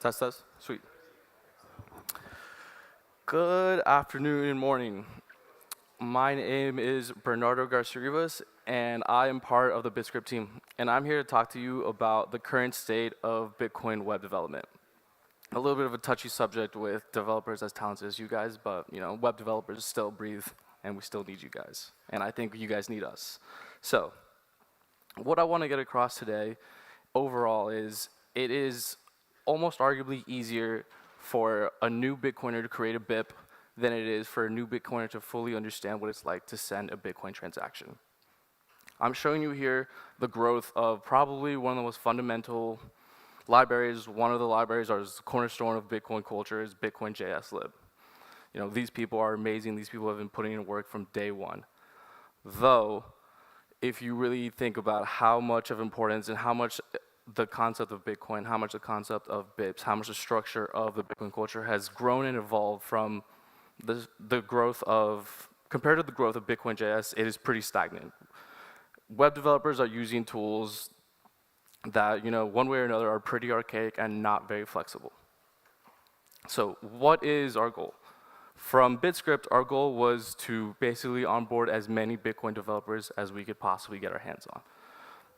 Test, test. Sweet. Good afternoon and morning. My name is Bernardo Garcia-Rivas, and I am part of the BitScript team. And I'm here to talk to you about the current state of Bitcoin web development. A little bit of a touchy subject with developers as talented as you guys, but web developers still breathe, and we still need you guys. And I think you guys need us. So, what I want to get across today, overall, is it is almost arguably easier for a new Bitcoiner to create a BIP than it is for a new Bitcoiner to fully understand what it's like to send a Bitcoin transaction. I'm showing you here the growth of probably one of the most fundamental libraries. One of the libraries is the cornerstone of Bitcoin culture is Bitcoin JS lib. These people are amazing. These people have been putting in work from day one. Though, if you really think about how much of importance and how much the concept of Bitcoin, how much the concept of BIPs, how much the structure of the Bitcoin culture has grown and evolved from the growth of, compared to the growth of Bitcoin JS, it is pretty stagnant. Web developers are using tools that, one way or another are pretty archaic and not very flexible. So what is our goal? From BitScript, our goal was to basically onboard as many Bitcoin developers as we could possibly get our hands on.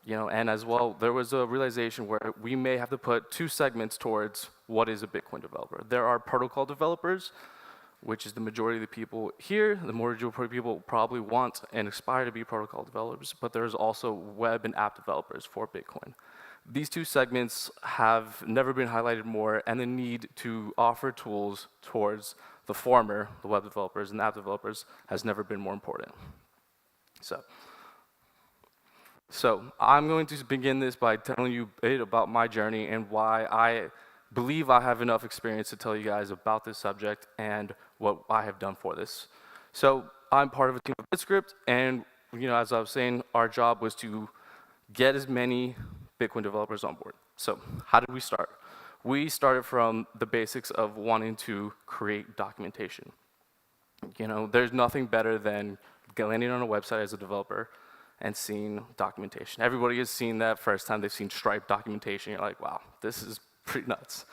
And as well, there was a realization where we may have to put two segments towards what is a Bitcoin developer. There are protocol developers, which is the majority of the people here. The majority of people probably want and aspire to be protocol developers, but there's also web and app developers for Bitcoin. These two segments have never been highlighted more, and the need to offer tools towards the former, the web developers and app developers, has never been more important. So I'm going to begin this by telling you a bit about my journey and why I believe I have enough experience to tell you guys about this subject and what I have done for this. So I'm part of a team of BitScript, and as I was saying, our job was to get as many Bitcoin developers on board. So how did we start? We started from the basics of wanting to create documentation. There's nothing better than landing on a website as a developer and seeing documentation. Everybody has seen that first time they've seen Stripe documentation. You're like, wow, this is pretty nuts.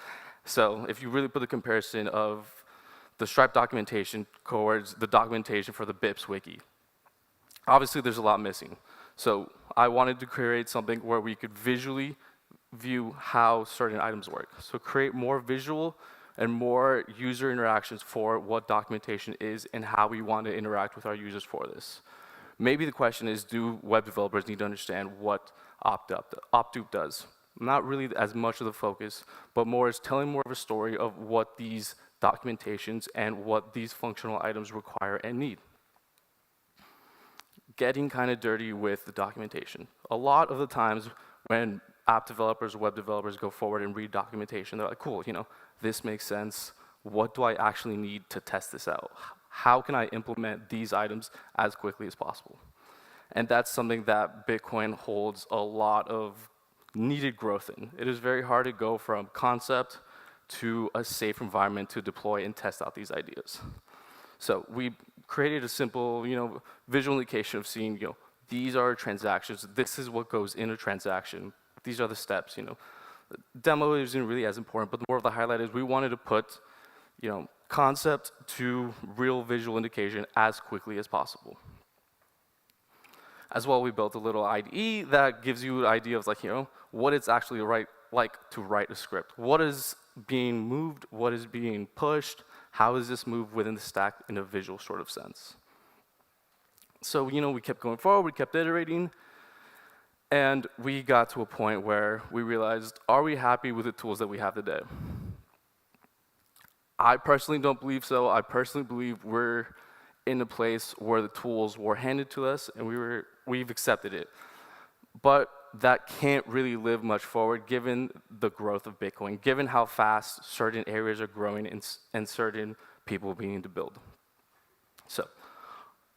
So if you really put the comparison of the Stripe documentation towards the documentation for the BIPs wiki, obviously there's a lot missing. So I wanted to create something where we could visually view how certain items work. So create more visual and more user interactions for what documentation is and how we want to interact with our users for this. Maybe the question is, do web developers need to understand what Opdupe does? Not really as much of the focus, but more is telling more of a story of what these documentations and what these functional items require and need. Getting kind of dirty with the documentation. A lot of the times when app developers or web developers go forward and read documentation, they're like, cool, this makes sense. What do I actually need to test this out? How can I implement these items as quickly as possible? And that's something that Bitcoin holds a lot of needed growth in. It is very hard to go from concept to a safe environment to deploy and test out these ideas. So we created a simple, visual indication of seeing, these are transactions. This is what goes in a transaction. These are the steps. Demo isn't really as important, but more of the highlight is we wanted to put, concept to real visual indication as quickly as possible. As well, we built a little IDE that gives you an idea of what it's actually like to write a script. What is being moved? What is being pushed? How does this move within the stack in a visual sort of sense? So, we kept going forward, we kept iterating, and we got to a point where we realized, are we happy with the tools that we have today? I personally don't believe so. I personally believe we're in a place where the tools were handed to us and we've accepted it. But that can't really live much forward given the growth of Bitcoin, given how fast certain areas are growing and certain people beginning to build. So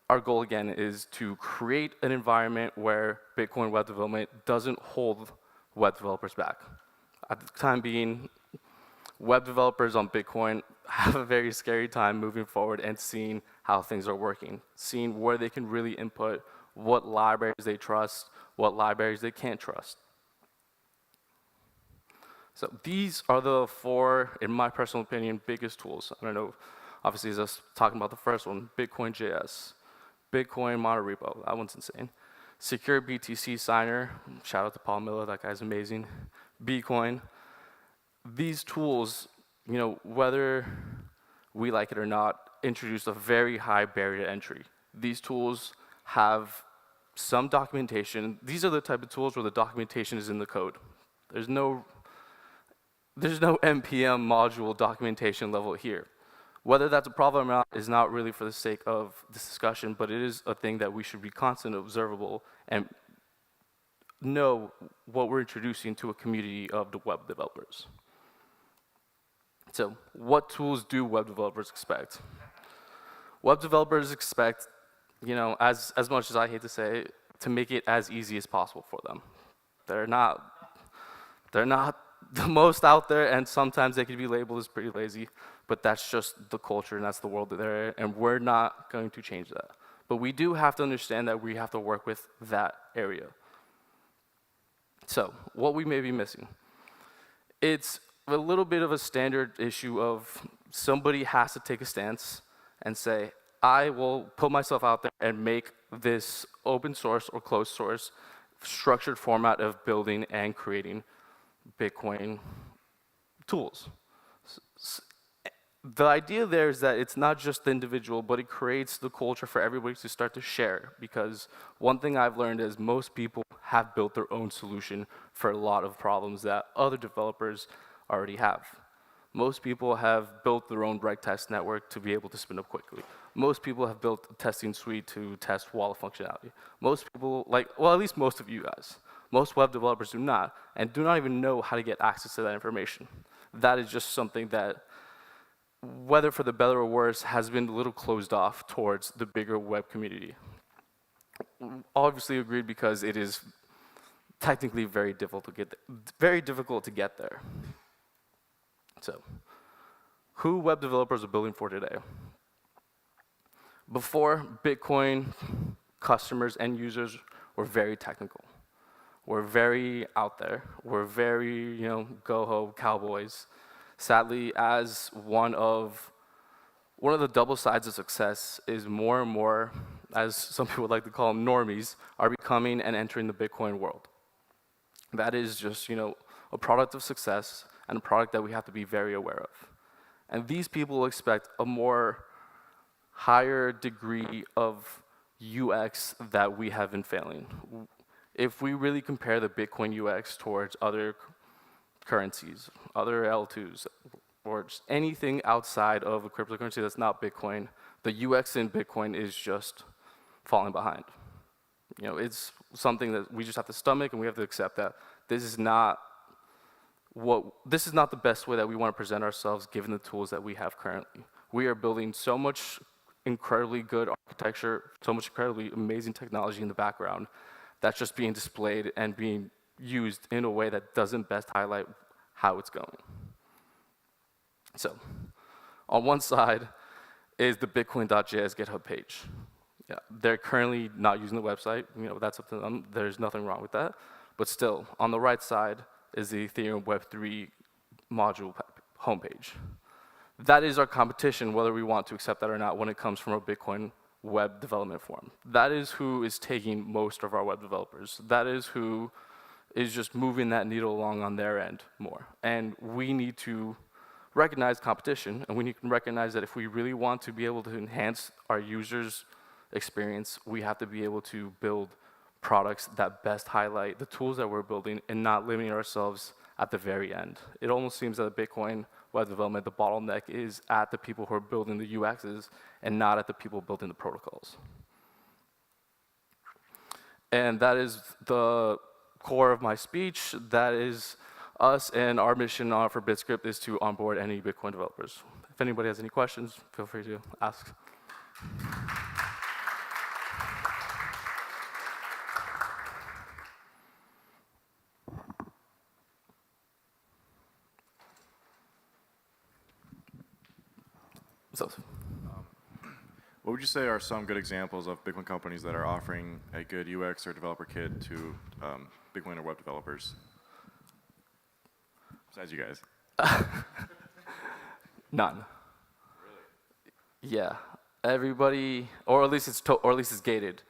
our goal again is to create an environment where Bitcoin web development doesn't hold web developers back. At the time being, web developers on Bitcoin have a very scary time moving forward and seeing how things are working, seeing where they can really input, what libraries they trust, what libraries they can't trust. So these are the four, in my personal opinion, biggest tools. I don't know, obviously, as us talking about the first one, Bitcoin JS, Bitcoin monorepo, that one's insane. Secure BTC signer, shout out to Paul Miller, that guy's amazing. Bitcoin. These tools, whether we like it or not, introduce a very high barrier to entry. These tools have some documentation. These are the type of tools where the documentation is in the code. There's no NPM module documentation level here. Whether that's a problem or not is not really for the sake of this discussion, but it is a thing that we should be constantly observable and know what we're introducing to a community of the web developers. So what tools do web developers expect? Web developers expect, as much as I hate to say it, to make it as easy as possible for them. They're not the most out there, and sometimes they can be labeled as pretty lazy, but that's just the culture and that's the world that they're in, and we're not going to change that. But we do have to understand that we have to work with that area. So what we may be missing, it's a little bit of a standard issue of somebody has to take a stance and say, I will put myself out there and make this open source or closed source structured format of building and creating Bitcoin tools. The idea there is that it's not just the individual, but it creates the culture for everybody to start to share. Because one thing I've learned is most people have built their own solution for a lot of problems that other developers already have. Most people have built their own reg test network to be able to spin up quickly. Most people have built a testing suite to test wallet functionality. Most people, at least most of you guys. Most web developers do not, and do not even know how to get access to that information. That is just something that, whether for the better or worse, has been a little closed off towards the bigger web community. Obviously agreed, because it is technically very difficult to get there. So, who web developers are building for today? Before Bitcoin, customers and users were very technical. We're very out there. We're very, go-ho cowboys. Sadly, as one of the double sides of success is more and more, as some people like to call them, normies, are becoming and entering the Bitcoin world. That is just, a product of success and a product that we have to be very aware of. And these people expect a more higher degree of UX that we have been failing. If we really compare the Bitcoin UX towards other currencies, other L2s, or just anything outside of a cryptocurrency that's not Bitcoin, the UX in Bitcoin is just falling behind. It's something that we just have to stomach, and we have to accept that this is not the best way that we want to present ourselves given the tools that we have currently. We are building so much incredibly good architecture, so much incredibly amazing technology in the background that's just being displayed and being used in a way that doesn't best highlight how it's going. So, on one side is the Bitcoin.js GitHub page. Yeah, they're currently not using the website. That's up to them. There's nothing wrong with that. But still, on the right side is the Ethereum Web3 module homepage. That is our competition, whether we want to accept that or not, when it comes from a Bitcoin web development forum. That is who is taking most of our web developers. That is who is just moving that needle along on their end more. And we need to recognize competition, and we need to recognize that if we really want to be able to enhance our users' experience, we have to be able to build products that best highlight the tools that we're building and not limiting ourselves at the very end. It almost seems that Bitcoin web development, the bottleneck is at the people who are building the UXs and not at the people building the protocols. And that is the core of my speech. That is us, and our mission for BitScript is to onboard any Bitcoin developers. If anybody has any questions, feel free to ask. So, What would you say are some good examples of Bitcoin companies that are offering a good UX or developer kit to Bitcoin or web developers? Besides you guys. None. Yeah, everybody, or at least or at least it's gated.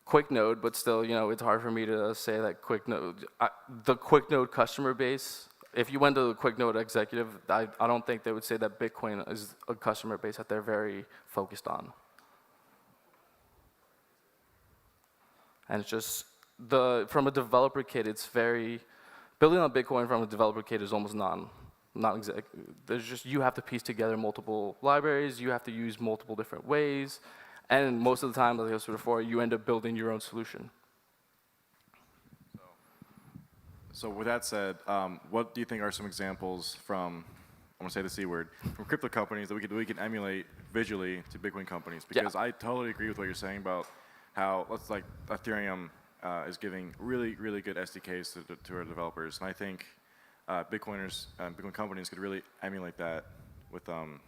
Quick node, but still, it's hard for me to say that quick node. The quick node customer base. If you went to the quick node executive, I don't think they would say that Bitcoin is a customer base that they're very focused on. And it's just from a developer kit, it's very building on Bitcoin from a developer kit is almost not exact. There's just you have to piece together multiple libraries. You have to use multiple different ways, and most of the time, like I said before, you end up building your own solution. So with that said, what do you think are some examples from, I'm gonna say the C word, from crypto companies that we can emulate visually to Bitcoin companies? Because I totally agree with what you're saying about how, let's like Ethereum is giving really, really good SDKs to our developers. And I think Bitcoiners, Bitcoin companies could really emulate that with, for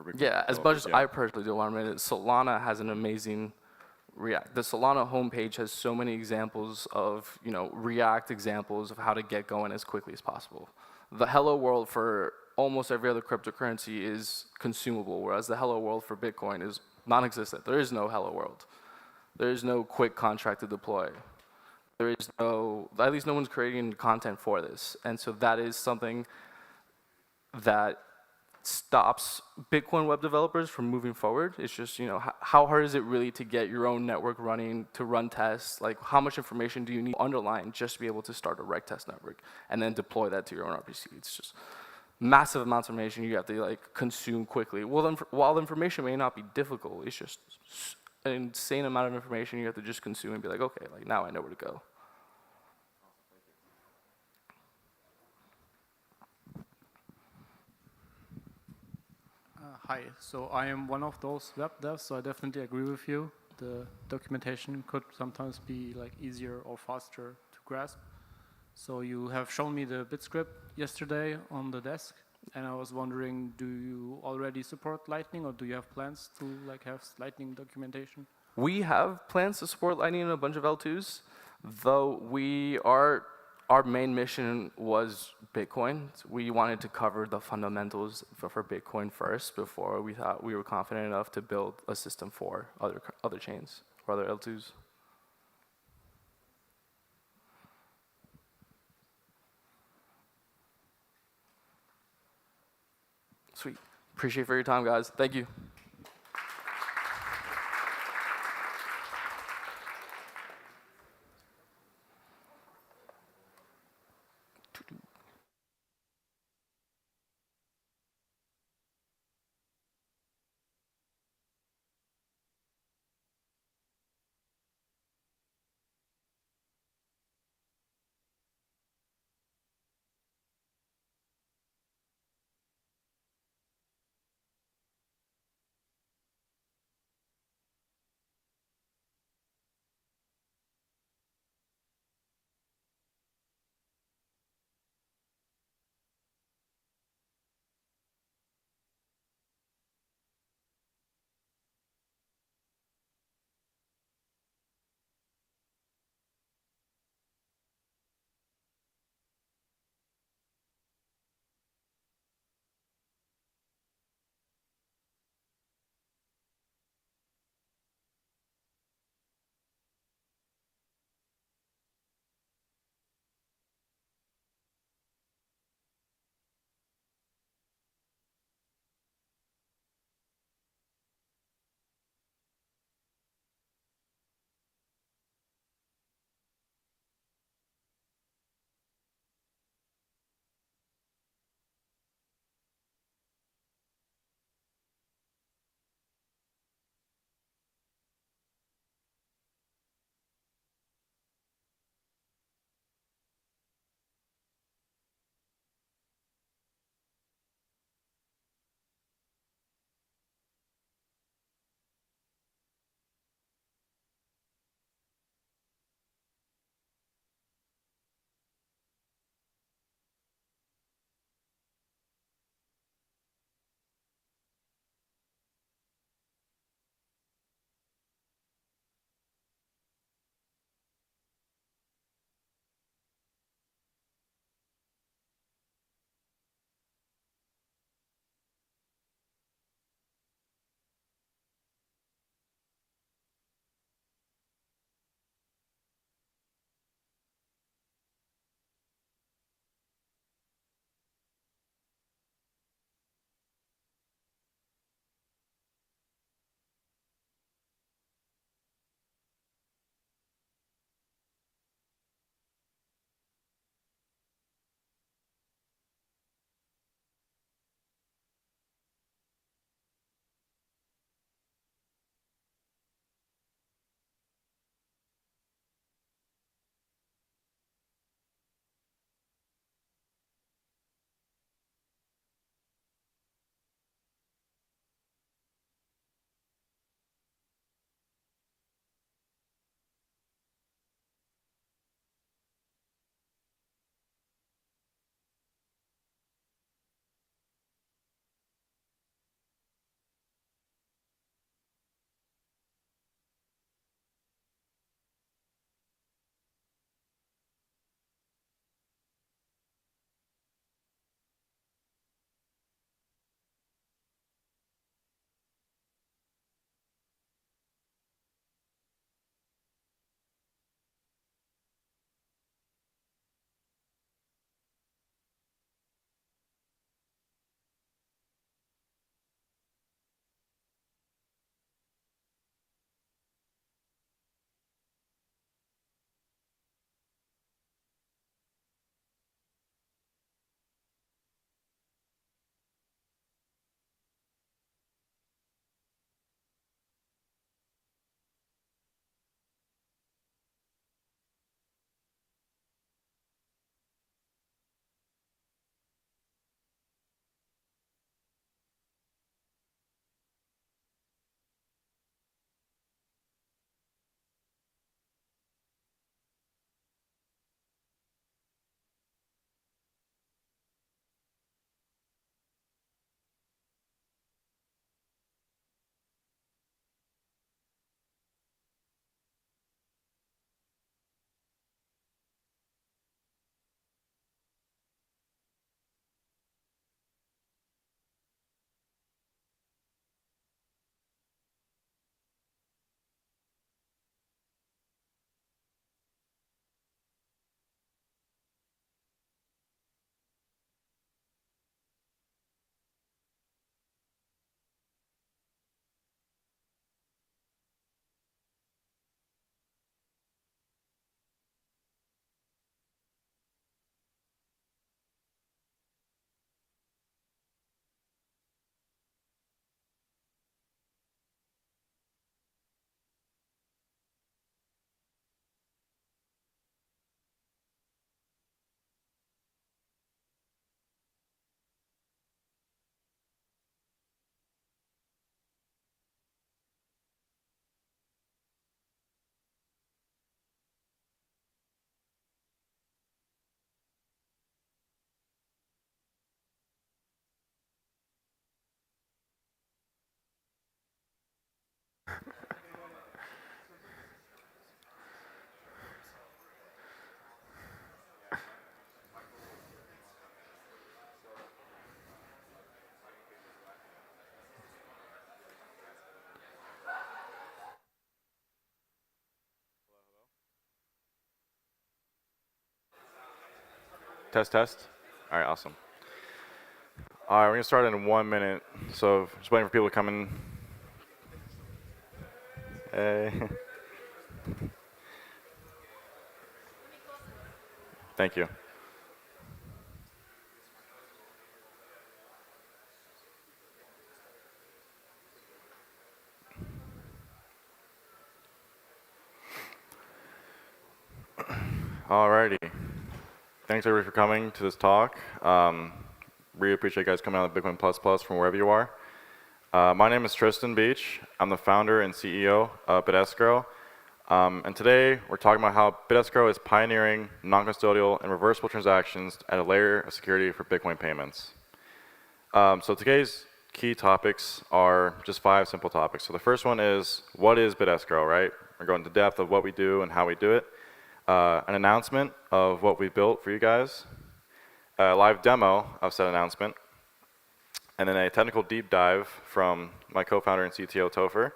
Bitcoin. Yeah, as much as I personally don't want to admit it, Solana has an amazing React. The Solana homepage has so many examples of, React examples of how to get going as quickly as possible. The hello world for almost every other cryptocurrency is consumable, whereas the hello world for Bitcoin is non-existent. There is no hello world. There is no quick contract to deploy. There is at least no one's creating content for this. And so that is something that stops Bitcoin web developers from moving forward. It's just, how hard is it really to get your own network running, to run tests? Like, how much information do you need underlying just to be able to start a reg test network and then deploy that to your own RPC? It's just massive amounts of information you have to consume quickly. Well, while the information may not be difficult, it's just an insane amount of information you have to just consume and be like, okay, now I know where to go. Hi, so I am one of those web devs, so I definitely agree with you. The documentation could sometimes be easier or faster to grasp. So you have shown me the BitScript yesterday on the desk, and I was wondering, do you already support Lightning, or do you have plans to have Lightning documentation? We have plans to support Lightning in a bunch of L2s, though our main mission was Bitcoin. We wanted to cover the fundamentals for Bitcoin first before we thought we were confident enough to build a system for other chains or other L2s. Sweet. Appreciate for your time, guys. Thank you. Test, test. All right, awesome. All right, we're gonna start in 1 minute. So just waiting for people to come in. Hey. Thank you. Alrighty. Thanks everybody for coming to this talk. Really appreciate you guys coming out of Bitcoin Plus Plus from wherever you are. My name is Tristan Beach. I'm the founder and CEO of BitEscrow. And today we're talking about how BitEscrow is pioneering non-custodial and reversible transactions at a layer of security for Bitcoin payments. So today's key topics are just 5 simple topics. So the first one is, what is BitEscrow, right? We're going into depth of what we do and how we do it. An announcement of what we built for you guys. A live demo of said announcement. And then a technical deep dive from my co-founder and CTO, Topher.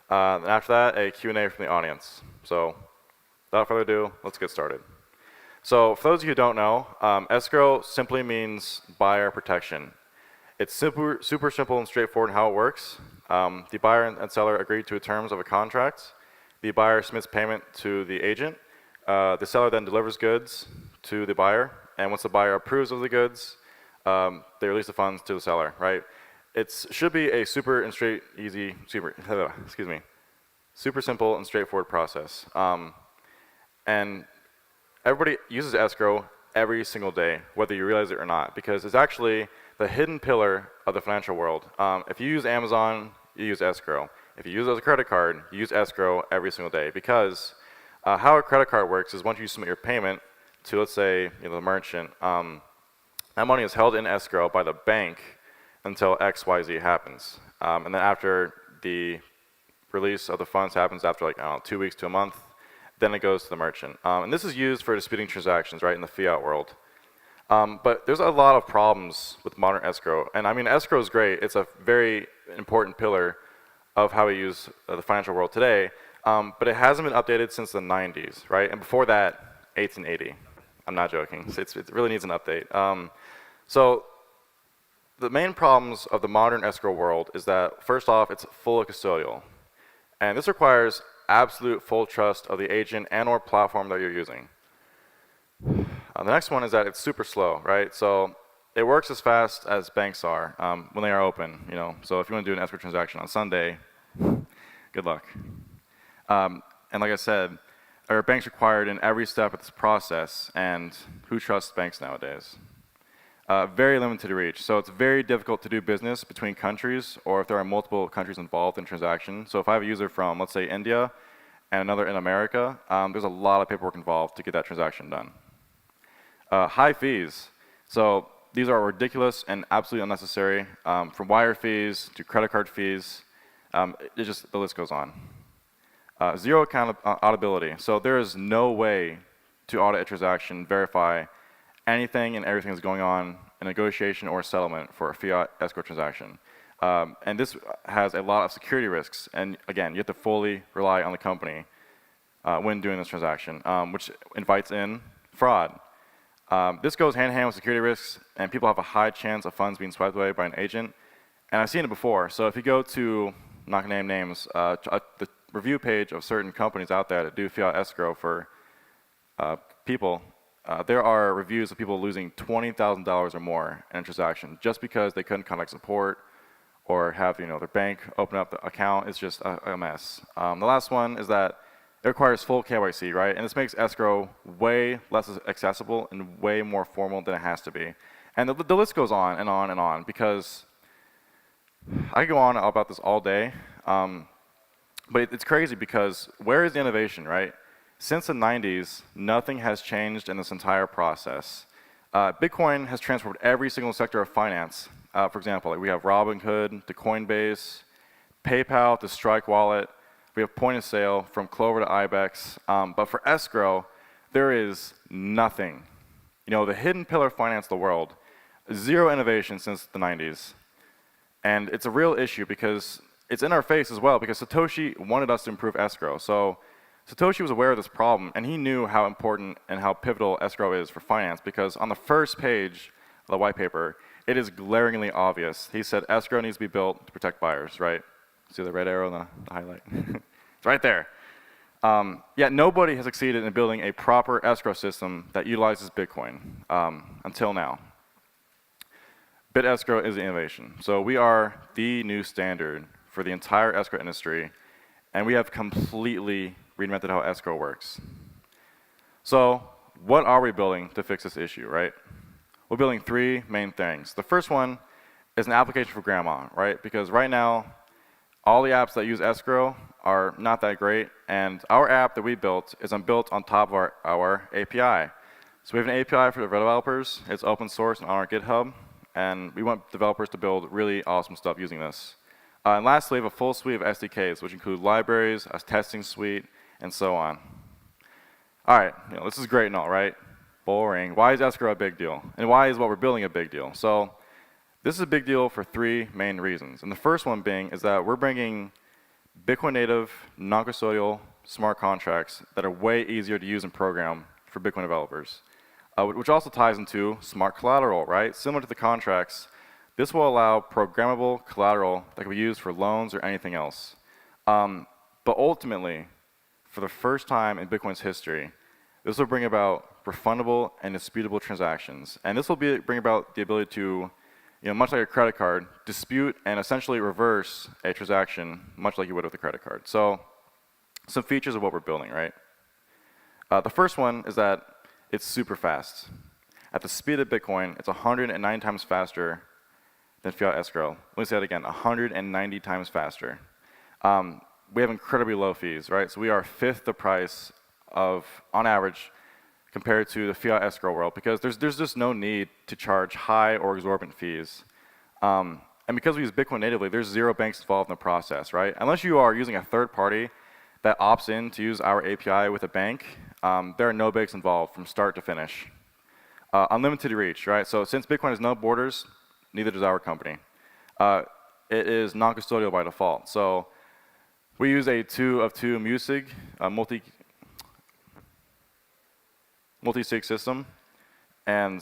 And after that, a Q&A from the audience. So without further ado, let's get started. So for those of you who don't know, escrow simply means buyer protection. It's super simple and straightforward in how it works. The buyer and seller agree to the terms of a contract. The buyer submits payment to the agent. The seller then delivers goods to the buyer. And once the buyer approves of the goods, they release the funds to the seller, right? It should be a super simple and straightforward process. And everybody uses escrow every single day, whether you realize it or not, because it's actually the hidden pillar of the financial world. If you use Amazon, you use escrow. If you use it as a credit card, you use escrow every single day, because how a credit card works is once you submit your payment to, let's say, the merchant, that money is held in escrow by the bank until XYZ happens. And then after the release of the funds happens after, like, I don't know, 2 weeks to a month, then it goes to the merchant. And this is used for disputing transactions, right, in the fiat world. But there's a lot of problems with modern escrow. And I mean, escrow is great. It's a very important pillar of how we use the financial world today. But it hasn't been updated since the 90s, right? And before that, 1880. I'm not joking. It really needs an update. So the main problems of the modern escrow world is that, first off, it's fully custodial. And this requires absolute full trust of the agent and or platform that you're using. The next one is that it's super slow, right? So it works as fast as banks are when they are open, So if you want to do an escrow transaction on Sunday, good luck. And like I said, there are banks required in every step of this process, and who trusts banks nowadays? Very limited reach, so it's very difficult to do business between countries, or if there are multiple countries involved in transaction. So if I have a user from, let's say, India, and another in America, there's a lot of paperwork involved to get that transaction done. High fees. So these are ridiculous and absolutely unnecessary, from wire fees to credit card fees. The list goes on. Zero account auditability. So there is no way to audit a transaction, verify anything and everything that's going on in a negotiation or a settlement for a fiat escrow transaction. And this has a lot of security risks. And again, you have to fully rely on the company when doing this transaction, which invites in fraud. This goes hand in hand with security risks, and people have a high chance of funds being swiped away by an agent. And I've seen it before. So if you go to, I'm not going to name names, the review page of certain companies out there that do fiat escrow for people, there are reviews of people losing $20,000 or more in a transaction just because they couldn't contact support or have their bank open up the account. It's just a mess. The last one is that it requires full KYC, right? And this makes escrow way less accessible and way more formal than it has to be. And the list goes on and on and on, because I could go on about this all day. But it's crazy, because where is the innovation, right? Since the 90s, nothing has changed in this entire process. Bitcoin has transformed every single sector of finance. For example, we have Robinhood to Coinbase, PayPal to Strike Wallet. We have point of sale from Clover to Ibex. But for escrow, there is nothing. The hidden pillar of finance of the world, zero innovation since the 90s. And it's a real issue because it's in our face as well, because Satoshi wanted us to improve escrow. So Satoshi was aware of this problem, and he knew how important and how pivotal escrow is for finance, because on the first page of the white paper, it is glaringly obvious. He said escrow needs to be built to protect buyers, right? See the red arrow in the highlight? It's right there. Yet nobody has succeeded in building a proper escrow system that utilizes Bitcoin until now. BitEscrow is the innovation. So we are the new standard for the entire escrow industry, and we have completely reinvented how escrow works. So what are we building to fix this issue, right? We're building three main things. The first one is an application for grandma, right? Because right now, all the apps that use escrow are not that great, and our app that we built is built on top of our API. So we have an API for the developers. It's open source and on our GitHub, and we want developers to build really awesome stuff using this. And lastly, we have a full suite of SDKs, which include libraries, a testing suite, and so on. All right, this is great and all, right? Boring. Why is escrow a big deal? And why is what we're building a big deal? So this is a big deal for three main reasons. And the first one being is that we're bringing Bitcoin native, non-custodial smart contracts that are way easier to use and program for Bitcoin developers, which also ties into smart collateral, right? Similar to the contracts, this will allow programmable collateral that can be used for loans or anything else. But ultimately, for the first time in Bitcoin's history, this will bring about refundable and disputable transactions. And this will bring about the ability to, much like a credit card, dispute and essentially reverse a transaction, much like you would with a credit card. So some features of what we're building, right? The first one is that it's super fast. At the speed of Bitcoin, it's 109 times faster than fiat escrow. Let me say that again, 190 times faster. We have incredibly low fees, right? So we are fifth the price of, on average, compared to the fiat escrow world, because there's just no need to charge high or exorbitant fees. And because we use Bitcoin natively, there's zero banks involved in the process, right? Unless you are using a third party that opts in to use our API with a bank, there are no banks involved from start to finish. Unlimited reach, right? So since Bitcoin has no borders, neither does our company. It is non-custodial by default. So we use a 2 of 2 MUSIG, multi-sig system, and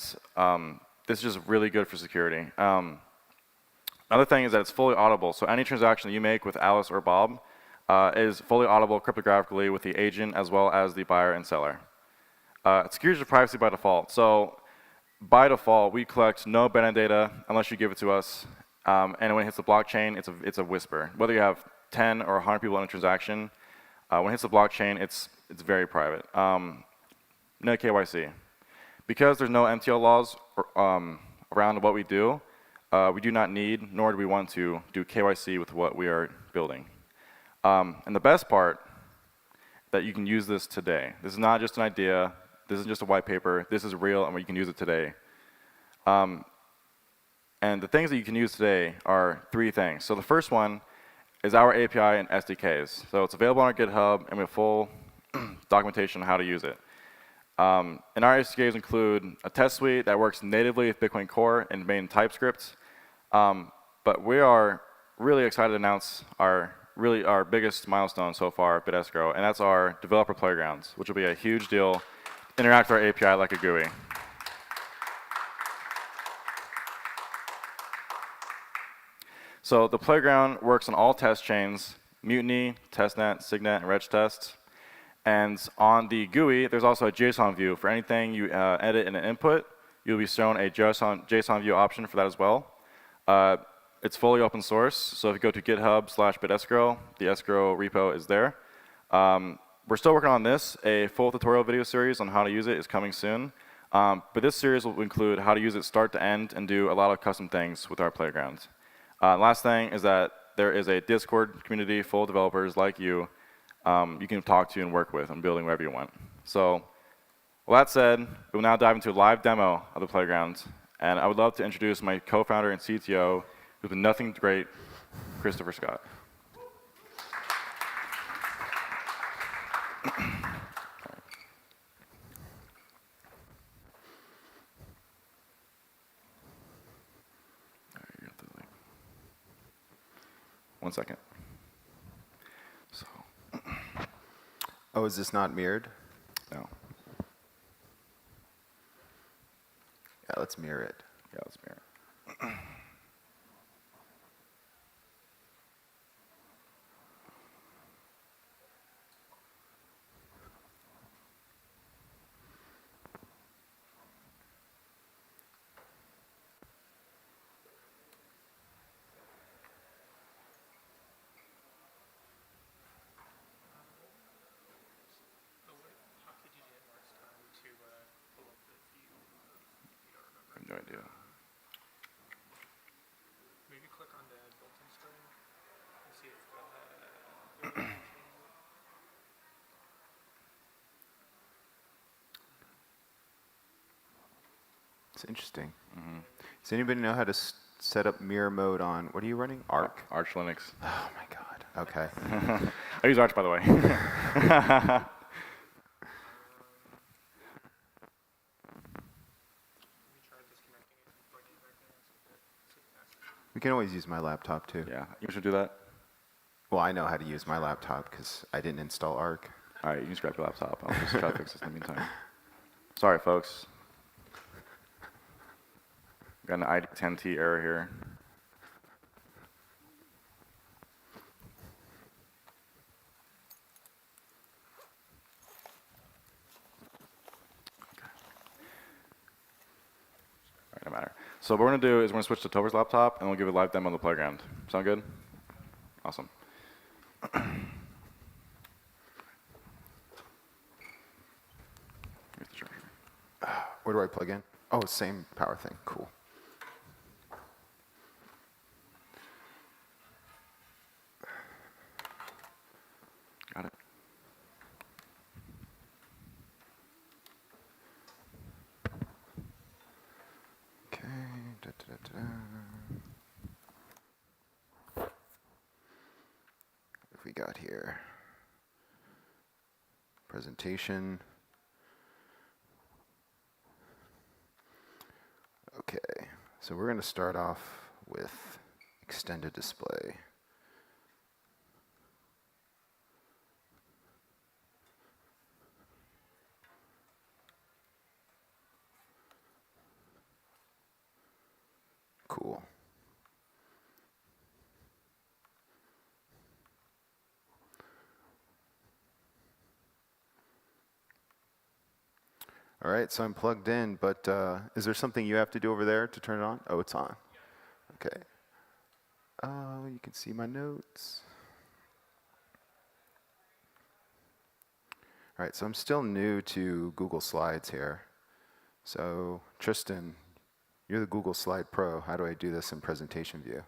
this is just really good for security. Another thing is that it's fully audible, so any transaction that you make with Alice or Bob is fully audible cryptographically with the agent as well as the buyer and seller. It secures your privacy by default. So by default, we collect no metadata unless you give it to us, and when it hits the blockchain, it's a whisper. Whether you have 10 or 100 people in a transaction, when it hits the blockchain, it's very private. No KYC. Because there's no MTL laws around what we do not need, nor do we want to, do KYC with what we are building. And the best part, that you can use this today. This is not just an idea. This isn't just a white paper. This is real, and you can use it today. And the things that you can use today are three things. So the first one is our API and SDKs. So it's available on our GitHub, and we have full documentation on how to use it. And our SDKs include a test suite that works natively with Bitcoin Core and main TypeScript. But we are really excited to announce our biggest milestone so far at BitEscrow, and that's our developer playgrounds, which will be a huge deal. Interact with our API like a GUI. So the playground works on all test chains: Mutiny, Testnet, Signet, and Regtest. And on the GUI, there's also a JSON view. For anything you edit in an input, you'll be shown a JSON view option for that as well. It's fully open source, so if you go to GitHub/BitEscrow, the escrow repo is there. We're still working on this. A full tutorial video series on how to use it is coming soon. But this series will include how to use it start to end and do a lot of custom things with our playground. Last thing is that there is a Discord community full of developers like you can talk to and work with and building wherever you want. So, with that said, we will now dive into a live demo of the playground. And I would love to introduce my co-founder and CTO, who's been nothing great, Christopher Scott. One second. So, Oh, is this not mirrored? No. Yeah, let's mirror it. Yeah, let's mirror. I have no idea. Maybe click on the built-in string and see if It's interesting. Does anybody know how to set up mirror mode on, what are you running? Arc? Arch Linux. Oh my god. Okay. I use Arch, by the way. We can always use my laptop too. Yeah, you should do that. Well, I know how to use my laptop because I didn't install Arc. All right, you can scrap your laptop. I'll just try to fix this in the meantime. Sorry, folks. Got an ID10T error here. All right, no matter. So what we're going to do is we're going to switch to Tover's laptop, and we'll give a live demo on the playground. Sound good? Awesome. Here's the charger. Where do I plug in? Oh, same power thing. Cool. Got it. Okay. Da, da, da, da. What have we got here? Presentation. Okay, so we're going to start off with extended display. Cool. All right, so I'm plugged in, but is there something you have to do over there to turn it on? Oh, it's on. Okay. Oh, you can see my notes. All right, so I'm still new to Google Slides here. So Tristan, you're the Google Slide Pro. How do I do this in presentation view?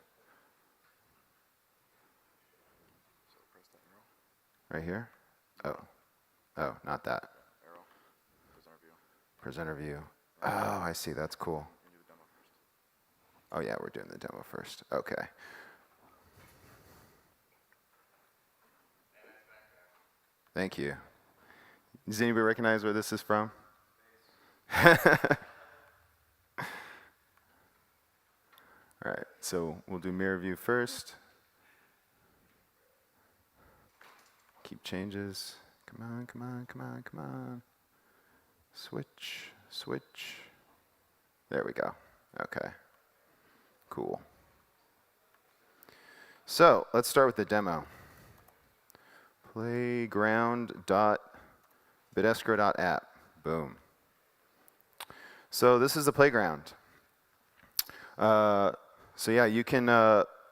Right here? Oh. Oh, not that. Presenter view. Oh, I see. That's cool. Oh, yeah, we're doing the demo first. Okay. Thank you. Does anybody recognize where this is from? All right, so we'll do mirror view first. Keep changes. Come on, come on, come on, come on. Switch, switch. There we go. Okay. Cool. So let's start with the demo. Playground.bitescrow.app. Boom. So this is the playground. So yeah, you can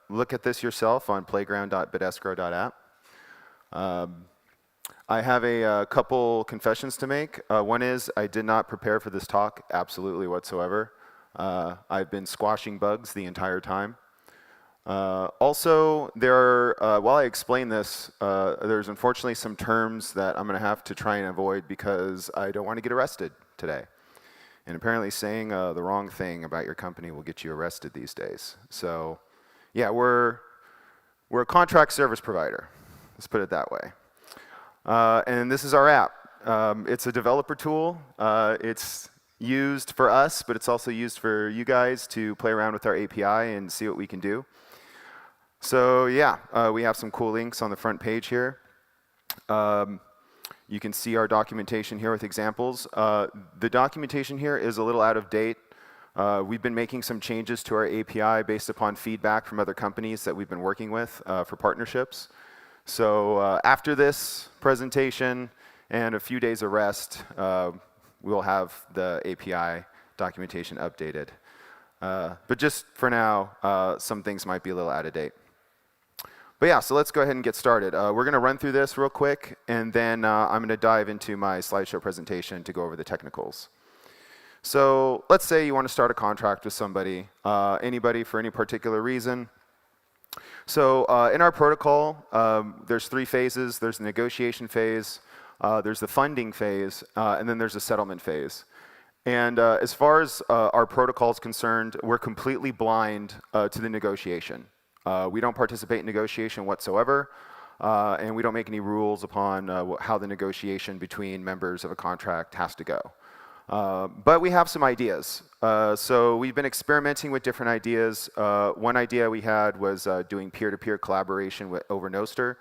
look at this yourself on playground.bitescrow.app. I have a couple confessions to make. One is I did not prepare for this talk absolutely whatsoever. I've been squashing bugs the entire time. Also, while I explain this, there's unfortunately some terms that I'm going to have to try and avoid because I don't want to get arrested today. And apparently saying the wrong thing about your company will get you arrested these days. So yeah, we're a contract service provider. Let's put it that way. And this is our app. It's a developer tool. It's used for us, but it's also used for you guys to play around with our API and see what we can do. So yeah, we have some cool links on the front page here. You can see our documentation here with examples. The documentation here is a little out of date. We've been making some changes to our API based upon feedback from other companies that we've been working with for partnerships. So after this presentation and a few days of rest, we'll have the API documentation updated. But just for now, some things might be a little out of date. But yeah, so let's go ahead and get started. We're going to run through this real quick, and then I'm going to dive into my slideshow presentation to go over the technicals. So let's say you want to start a contract with somebody, anybody for any particular reason. So in our protocol, there's 3 phases. There's the negotiation phase, there's the funding phase, and then there's the settlement phase. And as far as our protocol is concerned, we're completely blind to the negotiation. We don't participate in negotiation whatsoever, and we don't make any rules upon how the negotiation between members of a contract has to go. But we have some ideas. So we've been experimenting with different ideas. One idea we had was doing peer-to-peer collaboration over Nostr.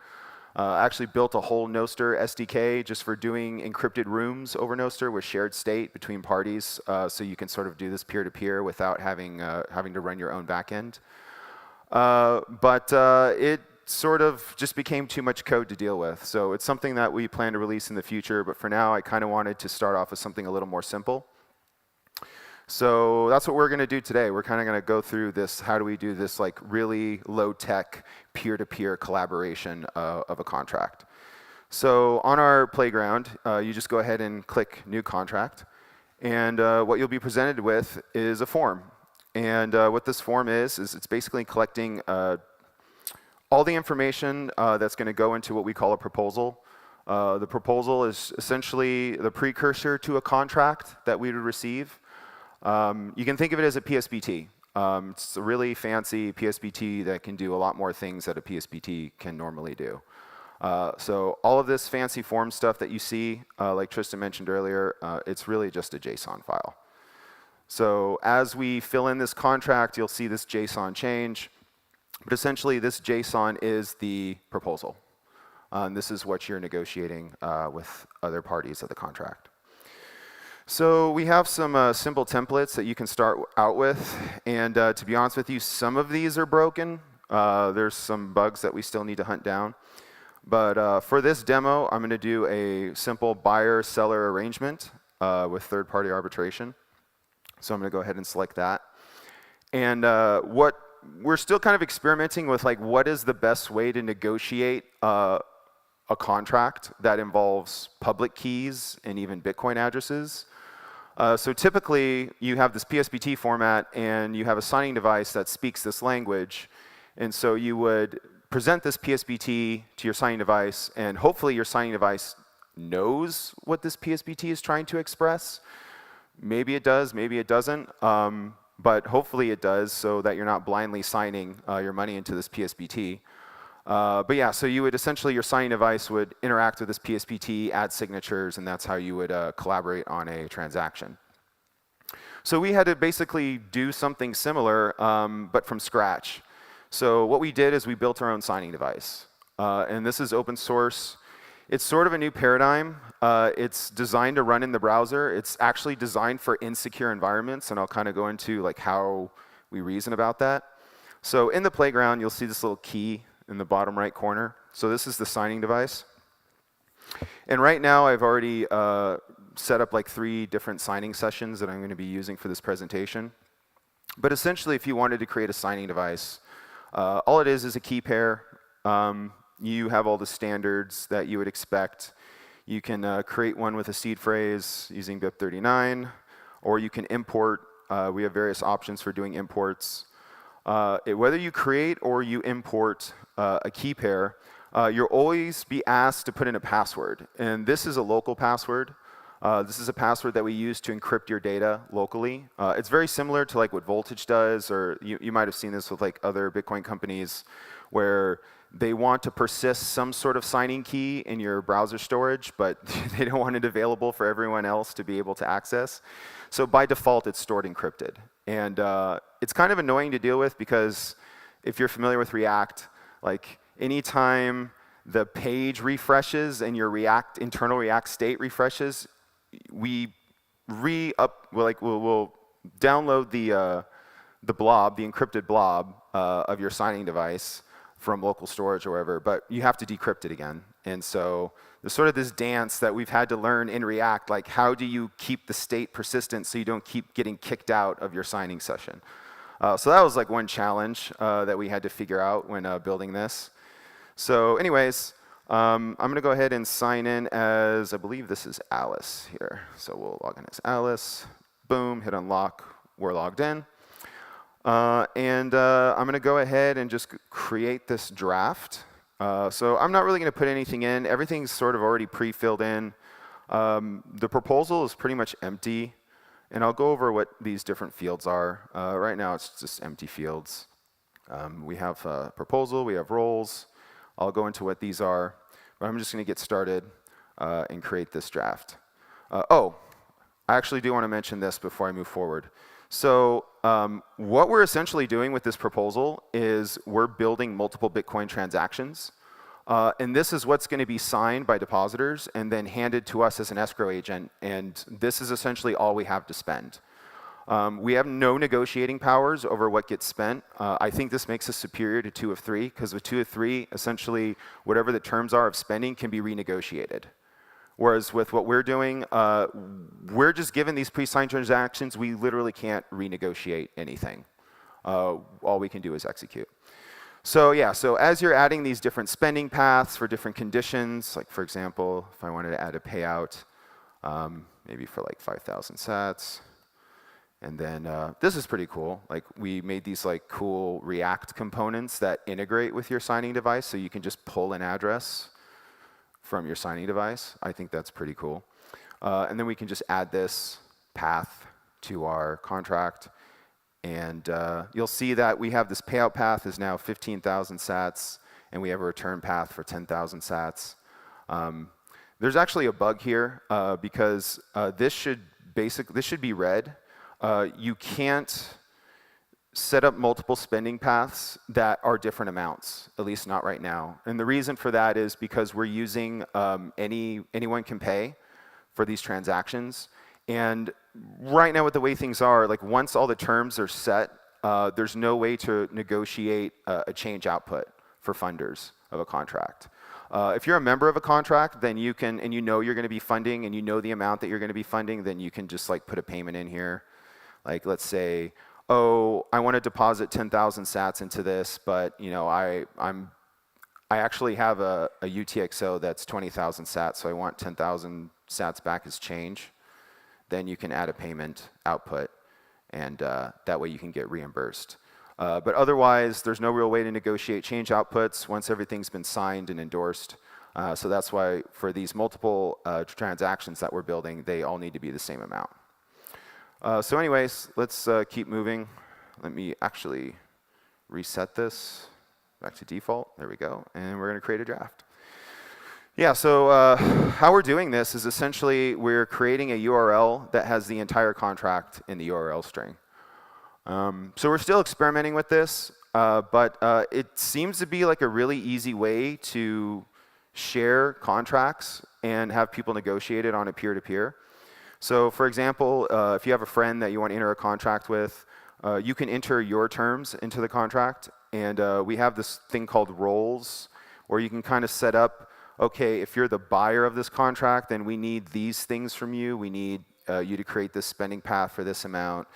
I actually built a whole Nostr SDK just for doing encrypted rooms over Nostr with shared state between parties, so you can sort of do this peer-to-peer without having to run your own backend. But it sort of just became too much code to deal with. So it's something that we plan to release in the future, but for now I kind of wanted to start off with something a little more simple. So that's what we're going to do today. We're kind of going to go through this, how do we do this like really low-tech peer-to-peer collaboration of a contract. So on our playground, you just go ahead and click New Contract, and what you'll be presented with is a form. And what this form is it's basically collecting all the information that's going to go into what we call a proposal. The proposal is essentially the precursor to a contract that we would receive. You can think of it as a PSBT. It's a really fancy PSBT that can do a lot more things that a PSBT can normally do. So all of this fancy form stuff that you see, like Tristan mentioned earlier, it's really just a JSON file. So as we fill in this contract, you'll see this JSON change. But essentially, this JSON is the proposal. And this is what you're negotiating with other parties of the contract. So we have some simple templates that you can start out with. And to be honest with you, some of these are broken. There's some bugs that we still need to hunt down. But for this demo, I'm going to do a simple buyer-seller arrangement with third-party arbitration. So I'm going to go ahead and select that. And what we're still kind of experimenting with, like, what is the best way to negotiate a contract that involves public keys and even Bitcoin addresses. So typically, you have this PSBT format, and you have a signing device that speaks this language. And so you would present this PSBT to your signing device, and hopefully your signing device knows what this PSBT is trying to express. Maybe it does, maybe it doesn't, but hopefully it does, so that you're not blindly signing your money into this PSBT. But yeah, so you would essentially, your signing device would interact with this PSBT, add signatures, and that's how you would collaborate on a transaction. So we had to basically do something similar, but from scratch. So what we did is we built our own signing device. And this is open source. It's sort of a new paradigm. It's designed to run in the browser. It's actually designed for insecure environments, and I'll kind of go into like how we reason about that. So in the playground, you'll see this little key in the bottom right corner. So this is the signing device. And right now, I've already set up like 3 different signing sessions that I'm going to be using for this presentation. But essentially, if you wanted to create a signing device, all it is a key pair. You have all the standards that you would expect. You can create one with a seed phrase using BIP39, or you can import. We have various options for doing imports. Whether you create or you import a key pair, you'll always be asked to put in a password. And this is a local password. This is a password that we use to encrypt your data locally. It's very similar to like what Voltage does, or you might have seen this with like other Bitcoin companies, where they want to persist some sort of signing key in your browser storage, but they don't want it available for everyone else to be able to access. So by default, it's stored encrypted. And it's kind of annoying to deal with, because if you're familiar with React, like anytime the page refreshes and your internal React state refreshes, we'll download the blob, the encrypted blob of your signing device from local storage or wherever, but you have to decrypt it again. And so there's sort of this dance that we've had to learn in React, like how do you keep the state persistent so you don't keep getting kicked out of your signing session. So that was like one challenge that we had to figure out when building this. So anyways, I'm going to go ahead and sign in as, I believe this is Alice here. So we'll log in as Alice. Boom, hit unlock. We're logged in. I'm going to go ahead and just create this draft. So I'm not really going to put anything in. Everything's sort of already pre-filled in. The proposal is pretty much empty. And I'll go over what these different fields are. Right now, it's just empty fields. We have proposal. We have roles. I'll go into what these are. But I'm just going to get started and create this draft. I actually do want to mention this before I move forward. So what we're essentially doing with this proposal is we're building multiple Bitcoin transactions. And this is what's going to be signed by depositors and then handed to us as an escrow agent. And this is essentially all we have to spend. We have no negotiating powers over what gets spent. I think this makes us superior to 2 of 3, because with 2 of 3, essentially whatever the terms are of spending can be renegotiated. Whereas with what we're doing, we're just given these pre-signed transactions. We literally can't renegotiate anything. All we can do is execute. So yeah, so as you're adding these different spending paths for different conditions, like for example, if I wanted to add a payout, maybe for like 5,000 sats, and then this is pretty cool. Like we made these like cool React components that integrate with your signing device, so you can just pull an address from your signing device. I think that's pretty cool. And then we can just add this path to our contract. And you'll see that we have this payout path is now 15,000 sats, and we have a return path for 10,000 sats. There's actually a bug here because this should be red. You can't set up multiple spending paths that are different amounts, at least not right now. And the reason for that is because we're using anyone can pay for these transactions. And right now with the way things are, like once all the terms are set, there's no way to negotiate a change output for funders of a contract. If you're a member of a contract, then you can, and you know you're going to be funding, and you know the amount that you're going to be funding, then you can just like put a payment in here. Like let's say, oh, I want to deposit 10,000 sats into this, but you know I actually have a UTXO that's 20,000 sats, so I want 10,000 sats back as change. Then you can add a payment output, and that way you can get reimbursed. But otherwise, there's no real way to negotiate change outputs once everything's been signed and endorsed. So that's why for these multiple transactions that we're building, they all need to be the same amount. So anyways, let's keep moving. Let me actually reset this back to default. There we go. And we're going to create a draft. Yeah, so how we're doing this is essentially we're creating a URL that has the entire contract in the URL string. So we're still experimenting with this, but it seems to be like a really easy way to share contracts and have people negotiate it on a peer-to-peer. So for example, if you have a friend that you want to enter a contract with, you can enter your terms into the contract. And we have this thing called roles, where you can kind of set up, okay, if you're the buyer of this contract, then we need these things from you. We need you to create this spending path for this amount.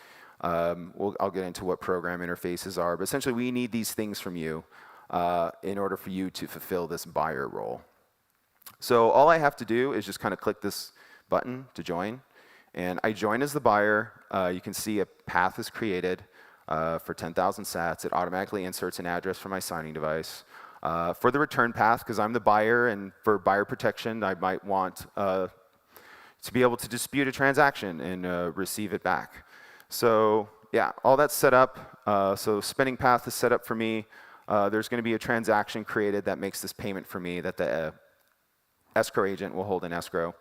I'll get into what program interfaces are. But essentially, we need these things from you in order for you to fulfill this buyer role. So all I have to do is just kind of click this button to join. And I join as the buyer. You can see a path is created for 10,000 sats. It automatically inserts an address for my signing device. For the return path, because I'm the buyer, and for buyer protection, I might want to be able to dispute a transaction and receive it back. So yeah, all that's set up. So spending path is set up for me. There's going to be a transaction created that makes this payment for me that the escrow agent will hold in escrow.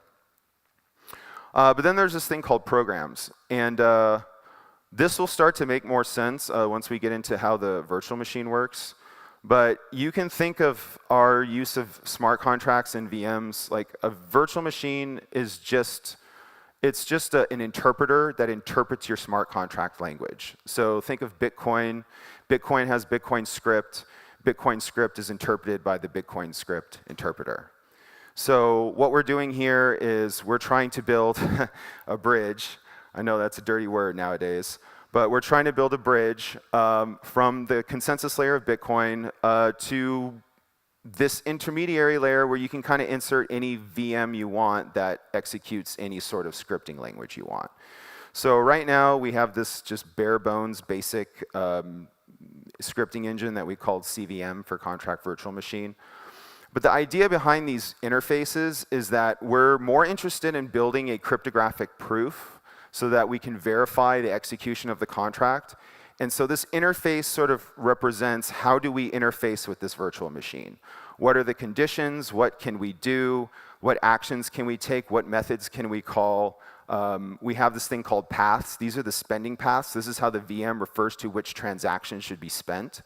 But then there's this thing called programs. And this will start to make more sense once we get into how the virtual machine works. But you can think of our use of smart contracts and VMs like a virtual machine is just, it's just an interpreter that interprets your smart contract language. So think of Bitcoin. Bitcoin has Bitcoin script. Bitcoin script is interpreted by the Bitcoin script interpreter. So what we're doing here is we're trying to build a bridge. I know that's a dirty word nowadays. But we're trying to build a bridge from the consensus layer of Bitcoin to this intermediary layer where you can kind of insert any VM you want that executes any sort of scripting language you want. So right now we have this just bare bones basic scripting engine that we called CVM for Contract Virtual Machine. But the idea behind these interfaces is that we're more interested in building a cryptographic proof so that we can verify the execution of the contract. And so this interface sort of represents how do we interface with this virtual machine? What are the conditions? What can we do? What actions can we take? What methods can we call? We have this thing called paths. These are the spending paths. This is how the VM refers to which transaction should be spent.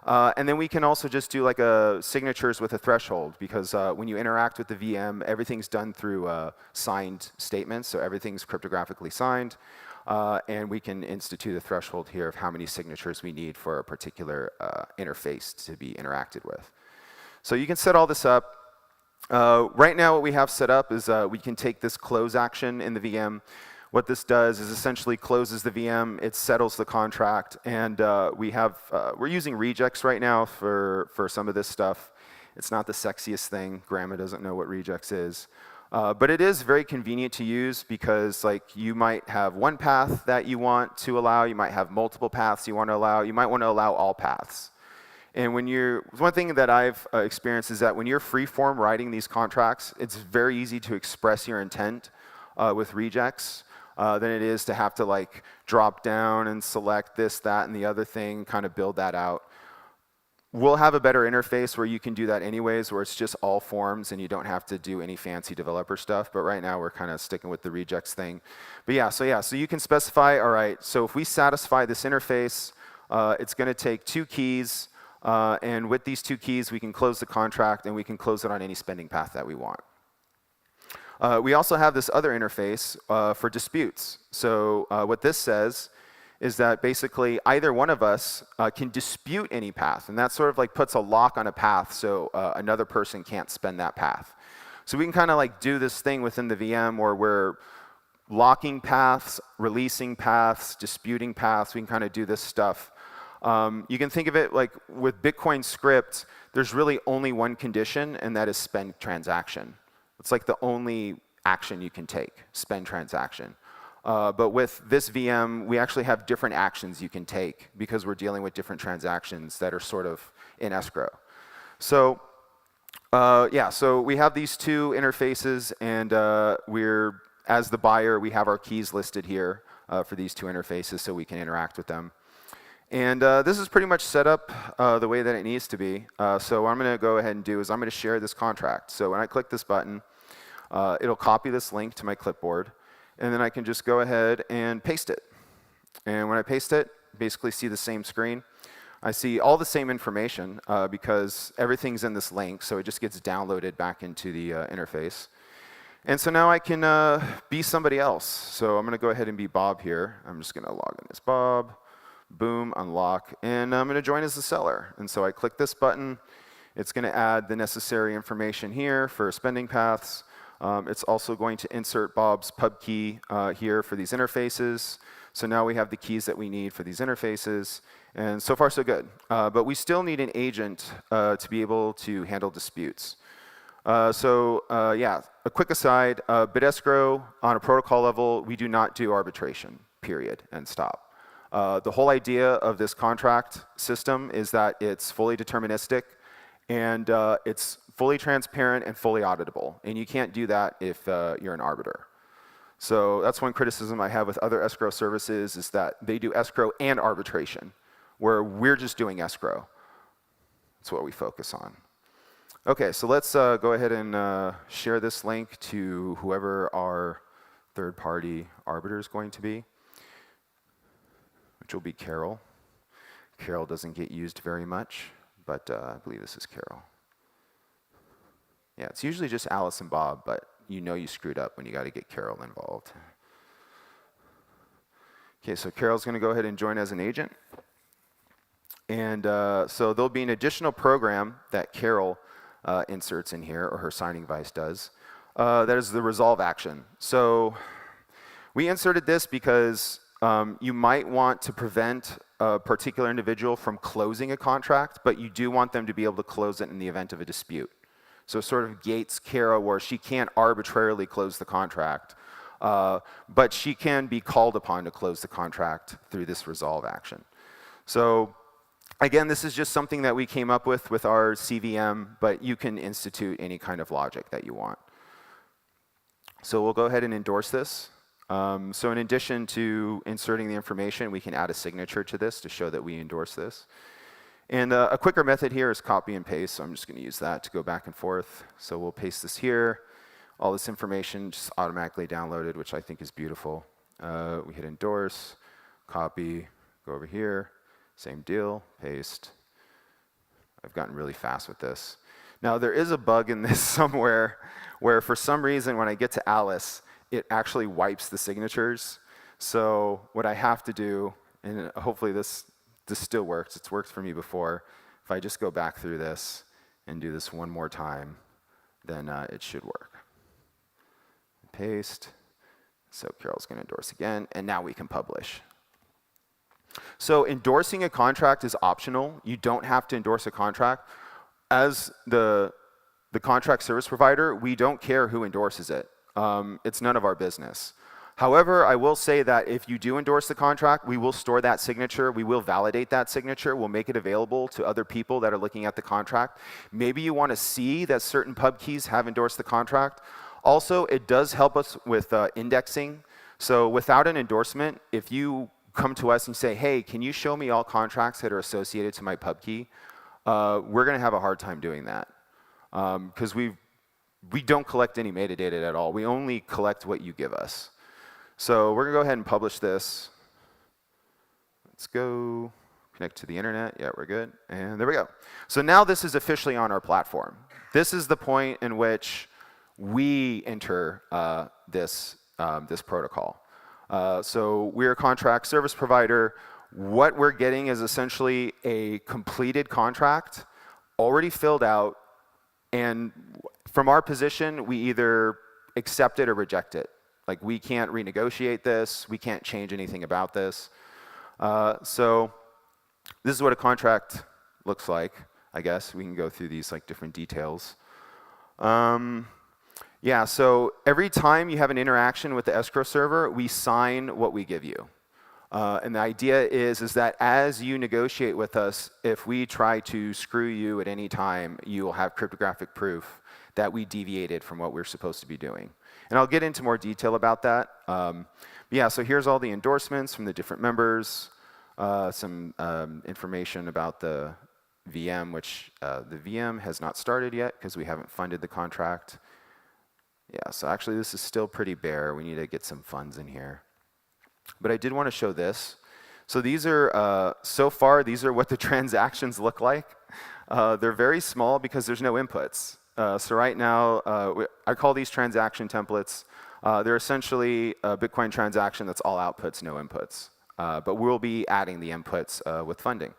And then we can also just do like signatures with a threshold, because when you interact with the VM, everything's done through signed statements, so everything's cryptographically signed. And we can institute a threshold here of how many signatures we need for a particular interface to be interacted with. So you can set all this up. Right now what we have set up is we can take this close action in the VM. What this does is essentially closes the VM, it settles the contract, and we're using regex right now for some of this stuff. It's not the sexiest thing. Grandma doesn't know what regex is. But it is very convenient to use because like you might have one path that you want to allow, you might have multiple paths you want to allow, you might want to allow all paths. And one thing that I've experienced is that when you're free-form writing these contracts, it's very easy to express your intent with regex. Than it is to have to like drop down and select this, that, and the other thing, kind of build that out. We'll have a better interface where you can do that anyways, where it's just all forms and you don't have to do any fancy developer stuff. But right now we're kind of sticking with the regex thing. But so you can specify, all right, so if we satisfy this interface, it's going to take 2 keys. And with these 2 keys, we can close the contract and we can close it on any spending path that we want. We also have this other interface for disputes. So what this says is that basically either one of us can dispute any path, and that sort of like puts a lock on a path so another person can't spend that path. So we can kind of like do this thing within the VM where we're locking paths, releasing paths, disputing paths. We can kind of do this stuff. You can think of it like with Bitcoin script, there's really only one condition, and that is spend transaction. It's like the only action you can take, spend transaction. But with this VM, we actually have different actions you can take because we're dealing with different transactions that are sort of in escrow. So so we have these 2 interfaces, and as the buyer, we have our keys listed here for these 2 interfaces so we can interact with them. And this is pretty much set up the way that it needs to be. So what I'm going to go ahead and do is I'm going to share this contract. So when I click this button, it'll copy this link to my clipboard, and then I can just go ahead and paste it. And when I paste it, basically see the same screen. I see all the same information because everything's in this link, so it just gets downloaded back into the interface. And so now I can be somebody else. So I'm going to go ahead and be Bob here. I'm just going to log in as Bob. Boom, unlock, and I'm going to join as the seller. And so I click this button. It's going to add the necessary information here for spending paths. It's also going to insert Bob's pub key here for these interfaces. So now we have the keys that we need for these interfaces. And so far, so good. But we still need an agent to be able to handle disputes. A quick aside, BitEscrow, on a protocol level, we do not do arbitration, period, and stop. The whole idea of this contract system is that it's fully deterministic, and it's fully transparent and fully auditable. And you can't do that if you're an arbiter. So that's one criticism I have with other escrow services is that they do escrow and arbitration, where we're just doing escrow. That's what we focus on. Okay, so let's go ahead and share this link to whoever our third-party arbiter is going to be, which will be Carol. Carol doesn't get used very much, but I believe this is Carol. Yeah, it's usually just Alice and Bob, but you know you screwed up when you got to get Carol involved. Okay, so Carol's going to go ahead and join as an agent. And so there'll be an additional program that Carol inserts in here, or her signing device does. That is the resolve action. So we inserted this because you might want to prevent a particular individual from closing a contract, but you do want them to be able to close it in the event of a dispute. So it sort of gates Carol where she can't arbitrarily close the contract, but she can be called upon to close the contract through this resolve action. So again, this is just something that we came up with our CVM, but you can institute any kind of logic that you want. So we'll go ahead and endorse this. So in addition to inserting the information, we can add a signature to this to show that we endorse this. And a quicker method here is copy and paste, so I'm just going to use that to go back and forth. So we'll paste this here. All this information just automatically downloaded, which I think is beautiful. We hit endorse, copy, go over here, same deal, paste. I've gotten really fast with this. Now there is a bug in this somewhere where for some reason when I get to Alice, it actually wipes the signatures. So what I have to do, and hopefully this still works, it's worked for me before, if I just go back through this and do this one more time, then it should work. Paste. So Carol's going to endorse again, and now we can publish. So endorsing a contract is optional. You don't have to endorse a contract. As the contract service provider, we don't care who endorses it. It's none of our business. However, I will say that if you do endorse the contract, we will store that signature, we will validate that signature, we'll make it available to other people that are looking at the contract. Maybe you want to see that certain pub keys have endorsed the contract. Also, it does help us with indexing. So without an endorsement, if you come to us and say, hey, can you show me all contracts that are associated to my pub key? We're going to have a hard time doing that because we don't collect any metadata at all. We only collect what you give us. So we're going to go ahead and publish this. Let's go connect to the internet. Yeah, we're good. And there we go. So now this is officially on our platform. This is the point in which we enter this protocol. So we're a contract service provider. What we're getting is essentially a completed contract, already filled out, and from our position, we either accept it or reject it. Like, we can't renegotiate this. We can't change anything about this. So this is what a contract looks like, I guess. We can go through these like different details. Yeah, so every time you have an interaction with the escrow server, we sign what we give you. And the idea is that as you negotiate with us, if we try to screw you at any time, you will have cryptographic proof that we deviated from what we're supposed to be doing. And I'll get into more detail about that. Yeah, so here's all the endorsements from the different members, some information about the VM, which the VM has not started yet because we haven't funded the contract. Yeah, so actually this is still pretty bare. We need to get some funds in here. But I did want to show this. So these are, so far, these are what the transactions look like. They're very small because there's no inputs. So right now, I call these transaction templates. They're essentially a Bitcoin transaction that's all outputs, no inputs. But we'll be adding the inputs with funding.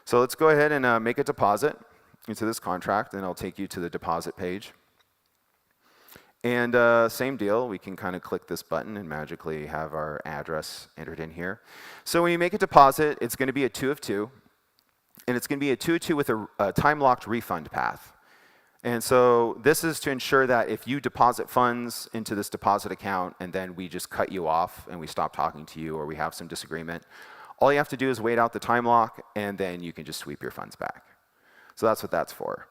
So let's go ahead and make a deposit into this contract, and I'll take you to the deposit page. And same deal, we can kind of click this button and magically have our address entered in here. So when you make a deposit, it's going to be a 2 of 2. And it's going to be a 2 of 2 with a time-locked refund path. And so this is to ensure that if you deposit funds into this deposit account and then we just cut you off and we stop talking to you or we have some disagreement, all you have to do is wait out the time lock and then you can just sweep your funds back. So that's what that's for.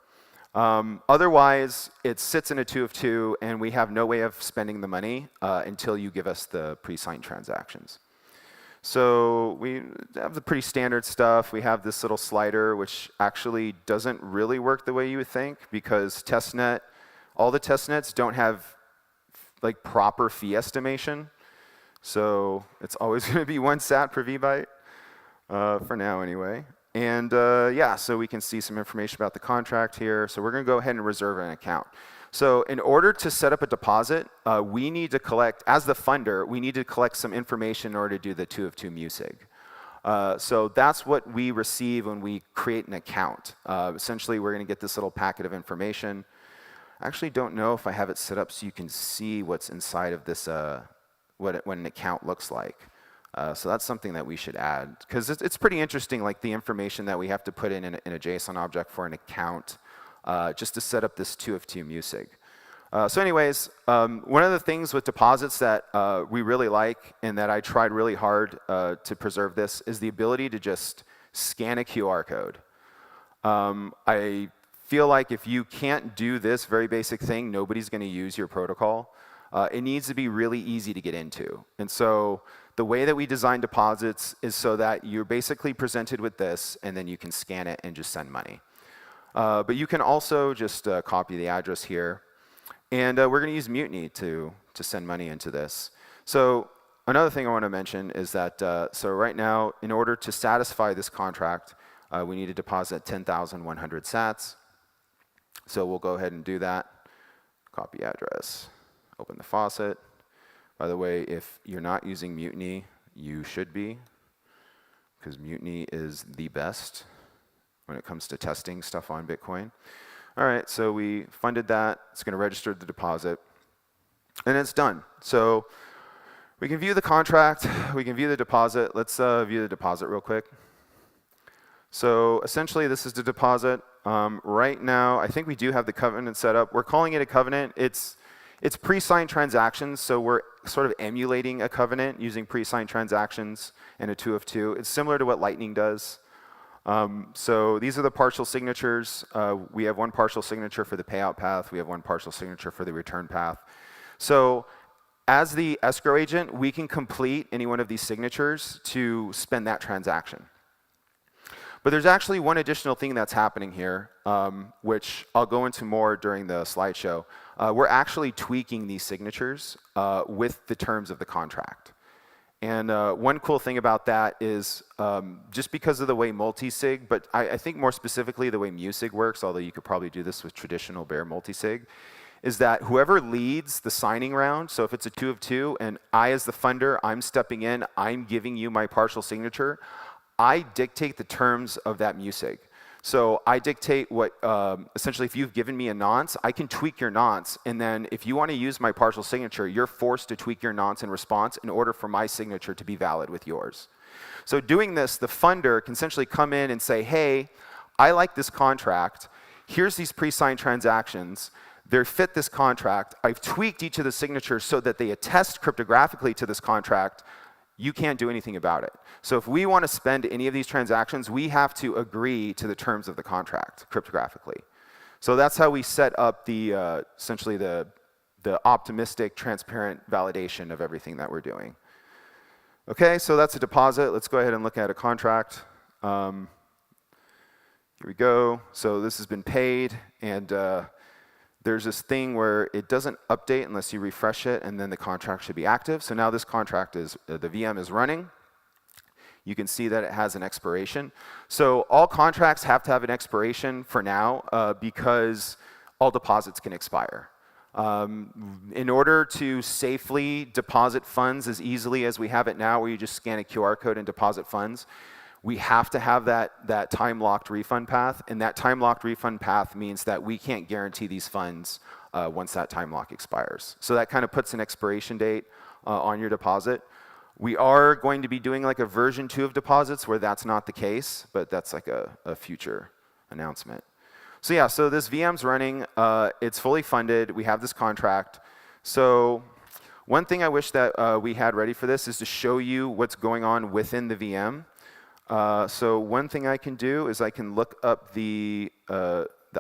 Otherwise, it sits in a 2 of 2 and we have no way of spending the money until you give us the pre-signed transactions. So we have the pretty standard stuff. We have this little slider, which actually doesn't really work the way you would think because testnet, all the testnets don't have like proper fee estimation. So it's always going to be 1 sat per vbyte for now anyway. And yeah, so we can see some information about the contract here. So we're going to go ahead and reserve an account. So in order to set up a deposit, we need to collect, as the funder, we need to collect some information in order to do the 2 of 2 MUSIG. So that's what we receive when we create an account. Essentially, we're going to get this little packet of information. I actually don't know if I have it set up so you can see what's inside of this, what an account looks like. So that's something that we should add, because it's pretty interesting, like the information that we have to put in a JSON object for an account, just to set up this 2 of 2 MUSIG. So anyways, one of the things with deposits that we really like, and that I tried really hard to preserve this, is the ability to just scan a QR code. I feel like if you can't do this very basic thing, nobody's going to use your protocol. It needs to be really easy to get into. And so the way that we design deposits is so that you're basically presented with this, and then you can scan it and just send money. But you can also just copy the address here. And we're going to use Mutiny to send money into this. So another thing I want to mention is that, so right now, in order to satisfy this contract, we need to deposit 10,100 sats. So we'll go ahead and do that. Copy address, open the faucet. By the way, if you're not using Mutiny, you should be, because Mutiny is the best when it comes to testing stuff on Bitcoin. All right, so we funded that. It's going to register the deposit, and it's done. So we can view the contract. We can view the deposit. Let's view the deposit real quick. So essentially, this is the deposit. Right now, I think we do have the covenant set up. We're calling it a covenant. It's pre-signed transactions, so we're sort of emulating a covenant using pre-signed transactions and a 2 of 2. It's similar to what Lightning does. So these are the partial signatures. We have one partial signature for the payout path. We have one partial signature for the return path. So as the escrow agent, we can complete any one of these signatures to spend that transaction. But there's actually one additional thing that's happening here, which I'll go into more during the slideshow. We're actually tweaking these signatures with the terms of the contract. And one cool thing about that is just because of the way multisig, but I think more specifically the way MUSIG works, although you could probably do this with traditional bare multisig, is that whoever leads the signing round, so if it's a 2 of 2 and I as the funder, I'm stepping in, I'm giving you my partial signature, I dictate the terms of that MUSIG. So I dictate what, essentially if you've given me a nonce, I can tweak your nonce, and then if you want to use my partial signature, you're forced to tweak your nonce in response in order for my signature to be valid with yours. So doing this, the funder can essentially come in and say, hey, I like this contract, here's these pre-signed transactions, they fit this contract, I've tweaked each of the signatures so that they attest cryptographically to this contract, you can't do anything about it. So if we want to spend any of these transactions, we have to agree to the terms of the contract cryptographically. So that's how we set up the essentially the optimistic, transparent validation of everything that we're doing. Okay, so that's a deposit. Let's go ahead and look at a contract. Here we go. So this has been paid, and there's this thing where it doesn't update unless you refresh it, and then the contract should be active. So now this contract is, the VM is running. You can see that it has an expiration. So all contracts have to have an expiration for now because all deposits can expire. In order to safely deposit funds as easily as we have it now, where you just scan a QR code and deposit funds, we have to have that time-locked refund path, and that time-locked refund path means that we can't guarantee these funds once that time lock expires. So that kind of puts an expiration date on your deposit. We are going to be doing like a version 2 of deposits where that's not the case, but that's like a future announcement. So yeah, so this VM's running, it's fully funded, we have this contract. So one thing I wish that we had ready for this is to show you what's going on within the VM. So one thing I can do is I can look up the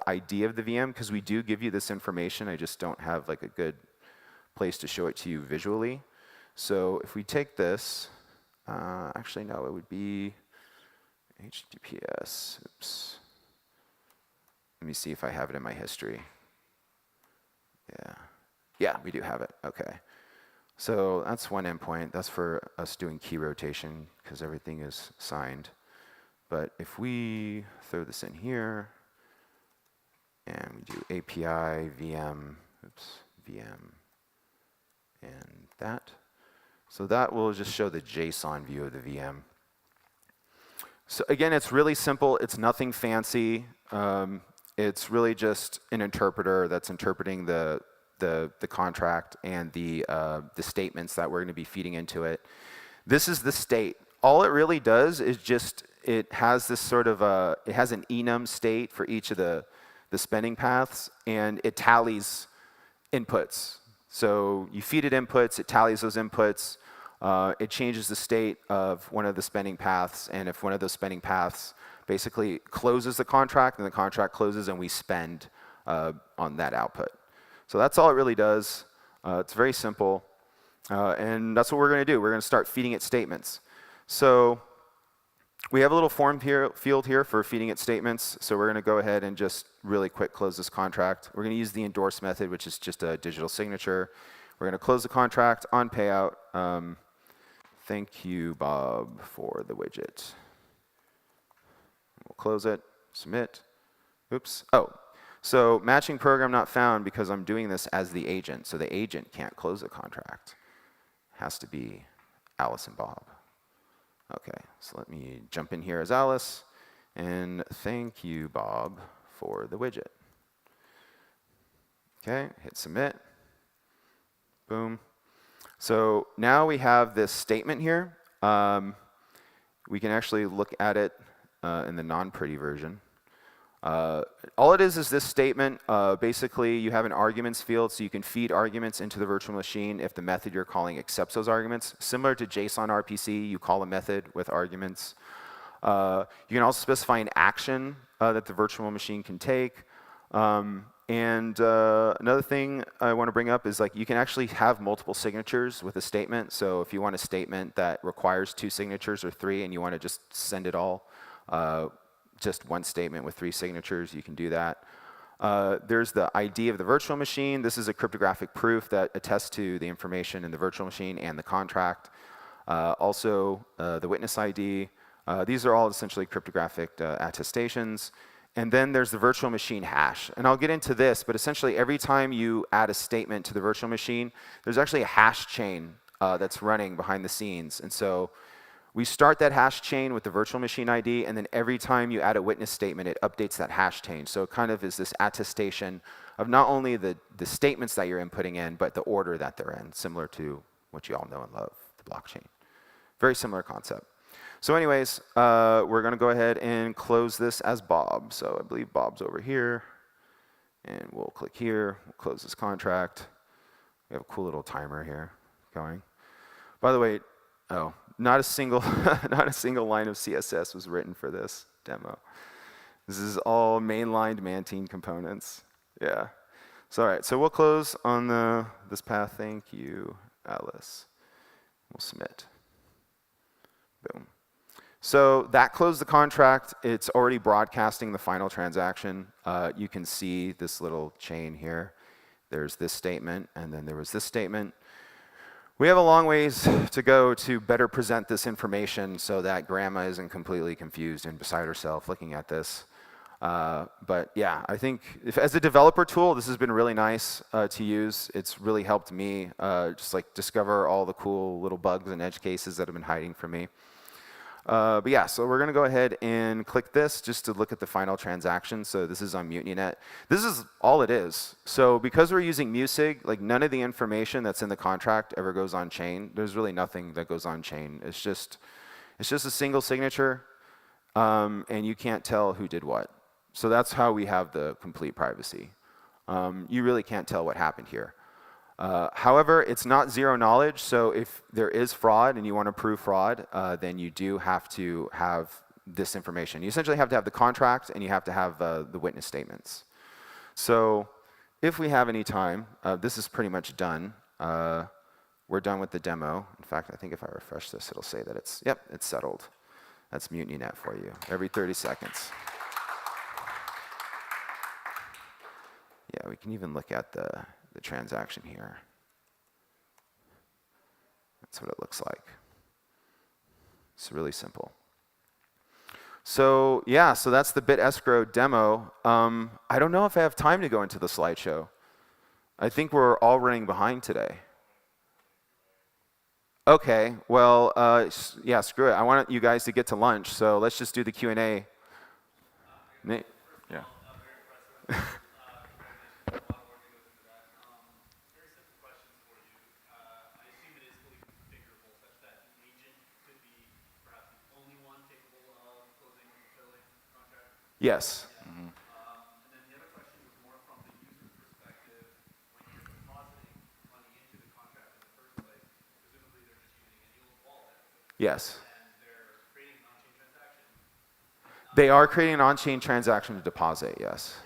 ID of the VM, because we do give you this information. I just don't have like a good place to show it to you visually. So if we take this, actually no, it would be HTTPS. Oops. Let me see if I have it in my history. Yeah, we do have it. Okay. So that's one endpoint. That's for us doing key rotation because everything is signed. But if we throw this in here, and we do API, VM, VM, and that. So that will just show the JSON view of the VM. So again, it's really simple. It's nothing fancy. It's really just an interpreter that's interpreting the contract and the statements that we're going to be feeding into it. This is the state. All it really does is just, it has this sort of it has an enum state for each of the spending paths, and it tallies inputs. So you feed it inputs, it tallies those inputs, it changes the state of one of the spending paths, and if one of those spending paths basically closes the contract, then the contract closes and we spend on that output. So that's all it really does. It's very simple, and that's what we're going to do. We're going to start feeding it statements. So we have a little form field here for feeding it statements, so we're going to go ahead and just really quick close this contract. We're going to use the endorse method, which is just a digital signature. We're going to close the contract on payout. Thank you, Bob, for the widget. We'll close it, submit. Oops. Oh, so matching program not found because I'm doing this as the agent, so the agent can't close the contract. It has to be Alice and Bob. Okay, so let me jump in here as Alice, and thank you, Bob, for the widget. Okay, hit submit. Boom. So now we have this statement here. We can actually look at it in the non-pretty version. All it is this statement. Basically, you have an arguments field, so you can feed arguments into the virtual machine if the method you're calling accepts those arguments. Similar to JSON RPC, you call a method with arguments. You can also specify an action that the virtual machine can take. And another thing I want to bring up is you can actually have multiple signatures with a statement. So if you want a statement that requires 2 signatures or 3 and you want to just send it all, just one statement with 3 signatures, you can do that. There's the ID of the virtual machine. This is a cryptographic proof that attests to the information in the virtual machine and the contract. Also, the witness ID. These are all essentially cryptographic attestations. And then there's the virtual machine hash. And I'll get into this, but essentially every time you add a statement to the virtual machine, there's actually a hash chain that's running behind the scenes. And so we start that hash chain with the virtual machine ID, and then every time you add a witness statement, it updates that hash chain. So it kind of is this attestation of not only the statements that you're inputting in, but the order that they're in, similar to what you all know and love, the blockchain. Very similar concept. So anyways, we're going to go ahead and close this as Bob. So I believe Bob's over here. And we'll click here. We'll close this contract. We have a cool little timer here going. By the way, not a single line of CSS was written for this demo. This is all mainlined Mantine components. Yeah. So all right. So we'll close on this path. Thank you, Alice. We'll submit. Boom. So that closed the contract. It's already broadcasting the final transaction. You can see this little chain here. There's this statement, and then there was this statement. We have a long ways to go to better present this information so that grandma isn't completely confused and beside herself looking at this. But yeah, I think as a developer tool, this has been really nice to use. It's really helped me just discover all the cool little bugs and edge cases that have been hiding from me. But yeah, so we're going to go ahead and click this just to look at the final transaction. So this is on MutinyNet. This is all it is. So because we're using Musig, none of the information that's in the contract ever goes on chain. There's really nothing that goes on chain. It's just a single signature, and you can't tell who did what. So that's how we have the complete privacy. You really can't tell what happened here. However, it's not zero knowledge, so if there is fraud and you want to prove fraud, then you do have to have this information. You essentially have to have the contract and you have to have the witness statements. So if we have any time, this is pretty much done. We're done with the demo. In fact, I think if I refresh this, it'll say that it's settled. That's MutinyNet for you, every 30 seconds. Yeah, we can even look at the transaction here. That's what it looks like. It's really simple. So yeah, so that's the Bit Escrow demo. I don't know if I have time to go into the slideshow. I think we're all running behind today. Okay, well, yeah, screw it. I want you guys to get to lunch, so let's just do the Q&A. Yeah. Yes. Yes. They are creating an on-chain transaction to deposit, yes.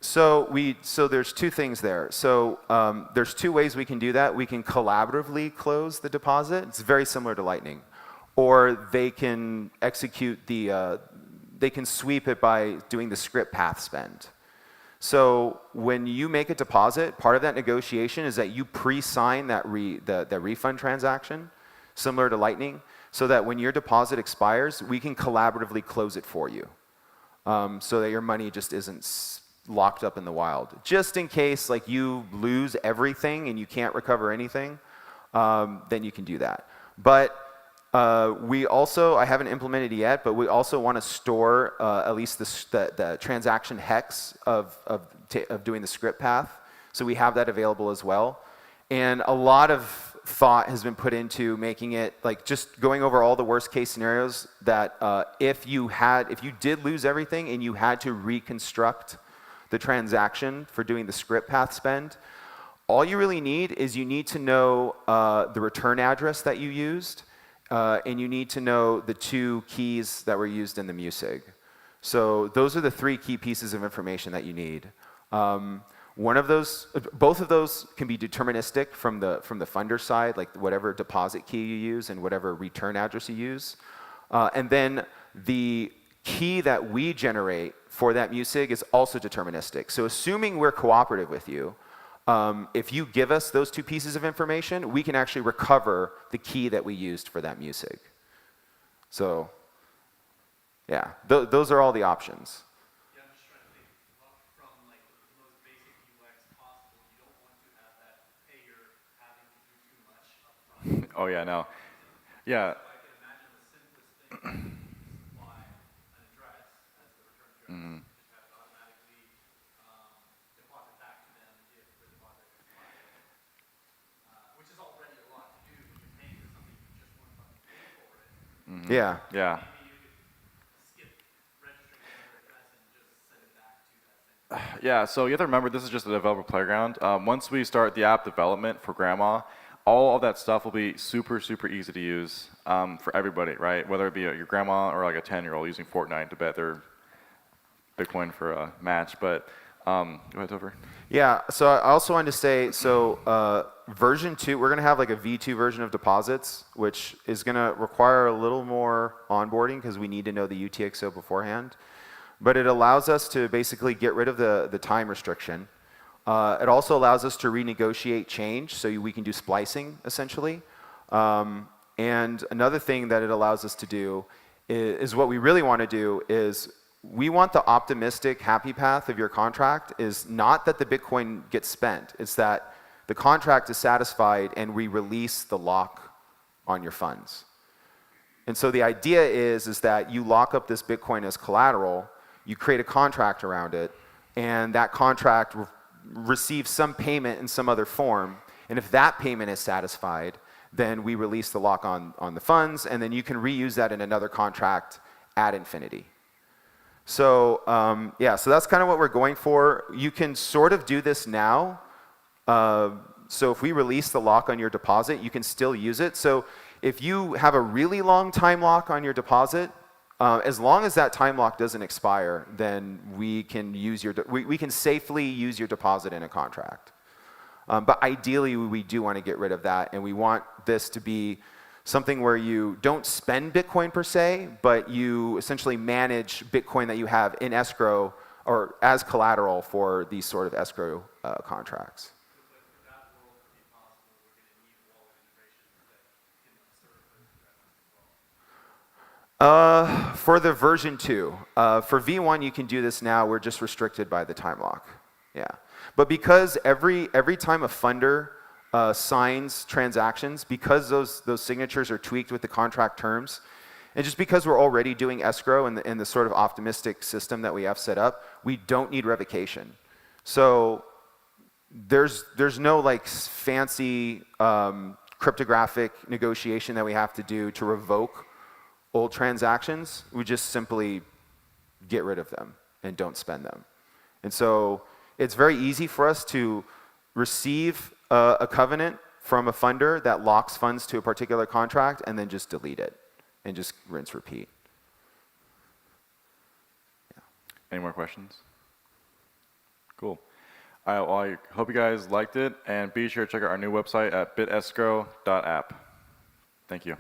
So there's two things there. So there's two ways we can do that. We can collaboratively close the deposit. It's very similar to Lightning. Or they can execute they can sweep it by doing the script path spend. So when you make a deposit, part of that negotiation is that you pre-sign that the refund transaction, similar to Lightning, so that when your deposit expires, we can collaboratively close it for you, so that your money just isn't locked up in the wild. Just in case like you lose everything and you can't recover anything, then you can do that. But we also, I haven't implemented it yet, but we also want to store at least the transaction hex of doing the script path. So we have that available as well. And a lot of thought has been put into making it, like just going over all the worst case scenarios that if you did lose everything and you had to reconstruct the transaction for doing the script path spend, all you really need is you need to know the return address that you used, and you need to know the two keys that were used in the MUSIG. So those are the three key pieces of information that you need. One of those, both of those can be deterministic from the funder side, like whatever deposit key you use and whatever return address you use. And then the key that we generate for that MUSIG is also deterministic. So assuming we're cooperative with you, if you give us those two pieces of information, we can actually recover the key that we used for that MUSIG. So yeah, those are all the options. Yeah, I'm just trying to think from like the most basic UX possible. You don't want to have that payer having to do too much upfront. Oh yeah, no. Yeah. I can imagine the simplest thing is supply an address as the return address. Mm-hmm. Just have it automatically deposit back to them if the deposit expires. Which is already a lot to do when you're paying for something you just want to pay for it. Mm-hmm. Yeah. Yeah. Maybe you could skip registering another address and just send it back to that same. Yeah, so you have to remember this is just a developer playground. Once we start the app development for Grandma, all of that stuff will be super, super easy to use for everybody, right? Whether it be your grandma or like a 10-year-old using Fortnite to bet their Bitcoin for a match. But go ahead, Topher. Yeah, so I also wanted to say, so version 2, we're going to have like a V2 version of deposits, which is going to require a little more onboarding because we need to know the UTXO beforehand. But it allows us to basically get rid of the time restriction. It also allows us to renegotiate change, so we can do splicing, essentially. And another thing that it allows us to do is what we really want to do is we want the optimistic happy path of your contract is not that the Bitcoin gets spent. It's that the contract is satisfied and we release the lock on your funds. And so the idea is that you lock up this Bitcoin as collateral, you create a contract around it, and that contract receives some payment in some other form. And if that payment is satisfied, then we release the lock on the funds, and then you can reuse that in another contract ad infinity. So yeah, so that's kind of what we're going for. You can sort of do this now. So if we release the lock on your deposit, you can still use it. So if you have a really long time lock on your deposit, as long as that time lock doesn't expire, then we can use we can safely use your deposit in a contract. But ideally, we do want to get rid of that, and we want this to be something where you don't spend Bitcoin per se, but you essentially manage Bitcoin that you have in escrow or as collateral for these sort of escrow contracts. For the version 2, for V1 you can do this now. We're just restricted by the time lock. Yeah, but because every time a funder signs transactions, because those signatures are tweaked with the contract terms, and just because we're already doing escrow in the sort of optimistic system that we have set up, we don't need revocation. So there's no like fancy cryptographic negotiation that we have to do to revoke old transactions. We just simply get rid of them and don't spend them. And so it's very easy for us to receive a covenant from a funder that locks funds to a particular contract and then just delete it and just rinse repeat. Any more questions? Cool. All right, well, I hope you guys liked it, and be sure to check out our new website at bitescrow.app. Thank you.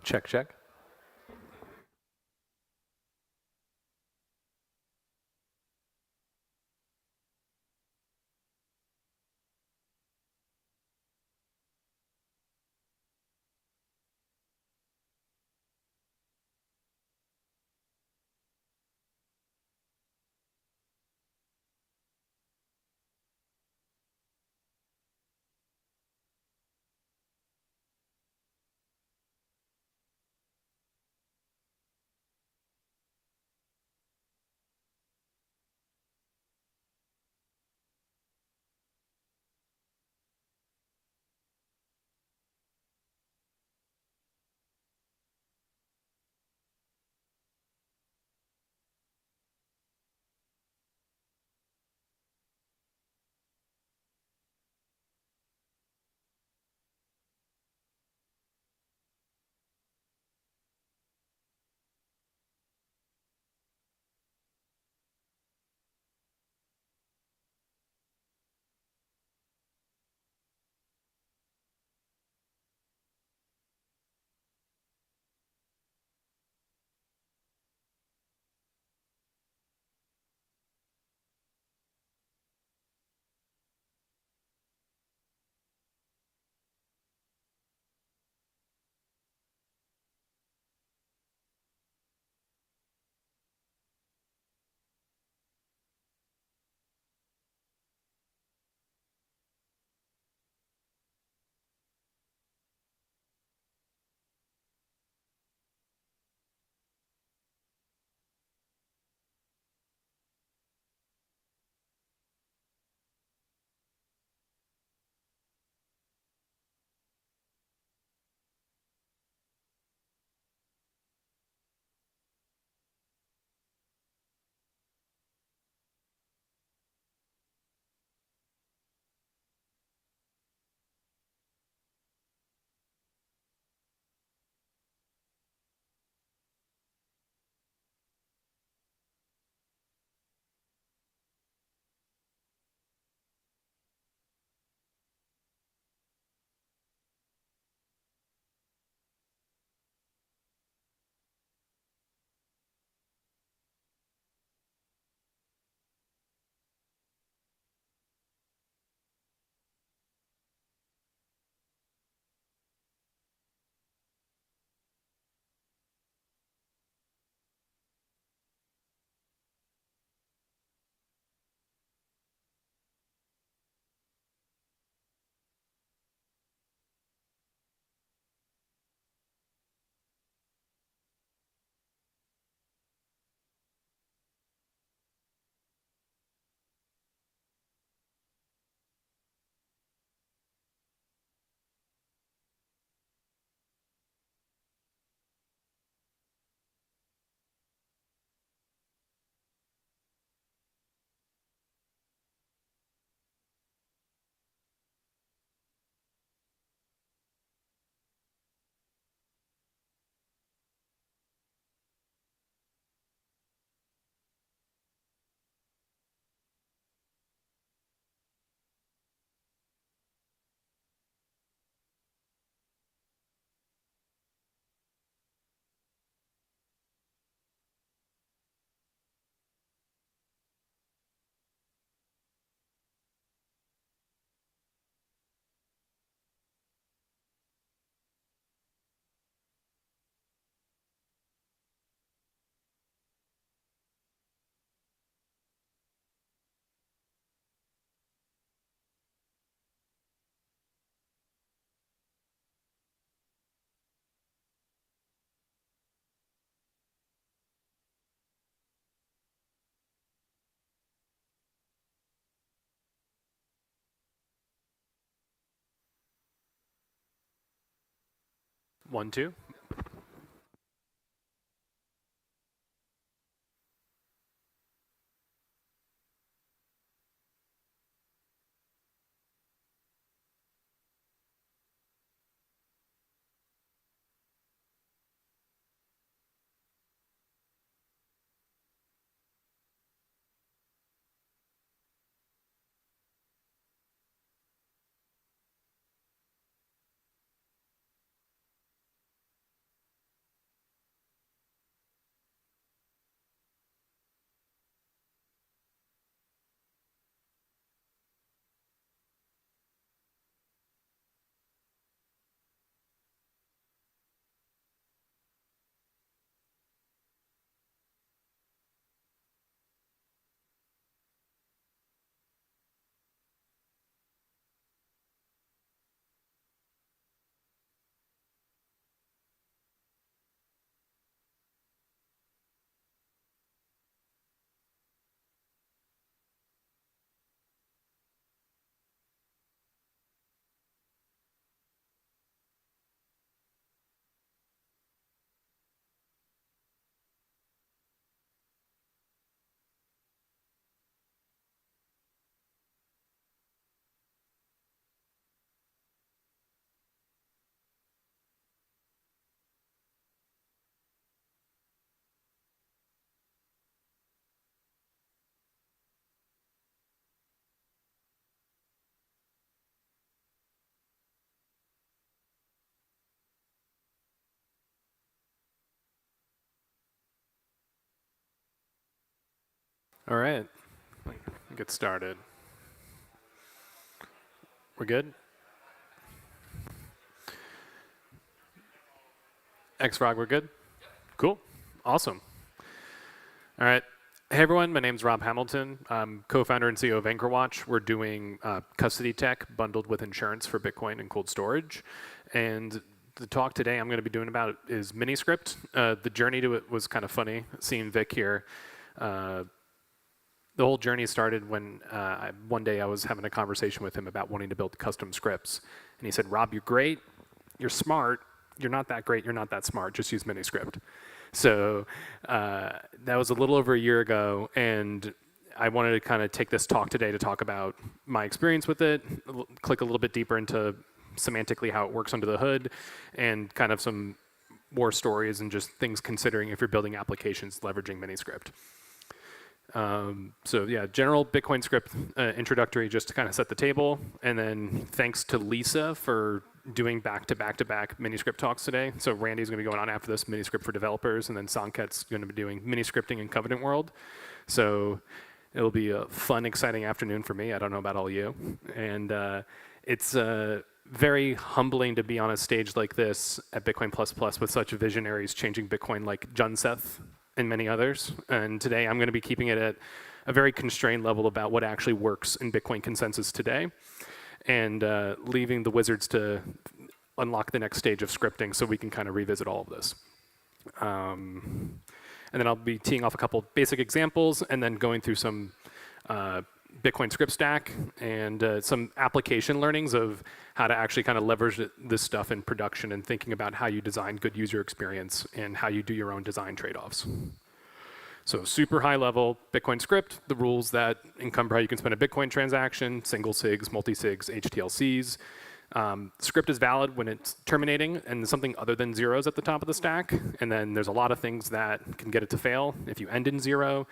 Check, check. One, two. All right, get started. We're good? Xrog, we're good? Cool, awesome. All right, hey everyone, my name's Rob Hamilton. I'm co-founder and CEO of AnchorWatch. We're doing custody tech bundled with insurance for Bitcoin and cold storage. And the talk today I'm gonna be doing about is Miniscript. The journey to it was kind of funny, seeing Vic here. The whole journey started when one day I was having a conversation with him about wanting to build custom scripts. And he said, Rob, you're great, you're smart, you're not that great, you're not that smart, just use Miniscript. So that was a little over a year ago, and I wanted to kind of take this talk today to talk about my experience with it, click a little bit deeper into semantically how it works under the hood, and kind of some war stories and just things considering if you're building applications leveraging Miniscript. So yeah, general Bitcoin script introductory just to kind of set the table. And then thanks to Lisa for doing back-to-back-to-back Miniscript talks today. So Randy's going to be going on after this, Miniscript for developers, and then Sanket's going to be doing Miniscripting in Covenant World. So it'll be a fun, exciting afternoon for me. I don't know about all you. And it's very humbling to be on a stage like this at Bitcoin++ with such visionaries changing Bitcoin like Junseth and many others. And today I'm going to be keeping it at a very constrained level about what actually works in Bitcoin consensus today, and leaving the wizards to unlock the next stage of scripting so we can kind of revisit all of this. And then I'll be teeing off a couple basic examples and then going through some Bitcoin script stack and some application learnings of how to actually kind of leverage this stuff in production and thinking about how you design good user experience and how you do your own design trade-offs. So super high level Bitcoin script, the rules that encumber how you can spend a Bitcoin transaction, single SIGs, multi-SIGs, HTLCs. Script is valid when it's terminating and something other than zeros at the top of the stack. And then there's a lot of things that can get it to fail. If you end in zero,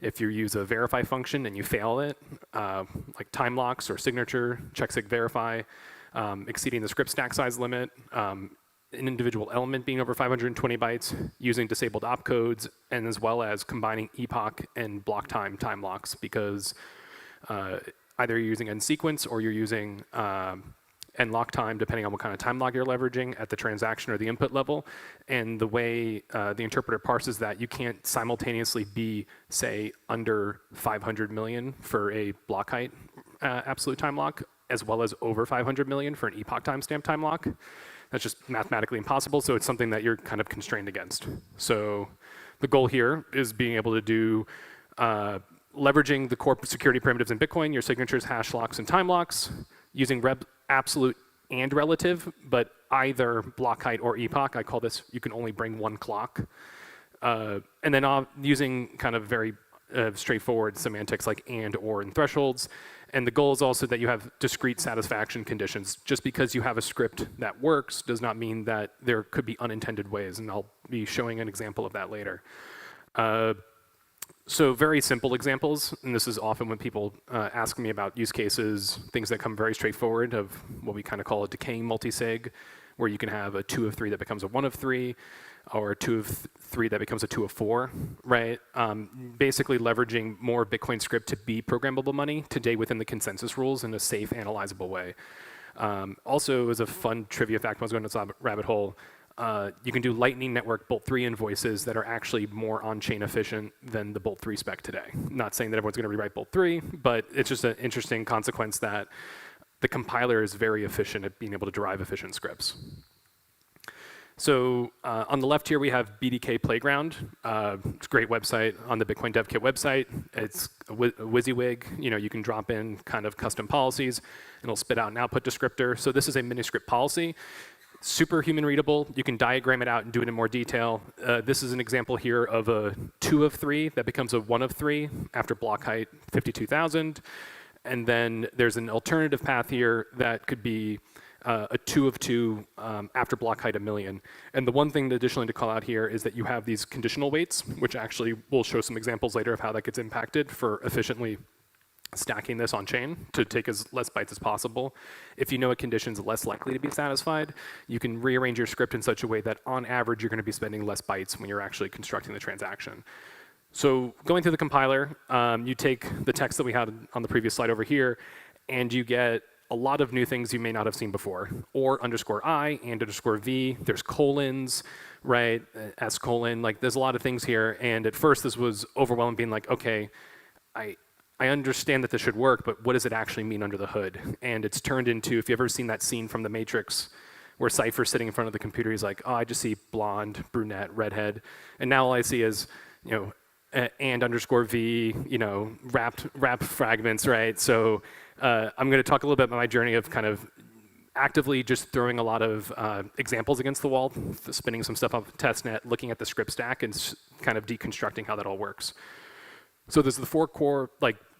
if you use a verify function and you fail it, like time locks or signature, check sig verify, exceeding the script stack size limit, an individual element being over 520 bytes, using disabled opcodes, and as well as combining epoch and block time locks, because either you're using end sequence or you're using end lock time, depending on what kind of time lock you're leveraging at the transaction or the input level. And the way the interpreter parses that, you can't simultaneously be, say, under 500 million for a block height absolute time lock, as well as over 500 million for an epoch timestamp time lock. That's just mathematically impossible, so it's something that you're kind of constrained against. So the goal here is being able to do leveraging the core security primitives in Bitcoin, your signatures, hash locks, and time locks, using absolute and relative, but either block height or epoch. I call this, you can only bring one clock. And then using kind of very straightforward semantics like and, or, and thresholds. And the goal is also that you have discrete satisfaction conditions. Just because you have a script that works does not mean that there could be unintended ways, and I'll be showing an example of that later. So very simple examples, and this is often when people ask me about use cases, things that come very straightforward of what we kind of call a decaying multisig, where you can have a 2 of 3 that becomes a 1 of 3, or a 2 of 3 that becomes a 2 of 4, right? Basically leveraging more Bitcoin script to be programmable money today within the consensus rules in a safe, analyzable way. Also, as a fun trivia fact, when I was going down this rabbit hole, you can do Lightning Network Bolt 3 invoices that are actually more on-chain efficient than the Bolt 3 spec today. Not saying that everyone's going to rewrite Bolt 3, but it's just an interesting consequence that the compiler is very efficient at being able to derive efficient scripts. So on the left here, we have BDK Playground. It's a great website on the Bitcoin Dev Kit website. It's a WYSIWYG. You can drop in kind of custom policies, and it'll spit out an output descriptor. So this is a Miniscript policy. Super human readable. You can diagram it out and do it in more detail. This is an example here of a 2 of 3 that becomes a 1 of 3 after block height 52,000. And then there's an alternative path here that could be a 2 of 2 after block height 1,000,000. And the one thing additionally to call out here is that you have these conditional weights, which actually we'll show some examples later of how that gets impacted for efficiently stacking this on chain to take as less bytes as possible. If you know a condition's less likely to be satisfied, you can rearrange your script in such a way that on average you're going to be spending less bytes when you're actually constructing the transaction. So going through the compiler, you take the text that we had on the previous slide over here, and you get a lot of new things you may not have seen before. Or underscore I, and underscore V, there's colons, right, S colon, like there's a lot of things here. And at first this was overwhelming, being like, okay, I understand that this should work, but what does it actually mean under the hood? And it's turned into, if you've ever seen that scene from The Matrix, where Cypher's sitting in front of the computer, he's like, oh, I just see blonde, brunette, redhead. And now all I see is, and underscore V, wrap fragments, right? So I'm going to talk a little bit about my journey of kind of actively just throwing a lot of examples against the wall, spinning some stuff up testnet, looking at the script stack, and kind of deconstructing how that all works. So there's the 4 core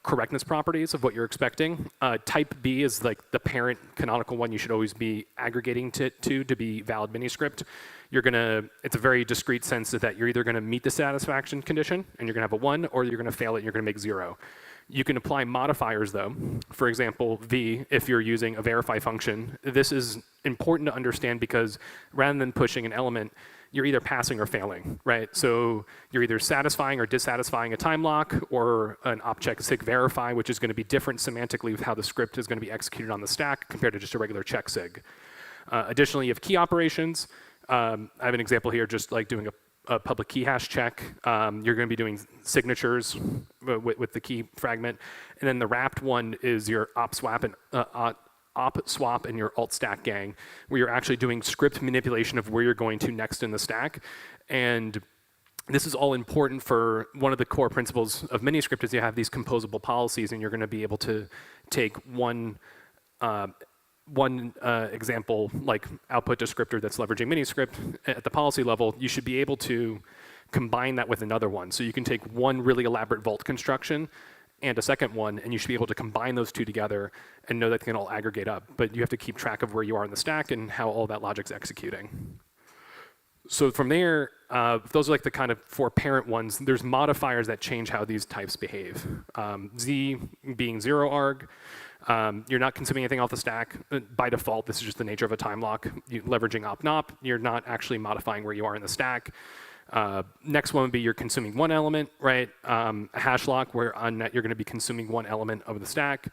correctness properties of what you're expecting. Type B is like the parent canonical one you should always be aggregating to be valid miniscript. It's a very discrete sense that you're either gonna meet the satisfaction condition and you're gonna have a 1, or you're gonna fail it and you're gonna make 0. You can apply modifiers though. For example, V, if you're using a verify function. This is important to understand because rather than pushing an element, you're either passing or failing, right? So you're either satisfying or dissatisfying a time lock, or an op-check sig verify, which is going to be different semantically with how the script is going to be executed on the stack compared to just a regular check sig. Additionally, you have key operations. I have an example here, just like doing a public key hash check. You're going to be doing signatures with the key fragment. And then the wrapped one is your op swap and your alt stack gang, where you're actually doing script manipulation of where you're going to next in the stack. And this is all important for one of the core principles of miniscript is you have these composable policies, and you're going to be able to take one example, like output descriptor that's leveraging miniscript at the policy level. You should be able to combine that with another one. So you can take one really elaborate vault construction and a second one, and you should be able to combine those two together and know that they can all aggregate up. But you have to keep track of where you are in the stack and how all that logic's executing. So from there, those are like the kind of 4 parent ones. There's modifiers that change how these types behave. Z being 0 arg. You're not consuming anything off the stack. By default, this is just the nature of a time lock. Leveraging op-nop, you're not actually modifying where you are in the stack. Next one would be you're consuming 1 element, right? A hash lock where on net you're going to be consuming 1 element of the stack.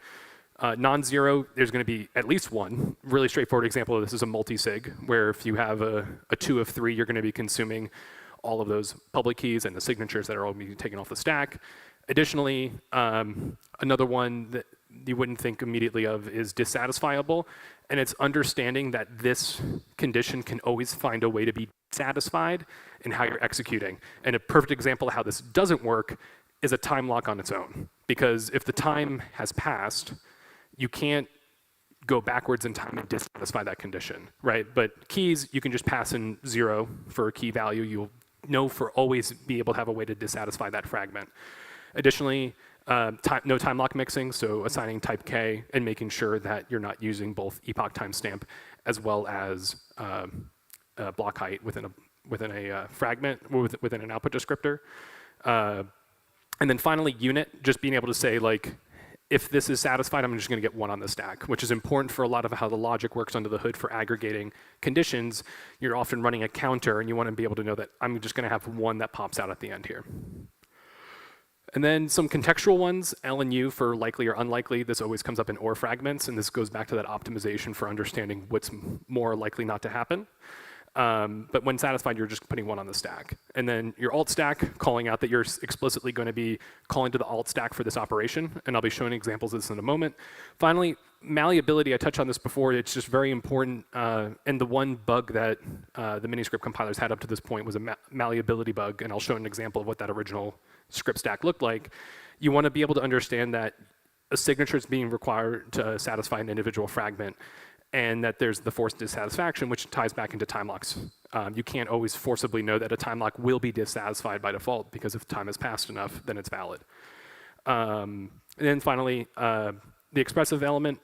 Non-zero, there's going to be at least 1. Really straightforward example of this is a multi-sig, where if you have a 2 of 3, you're going to be consuming all of those public keys and the signatures that are all being taken off the stack. Additionally, another one that you wouldn't think immediately of is dissatisfiable, and it's understanding that this condition can always find a way to be satisfied in how you're executing. And a perfect example of how this doesn't work is a time lock on its own. Because if the time has passed, you can't go backwards in time and dissatisfy that condition, right? But keys, you can just pass in 0 for a key value. You'll know for always be able to have a way to dissatisfy that fragment. Additionally, no time lock mixing, so assigning type K and making sure that you're not using both epoch timestamp as well as block height within a fragment, within an output descriptor. And then finally, unit, just being able to say, like, if this is satisfied, I'm just going to get 1 on the stack, which is important for a lot of how the logic works under the hood for aggregating conditions. You're often running a counter, and you want to be able to know that I'm just going to have 1 that pops out at the end here. And then some contextual ones, L and U for likely or unlikely. This always comes up in OR fragments, and this goes back to that optimization for understanding what's more likely not to happen. But when satisfied, you're just putting 1 on the stack. And then your alt stack, calling out that you're explicitly going to be calling to the alt stack for this operation, and I'll be showing examples of this in a moment. Finally, malleability, I touched on this before, it's just very important, and the one bug that the miniscript compilers had up to this point was a malleability bug, and I'll show an example of what that original script stack looked like. You want to be able to understand that a signature is being required to satisfy an individual fragment, and that there's the forced dissatisfaction, which ties back into time locks. You can't always forcibly know that a time lock will be dissatisfied by default, because if time has passed enough, then it's valid. And then finally, the expressive element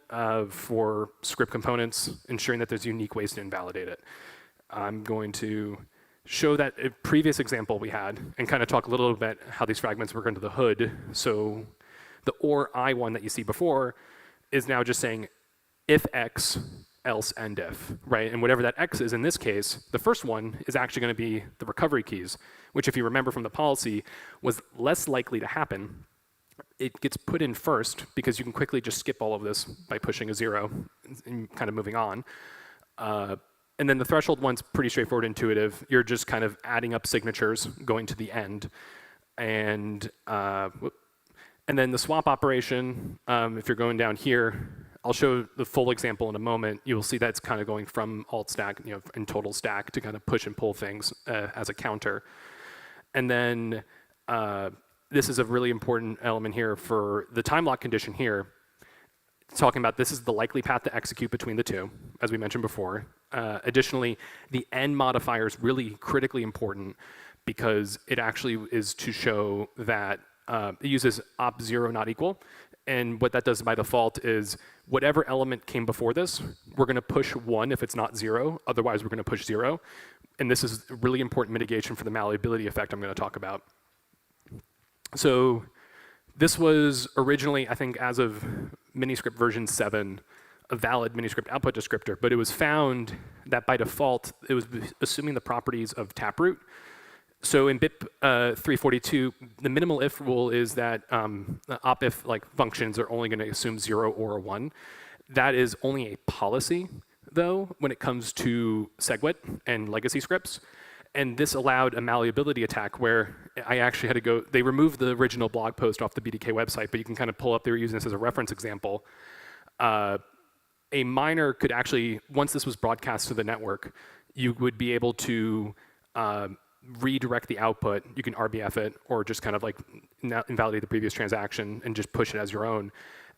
for script components, ensuring that there's unique ways to invalidate it. I'm going to show that a previous example we had and kind of talk a little bit how these fragments work under the hood. So the OR I one that you see before is now just saying if X, else, and if, right? And whatever that X is in this case, the first one is actually going to be the recovery keys, which if you remember from the policy was less likely to happen. It gets put in first because you can quickly just skip all of this by pushing a 0 and kind of moving on. And then the threshold one's pretty straightforward, intuitive. You're just kind of adding up signatures going to the end. And then the swap operation, if you're going down here, I'll show the full example in a moment. You'll see that's kind of going from alt stack, in total stack to kind of push and pull things as a counter. And then this is a really important element here for the time lock condition here. Talking about this is the likely path to execute between the two, as we mentioned before. Additionally, the end modifier is really critically important because it actually is to show that it uses op0 not equal. And what that does by default is whatever element came before this, we're going to push 1 if it's not 0. Otherwise, we're going to push 0. And this is a really important mitigation for the malleability effect I'm going to talk about. So this was originally, I think, as of miniscript version 7, a valid miniscript output descriptor, but it was found that by default, it was assuming the properties of taproot. So in BIP 342, the minimal if rule is that op if functions are only going to assume 0 or 1. That is only a policy, though, when it comes to SegWit and legacy scripts. And this allowed a malleability attack where I actually had to go, they removed the original blog post off the BDK website, but you can kind of pull up, they were using this as a reference example. A miner could actually, once this was broadcast to the network, you would be able to redirect the output. You can RBF it or just kind of invalidate the previous transaction and just push it as your own.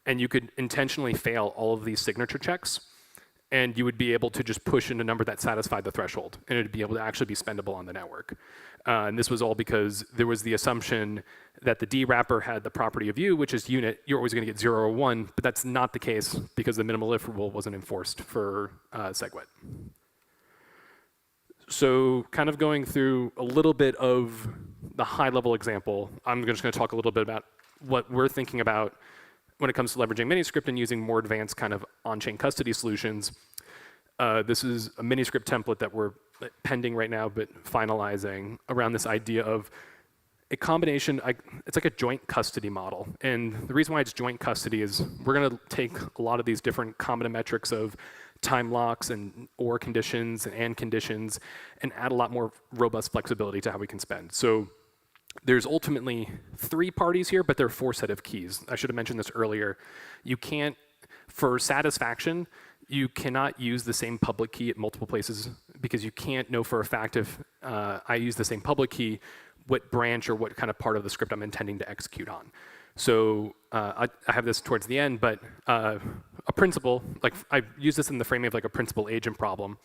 And you could intentionally fail all of these signature checks. And you would be able to just push in a number that satisfied the threshold, and it would be able to actually be spendable on the network. And this was all because there was the assumption that the D wrapper had the property of U, which is unit. You're always going to get 0 or 1, but that's not the case because the minimal if rule wasn't enforced for SegWit. So kind of going through a little bit of the high-level example, I'm just going to talk a little bit about what we're thinking about when it comes to leveraging miniscript and using more advanced kind of on-chain custody solutions. This is a miniscript template that we're pending right now, but finalizing around this idea of a combination, it's like a joint custody model. And the reason why it's joint custody is we're gonna take a lot of these different combinametrics of time locks and or conditions and conditions and add a lot more robust flexibility to how we can spend. So there's ultimately 3 parties here, but there are 4 set of keys. I should have mentioned this earlier. You can't, for satisfaction, you cannot use the same public key at multiple places because you can't know for a fact if I use the same public key, what branch or what kind of part of the script I'm intending to execute on. So I have this towards the end, but a principal, I use this in the framing of a principal agent problem.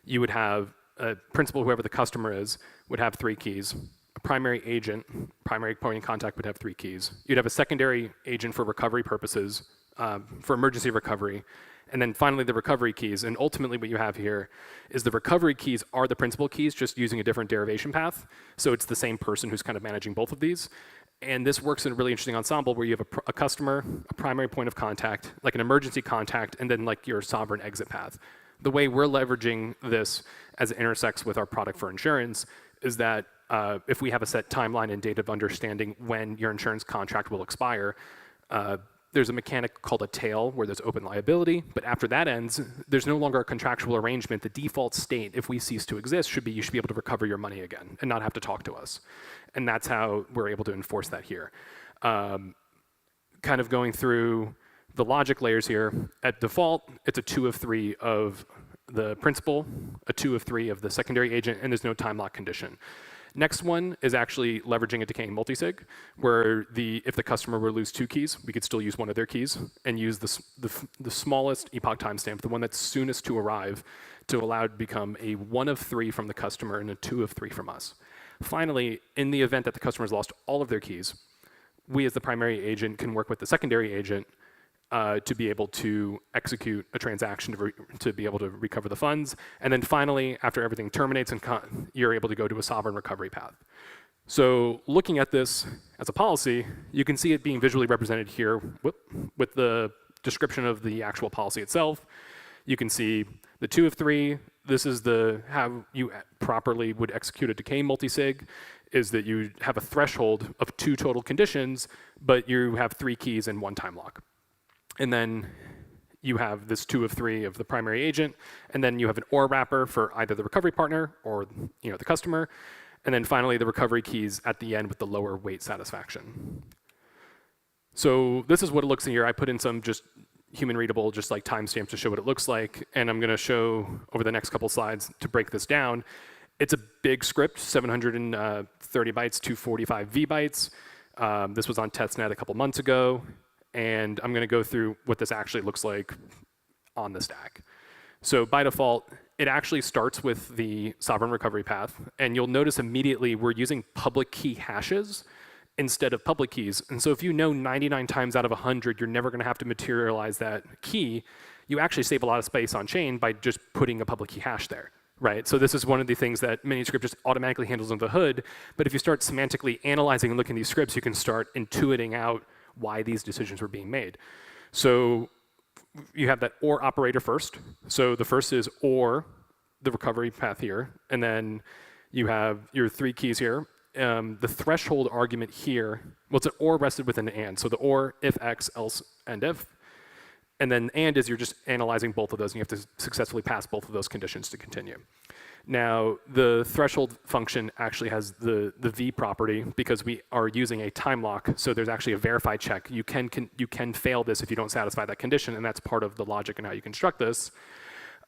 You would have a principal, whoever the customer is, would have 3 keys. A primary agent, primary point of contact would have 3 keys. You'd have a secondary agent for recovery purposes, for emergency recovery, and then finally the recovery keys. And ultimately what you have here is the recovery keys are the principal keys, just using a different derivation path. So it's the same person who's kind of managing both of these. And this works in a really interesting ensemble where you have a customer, a primary point of contact, like an emergency contact, and then your sovereign exit path. The way we're leveraging this as it intersects with our product for insurance is that if we have a set timeline and date of understanding when your insurance contract will expire, there's a mechanic called a tail where there's open liability, but after that ends, there's no longer a contractual arrangement. The default state, if we cease to exist, should be you should be able to recover your money again and not have to talk to us. And that's how we're able to enforce that here. Kind of going through the logic layers here, at default, it's a 2 of 3 of the principal, a 2 of 3 of the secondary agent, and there's no time lock condition. Next one is actually leveraging a decaying multisig, where if the customer were to lose 2 keys, we could still use one of their keys and use the smallest epoch timestamp, the one that's soonest to arrive, to allow it to become a 1 of 3 from the customer and a 2 of 3 from us. Finally, in the event that the customer has lost all of their keys, we as the primary agent can work with the secondary agent to be able to execute a transaction to be able to recover the funds. And then finally, after everything terminates, you're able to go to a sovereign recovery path. So looking at this as a policy, you can see it being visually represented here with the description of the actual policy itself. You can see the 2 of 3. This is how you properly would execute a decay multisig, is that you have a threshold of 2 total conditions, but you have 3 keys and 1 time lock. And then you have this 2 of 3 of the primary agent, and then you have an OR wrapper for either the recovery partner or the customer, and then finally the recovery keys at the end with the lower weight satisfaction. So this is what it looks in here. I put in some just human readable, just like timestamps to show what it looks like, and I'm going to show over the next couple slides to break this down. It's a big script, 730 bytes, 245 V bytes. This was on testnet a couple months ago, and I'm going to go through what this actually looks like on the stack. So by default, it actually starts with the sovereign recovery path, and you'll notice immediately we're using public key hashes instead of public keys. And so if you know 99 times out of 100 you're never going to have to materialize that key, you actually save a lot of space on chain by just putting a public key hash there. Right, so this is one of the things that Miniscript just automatically handles under the hood, but if you start semantically analyzing and looking at these scripts, you can start intuiting out why these decisions were being made. So you have that OR operator first. So the first is OR, the recovery path here, and then you have your 3 keys here. The threshold argument here, well, it's an OR rested with an AND. So the OR, if X, else, and if. And then AND is you're just analyzing both of those, and you have to successfully pass both of those conditions to continue. Now, the threshold function actually has the V property because we are using a time lock, so there's actually a verify check. You can fail this if you don't satisfy that condition, and that's part of the logic and how you construct this.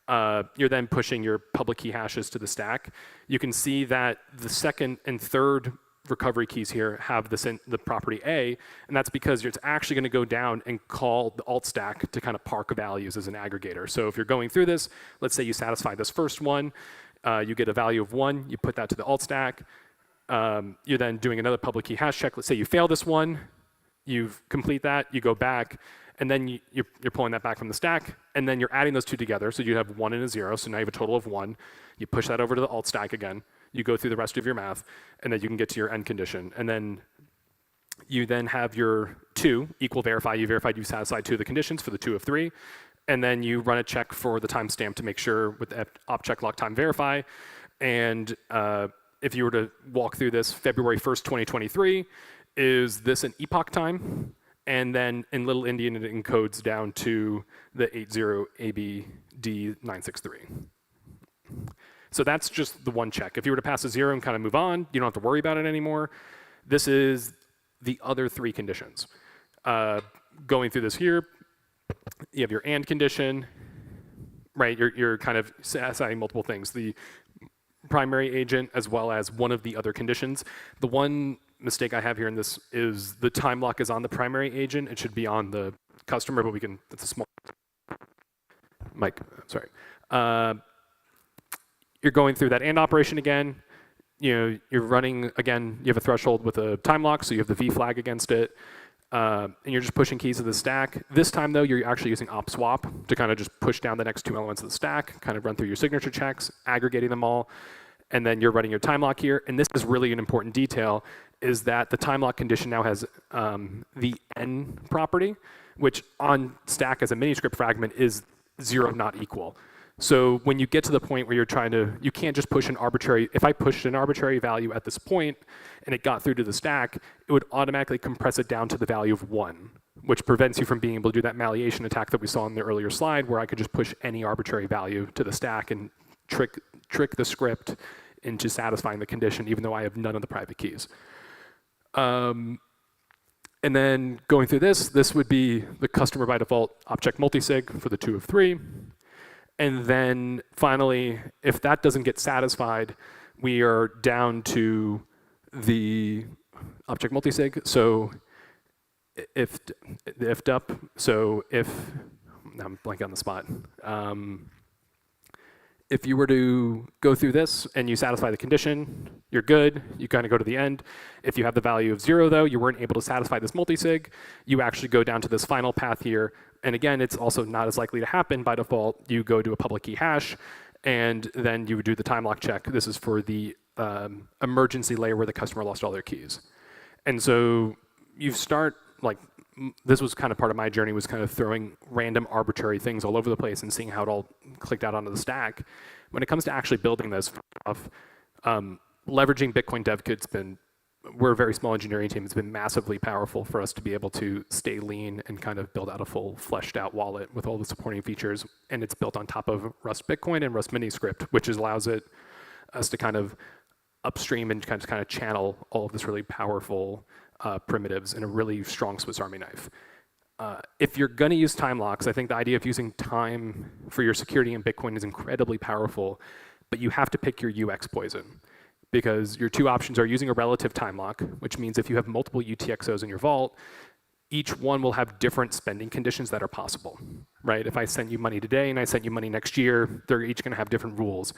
You're then pushing your public key hashes to the stack. You can see that the second and third recovery keys here have the property A, and that's because it's actually going to go down and call the alt stack to kind of park values as an aggregator. So if you're going through this, let's say you satisfy this first one, you get a value of 1, you put that to the alt stack. You're then doing another public key hash check. Let's say you fail this one, you complete that, you go back, and then you're pulling that back from the stack, and then you're adding those 2 together, so you have 1 and a 0, so now you have a total of 1. You push that over to the alt stack again, you go through the rest of your math, and then you can get to your end condition. And then you then have your 2 equal verify. You verified you satisfied 2 of the conditions for the 2 of 3, and then you run a check for the timestamp to make sure with the op check lock time verify. And if you were to walk through this, February 1st, 2023, is this an epoch time? And then in Little Indian, it encodes down to the 80ABD963. So that's just the one check. If you were to pass a 0 and kind of move on, you don't have to worry about it anymore. This is the other 3 conditions. Going through this here, you have your AND condition, right? You're kind of assigning multiple things. The primary agent as well as one of the other conditions. The one mistake I have here in this is the time lock is on the primary agent. It should be on the customer, but it's a small mic, sorry. You're going through that AND operation again. You're running, again, you have a threshold with a time lock, so you have the V flag against it. And you're just pushing keys to the stack. This time, though, you're actually using op swap to kind of just push down the next 2 elements of the stack, kind of run through your signature checks, aggregating them all, and then you're running your time lock here. And this is really an important detail, is that the time lock condition now has the N property, which on stack as a Miniscript fragment is 0 not equal. So when you get to the point where you can't just push an arbitrary, if I pushed an arbitrary value at this point and it got through to the stack, it would automatically compress it down to the value of 1, which prevents you from being able to do that malleation attack that we saw in the earlier slide where I could just push any arbitrary value to the stack and trick the script into satisfying the condition even though I have none of the private keys. And then going through this would be the customer by default object multisig for the 2 of 3. And then finally, if that doesn't get satisfied, we are down to the object multisig. So if up, so if, I'm blanking on the spot. If you were to go through this and you satisfy the condition, you're good. You kind of go to the end. If you have the value of 0, though, you weren't able to satisfy this multisig, you actually go down to this final path here. And again, it's also not as likely to happen by default. You go to a public key hash, and then you would do the time lock check. This is for the emergency layer where the customer lost all their keys. And so you start like this was kind of part of my journey, was kind of throwing random arbitrary things all over the place and seeing how it all clicked out onto the stack. When it comes to actually building this stuff, leveraging Bitcoin dev kit's been, we're a very small engineering team. It's been massively powerful for us to be able to stay lean and kind of build out a full fleshed out wallet with all the supporting features. And it's built on top of Rust Bitcoin and Rust Miniscript, which allows us to kind of upstream and kind of channel all of this really powerful primitives in a really strong Swiss Army knife. If you're going to use time locks, I think the idea of using time for your security in Bitcoin is incredibly powerful, but you have to pick your UX poison. Because your two options are using a relative time lock, which means if you have multiple UTXOs in your vault, each one will have different spending conditions that are possible, right? If I send you money today and I send you money next year, they're each gonna have different rules.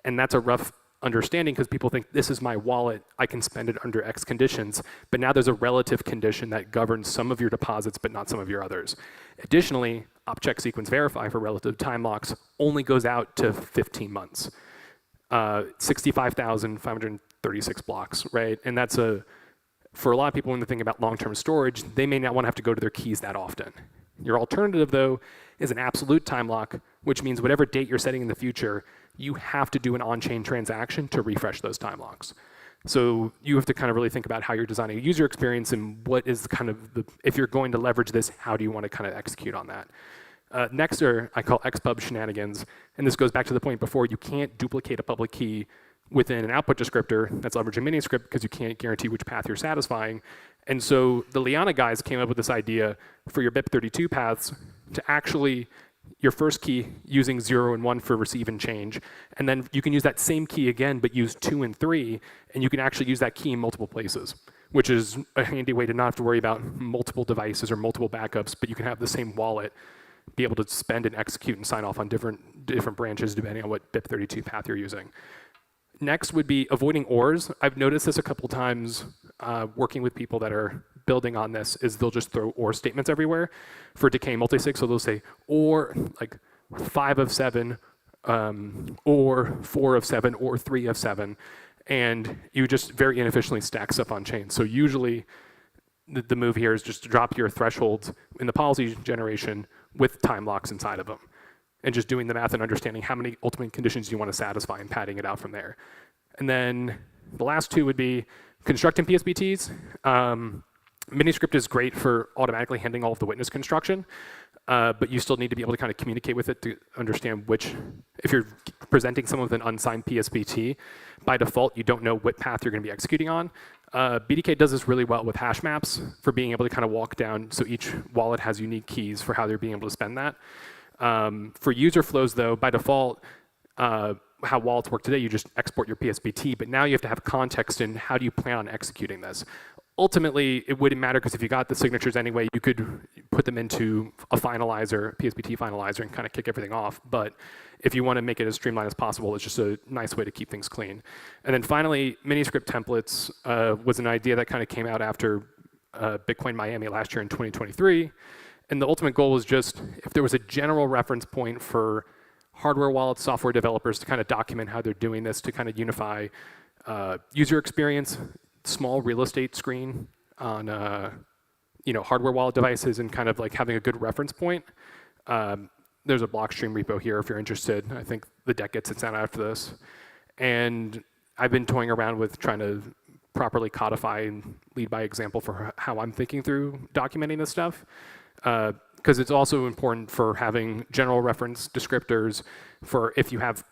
And that's a rough understanding because people think this is my wallet, I can spend it under X conditions, but now there's a relative condition that governs some of your deposits but not some of your others. Additionally, opcheck sequence verify for relative time locks only goes out to 15 months. 65,536 blocks, right? And that's for a lot of people when they think about long-term storage, they may not want to have to go to their keys that often. Your alternative though is an absolute time lock, which means whatever date you're setting in the future, you have to do an on-chain transaction to refresh those time locks. So you have to kind of really think about how you're designing a user experience and what is kind of if you're going to leverage this, how do you want to kind of execute on that? Next are, I call XPub shenanigans, and this goes back to the point before, you can't duplicate a public key within an output descriptor that's leveraging Miniscript because you can't guarantee which path you're satisfying. And so the Liana guys came up with this idea for your BIP32 paths to actually, your first key using 0 and 1 for receive and change, and then you can use that same key again but use 2 and 3, and you can actually use that key in multiple places, which is a handy way to not have to worry about multiple devices or multiple backups, but you can have the same wallet be able to spend and execute and sign off on different branches depending on what BIP32 path you're using. Next would be avoiding ORs. I've noticed this a couple times working with people that are building on this, is they'll just throw OR statements everywhere for decay multisig. So they'll say OR like 5 of 7, or 4 of 7, or 3 of 7. And you just very inefficiently stack stuff on chain. So usually the move here is just to drop your thresholds in the policy generation with time locks inside of them, and just doing the math and understanding how many ultimate conditions you want to satisfy and padding it out from there. And then the last two would be constructing PSBTs. Miniscript is great for automatically handling all of the witness construction, but you still need to be able to kind of communicate with it to understand which, if you're presenting someone with an unsigned PSBT, by default, you don't know what path you're going to be executing on. BDK does this really well with hash maps for being able to kind of walk down, so each wallet has unique keys for how they're being able to spend that. For user flows though, by default, how wallets work today, you just export your PSBT, but now you have to have context in how do you plan on executing this. Ultimately, it wouldn't matter because if you got the signatures anyway, you could put them into a finalizer, PSBT finalizer, and kind of kick everything off. But if you want to make it as streamlined as possible, it's just a nice way to keep things clean. And then finally, Miniscript templates was an idea that kind of came out after Bitcoin Miami last year in 2023. And the ultimate goal was just, if there was a general reference point for hardware wallets, software developers to kind of document how they're doing this, to kind of unify user experience, small real estate screen on hardware wallet devices, and kind of like having a good reference point. There's a Blockstream repo here if you're interested. I think the deck gets it out after this. And I've been toying around with trying to properly codify and lead by example for how I'm thinking through documenting this stuff. Because it's also important for having general reference descriptors for if you have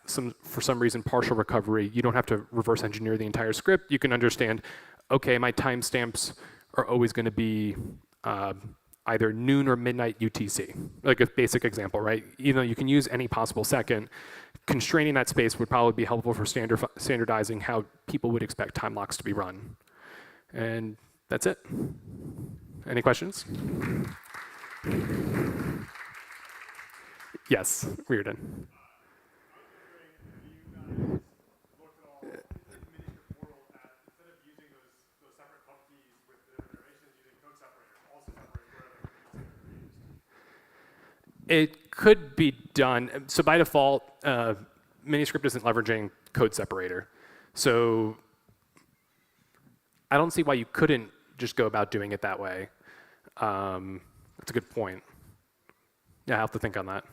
for some reason, partial recovery, you don't have to reverse engineer the entire script. You can understand, okay, my timestamps are always going to be either noon or midnight UTC, like a basic example, right? Even though you can use any possible second, constraining that space would probably be helpful for standardizing how people would expect time locks to be run. And that's it. Any questions? Yes, Reardon. It could be done. So by default, Miniscript isn't leveraging code separator. So I don't see why you couldn't just go about doing it that way. That's a good point. Yeah, I'll have to think on that.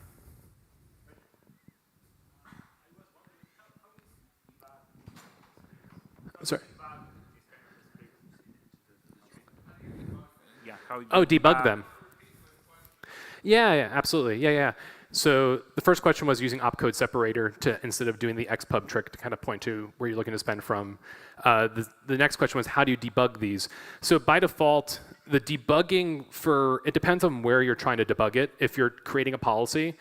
Sorry. Yeah, how Oh, debug them. Yeah, absolutely. Yeah. So the first question was using opcode separator to instead of doing the xpub trick to kind of point to where you're looking to spend from. The next question was how do you debug these? So by default, the debugging it depends on where you're trying to debug it. If you're creating a policy,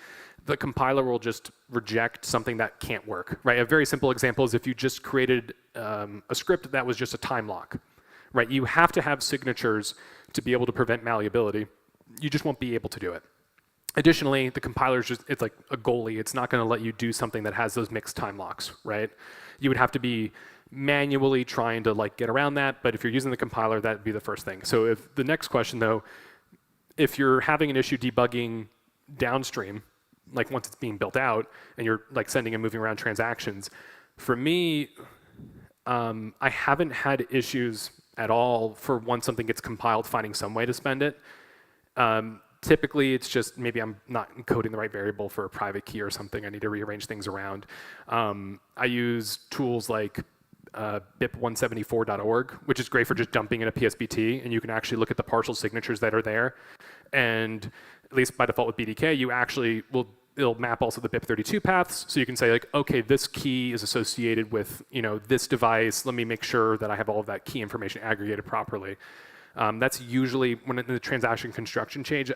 the compiler will just reject something that can't work, right? A very simple example is if you just created a script that was just a time lock, right? You have to have signatures to be able to prevent malleability. You just won't be able to do it. Additionally, the compiler it's like a goalie. It's not going to let you do something that has those mixed time locks, right? You would have to be manually trying to like get around that, but if you're using the compiler, that'd be the first thing. So if the next question though, if you're having an issue debugging downstream, like once it's being built out and you're like sending and moving around transactions, for me, I haven't had issues at all for once something gets compiled, finding some way to spend it. Typically, it's just maybe I'm not encoding the right variable for a private key or something. I need to rearrange things around. I use tools like BIP174.org, which is great for just dumping in a PSBT, and you can actually look at the partial signatures that are there. And at least by default with BDK, you actually it'll map also the BIP32 paths, so you can say like, okay, this key is associated with this device. Let me make sure that I have all of that key information aggregated properly. That's usually when the transaction construction change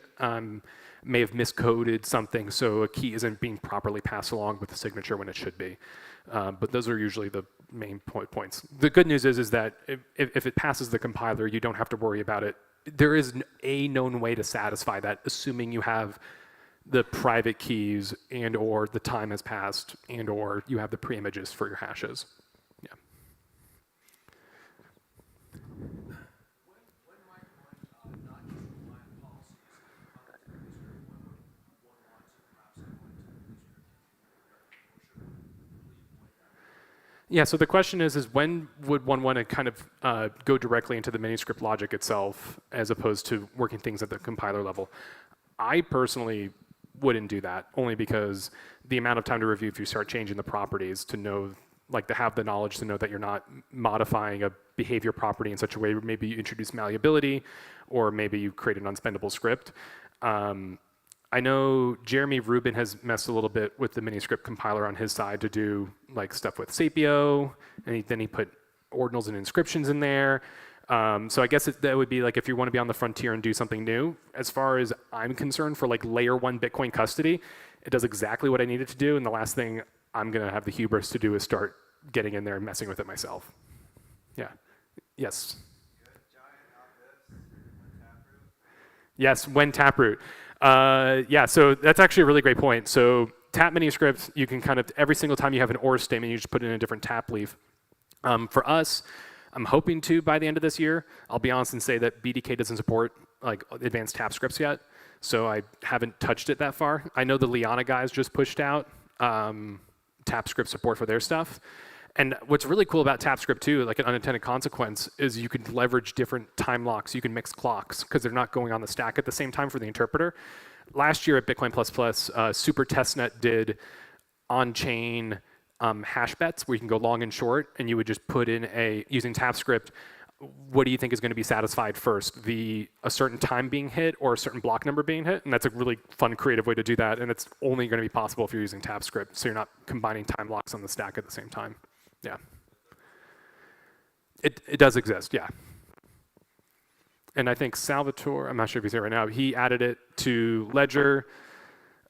may have miscoded something, so a key isn't being properly passed along with the signature when it should be. But those are usually the main points. The good news is that if it passes the compiler, you don't have to worry about it. There is a known way to satisfy that, assuming you have the private keys and or the time has passed and or you have the pre-images for your hashes. Yeah. Yeah, so the question is when would one want to kind of go directly into the manuscript logic itself as opposed to working things at the compiler level? I personally wouldn't do that, only because the amount of time to review if you start changing the properties to know, like to have the knowledge to know that you're not modifying a behavior property in such a way where maybe you introduce malleability or maybe you create an unspendable script. I know Jeremy Rubin has messed a little bit with the Miniscript compiler on his side to do like stuff with Sapio, and then he put ordinals and inscriptions in there. So I guess that would be like if you want to be on the frontier and do something new. As far as I'm concerned, for like layer 1 Bitcoin custody, it does exactly what I need it to do, and the last thing I'm going to have the hubris to do is start getting in there and messing with it myself. Yeah. Yes. Yes, when Taproot. Yeah, so that's actually a really great point. So tap manuscript, you can kind of, every single time you have an OR statement, you just put in a different tap leaf. For us, I'm hoping to by the end of this year. I'll be honest and say that BDK doesn't support like advanced tap scripts yet, so I haven't touched it that far. I know the Liana guys just pushed out tap script support for their stuff. And what's really cool about TapScript too, like an unintended consequence, is you can leverage different time locks. You can mix clocks because they're not going on the stack at the same time for the interpreter. Last year at Bitcoin++, Super Testnet did on-chain hash bets where you can go long and short, and you would just put in using TapScript, what do you think is going to be satisfied first? A certain time being hit or a certain block number being hit? And that's a really fun, creative way to do that. And it's only going to be possible if you're using TapScript, so you're not combining time locks on the stack at the same time. Yeah. It does exist, yeah. And I think Salvatore, I'm not sure if he's here right now, he added it to Ledger.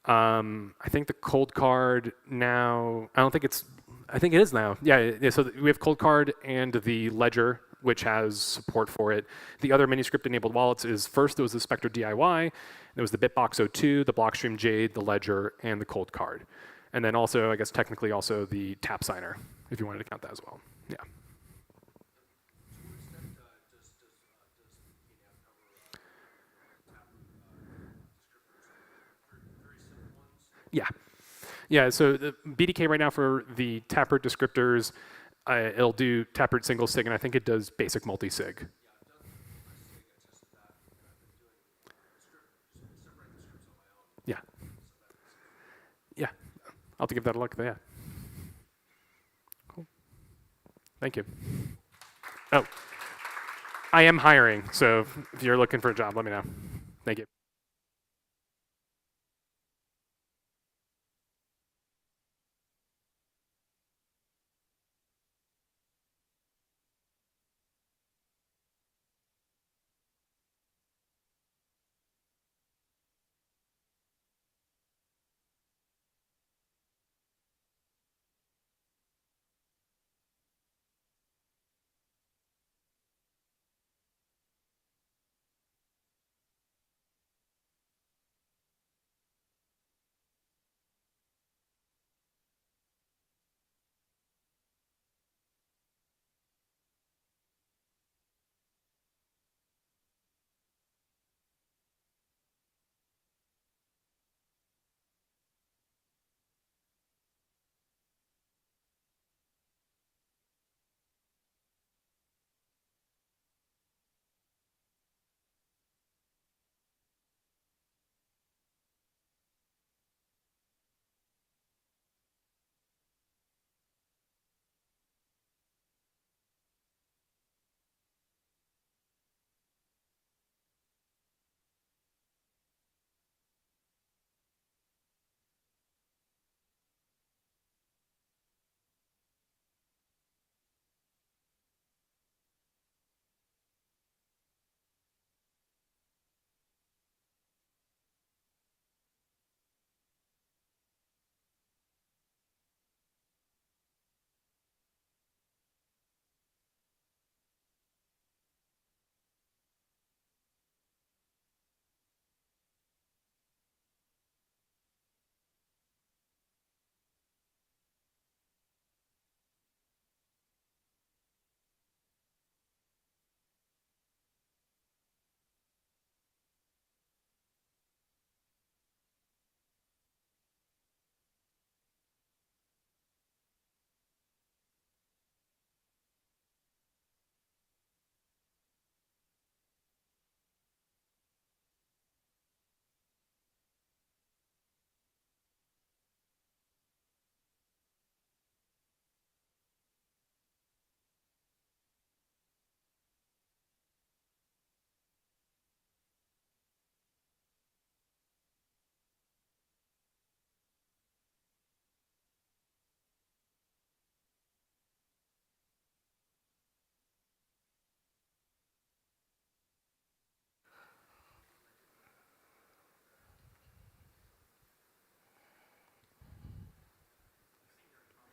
I think the cold card now, I think it is now. Yeah, so we have cold card and the Ledger, which has support for it. The other Miniscript enabled wallets is first there was the Spectre DIY, there was the Bitbox 02, the Blockstream Jade, the Ledger, and the cold card. And then also, I guess technically also the tap signer, if you wanted to count that as well. Yeah. Yeah. Yeah, so the BDK right now for the Taproot descriptors, it'll do Taproot single sig, and I think it does basic multi-sig. I'll have to give that a look. But yeah. Cool. Thank you. Oh, I am hiring, so if you're looking for a job, let me know. Thank you.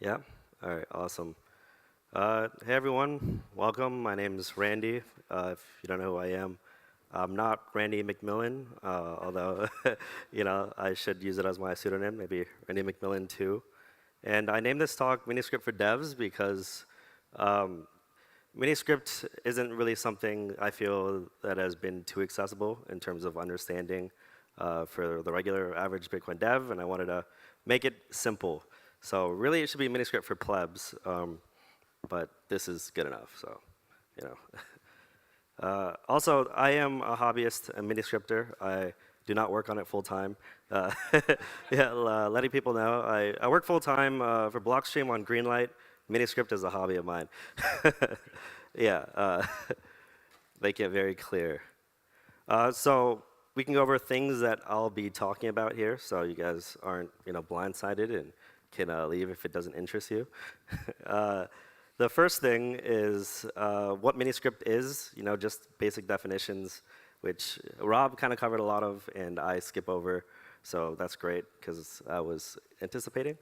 Yeah. All right. Awesome. Hey everyone. Welcome. My name is Randy. If you don't know who I am, I'm not Randy McMillan. Although, I should use it as my pseudonym. Maybe Randy McMillan too. And I named this talk Miniscript for Devs because um, Miniscript isn't really something I feel that has been too accessible in terms of understanding for the regular average Bitcoin dev, and I wanted to make it simple. So really, it should be Miniscript for plebs, but this is good enough. So, you know. Also, I am a hobbyist and Miniscripter. I do not work on it full time. Yeah, letting people know. I work full time for Blockstream on Greenlight. Miniscript is a hobby of mine. Yeah, make it very clear. So we can go over things that I'll be talking about here, so you guys aren't blindsided and can leave if it doesn't interest you. The first thing is what Miniscript is, just basic definitions, which Rob kind of covered a lot of, and I skip over, so that's great, because I was anticipating.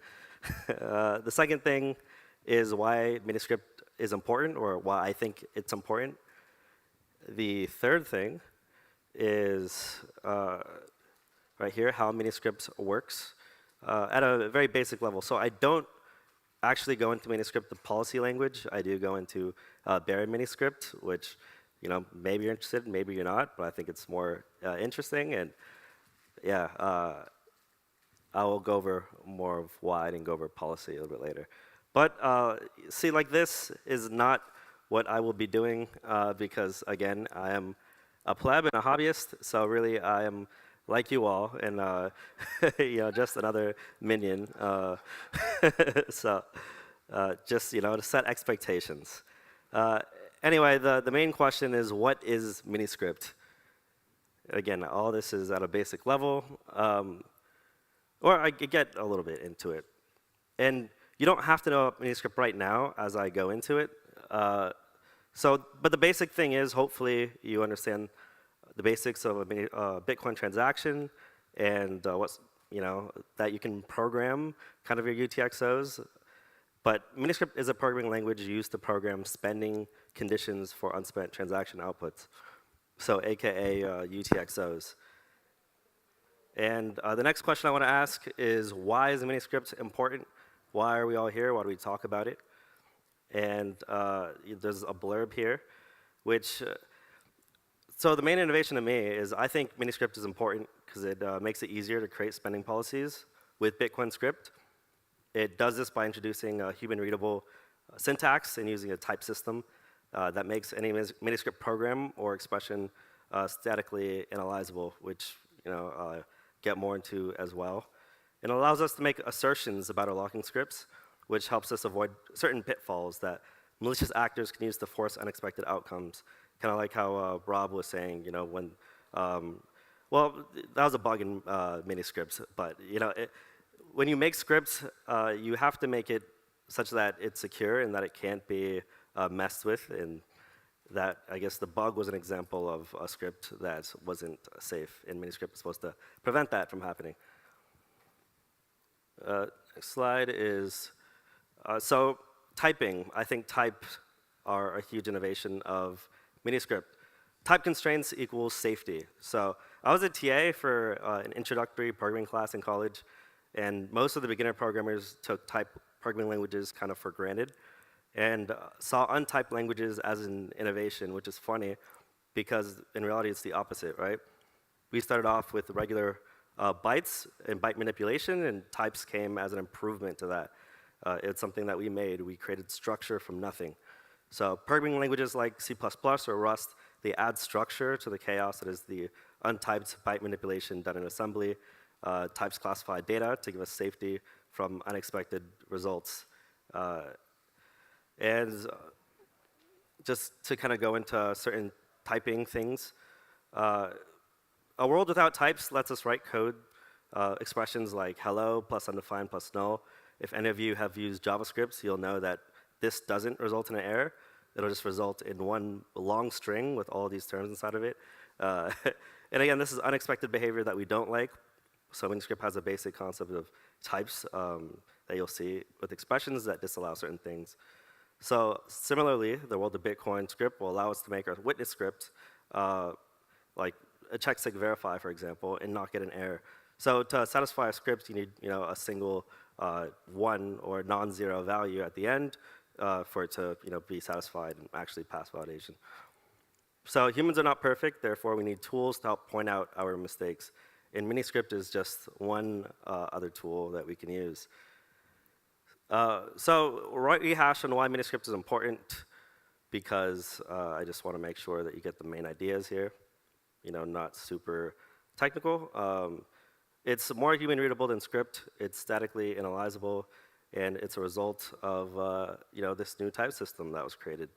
The second thing is why Miniscript is important, or why I think it's important. The third thing is right here, how Miniscript works at a very basic level. So I don't actually go into Miniscript, the policy language. I do go into bare Miniscript, which maybe you're interested, maybe you're not, but I think it's more interesting. And yeah, I will go over more of why I didn't go over policy a little bit later. But see, like this is not what I will be doing because, again, I am a pleb and a hobbyist, so really I am like you all, and just another minion. So just to set expectations. Anyway, the main question is, what is Miniscript? Again, all this is at a basic level, or I could get a little bit into it. And you don't have to know Miniscript right now as I go into it. But the basic thing is, hopefully, you understand the basics of a Bitcoin transaction and that you can program kind of your UTXOs. But Miniscript is a programming language used to program spending conditions for unspent transaction outputs, so AKA UTXOs. And the next question I want to ask is, why is Miniscript important? Why are we all here? Why do we talk about it? And there's a blurb here, which, so the main innovation to me is I think Miniscript is important because it makes it easier to create spending policies with Bitcoin script. It does this by introducing a human-readable syntax and using a type system that makes any Miniscript program or expression statically analyzable, which I'll get more into as well. It allows us to make assertions about our locking scripts, which helps us avoid certain pitfalls that malicious actors can use to force unexpected outcomes. Kind of like how Rob was saying, when, well, that was a bug in Miniscript, but when you make scripts, you have to make it such that it's secure and that it can't be messed with, and that, I guess, the bug was an example of a script that wasn't safe, and Miniscript is supposed to prevent that from happening. Next slide is, so typing. I think types are a huge innovation of Miniscript. Type constraints equals safety. So I was a TA for an introductory programming class in college, and most of the beginner programmers took type programming languages kind of for granted and saw untyped languages as an innovation, which is funny because in reality it's the opposite, right? We started off with regular bytes and byte manipulation, and types came as an improvement to that. It's something that we made. We created structure from nothing. So programming languages like C++ or Rust, they add structure to the chaos that is the untyped byte manipulation done in assembly. Types classify data to give us safety from unexpected results. And just to kind of go into certain typing things, a world without types lets us write code expressions like hello plus undefined plus null. If any of you have used JavaScript, you'll know that this doesn't result in an error. It'll just result in one long string with all these terms inside of it. And again, this is unexpected behavior that we don't like. So Miniscript has a basic concept of types that you'll see with expressions that disallow certain things. So similarly, the world of Bitcoin script will allow us to make our witness script like a check sig verify, for example, and not get an error. So to satisfy a script, you need a single 1 or non-zero value at the end for it to be satisfied and actually pass validation. So humans are not perfect, therefore we need tools to help point out our mistakes. And Miniscript is just one other tool that we can use. So rehash on why Miniscript is important, because I just want to make sure that you get the main ideas here, not super technical. It's more human readable than script. It's statically analyzable, and it's a result of this new type system that was created.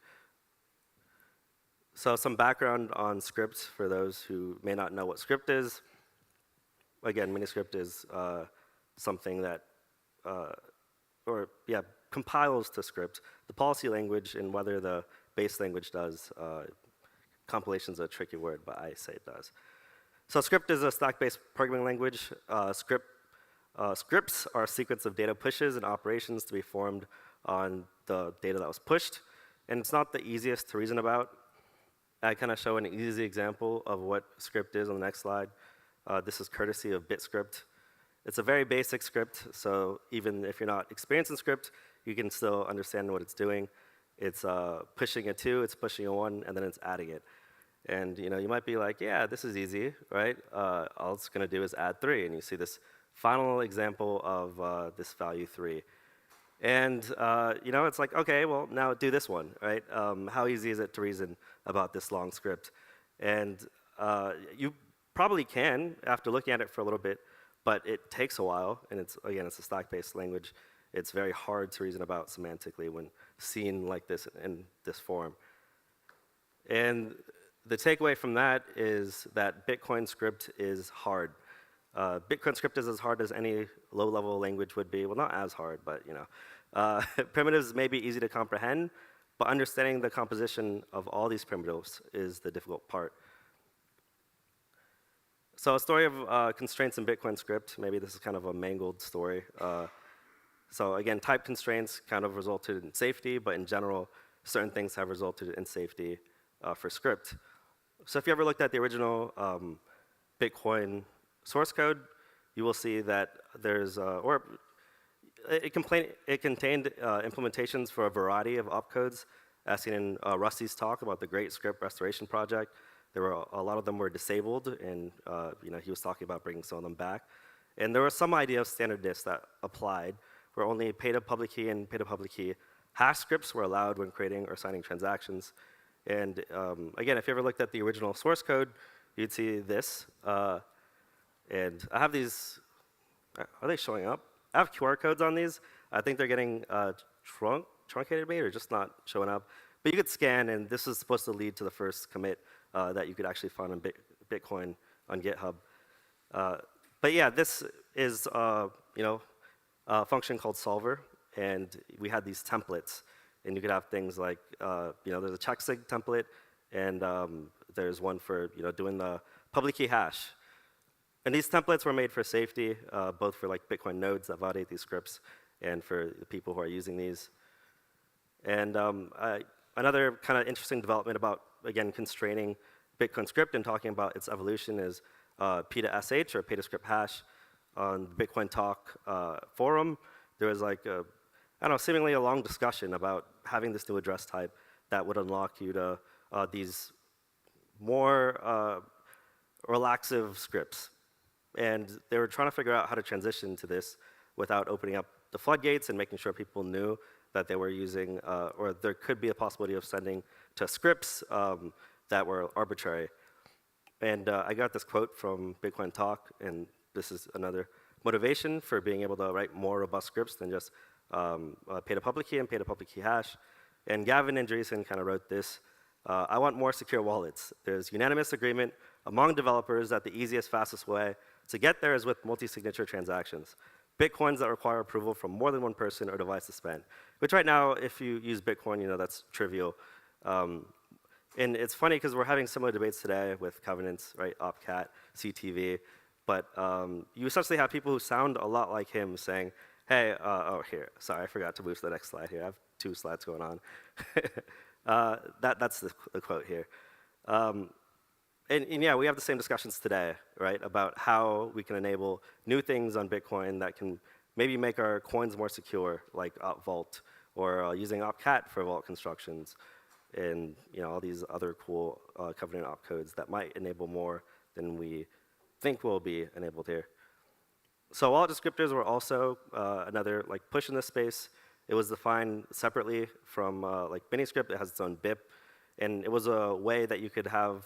So some background on script for those who may not know what script is. Again, Miniscript is something that, compiles to script the policy language, and whether the base language does. Compilation's a tricky word, but I say it does. So script is a stack-based programming language. Scripts are a sequence of data pushes and operations to be formed on the data that was pushed. And it's not the easiest to reason about. I kind of show an easy example of what script is on the next slide. This is courtesy of BitScript. It's a very basic script, so even if you're not experienced in script, you can still understand what it's doing. It's pushing a 2, it's pushing a 1, and then it's adding it. And you might be like, yeah, this is easy, right? All it's going to do is add 3, and you see this final example of this value 3. And it's like, okay, well, now do this one, right? How easy is it to reason about this long script? And probably can after looking at it for a little bit, but it takes a while, and it's a stack-based language. It's very hard to reason about semantically when seen like this in this form. And the takeaway from that is that Bitcoin script is hard. Bitcoin script is as hard as any low-level language would be. Well, not as hard, but you know. Primitives may be easy to comprehend, but understanding the composition of all these primitives is the difficult part. So a story of constraints in Bitcoin script. Maybe this is kind of a mangled story. So again, type constraints kind of resulted in safety, but in general, certain things have resulted in safety for script. So if you ever looked at the original Bitcoin source code, you will see that there's, it contained implementations for a variety of opcodes, as seen in Rusty's talk about the Great Script Restoration Project. There were a lot of them were disabled, and you know, he was talking about bringing some of them back. And there was some idea of standardness that applied, where only pay to public key and pay to public key hash scripts were allowed when creating or signing transactions. And again, if you ever looked at the original source code, you'd see this. And I have these, are they showing up? I have QR codes on these. I think they're getting truncated maybe, or just not showing up. But you could scan, and this is supposed to lead to the first commit that you could actually find on Bitcoin on GitHub. But yeah, this is you know, a function called solver, and we had these templates, and you could have things like you know, there's a checksig template, and there's one for you know, doing the public key hash. And these templates were made for safety, both for like Bitcoin nodes that validate these scripts, and for the people who are using these. And another kind of interesting development about, again, constraining Bitcoin script and talking about its evolution is P to SH, or pay to script hash. On the Bitcoin Talk forum, there was like a, I don't know, seemingly a long discussion about having this new address type that would unlock you to these more relaxive scripts. And they were trying to figure out how to transition to this without opening up the floodgates and making sure people knew that they were using, or there could be a possibility of sending to scripts that were arbitrary. And I got this quote from Bitcoin Talk, and this is another motivation for being able to write more robust scripts than just pay to public key and pay to public key hash. And Gavin Andreessen kind of wrote this: I want more secure wallets. There's unanimous agreement among developers that the easiest, fastest way to get there is with multi-signature transactions. Bitcoins that require approval from more than one person or device to spend. Which right now, if you use Bitcoin, you know that's trivial. And it's funny because we're having similar debates today with covenants, right? Opcat, CTV. But you essentially have people who sound a lot like him saying, hey, oh, here, sorry, I forgot to move to the next slide here. I have 2 slides going on. That's the quote here. And yeah, we have the same discussions today, right, about how we can enable new things on Bitcoin that can maybe make our coins more secure, like OpVault, or using Opcat for vault constructions, and you know, all these other cool covenant opcodes that might enable more than we think will be enabled here. So wallet descriptors were also another like push in this space. It was defined separately from like Miniscript. It has its own BIP, and it was a way that you could have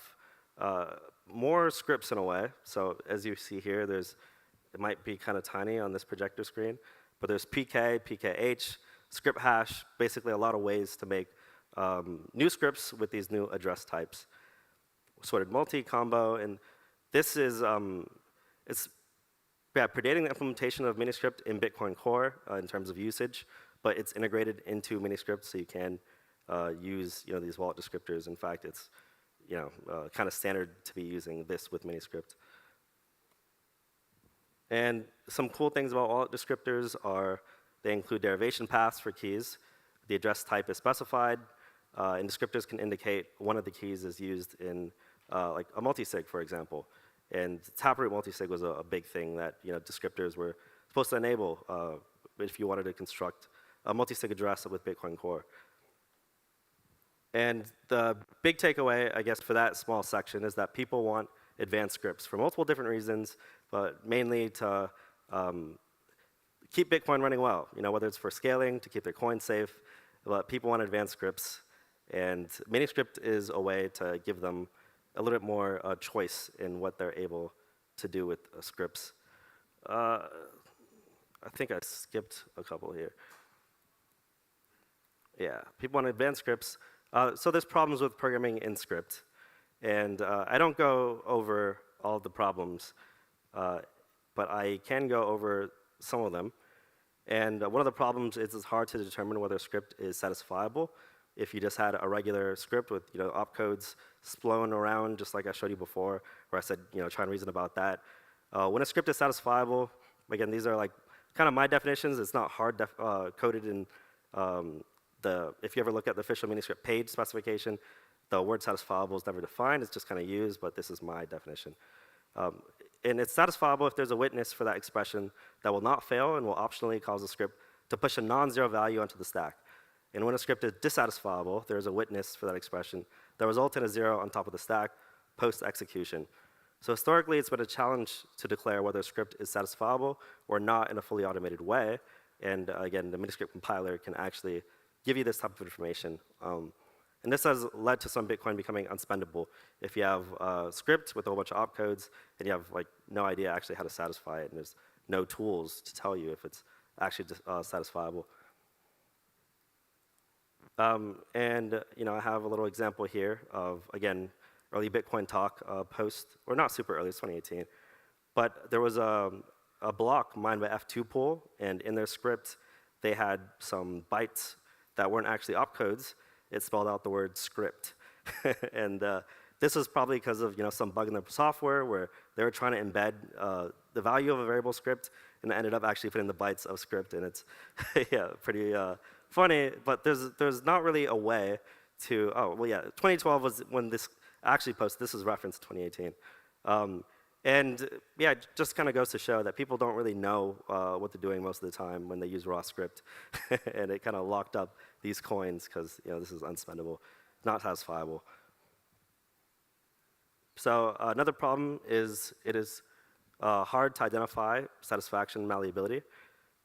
more scripts in a way. So as you see here, it might be kind of tiny on this projector screen, but there's PK, PKH, script hash, basically a lot of ways to make new scripts with these new address types. Sorted multi-combo, and this is, it's predating the implementation of Miniscript in Bitcoin Core in terms of usage, but it's integrated into Miniscript, so you can use these wallet descriptors. In fact, it's kind of standard to be using this with Miniscript. And some cool things about wallet descriptors are they include derivation paths for keys. The address type is specified, and descriptors can indicate one of the keys is used in like a multisig, for example. And taproot multisig was a big thing that descriptors were supposed to enable if you wanted to construct a multisig address with Bitcoin Core. And the big takeaway, I guess, for that small section is that people want advanced scripts for multiple different reasons, but mainly to keep Bitcoin running well. Whether it's for scaling, to keep their coins safe, but people want advanced scripts. And Miniscript is a way to give them a little bit more choice in what they're able to do with scripts. I think I skipped a couple here. Yeah, people want advanced scripts. So there's problems with programming in script. And I don't go over all the problems, but I can go over some of them. And one of the problems is it's hard to determine whether a script is satisfiable. If you just had a regular script with opcodes flowing around, just like I showed you before, where I said try and reason about that. When a script is satisfiable, again, these are like kind of my definitions. It's not hard coded in if you ever look at the official miniscript page specification, the word satisfiable is never defined. It's just kind of used, but this is my definition. And it's satisfiable if there's a witness for that expression that will not fail and will optionally cause the script to push a non-zero value onto the stack. And when a script is dissatisfiable, there's a witness for that expression that results in a 0 on top of the stack post-execution. So historically, it's been a challenge to declare whether a script is satisfiable or not in a fully automated way. And again, the miniscript compiler can actually give you this type of information. And this has led to some Bitcoin becoming unspendable. If you have a script with a whole bunch of opcodes and you have no idea actually how to satisfy it, and there's no tools to tell you if it's actually satisfiable. And I have a little example here of, again, early Bitcoin talk post, or not super early, it's 2018. But there was a block mined by F2 pool, and in their script, they had some bytes that weren't actually opcodes. It spelled out the word script. And this was probably because of some bug in the software where they were trying to embed the value of a variable script, and ended up actually putting the bytes of script, and it's yeah, pretty funny. But there's not really a way to 2012 was when this actually posted. This is referenced 2018. And yeah, it just kind of goes to show that people don't really know what they're doing most of the time when they use raw script. And it kind of locked up these coins because this is unspendable, not satisfiable. So another problem is it is hard to identify satisfaction malleability.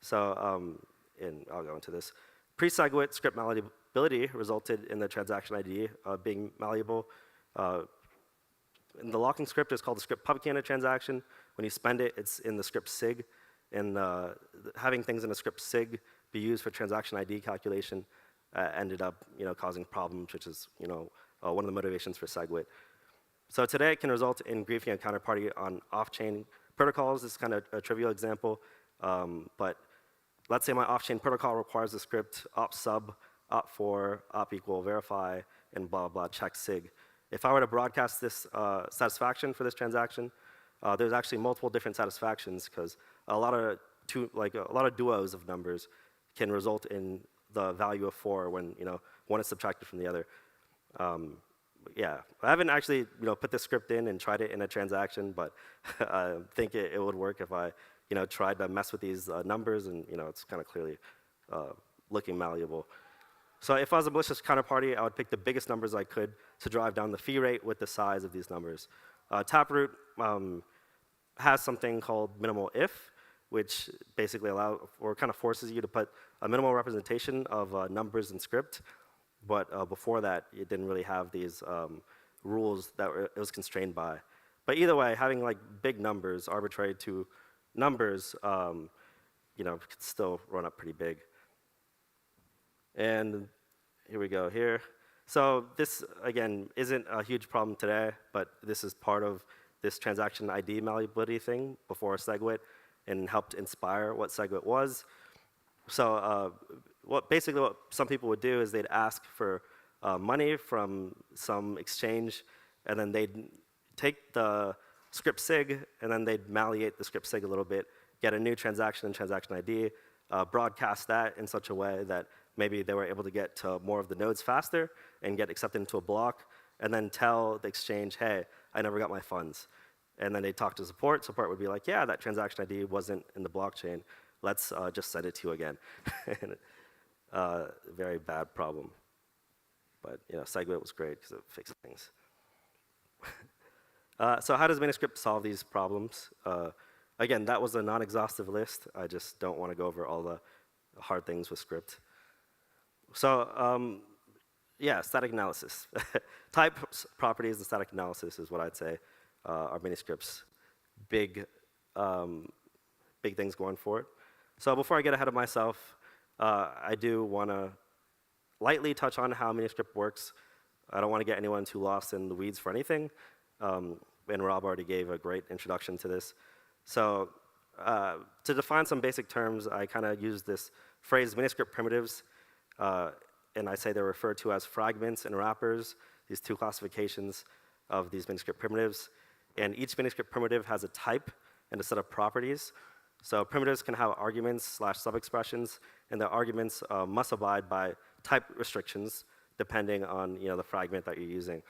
So and I'll go into this. Pre-SegWit script malleability resulted in the transaction ID being malleable. And the locking script is called the script public key in a transaction. When you spend it, it's in the script sig. And having things in a script sig be used for transaction ID calculation ended up causing problems, which is one of the motivations for SegWit. So today it can result in griefing a counterparty on off-chain protocols. This is kind of a trivial example. But let's say my off-chain protocol requires the script op sub, op for, op equal, verify, and blah, blah, check sig. If I were to broadcast this satisfaction for this transaction, there's actually multiple different satisfactions because a lot of duos of numbers can result in the value of 4 when one is subtracted from the other. Yeah, I haven't actually put this script in and tried it in a transaction, but I think it would work if I tried to mess with these numbers, and it's kind of clearly looking malleable. So if I was a malicious counterparty, I would pick the biggest numbers I could to drive down the fee rate with the size of these numbers. Taproot has something called minimal if, which basically kind of forces you to put a minimal representation of numbers in script. But before that, it didn't really have these rules that it was constrained by. But either way, having big numbers, arbitrary to numbers, could still run up pretty big. And here we go here. So this, again, isn't a huge problem today, but this is part of this transaction ID malleability thing before SegWit and helped inspire what SegWit was. So basically what some people would do is they'd ask for money from some exchange, and then they'd take the script sig, and then they'd malleate the script sig a little bit, get a new transaction and transaction ID, broadcast that in such a way that maybe they were able to get to more of the nodes faster and get accepted into a block, and then tell the exchange, hey, I never got my funds. And then they'd talk to support. Support would be like, yeah, that transaction ID wasn't in the blockchain. Let's just send it to you again. Very bad problem. But SegWit was great because it fixed things. So how does miniscript solve these problems? Again, that was a non-exhaustive list. I just don't want to go over all the hard things with script. So yeah, static analysis. Type properties and static analysis is what I'd say are Miniscript's big, big things going for it. So before I get ahead of myself, I do want to lightly touch on how Miniscript works. I don't want to get anyone too lost in the weeds for anything. And Rob already gave a great introduction to this. So to define some basic terms, I kind of use this phrase Miniscript primitives. And I say they're referred to as fragments and wrappers, these two classifications of these Miniscript primitives. And each Miniscript primitive has a type and a set of properties. So primitives can have arguments / subexpressions, and the arguments must abide by type restrictions depending on the fragment that you're using.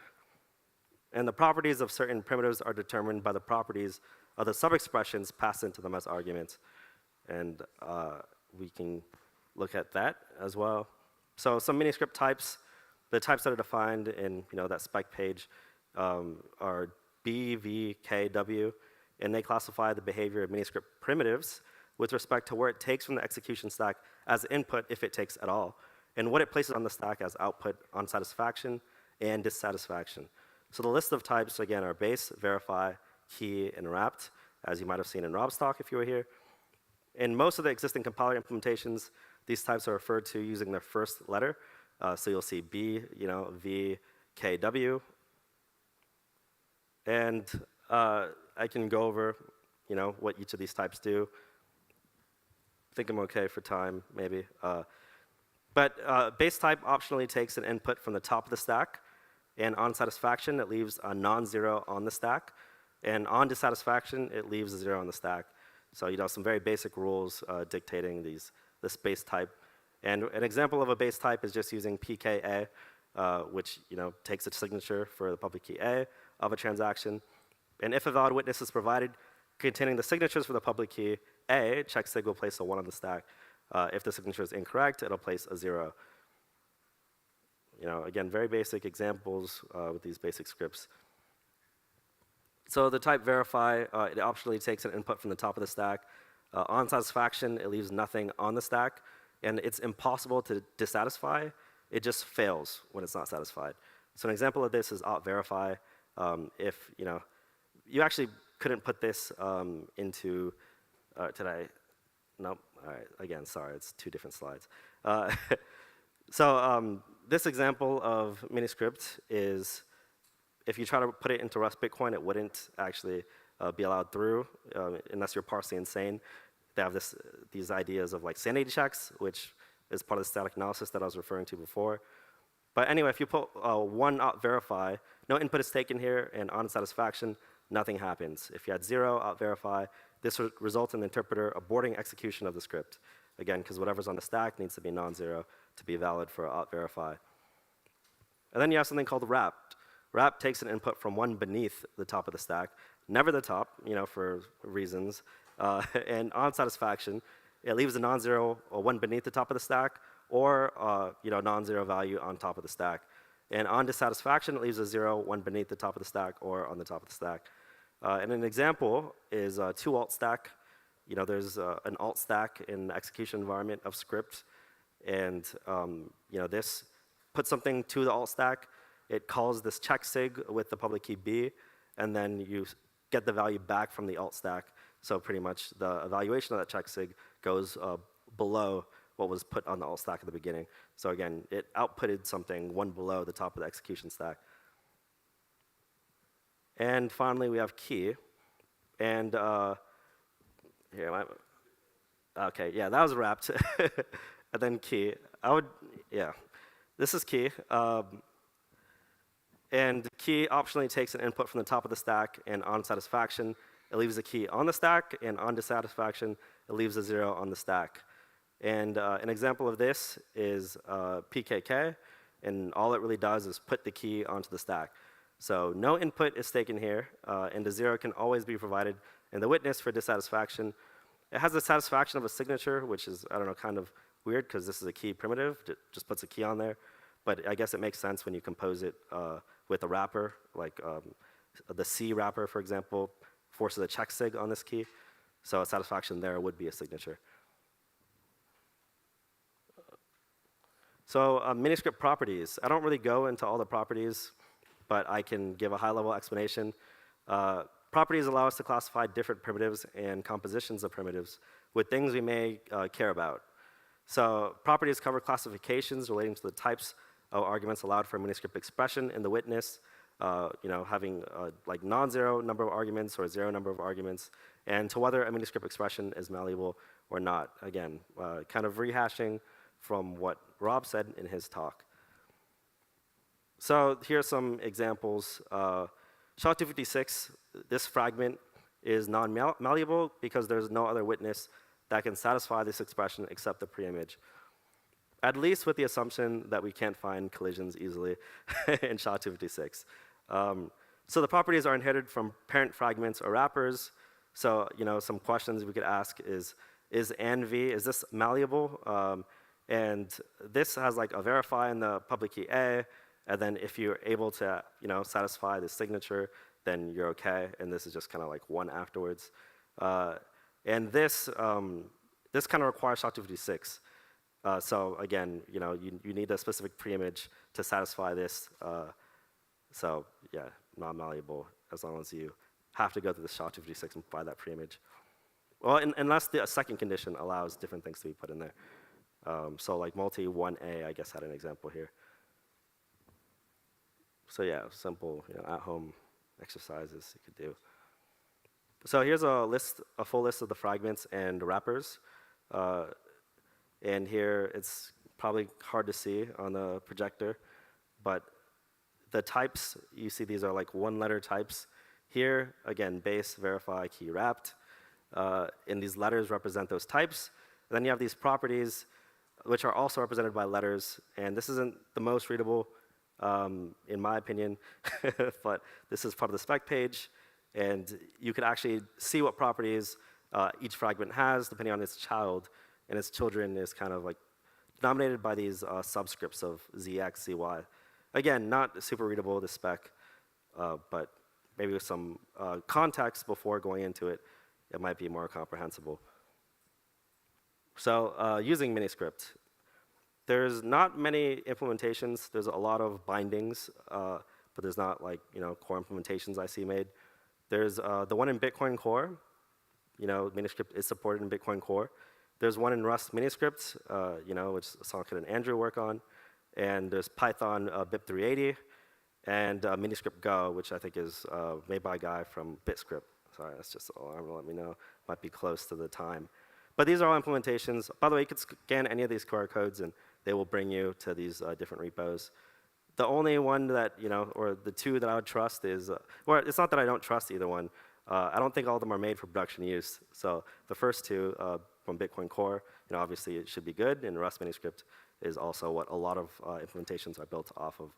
And the properties of certain primitives are determined by the properties of the subexpressions passed into them as arguments. And we can look at that as well. So some Miniscript types, the types that are defined in that spec page are B, V, K, W, and they classify the behavior of Miniscript primitives with respect to where it takes from the execution stack as input, if it takes at all, and what it places on the stack as output on satisfaction and dissatisfaction. So the list of types, again, are base, verify, key, and wrapped, as you might have seen in Rob's talk if you were here. In most of the existing compiler implementations, these types are referred to using their first letter. So you'll see B, V, K, W. And I can go over, what each of these types do. I think I'm okay for time, maybe. But base type optionally takes an input from the top of the stack, and on satisfaction, it leaves a non-zero on the stack, and on dissatisfaction, it leaves a 0 on the stack. So some very basic rules dictating this base type. And an example of a base type is just using PKA, which takes a signature for the public key A of a transaction. And if a valid witness is provided containing the signatures for the public key A, checksig will place a 1 on the stack. If the signature is incorrect, it'll place a 0. Again, very basic examples with these basic scripts. So the type verify, it optionally takes an input from the top of the stack. On satisfaction, it leaves nothing on the stack, and it's impossible to dissatisfy. It just fails when it's not satisfied. So an example of this is auth verify. If you actually couldn't put this into, did I? Nope. All right. Again, sorry, it's 2 different slides. So this example of Miniscript is, if you try to put it into Rust Bitcoin, it wouldn't actually be allowed through unless you're partially insane. They have these ideas of like sanity checks, which is part of the static analysis that I was referring to before. But anyway, if you put 1 auth verify, no input is taken here, and on satisfaction, nothing happens. If you had 0 auth verify, this would result in the interpreter aborting execution of the script. Again, because whatever's on the stack needs to be non-zero to be valid for auth verify. And then you have something called wrapped. Wrap takes an input from 1 beneath the top of the stack, never the top, for reasons. And on satisfaction, it leaves a non-zero or 1 beneath the top of the stack, or non-zero value on top of the stack. And on dissatisfaction, it leaves a 0, 1 beneath the top of the stack, or on the top of the stack. And an example is 2 alt stack. There's an alt stack in the execution environment of script, and this puts something to the alt stack. It calls this checksig with the public key B, and then you get the value back from the alt stack. So pretty much the evaluation of that checksig goes below what was put on the alt stack at the beginning. So again, it outputted something 1 below the top of the execution stack. And finally, we have key. And okay, yeah, that was wrapped. And then key. This is key. And key optionally takes an input from the top of the stack, and on satisfaction, it leaves a key on the stack, and on dissatisfaction, it leaves a 0 on the stack. And an example of this is PKK, and all it really does is put the key onto the stack. So no input is taken here, and the 0 can always be provided in the witness for dissatisfaction. It has the satisfaction of a signature, which is, kind of weird, because this is a key primitive. It just puts a key on there. But I guess it makes sense when you compose it with a wrapper, like the C wrapper, for example, forces a checksig on this key. So a satisfaction there would be a signature. So miniscript properties. I don't really go into all the properties, but I can give a high-level explanation. Properties allow us to classify different primitives and compositions of primitives with things we may care about. So properties cover classifications relating to the types of arguments allowed for a miniscript expression in the witness, having like non-zero number of arguments or zero number of arguments, and to whether a miniscript expression is malleable or not. Again, kind of rehashing from what Rob said in his talk. So here are some examples. SHA-256, this fragment is non-malleable because there's no other witness that can satisfy this expression except the preimage. At least with the assumption that we can't find collisions easily in SHA-256. So the properties are inherited from parent fragments or wrappers. So some questions we could ask is AND V, is this malleable? And this has like a verify in the public key A, and then if you're able to satisfy the signature, then you're okay, and this is just kind of like one afterwards. And this kind of requires SHA-256. So again, you need a specific preimage to satisfy this. So yeah, non-malleable as long as you have to go through the SHA-256 and provide that preimage. Well, unless the second condition allows different things to be put in there. So like multi 1A, I guess, had an example here. So yeah, simple at-home exercises you could do. So here's a full list of the fragments and wrappers. And here it's probably hard to see on the projector, but the types, you see these are like one-letter types. Here, again, base, verify, key, wrapped. And these letters represent those types. And then you have these properties, which are also represented by letters. And this isn't the most readable, in my opinion, but this is part of the spec page. And you could actually see what properties each fragment has, depending on its child. And its children is kind of like denominated by these subscripts of ZX, ZY. Again, not super readable, the spec, but maybe with some context before going into it, it might be more comprehensible. So using miniscript. There's not many implementations. There's a lot of bindings, but there's not like core implementations I see made. There's the one in Bitcoin Core. Miniscript is supported in Bitcoin Core. There's one in Rust miniscript, which Sanket and Andrew work on. And there's Python BIP380 and miniscript Go, which I think is made by a guy from BitScript. Sorry, that's just an alarm to let me know. Might be close to the time. But these are all implementations. By the way, you could scan any of these QR codes and they will bring you to these different repos. The only one that, or the two that I would trust is, well, it's not that I don't trust either one. I don't think all of them are made for production use. So the first two from Bitcoin Core, obviously it should be good, and Rust miniscript is also what a lot of implementations are built off of.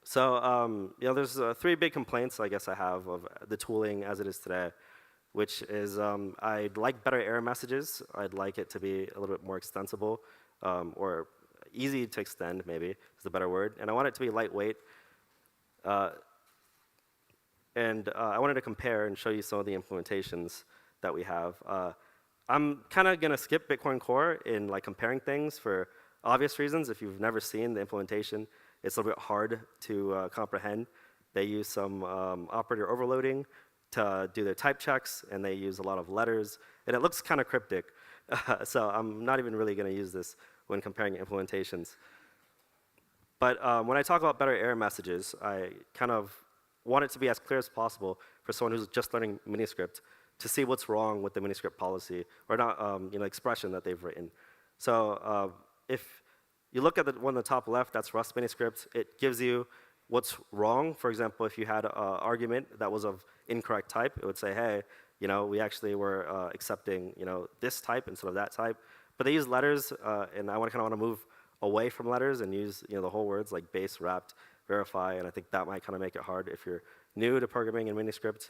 So there's three big complaints I guess I have of the tooling as it is today, which is I'd like better error messages. I'd like it to be a little bit more extensible, or easy to extend, maybe is the better word. And I want it to be lightweight. And I wanted to compare and show you some of the implementations that we have. I'm kind of going to skip Bitcoin Core in like comparing things for obvious reasons. If you've never seen the implementation, it's a little bit hard to comprehend. They use some operator overloading to do their type checks, and they use a lot of letters, and it looks kind of cryptic. So I'm not even really going to use this when comparing implementations. But when I talk about better error messages, I kind of want it to be as clear as possible for someone who's just learning miniscript to see what's wrong with the miniscript policy or not, expression that they've written. So if you look at the one on the top left, that's Rust miniscript. It gives you what's wrong. For example, if you had an argument that was of incorrect type, it would say, hey, we actually were accepting, this type instead of that type. But they use letters, and I kind of want to move away from letters and use, the whole words like base, wrapped, verify, and I think that might kind of make it hard if you're new to programming in miniscript.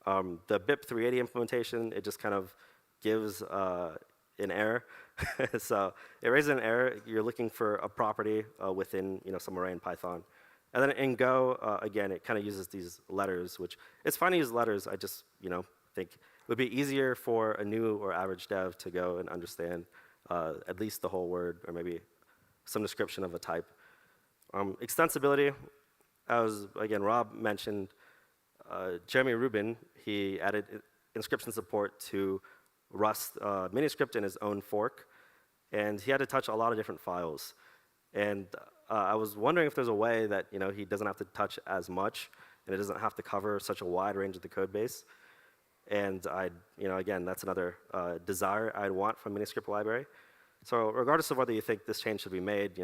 The BIP380 implementation, it just kind of gives an error. So it raises an error. You're looking for a property within some array in Python. And then in Go, again, it kind of uses these letters, which it's fine to use letters. I just think it would be easier for a new or average dev to go and understand at least the whole word, or maybe some description of a type. Extensibility, as again Rob mentioned, Jeremy Rubin, he added inscription support to Rust miniscript in his own fork, and he had to touch a lot of different files. And I was wondering if there's a way that he doesn't have to touch as much, and it doesn't have to cover such a wide range of the code base. And again, that's another desire I'd want from miniscript library. So regardless of whether you think this change should be made,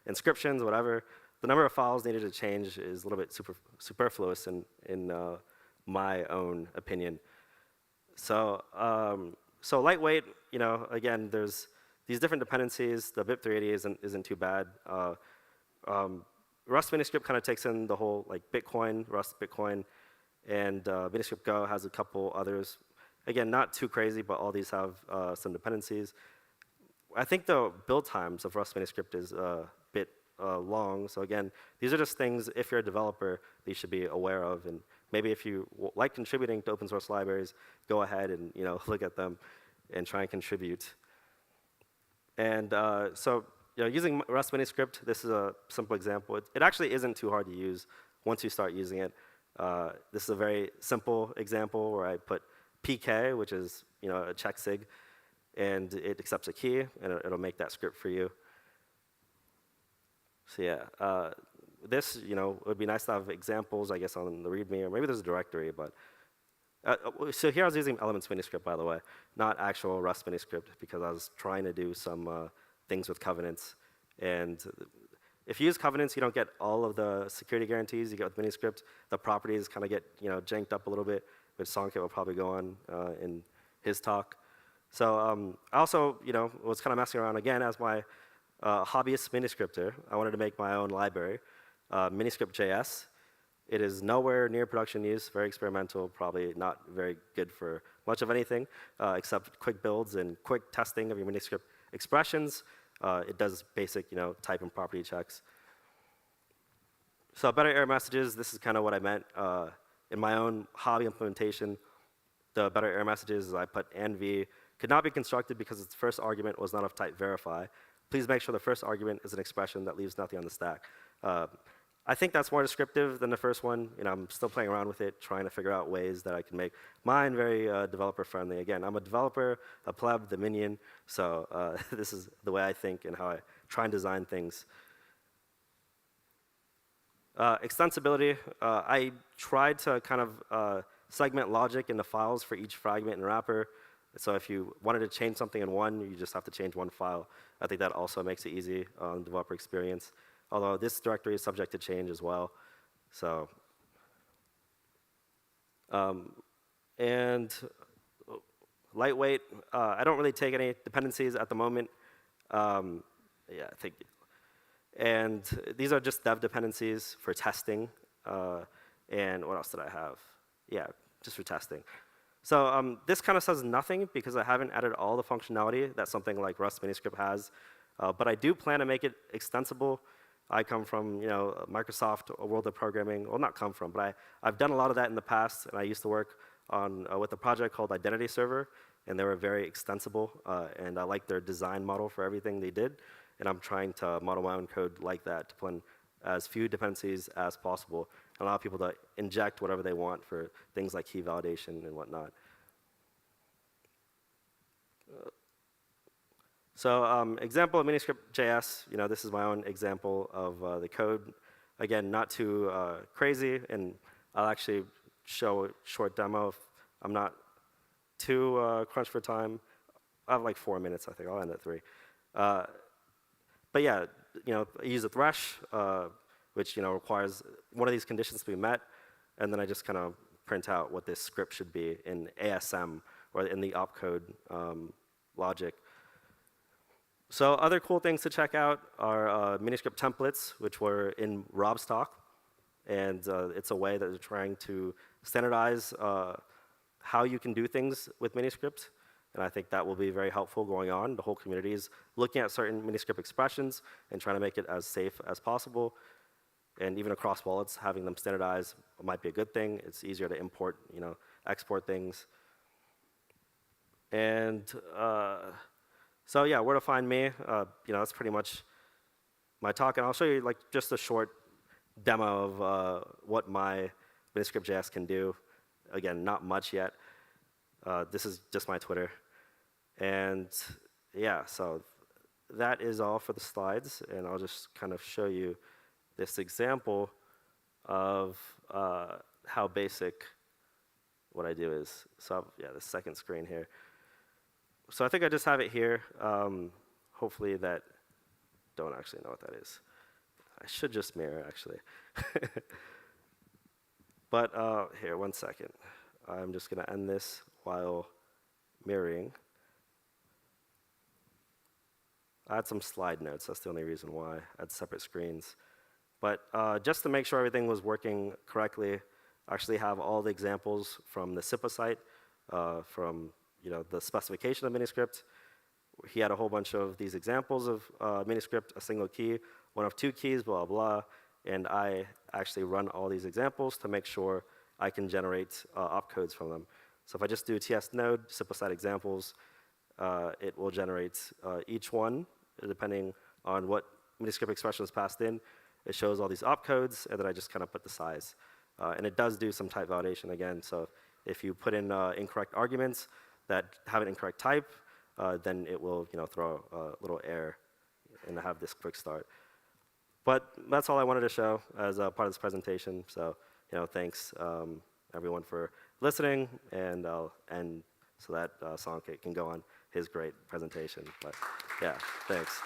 inscriptions, whatever, the number of files needed to change is a little bit superfluous in my own opinion. So so lightweight, again, there's these different dependencies. The BIP380 isn't too bad. Rust miniscript kind of takes in the whole like Bitcoin, Rust Bitcoin, and miniscript Go has a couple others. Again, not too crazy, but all these have some dependencies. I think the build times of Rust miniscript is a bit long. So again, these are just things, if you're a developer, that you should be aware of. And maybe if you like contributing to open source libraries, go ahead and look at them and try and contribute. And so using Rust miniscript, this is a simple example. It actually isn't too hard to use once you start using it. This is a very simple example where I put PK, which is a check sig, and it accepts a key, and it'll make that script for you. So yeah, this would be nice to have examples, I guess, on the README, or maybe there's a directory. But so here I was using Elements miniscript, by the way, not actual Rust miniscript, because I was trying to do some things with covenants. And if you use covenants, you don't get all of the security guarantees you get with miniscript. The properties kind of get janked up a little bit, which Songkit will probably go on in his talk. So I also was kind of messing around again as my hobbyist miniscripter. I wanted to make my own library, miniscript.js. It is nowhere near production use, very experimental, probably not very good for much of anything, except quick builds and quick testing of your miniscript expressions. It does basic type and property checks. So better error messages, this is kind of what I meant. In my own hobby implementation, the better error messages is I put "and-v" could not be constructed because its first argument was not of type verify. Please make sure the first argument is an expression that leaves nothing on the stack. I think that's more descriptive than the first one. I'm still playing around with it, trying to figure out ways that I can make mine very developer friendly. Again, I'm a developer, a pleb, the minion, so this is the way I think and how I try and design things. Extensibility, I tried to kind of segment logic into files for each fragment and wrapper. So if you wanted to change something in one, you just have to change one file. I think that also makes it easy on developer experience. Although this directory is subject to change as well. So, and lightweight, I don't really take any dependencies at the moment. Yeah, I think. And these are just dev dependencies for testing. And what else did I have? Yeah, just for testing. So this kind of says nothing because I haven't added all the functionality that something like Rust miniscript has. But I do plan to make it extensible. I come from Microsoft world of programming. Well, not come from, but I've done a lot of that in the past. And I used to work on with a project called Identity Server, and they were very extensible. And I like their design model for everything they did. And I'm trying to model my own code like that to put in as few dependencies as possible, and allow people to inject whatever they want for things like key validation and whatnot. So example of miniscript.js, this is my own example of the code. Again, not too crazy, and I'll actually show a short demo if I'm not too crunched for time. I have like 4 minutes, I think. I'll end at 3. But yeah, I use a thresh, which requires one of these conditions to be met, and then I just kind of print out what this script should be in ASM or in the opcode logic. So other cool things to check out are miniscript templates, which were in Rob's talk, and it's a way that they're trying to standardize how you can do things with miniscript. And I think that will be very helpful going on. The whole community is looking at certain miniscript expressions and trying to make it as safe as possible. And even across wallets, having them standardized might be a good thing. It's easier to import, export things. And So yeah, where to find me? That's pretty much my talk, and I'll show you like just a short demo of what my Miniscript.js can do. Again, not much yet. This is just my Twitter. And yeah, so that is all for the slides, and I'll just kind of show you this example of how basic what I do is. So yeah, the second screen here. So I think I just have it here. Hopefully that, don't actually know what that is. I should just mirror, actually. But here, 1 second. I'm just going to end this while mirroring. I had some slide notes. That's the only reason why I had separate screens. But just to make sure everything was working correctly, I actually have all the examples from the SIPA site, from the specification of Miniscript. He had a whole bunch of these examples of Miniscript, a single key, one of two keys, blah, blah. And I actually run all these examples to make sure I can generate opcodes from them. So if I just do ts node, SIPA site examples, it will generate each one, depending on what Miniscript expression is passed in. It shows all these opcodes, and then I just kind of put the size. And it does do some type validation again. So if you put in incorrect arguments that have an incorrect type, then it will throw a little error and have this quick start. But that's all I wanted to show as a part of this presentation. So thanks everyone for listening, and I'll end so that Sanket can go on his great presentation. But yeah, thanks.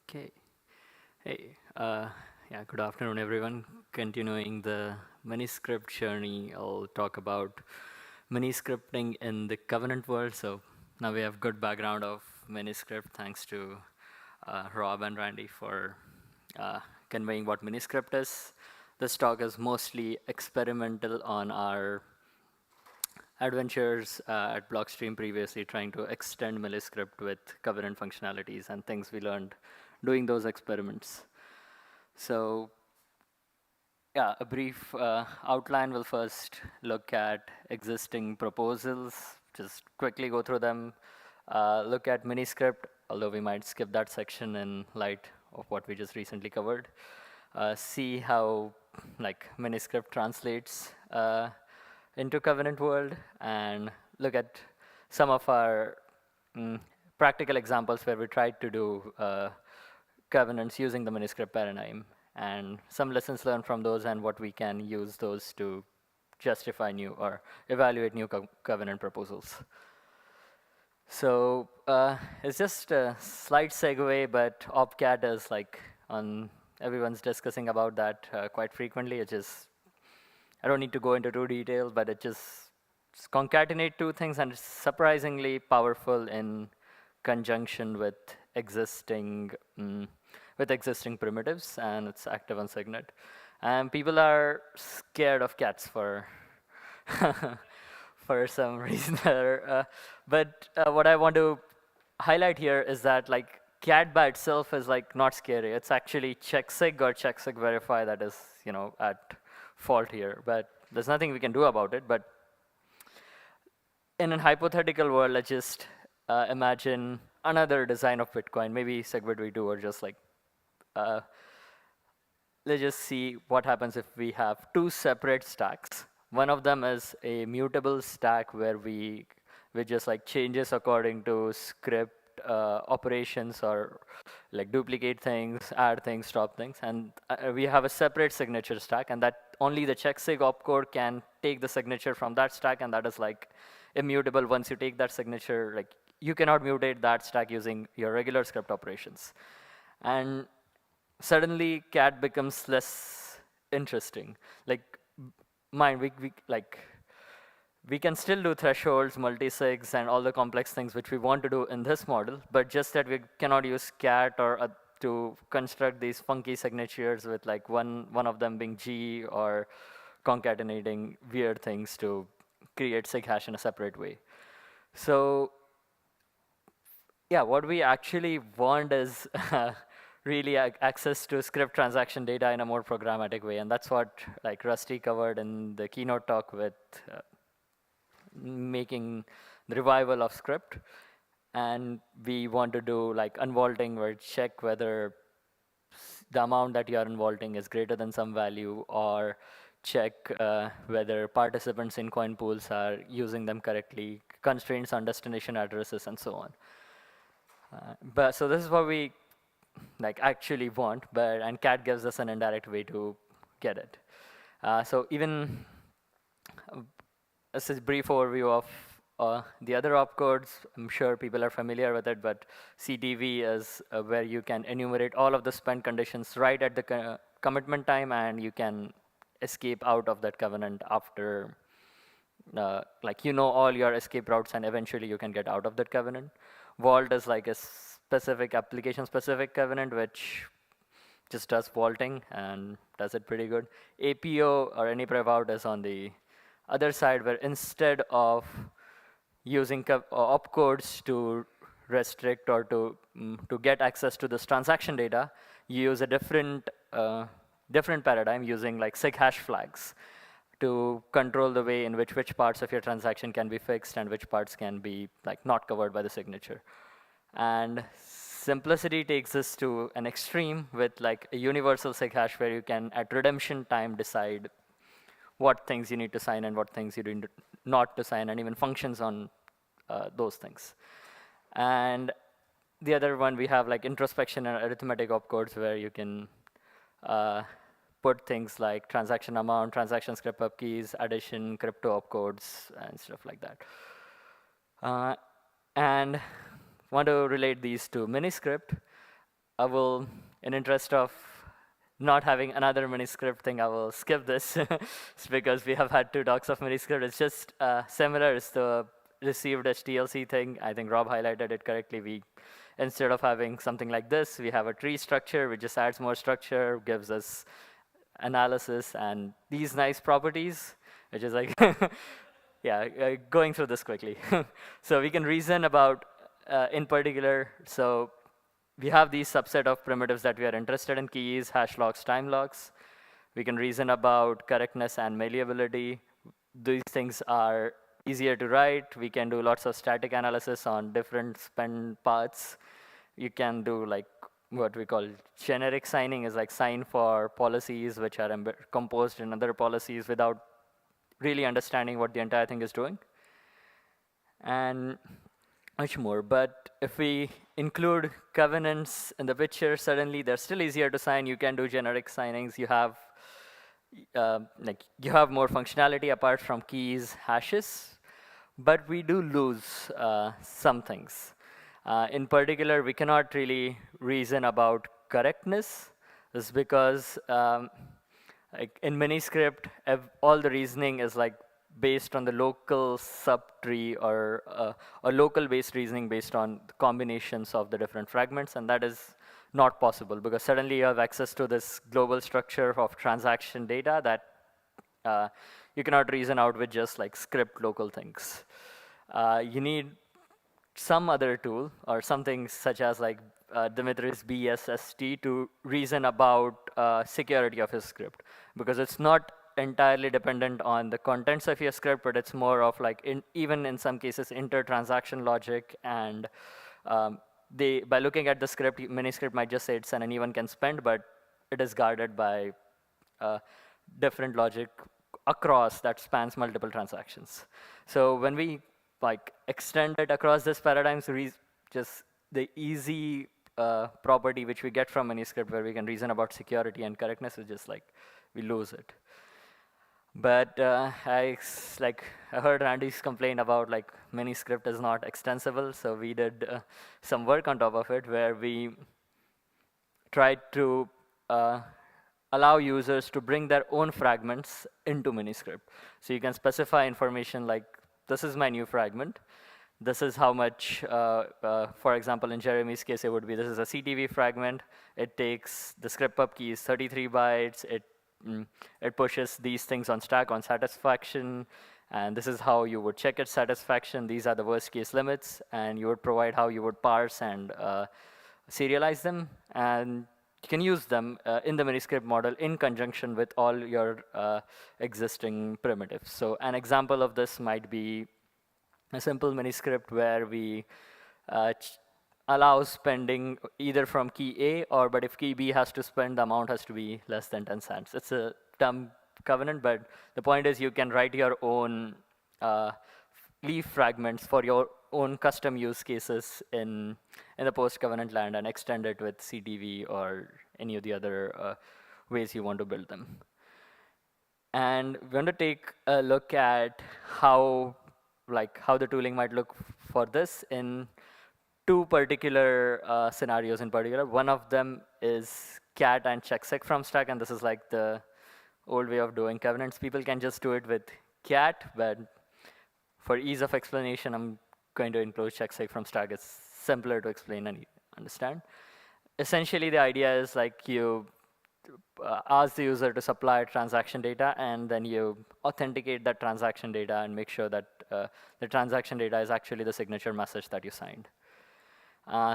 Okay. Hey, yeah, good afternoon, everyone. Continuing the Miniscript journey, I'll talk about Miniscripting in the Covenant world. So now we have good background of Miniscript, thanks to Rob and Randy for conveying what Miniscript is. This talk is mostly experimental on our adventures at Blockstream previously, trying to extend Miniscript with Covenant functionalities and things we learned doing those experiments. So yeah, a brief outline. Will first look at existing proposals, just quickly go through them, look at Miniscript, although we might skip that section in light of what we just recently covered, see how Miniscript translates into Covenant world, and look at some of our practical examples where we tried to do Covenants using the Miniscript paradigm, and some lessons learned from those and what we can use those to justify new or evaluate new Covenant proposals. So it's just a slight segue, but opcat is everyone's discussing about that quite frequently. It just, I don't need to go into too detail, but it just concatenate two things, and it's surprisingly powerful in conjunction with existing primitives, and it's active on Signet. And people are scared of cats for for some reason. But what I want to highlight here is that cat by itself is not scary. It's actually checksig or checksig verify that is at fault here. But there's nothing we can do about it. But in a hypothetical world, let's just imagine another design of Bitcoin, maybe SegWit-V2, or just like, let's just see what happens if we have two separate stacks. One of them is a mutable stack where we just like changes according to script operations, or like duplicate things, add things, stop things. And we have a separate signature stack, and that only the checksig opcode can take the signature from that stack, and that is like immutable. Once you take that signature, like you cannot mutate that stack using your regular script operations. And suddenly cat becomes less interesting. Like we can still do thresholds, multisigs, and all the complex things which we want to do in this model, but just that we cannot use cat or to construct these funky signatures with like one of them being G, or concatenating weird things to create sig hash in a separate way. So yeah, what we actually want is really access to script transaction data in a more programmatic way, and that's what like Rusty covered in the keynote talk with making the revival of script. And we want to do like unvaulting, where check whether the amount that you are unvaulting is greater than some value, or check whether participants in coin pools are using them correctly, constraints on destination addresses, and so on. But so this is what we like actually want, and cat gives us an indirect way to get it. So even this is a brief overview of the other opcodes. I'm sure people are familiar with it, but CTV is where you can enumerate all of the spend conditions right at the commitment time, and you can escape out of that covenant after, like all your escape routes, and eventually you can get out of that covenant. Vault is like a specific application-specific covenant, which just does vaulting and does it pretty good. APO, or any prevout, is on the other side, where instead of using opcodes to restrict or to get access to this transaction data, you use a different paradigm, using like sig hash flags to control the way in which parts of your transaction can be fixed and which parts can be like not covered by the signature. And simplicity takes us to an extreme with like a universal sig hash, where you can at redemption time decide what things you need to sign and what things you need not to sign, and even functions on those things. And the other one, we have like introspection and arithmetic opcodes, where you can put things like transaction amount, transaction script up keys, addition, crypto opcodes, and stuff like that. And want to relate these to miniscript. I will, in interest of not having another miniscript thing, I will skip this because we have had 2 talks of miniscript. It's just similar. It's the received HTLC thing. I think Rob highlighted it correctly. We, instead of having something like this, we have a tree structure, which just adds more structure, gives us analysis and these nice properties, which is like, yeah, going through this quickly. So we can reason about, in particular, so we have these subset of primitives that we are interested in: keys, hash locks, time locks. We can reason about correctness and malleability. These things are easier to write. We can do lots of static analysis on different spend paths. You can do like what we call generic signing, is like sign for policies which are composed in other policies without really understanding what the entire thing is doing. And much more. But if we include covenants in the picture, suddenly they're still easier to sign. You can do generic signings. You have more functionality apart from keys, hashes. But we do lose some things. In particular, we cannot really reason about correctness. This is because like in miniscript, all the reasoning is like based on the local subtree, or a local-based reasoning based on the combinations of the different fragments, and that is not possible because suddenly you have access to this global structure of transaction data that you cannot reason out with just like script local things. You need some other tool or something such as like Dimitri's BSST to reason about security of his script, because it's not entirely dependent on the contents of your script, but it's more of like, even in some cases, inter-transaction logic. And by looking at the script, miniscript might just say it's an anyone can spend, but it is guarded by different logic across that spans multiple transactions. So when we like extend it across this paradigms, just the easy property which we get from miniscript where we can reason about security and correctness is just like we lose it. But I heard Randy's complain about like miniscript is not extensible, so we did some work on top of it where we tried to allow users to bring their own fragments into miniscript. So you can specify information like, this is my new fragment. This is how much, for example, in Jeremy's case, it would be, this is a CTV fragment. It takes, the script pub key is 33 bytes. It pushes these things on stack on satisfaction. And this is how you would check its satisfaction. These are the worst case limits. And you would provide how you would parse and serialize them. And you can use them in the miniscript model in conjunction with all your existing primitives. So an example of this might be a simple miniscript where we allow spending either from key A, but if key B has to spend, the amount has to be less than 10 cents. It's a dumb covenant, but the point is you can write your own leaf fragments for your own custom use cases in the post-covenant land and extend it with CTV or any of the other ways you want to build them. And we're going to take a look at how the tooling might look for this in two particular scenarios in particular. One of them is cat and checksec from stack, and this is like the old way of doing covenants. People can just do it with cat, but for ease of explanation, I'm going to include checksec from stack. It's simpler to explain and understand. Essentially, the idea is like you ask the user to supply transaction data, and then you authenticate that transaction data and make sure that the transaction data is actually the signature message that you signed.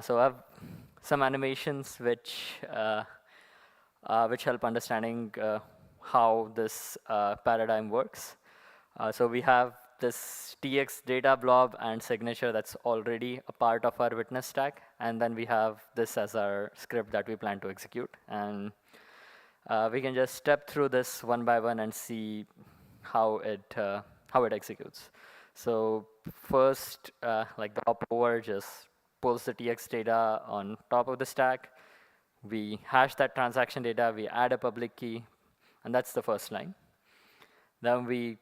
So I have some animations which help understanding how this paradigm works. So we have this TX data blob and signature that's already a part of our witness stack, and then we have this as our script that we plan to execute. And we can just step through this one by one and see how it executes. So first, like the popover just pulls the TX data on top of the stack. We hash that transaction data. We add a public key, and that's the first line. Then we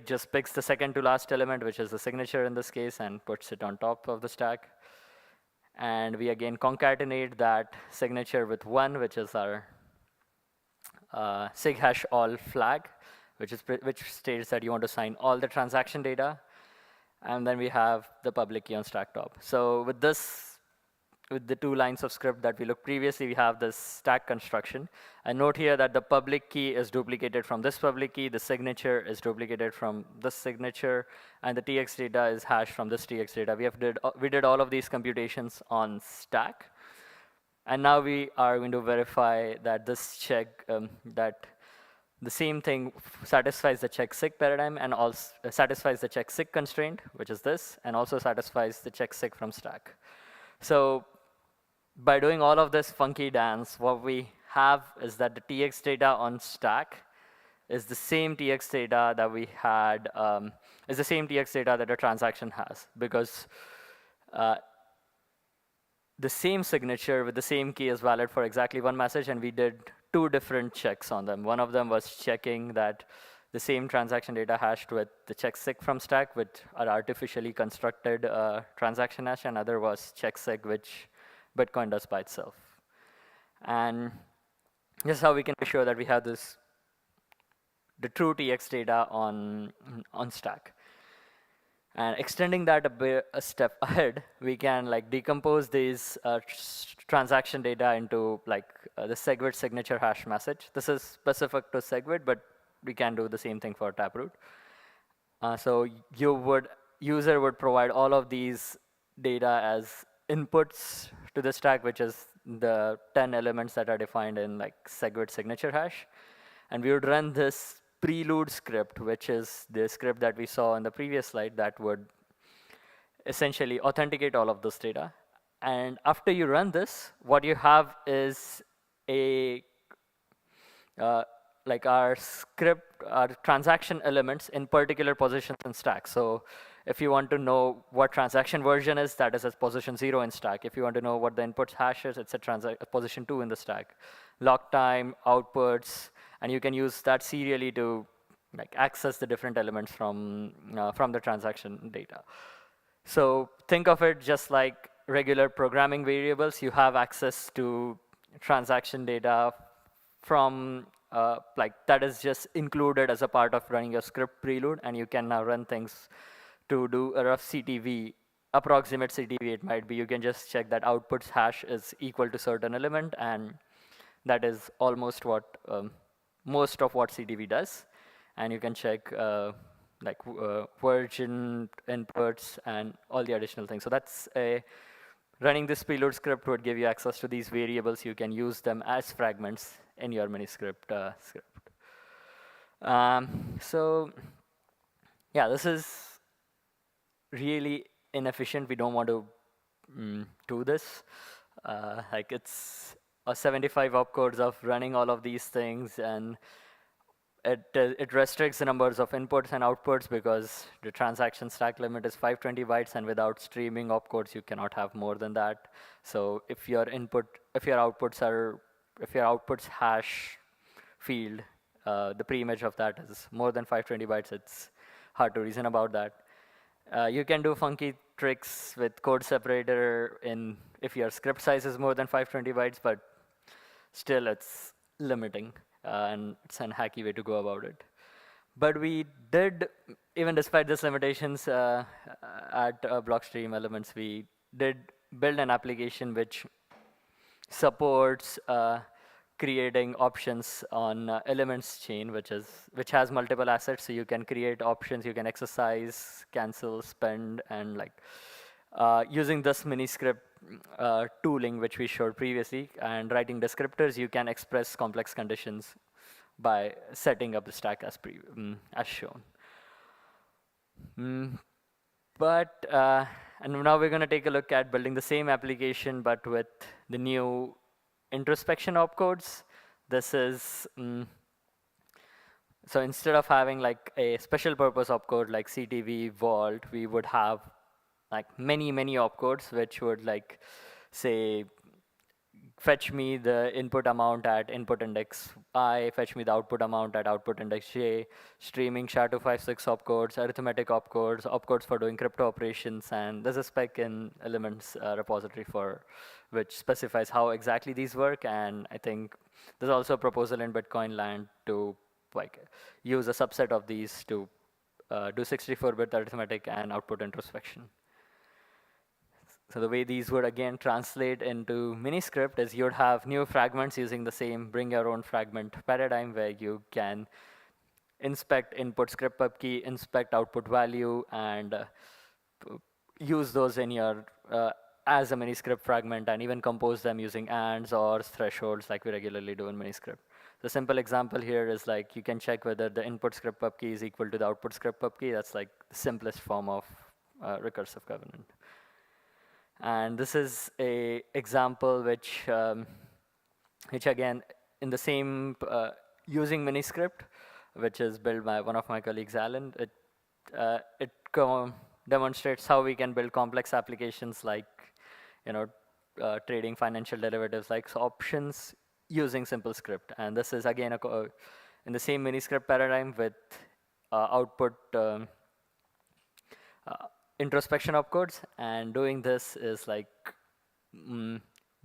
just picks the second to last element, which is the signature in this case, and puts it on top of the stack. And we again concatenate that signature with 1, which is our sig hash all flag, which states that you want to sign all the transaction data. And then we have the public key on stack top. So with the 2 lines of script that we looked previously, we have this stack construction. And note here that the public key is duplicated from this public key, the signature is duplicated from this signature, and the TX data is hashed from this TX data. We did all of these computations on stack. And now we are going to verify that this check, that the same thing satisfies the check-sig paradigm and also satisfies the check-sig constraint, which is this, and also satisfies the check-sig from stack. So by doing all of this funky dance, what we have is that the TX data on stack is the same TX data that we had, is the same TX data that a transaction has, because the same signature with the same key is valid for exactly one message, and we did 2 different checks on them. One of them was checking that the same transaction data hashed with the check-sig from stack, which are artificially constructed transaction hash, and other was check-sig, which Bitcoin does by itself. And this is how we can be sure that we have the true TX data on stack. And extending that a step ahead, we can like decompose these transaction data into like the SegWit signature hash message. This is specific to SegWit, but we can do the same thing for Taproot. So user would provide all of these data as inputs to the stack, which is the 10 elements that are defined in like SegWit signature hash. And we would run this prelude script, which is the script that we saw in the previous slide that would essentially authenticate all of this data. And after you run this, what you have is a like our script, our transaction elements in particular positions in stack. So if you want to know what transaction version is, that is at position 0 in stack. If you want to know what the inputs hash is, it's at position 2 in the stack. Lock time, outputs, and you can use that serially to like access the different elements from the transaction data. So think of it just like regular programming variables. You have access to transaction data from like that is just included as a part of running your script prelude, and you can now run things to do a rough CTV, approximate CTV it might be. You can just check that outputs hash is equal to certain element, and that is almost what most of what CTV does. And you can check version inputs and all the additional things. So that's running this prelude script would give you access to these variables. You can use them as fragments in your miniscript script. So yeah, this is really inefficient. We don't want to do this. Like it's a 75 opcodes of running all of these things, and it restricts the numbers of inputs and outputs because the transaction stack limit is 520 bytes, and without streaming opcodes, you cannot have more than that. So if your outputs hash field, the pre-image of that is more than 520 bytes, it's hard to reason about that. You can do funky tricks with code separator if your script size is more than 520 bytes, but still it's limiting. And it's an hacky way to go about it. But we did, even despite these limitations at Blockstream Elements, we did build an application which supports creating options on elements chain, which has multiple assets. So you can create options, you can exercise, cancel, spend, and like using this miniscript tooling which we showed previously and writing descriptors, you can express complex conditions by setting up the stack as shown. And now we're going to take a look at building the same application but with the new introspection opcodes. This is so instead of having like a special purpose opcode like CTV, Vault, we would have like many opcodes which would like say fetch me the input amount at input index I, fetch me the output amount at output index j, streaming SHA-256 opcodes, arithmetic opcodes, opcodes for doing crypto operations, and there's a spec in elements repository for which specifies how exactly these work. And I think there's also a proposal in Bitcoin land to like use a subset of these to do 64-bit arithmetic and output introspection. So the way these would again translate into miniscript is you'd have new fragments using the same bring your own fragment paradigm where you can inspect input script pub key, inspect output value, and use those in your as a miniscript fragment, and even compose them using ands or thresholds like we regularly do in miniscript. The simple example here is like you can check whether the input script pub key is equal to the output script pub key. That's like the simplest form of recursive covenant. And this is a example which again, in the same, using miniscript, which is built by one of my colleagues, Alan, it demonstrates how we can build complex applications like, trading financial derivatives like options using simple script. And this is again in the same miniscript paradigm with output introspection opcodes, and doing this is like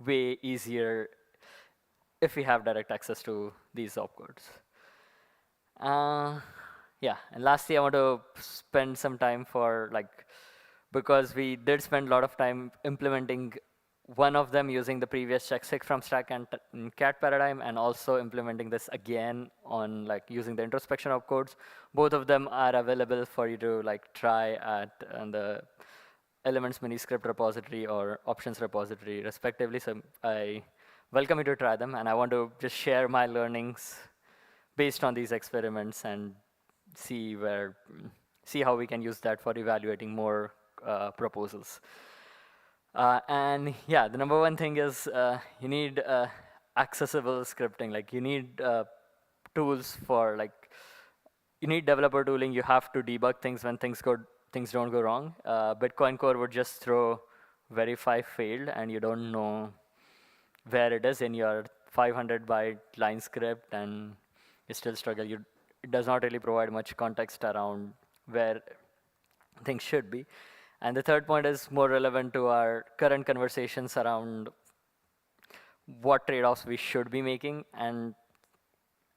way easier if we have direct access to these opcodes. Yeah, and lastly, I want to spend some time because we did spend a lot of time implementing one of them using the previous check from stack and cat paradigm, and also implementing this again on using the introspection opcodes. Both of them are available for you to try at the elements miniscript repository or options repository respectively. So I welcome you to try them, and I want to just share my learnings based on these experiments and see how we can use that for evaluating more proposals. And yeah, the number one thing is you need accessible scripting. Like you need tools for you need developer tooling. You have to debug things when things don't go wrong. Bitcoin Core would just throw verify failed, and you don't know where it is in your 500 byte line script, and you still struggle. It does not really provide much context around where things should be. And the third point is more relevant to our current conversations around what trade-offs we should be making. And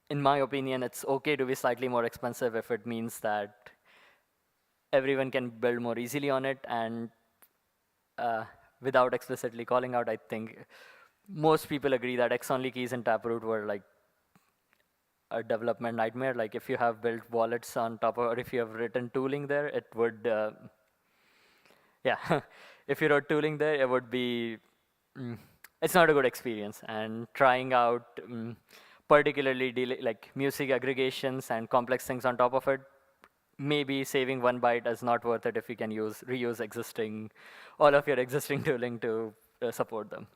in my opinion, it's okay to be slightly more expensive if it means that everyone can build more easily on it. And without explicitly calling out, I think most people agree that X-only keys in Taproot were like a development nightmare. Like if you have built wallets on top of, or if you have written tooling there, it would, yeah, if you wrote tooling there, it would be, it's not a good experience. And trying out particularly like music aggregations and complex things on top of it, maybe saving 1 byte is not worth it if you can reuse all of your existing tooling to support them.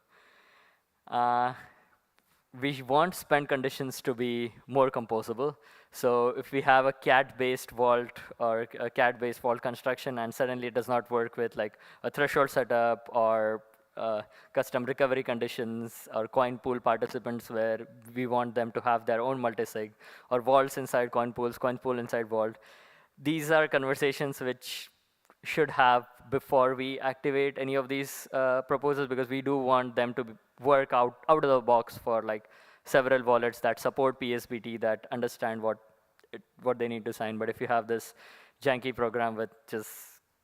We want spend conditions to be more composable. So if we have a CAT-based vault or a CAT-based vault construction and suddenly it does not work with like a threshold setup or custom recovery conditions or coin pool participants where we want them to have their own multisig, or vaults inside coin pools, coin pool inside vault, these are conversations which should have before we activate any of these proposals, because we do want them to work out of the box for like several wallets that support PSBT, that understand what they need to sign. But if you have this janky program with just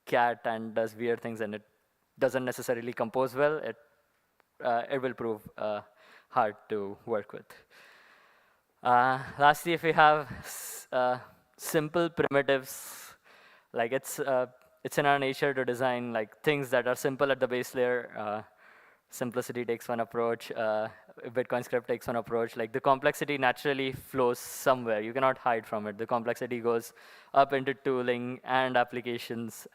cat and does weird things and it doesn't necessarily compose well, it will prove hard to work with. Lastly, if we have simple primitives, like it's in our nature to design like things that are simple at the base layer. Simplicity takes one approach. Bitcoin script takes one approach. Like the complexity naturally flows somewhere. You cannot hide from it. The complexity goes up into tooling and applications.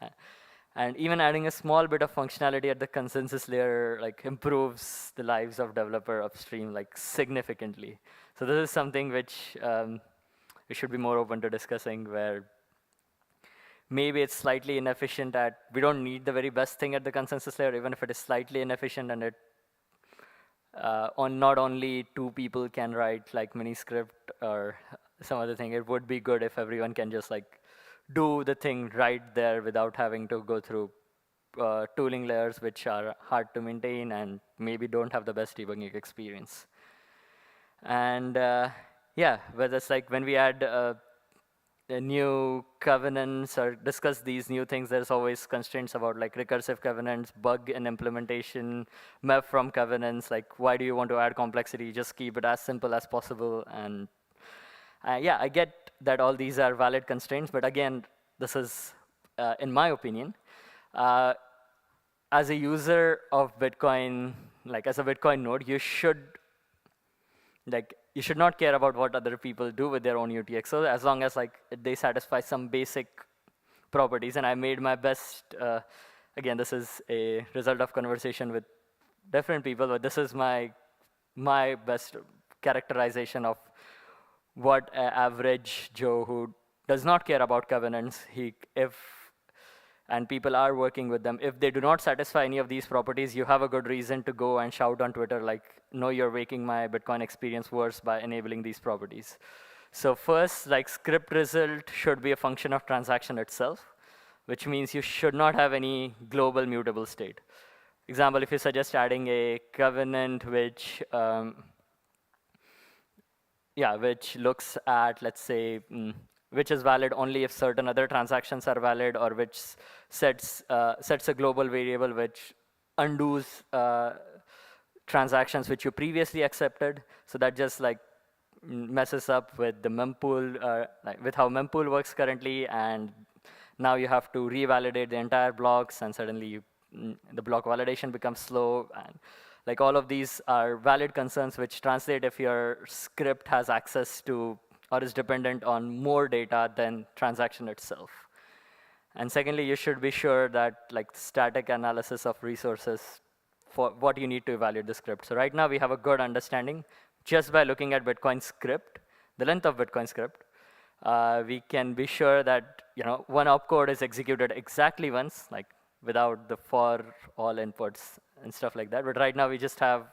And even adding a small bit of functionality at the consensus layer like improves the lives of developer upstream like significantly. So this is something which we should be more open to discussing, where maybe it's slightly inefficient we don't need the very best thing at the consensus layer, even if it is slightly inefficient and it not only 2 people can write like mini script or some other thing. It would be good if everyone can just like do the thing right there without having to go through tooling layers which are hard to maintain and maybe don't have the best debugging experience. And yeah, whether it's like when we add new covenants or discuss these new things, there's always constraints about like recursive covenants, bug in implementation, map from covenants. Like, why do you want to add complexity? Just keep it as simple as possible. And yeah, I get that all these are valid constraints, but again, this is, in my opinion, as a user of Bitcoin, like as a Bitcoin node, you should not care about what other people do with their own UTXO, as long as like they satisfy some basic properties. And I made my best. Again, this is a result of conversation with different people, but this is my best characterization of what an average Joe who does not care about covenants, and people are working with them, if they do not satisfy any of these properties, you have a good reason to go and shout on Twitter like, no, you're making my Bitcoin experience worse by enabling these properties. So first, like script result should be a function of transaction itself, which means you should not have any global mutable state. Example, if you suggest adding a covenant which which looks at, let's say, which is valid only if certain other transactions are valid, or which sets a global variable which undoes transactions which you previously accepted. So that just like messes up with the mempool, with how mempool works currently, and now you have to revalidate the entire blocks, and suddenly the block validation becomes slow. And like all of these are valid concerns which translate if your script has access to or is dependent on more data than transaction itself. And secondly, you should be sure that like static analysis of resources for what you need to evaluate the script. So right now we have a good understanding just by looking at Bitcoin script, the length of Bitcoin script. We can be sure that one opcode is executed exactly once, like without the for all inputs and stuff like that. But right now we just have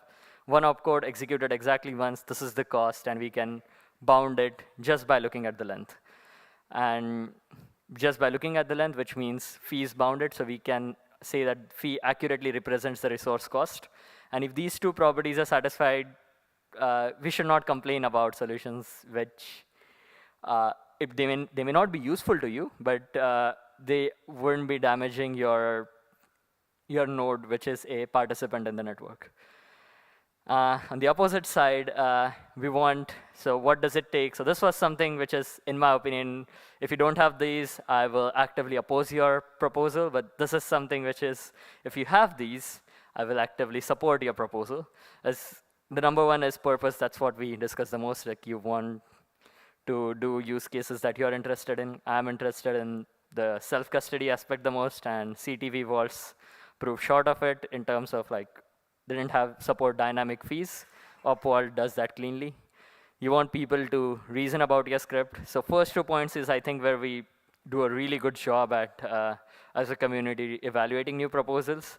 one opcode executed exactly once. This is the cost, and we can bound it just by looking at the length. And just by looking at the length, which means fee is bounded, so we can say that fee accurately represents the resource cost. And if these two properties are satisfied, we should not complain about solutions which if they may not be useful to you, but they wouldn't be damaging your node, which is a participant in the network. On the opposite side, we want, so what does it take? So this was something which is, in my opinion, if you don't have these, I will actively oppose your proposal. But this is something which is, if you have these, I will actively support your proposal. As the number one is purpose. That's what we discuss the most. Like you want to do use cases that you're interested in. I'm interested in the self-custody aspect the most, and CTV vaults prove short of it in terms of like, they didn't have support dynamic fees. Opvault does that cleanly. You want people to reason about your script. So first 2 points is, I think, where we do a really good job at, as a community, evaluating new proposals.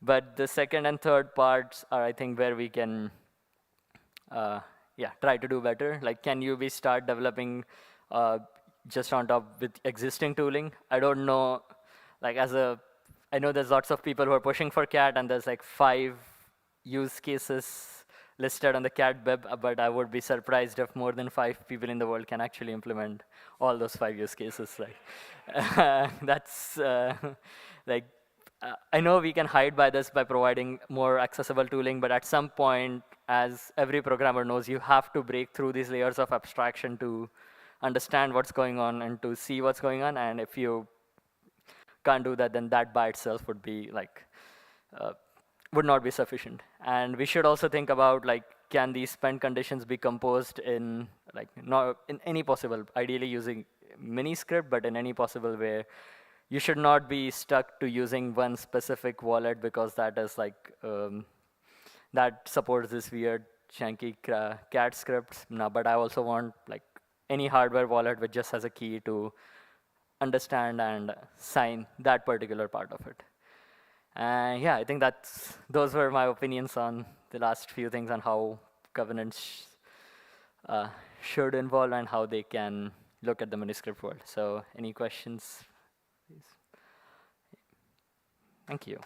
But the second and third parts are, I think, where we can try to do better. Like, can you start developing just on top with existing tooling? I don't know, like I know there's lots of people who are pushing for CAT, and there's like 5 use cases listed on the CAT web, but I would be surprised if more than 5 people in the world can actually implement all those 5 use cases. Like, that's like, I know we can hide by this by providing more accessible tooling, but at some point, as every programmer knows, you have to break through these layers of abstraction to understand what's going on and to see what's going on. And if you can't do that, then that by itself would be like, would not be sufficient. And we should also think about, like, can these spend conditions be composed in, like, not in any possible, ideally using miniscript, but in any possible way. You should not be stuck to using one specific wallet, because that is like, that supports this weird chunky CAT scripts. No, but I also want like any hardware wallet which just has a key to understand and sign that particular part of it. Yeah, I think those were my opinions on the last few things on how governance should involve and how they can look at the miniscript world. So any questions, please? Thank you.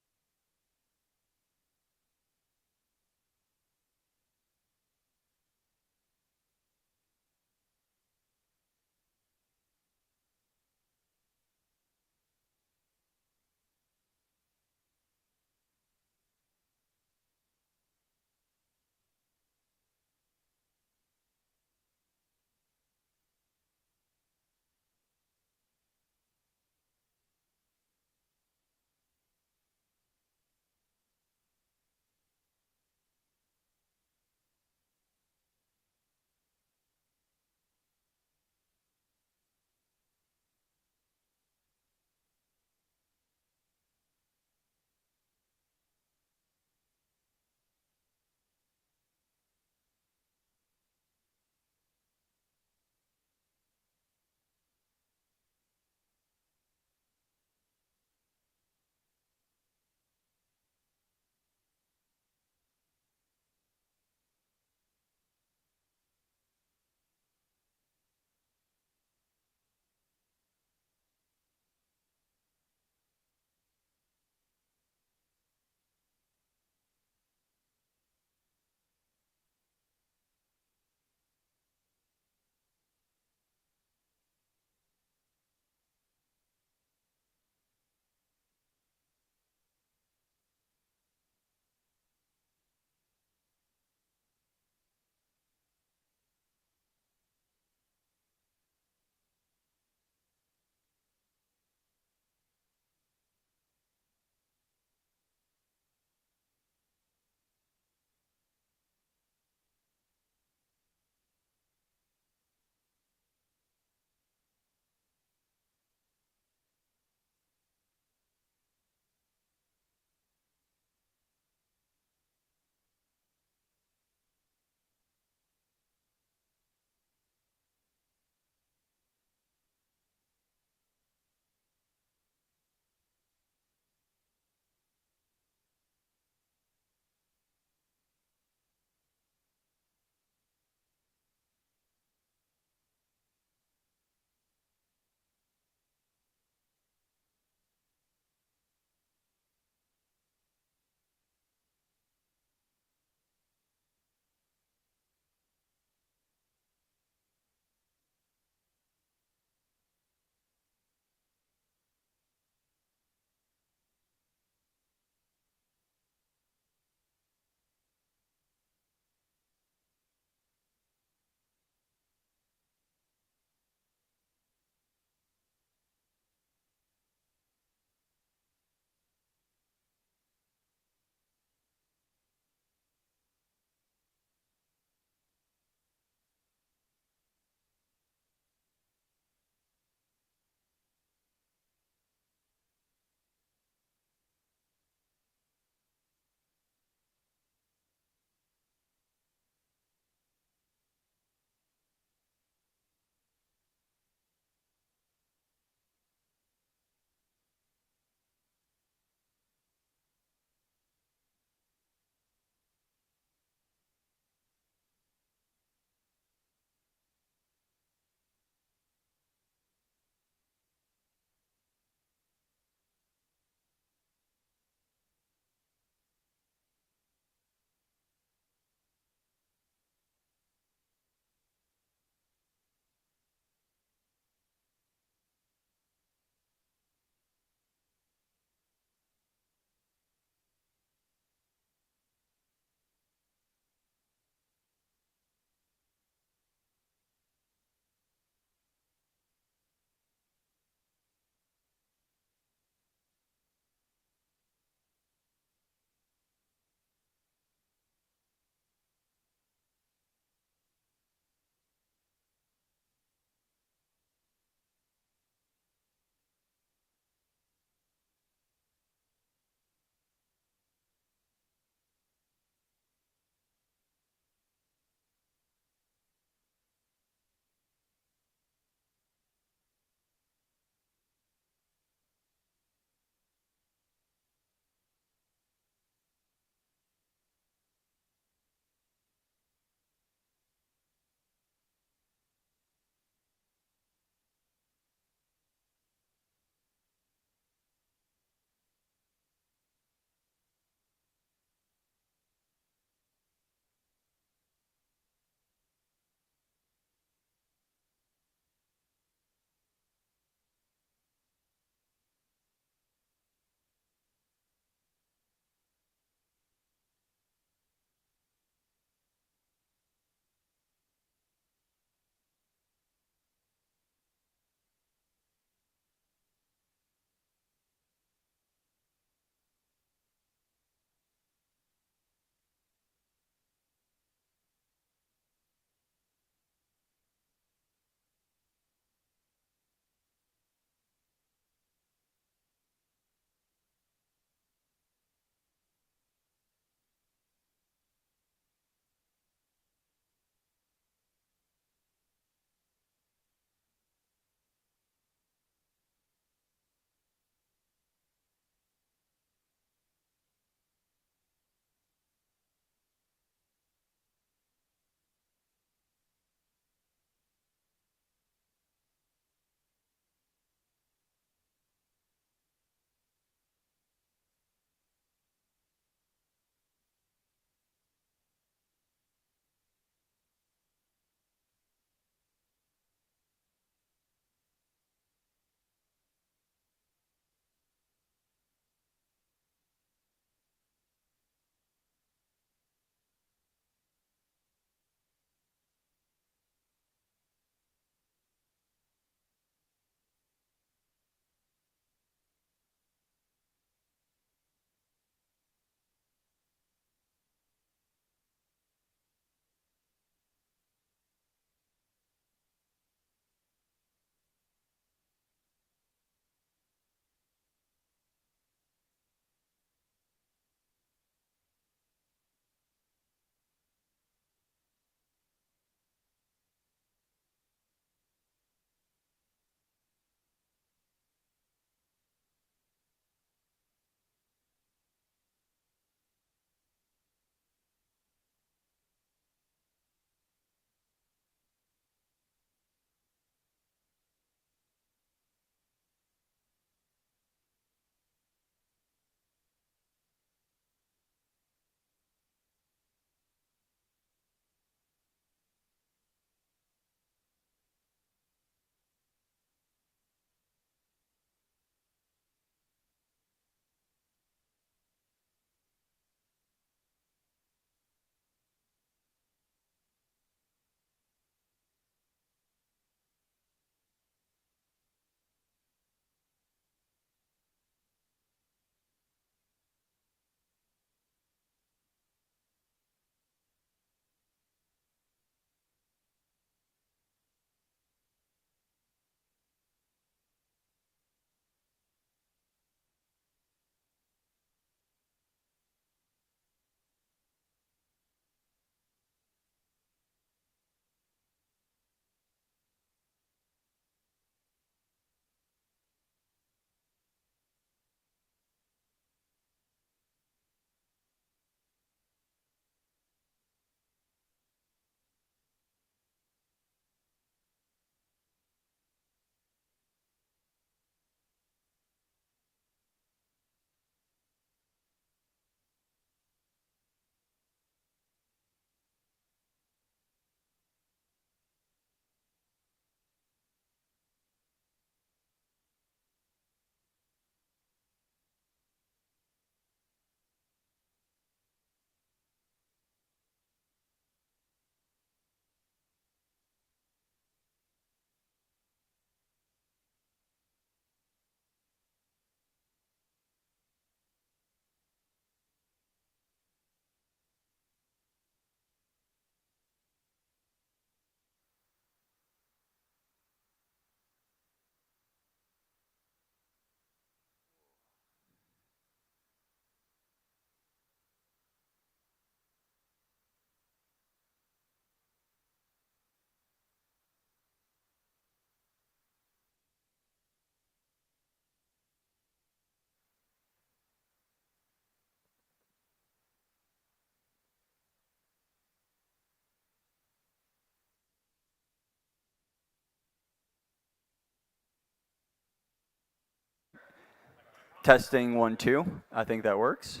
Testing 1, 2. I think that works.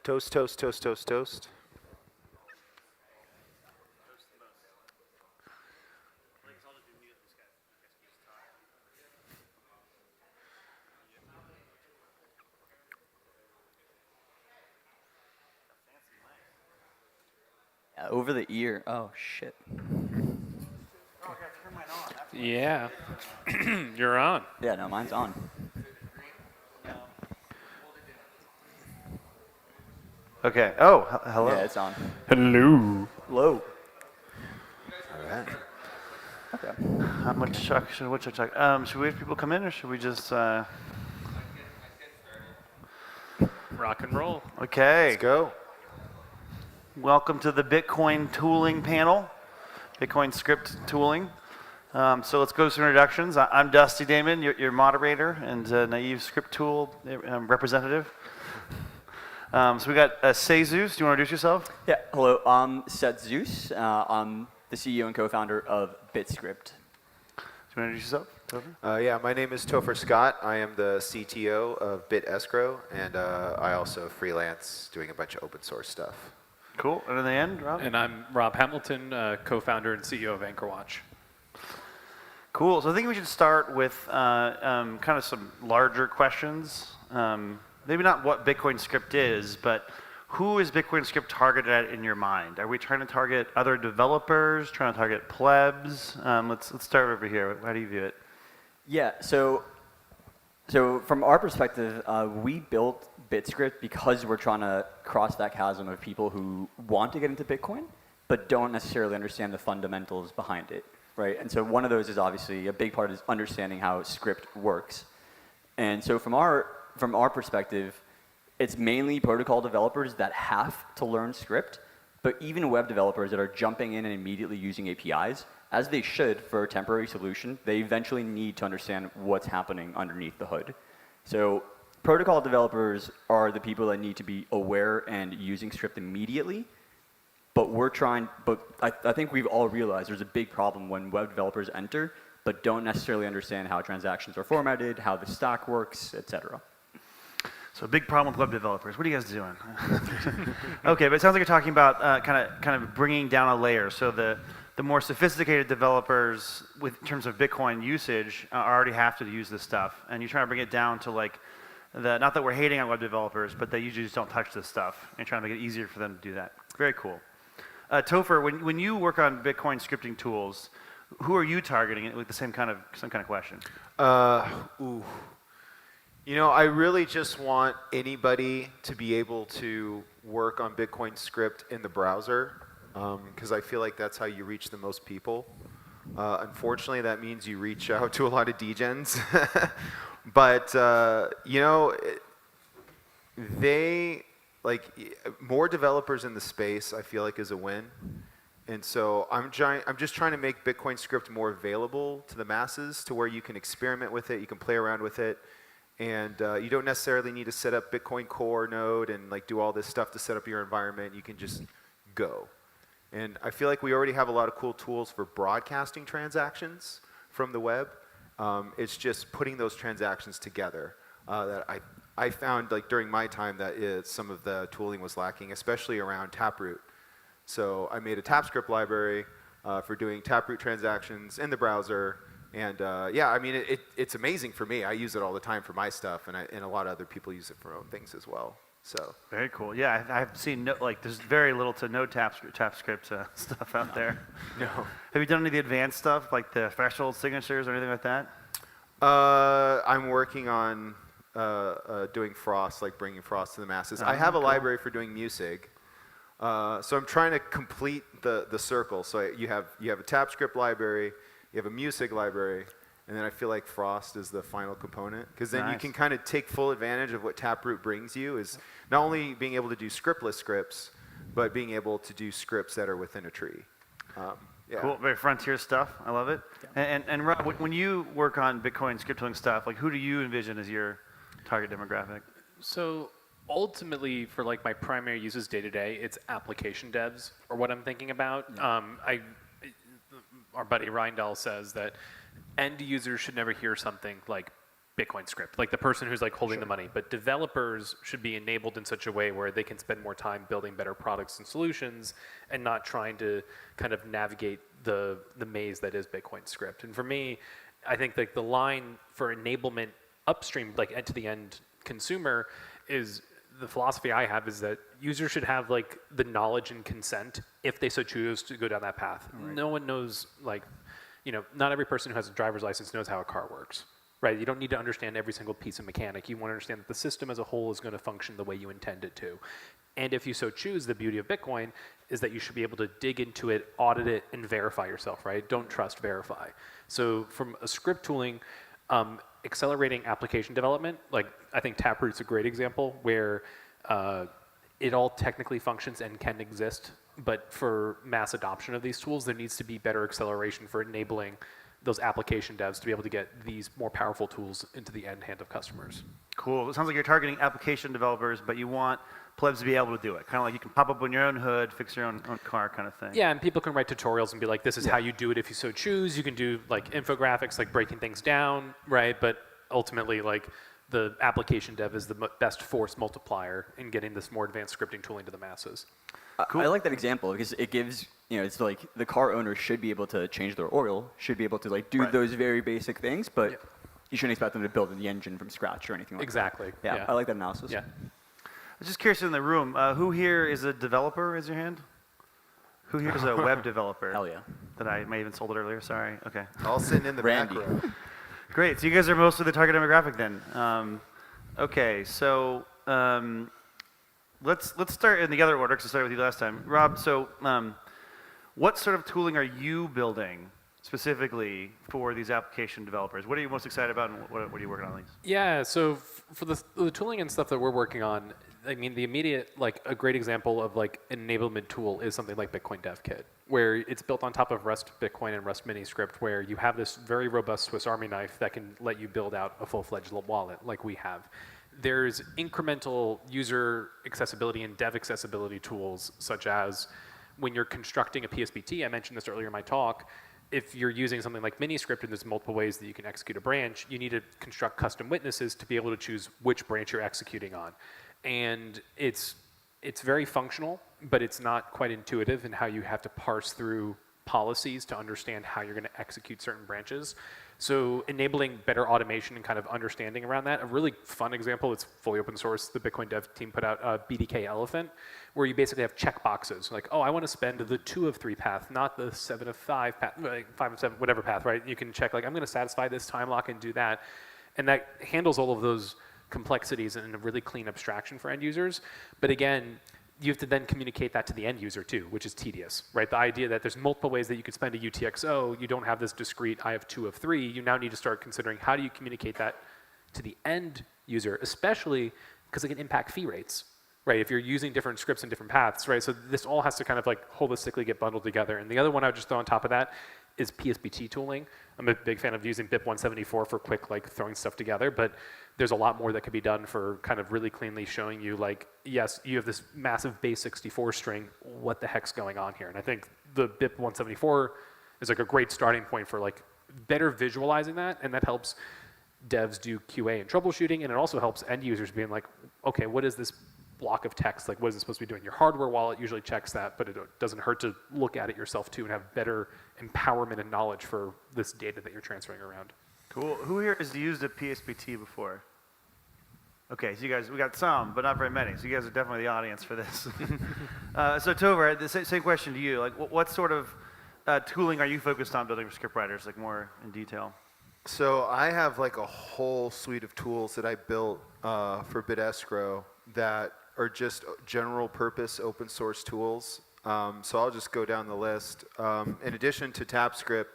Toast, toast, toast, toast, toast. Over the ear. Oh, shit. Yeah. You're on. Yeah, no, mine's on. Okay. Oh, hello. Yeah, it's on. Hello. Low. All right. Okay. How much Chuck? Should we wait for people to come in, or should we just? Rock and roll. Okay. Let's go. Welcome to the Bitcoin tooling panel, Bitcoin script tooling. So let's go through introductions. I'm Dusty Damon, your moderator and naive script tool representative. So we got Zeus. Do you want to introduce yourself? Yeah, hello. I'm Seth Zeus. I'm the CEO and co-founder of BitScript. Do you want to introduce yourself? Topher? Yeah, my name is Topher Scott. I am the CTO of Bit Escrow, and I also freelance doing a bunch of open source stuff. Cool. And in the end, Rob? And I'm Rob Hamilton, co-founder and CEO of AnchorWatch. Cool. So I think we should start with kind of some larger questions. Maybe not what Bitcoin script is, but who is Bitcoin script targeted at in your mind? Are we trying to target other developers, trying to target plebs? Let's start over here. How do you view it? Yeah, so from our perspective, we built BitScript because we're trying to cross that chasm of people who want to get into Bitcoin, but don't necessarily understand the fundamentals behind it, right? And so one of those is obviously a big part is understanding how script works. And so from our perspective, it's mainly protocol developers that have to learn script, but even web developers that are jumping in and immediately using APIs, as they should for a temporary solution, they eventually need to understand what's happening underneath the hood. So protocol developers are the people that need to be aware and using script immediately, but I think we've all realized there's a big problem when web developers enter, but don't necessarily understand how transactions are formatted, how the stack works, etc. So a big problem with web developers. What are you guys doing? Okay, but it sounds like you're talking about kind of bringing down a layer. So the more sophisticated developers, in terms of Bitcoin usage, already have to use this stuff, and you're trying to bring it down to like not that we're hating on web developers, but they usually just don't touch this stuff, and trying to make it easier for them to do that. Very cool. Topher, when you work on Bitcoin scripting tools, who are you targeting with the same kind of question? You know, I really just want anybody to be able to work on Bitcoin script in the browser, because I feel like that's how you reach the most people. Unfortunately, that means you reach out to a lot of degens. But, you know, more developers in the space, I feel like, is a win. And so I'm just trying to make Bitcoin script more available to the masses, to where you can experiment with it, you can play around with it, and you don't necessarily need to set up Bitcoin Core node and like do all this stuff to set up your environment. You can just go. And I feel like we already have a lot of cool tools for broadcasting transactions from the web. It's just putting those transactions together that I found, like during my time, that some of the tooling was lacking, especially around Taproot. So I made a TapScript library for doing Taproot transactions in the browser. And yeah, I mean, it's amazing for me. I use it all the time for my stuff, and a lot of other people use it for their own things as well. So very cool. Yeah, I've seen there's very little to no TapScript stuff out there. No. Have you done any of the advanced stuff, like the threshold signatures or anything like that? I'm working on doing Frost, like bringing Frost to the masses. I have a library for doing Musig. So I'm trying to complete the circle. So you have a TapScript library, you have a Musig library, and then I feel like Frost is the final component, because then you can kind of take full advantage of what Taproot brings you, is not only being able to do scriptless scripts, but being able to do scripts that are within a tree. Yeah. Cool, very frontier stuff. I love it. Yeah. And Rob, when you work on Bitcoin scripting stuff, like who do you envision as your target demographic? So ultimately, for like my primary uses day to day, it's application devs, or what I'm thinking about. Our buddy Rindal says that end users should never hear something like Bitcoin script, like the person who's like holding the money. But developers should be enabled in such a way where they can spend more time building better products and solutions and not trying to kind of navigate the maze that is Bitcoin script. And for me, I think like the line for enablement upstream, like end to the end consumer, is the philosophy I have is that users should have like the knowledge and consent if they so choose to go down that path. Right. No one knows, like, you know, not every person who has a driver's license knows how a car works. Right, you don't need to understand every single piece of mechanic. You want to understand that the system as a whole is going to function the way you intend it to. And if you so choose, the beauty of Bitcoin is that you should be able to dig into it, audit it, and verify yourself, right? Don't trust, verify. So from a script tooling, accelerating application development, like I think Taproot's a great example where it all technically functions and can exist, but for mass adoption of these tools, there needs to be better acceleration for enabling those application devs to be able to get these more powerful tools into the end hand of customers. Cool. It sounds like you're targeting application developers, but you want plebs to be able to do it. Kind of like you can pop up on your own hood, fix your own car kind of thing. Yeah, and people can write tutorials and be like, this is how you do it if you so choose. You can do like infographics, like breaking things down, right? But ultimately, like the application dev is the best force multiplier in getting this more advanced scripting tooling to the masses. Cool. I like that example because it gives, you know, it's like the car owner should be able to change their oil, should be able to like do those very basic things, but you shouldn't expect them to build the engine from scratch or anything like that. Exactly. Yeah, I like that analysis. Yeah. I was just curious in the room, who here is a developer? Raise your hand. Who here is a web developer? Hell yeah. That I may have insulted earlier. Sorry. Okay. All sitting in the back Randy. row. Great. So you guys are mostly the target demographic then. Okay. So let's start in the other order because I started with you last time. Rob, so what sort of tooling are you building specifically for these application developers? What are you most excited about, and what are you working on these? Yeah, so for the tooling and stuff that we're working on, I mean, the immediate, like a great example of like an enablement tool is something like Bitcoin Dev Kit, where it's built on top of Rust Bitcoin and Rust Miniscript, where you have this very robust Swiss Army knife that can let you build out a full-fledged wallet like we have. There's incremental user accessibility and dev accessibility tools, such as when you're constructing a PSBT, I mentioned this earlier in my talk, if you're using something like Miniscript and there's multiple ways that you can execute a branch, you need to construct custom witnesses to be able to choose which branch you're executing on. And it's very functional, but it's not quite intuitive in how you have to parse through policies to understand how you're going to execute certain branches. So enabling better automation and kind of understanding around that. A really fun example, it's fully open source, the Bitcoin dev team put out BDK Elephant, where you basically have checkboxes. Like, oh, I want to spend the 2 of 3 path, not the 7 of 5 path, like 5 of 7, whatever path, right? You can check, like, I'm going to satisfy this time lock and do that. And that handles all of those complexities in a really clean abstraction for end users. But again, you have to then communicate that to the end user too, which is tedious, right? The idea that there's multiple ways that you could spend a UTXO, you don't have this discrete, I have 2 of 3, you now need to start considering how do you communicate that to the end user, especially because it can impact fee rates, right? If you're using different scripts and different paths, right? So this all has to kind of like holistically get bundled together. And the other one I would just throw on top of that is PSBT tooling. I'm a big fan of using BIP 174 for quick like throwing stuff together, but there's a lot more that could be done for kind of really cleanly showing you like, yes, you have this massive base 64 string, what the heck's going on here? And I think the BIP 174 is like a great starting point for like better visualizing that, and that helps devs do QA and troubleshooting, and it also helps end users being like, okay, what is this block of text? Like, what is it supposed to be doing? Your hardware wallet usually checks that, but it doesn't hurt to look at it yourself too and have better empowerment and knowledge for this data that you're transferring around. Cool. Who here has used a PSBT before? Okay, so you guys, we got some, but not very many. So you guys are definitely the audience for this. So Tovar, the same question to you. Like, what sort of tooling are you focused on building for script writers, like more in detail? So I have like a whole suite of tools that I built for BitEscrow that are just general purpose open source tools. So I'll just go down the list. In addition to TapScript,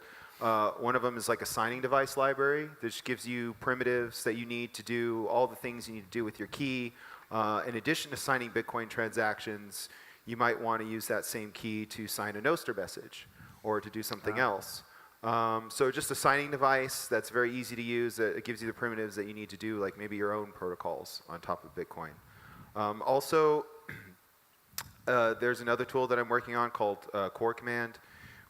one of them is like a signing device library that just gives you primitives that you need to do all the things you need to do with your key. In addition to signing Bitcoin transactions, you might want to use that same key to sign a Nostr message or to do something else. So just a signing device that's very easy to use. It gives you the primitives that you need to do, like maybe your own protocols on top of Bitcoin. Also, there's another tool that I'm working on called Core Command,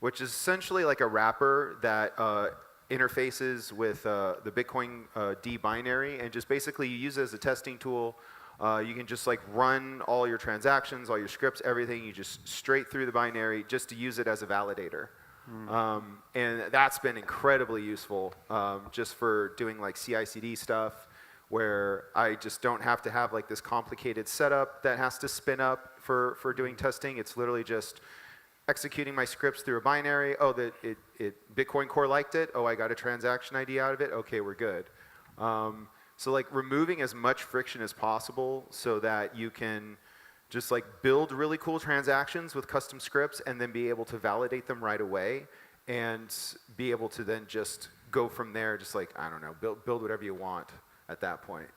which is essentially like a wrapper that interfaces with the Bitcoin D binary, and just basically you use it as a testing tool. You can just like run all your transactions, all your scripts, everything. You just straight through the binary just to use it as a validator. And that's been incredibly useful just for doing like CI/CD stuff, where I just don't have to have like this complicated setup that has to spin up for doing testing. It's literally just executing my scripts through a binary. Oh, Bitcoin Core liked it. Oh, I got a transaction ID out of it. Okay, we're good. So like removing as much friction as possible so that you can just like build really cool transactions with custom scripts and then be able to validate them right away and be able to then just go from there, just like, I don't know, build whatever you want at that point.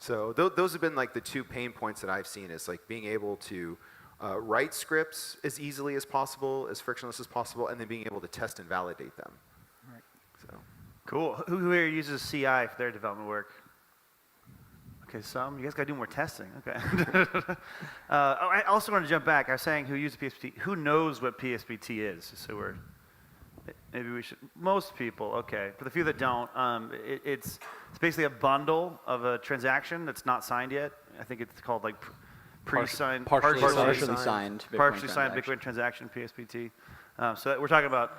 So those have been like the two pain points that I've seen, is like being able to write scripts as easily as possible, as frictionless as possible, and then being able to test and validate them. Right. So. Cool. Who here uses CI for their development work? Okay, some. You guys got to do more testing. Okay. I also want to jump back. I was saying who uses PSPT. Who knows what PSPT is? So maybe we should. Most people. Okay. For the few that don't, it's basically a bundle of a transaction that's not signed yet. I think it's called like pre-signed, partially signed Bitcoin transaction PSPT. So we're talking about.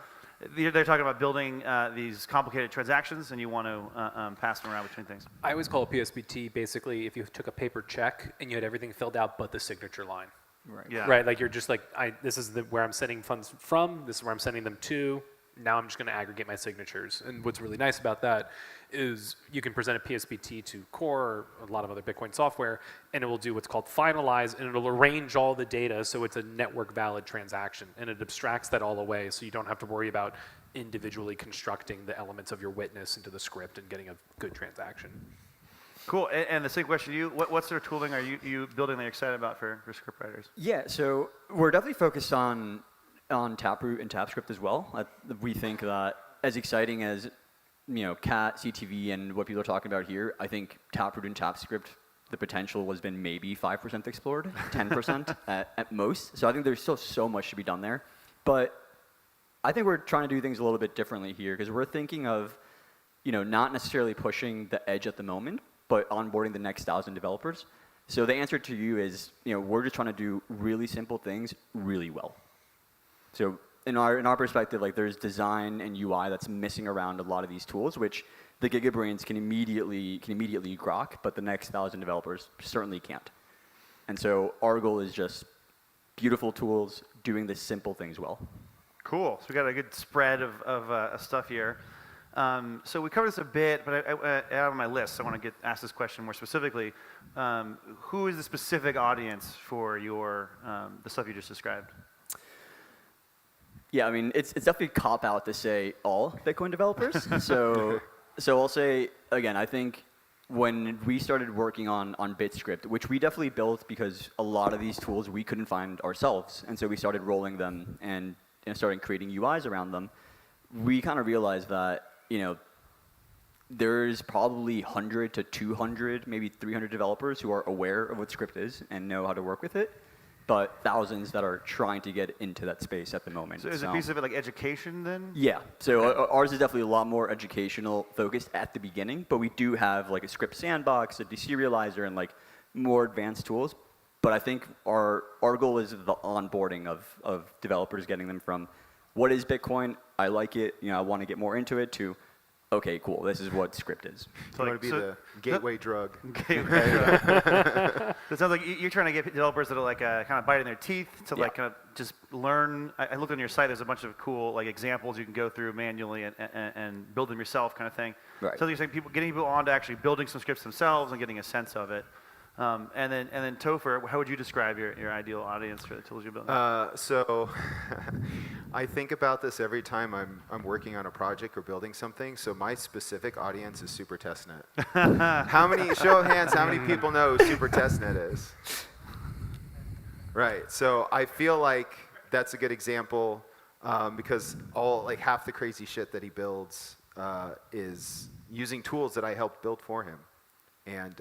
They're talking about building these complicated transactions, and you want to pass them around between things. I always call a PSPT basically if you took a paper check and you had everything filled out but the signature line. Right. Yeah. Right, like you're just like, this is where I'm sending funds from, this is where I'm sending them to, now I'm just going to aggregate my signatures. And what's really nice about that is you can present a PSPT to Core or a lot of other Bitcoin software, and it will do what's called finalize, and it'll arrange all the data so it's a network valid transaction, and it abstracts that all away so you don't have to worry about individually constructing the elements of your witness into the script and getting a good transaction. Cool. And the same question to you. What sort of tooling are you building that you're excited about for script writers? Yeah, so we're definitely focused on Taproot and TapScript as well. We think that as exciting as Cat, CTV, and what people are talking about here, I think Taproot and TapScript, the potential has been maybe 5% explored, 10% at most. So I think there's still so much to be done there. But I think we're trying to do things a little bit differently here, because we're thinking of not necessarily pushing the edge at the moment, but onboarding the next 1,000 developers. So the answer to you is, we're just trying to do really simple things really well. So in our perspective, like there's design and UI that's missing around a lot of these tools, which the GigaBrains can immediately grok, but the next 1,000 developers certainly can't. And so our goal is just beautiful tools doing the simple things well. Cool. So we got a good spread of stuff here. So we covered this a bit, but out of my list, I want to ask this question more specifically. Who is the specific audience for the stuff you just described? Yeah, I mean, it's definitely a cop-out to say all Bitcoin developers. So I'll say, again, I think when we started working on BitScript, which we definitely built because a lot of these tools we couldn't find ourselves, and so we started rolling them and started creating UIs around them, we kind of realized that, there's probably 100 to 200, maybe 300 developers who are aware of what script is and know how to work with it, but thousands that are trying to get into that space at the moment. So is a piece of it like education then? Yeah. So ours is definitely a lot more educational focused at the beginning, but we do have like a script sandbox, a deserializer, and like more advanced tools. But I think our goal is the onboarding of developers, getting them from what is Bitcoin, I like it, I want to get more into it, to okay, cool, this is what script is. So you want to be the gateway drug. Gateway drug. It sounds like you're trying to get developers that are like kind of biting their teeth to like kind of just learn. I looked on your site. There's a bunch of cool like examples you can go through manually and build them yourself, kind of thing. Right. So you're saying getting people on to actually building some scripts themselves and getting a sense of it. And then Topher, how would you describe your ideal audience for the tools you're building? So I think about this every time I'm working on a project or building something. So my specific audience is Super Testnet. Show of hands, how many people know who Super Testnet is? Right. So I feel like that's a good example because half the crazy shit that he builds is using tools that I helped build for him. And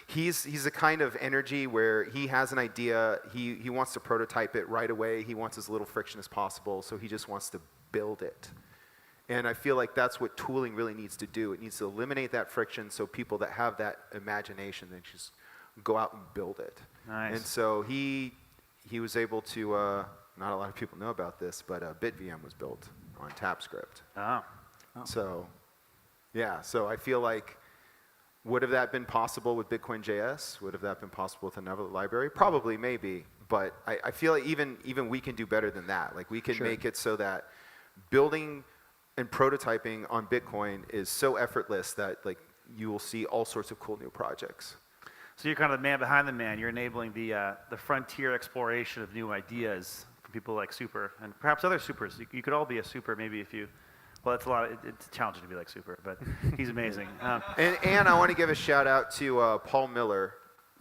he's a kind of energy where he has an idea, he wants to prototype it right away, he wants as little friction as possible, so he just wants to build it. And I feel like that's what tooling really needs to do. It needs to eliminate that friction so people that have that imagination, they just go out and build it. Nice. And so he was able to, not a lot of people know about this, but BitVM was built on TapScript. Oh. So, yeah, so I feel like, would have that been possible with Bitcoin JS? Would have that been possible with another library? Probably, maybe. But I feel like even we can do better than that. Like we can make it so that building and prototyping on Bitcoin is so effortless that like you will see all sorts of cool new projects. So you're kind of the man behind the man. You're enabling the frontier exploration of new ideas for people like Super and perhaps other supers. You could all be a super maybe if you. Well, it's a lot. It's challenging to be like Super, but he's amazing. And I want to give a shout out to Paul Miller,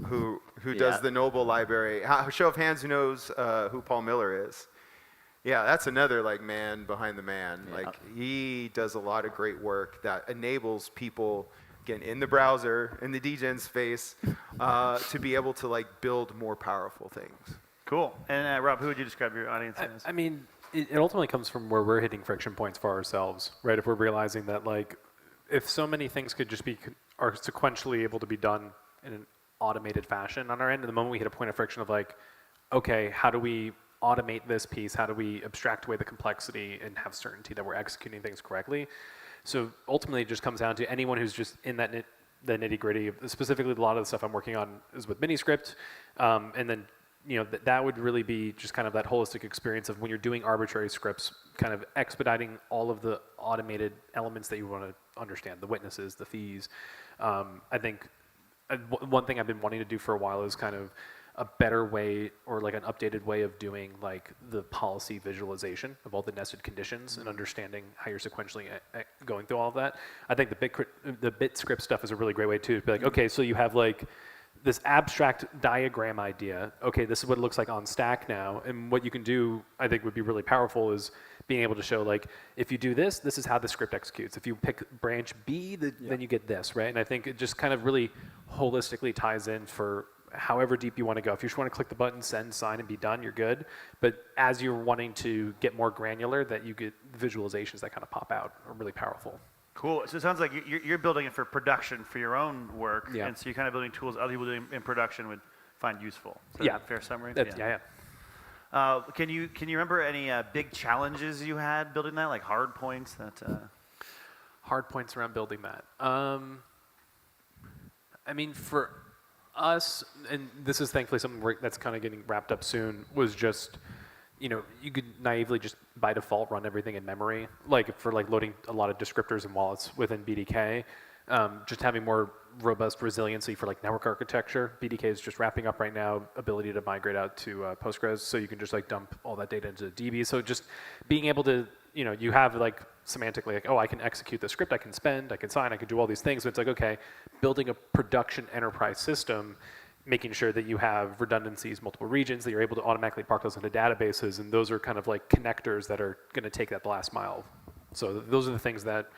who does the Noble Library. Show of hands who knows who Paul Miller is. Yeah, that's another like man behind the man. Yeah. Like he does a lot of great work that enables people, again, in the browser, in the degen space, to be able to like build more powerful things. Cool. And Rob, who would you describe your audience as? I mean, it ultimately comes from where we're hitting friction points for ourselves, right? If we're realizing that like, if so many things could just be are sequentially able to be done in an automated fashion on our end, and the moment we hit a point of friction of like, okay, how do we automate this piece? How do we abstract away the complexity and have certainty that we're executing things correctly? So ultimately, it just comes down to anyone who's just in that the nitty gritty. Specifically, a lot of the stuff I'm working on is with Miniscript, and then that would really be just kind of that holistic experience of when you're doing arbitrary scripts, kind of expediting all of the automated elements that you want to understand, the witnesses, the fees. I think one thing I've been wanting to do for a while is kind of a better way or like an updated way of doing like the policy visualization of all the nested conditions and understanding how you're sequentially going through all of that. I think the bit script stuff is a really great way too. To be like, okay, so you have like this abstract diagram idea. Okay, this is what it looks like on stack now. And what you can do, I think would be really powerful is being able to show like, if you do this, this is how the script executes. If you pick branch B, then you get this, right? And I think it just kind of really holistically ties in for however deep you want to go. If you just want to click the button, send, sign, and be done, you're good. But as you're wanting to get more granular, that you get visualizations that kind of pop out are really powerful. Cool. So it sounds like you're building it for production for your own work, Yeah. and so you're kind of building tools other people doing in production would find useful. Is that Yeah. a fair summary? Yeah. Can you remember any big challenges you had building that, like hard points that? Hard points around building that. I mean, for us, and this is thankfully something that's kind of getting wrapped up soon, was just, you could naively just by default run everything in memory, like for like loading a lot of descriptors and wallets within BDK, just having more robust resiliency for like network architecture. BDK is just wrapping up right now, ability to migrate out to Postgres, so you can just like dump all that data into DB. So just being able to, you have like semantically like, oh, I can execute the script, I can spend, I can sign, I can do all these things. But it's like, okay, building a production enterprise system, making sure that you have redundancies, multiple regions, that you're able to automatically park those into databases, and those are kind of like connectors that are going to take that last mile. So those are the things that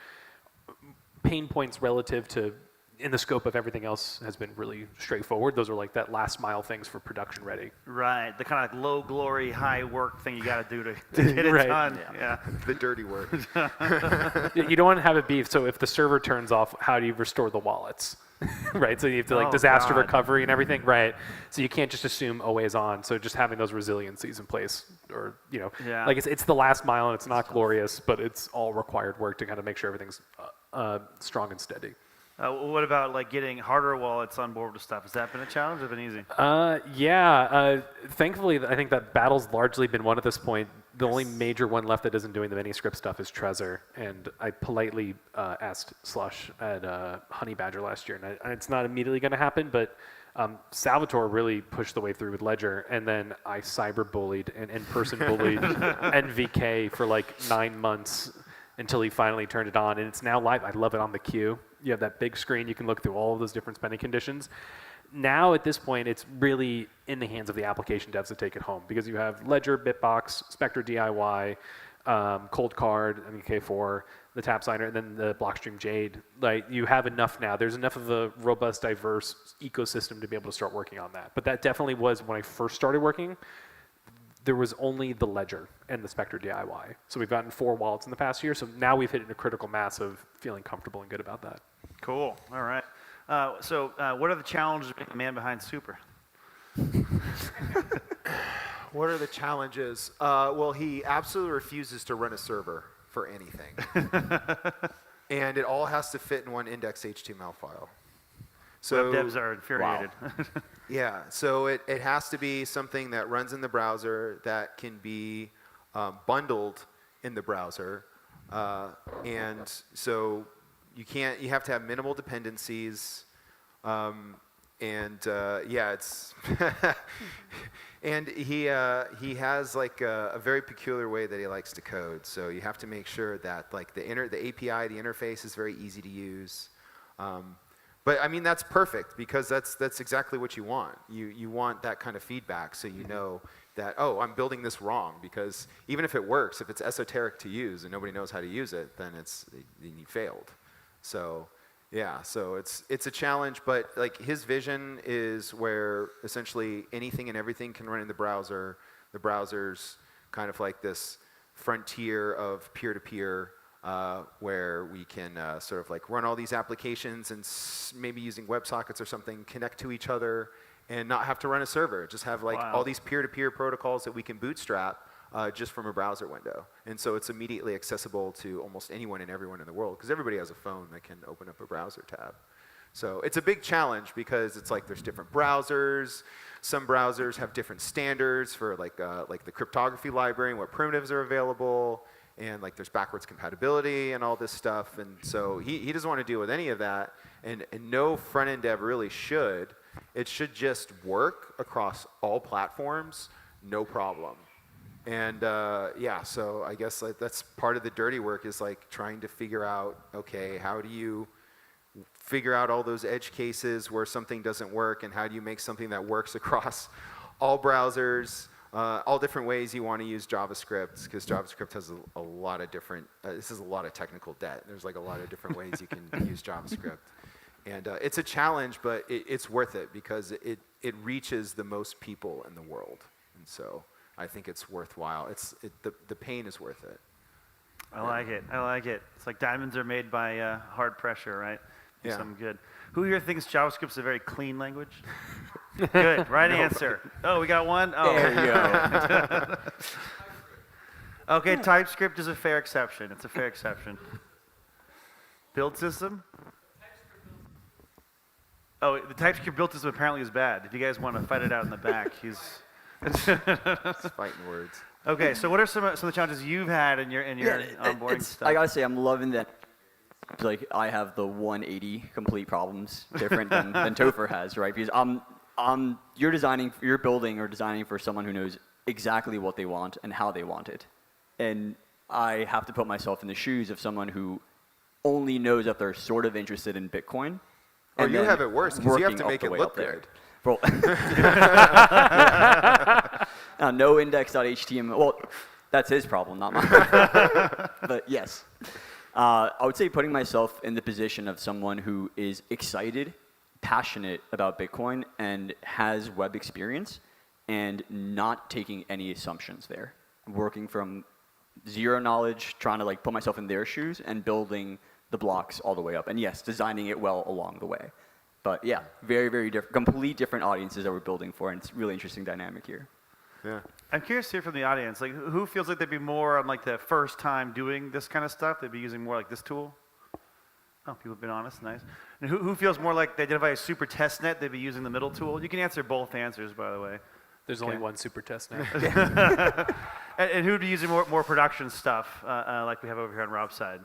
pain points relative to, in the scope of everything else, has been really straightforward. Those are like that last mile things for production ready. Right, the kind of like low glory, high work thing you got to do to get it Right. done. Yeah. The dirty work. You don't want to have it be, so if the server turns off, how do you restore the wallets? Right, so you have to like Oh, disaster God. recovery and everything, right? So you can't just assume always on. So just having those resiliencies in place, or Yeah. like it's the last mile and it's not glorious, but it's all required work to kind of make sure everything's strong and steady. What about like getting hardware wallets on board with stuff? Has that been a challenge or been easy? Thankfully, I think that battle's largely been won at this point. The only major one left that isn't doing the Miniscript stuff is Trezor, and I politely asked Slush at Honey Badger last year, and it's not immediately going to happen, but Salvatore really pushed the way through with Ledger, and then I cyber-bullied and in-person bullied NVK for like 9 months until he finally turned it on, and it's now live. I love it on the queue. You have that big screen. You can look through all of those different spending conditions. Now, at this point, it's really in the hands of the application devs to take it home, because you have Ledger, Bitbox, Spectre DIY, Cold Card, MK4, the Tap Signer, and then the Blockstream Jade. Like, you have enough now. There's enough of a robust, diverse ecosystem to be able to start working on that. But that definitely was, when I first started working, there was only the Ledger and the Spectre DIY. So we've gotten 4 wallets in the past year. So now we've hit a critical mass of feeling comfortable and good about that. Cool. All right. So what are the challenges of being the man behind Super? What are the challenges? Well, he absolutely refuses to run a server for anything. And it all has to fit in one index HTML file. So Web devs are infuriated. yeah, so it has to be something that runs in the browser, that can be bundled in the browser. And so you have to have minimal dependencies. Yeah, it's and he has like a very peculiar way that he likes to code. So you have to make sure that like the API, the interface is very easy to use. But I mean that's perfect because that's exactly what you want. You want that kind of feedback so you know that I'm building this wrong, because even if it works, if it's esoteric to use and nobody knows how to use it, then you failed. So. Yeah, so it's a challenge, but like his vision is where essentially anything and everything can run in the browser. The browser's kind of like this frontier of peer-to-peer where we can sort of like run all these applications and maybe using WebSockets or something connect to each other and not have to run a server. Just have like all these peer-to-peer protocols that we can bootstrap just from a browser window. And so it's immediately accessible to almost anyone and everyone in the world, because everybody has a phone that can open up a browser tab. So it's a big challenge because it's like there's different browsers. Some browsers have different standards for like the cryptography library and what primitives are available, and like there's backwards compatibility and all this stuff. And so he doesn't want to deal with any of that, and no front-end dev really should. It should just work across all platforms, no problem. And yeah, so I guess like that's part of the dirty work, is like trying to figure out, okay, how do you figure out all those edge cases where something doesn't work, and how do you make something that works across all browsers, all different ways you want to use JavaScript, because JavaScript has a lot of different, this is a lot of technical debt. There's like a lot of different ways you can use JavaScript. And it's a challenge, but it's worth it because it reaches the most people in the world. And so I think it's worthwhile. The pain is worth it. I like it. I like it. It's like diamonds are made by hard pressure, right? Yeah. Something good. Who here thinks JavaScript's a very clean language? Good. Right answer. Oh, we got one? Oh. There you go. Okay, TypeScript is a fair exception. It's a fair exception. Build system? Oh, the TypeScript build system apparently is bad. If you guys want to fight it out in the back, he's... It's fighting words. Okay, so what are some of the challenges you've had in your onboarding stuff? I gotta say, I'm loving that. Like, I have the 180 complete problems different than Topher has, right? Because you're building or designing for someone who knows exactly what they want and how they want it, and I have to put myself in the shoes of someone who only knows that they're sort of interested in Bitcoin. Or you have it worse because you have to make it look good. Well, no index.html. Well, that's his problem, not mine. But yes, I would say putting myself in the position of someone who is excited, passionate about Bitcoin, and has web experience, and not taking any assumptions there. Working from zero knowledge, trying to like put myself in their shoes, and building the blocks all the way up. And yes, designing it well along the way. But yeah, very, very different, complete different audiences that we're building for, and it's a really interesting dynamic here. Yeah. I'm curious to hear from the audience. Like, who feels like they'd be more on like the first time doing this kind of stuff? They'd be using more like this tool. Oh, people have been honest, nice. And who feels more like they identify a super test net? They'd be using the middle tool. You can answer both answers, by the way. There's only one super test now. And who'd be using more production stuff, like we have over here on Rob's side?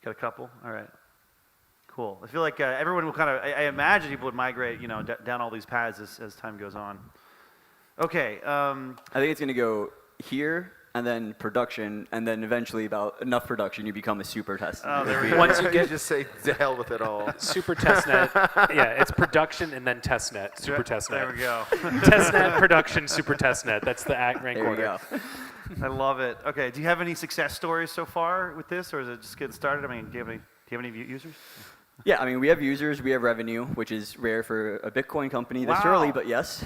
Got a couple? All right. Cool. I feel like everyone will kind of, I imagine people would migrate, down all these paths as time goes on. Okay. I think it's going to go here, and then production, and then eventually about enough production, you become a super test. Oh, there we go. Once you get just say to hell with it all. super testnet, yeah, it's production and then testnet, super testnet. There we go. Testnet, production, super testnet. That's the rank There we order. go. I love it. Okay. Do you have any success stories so far with this, or is it just getting started? I mean, do you have any users? Yeah, I mean, we have users, we have revenue, which is rare for a Bitcoin company this early, but yes.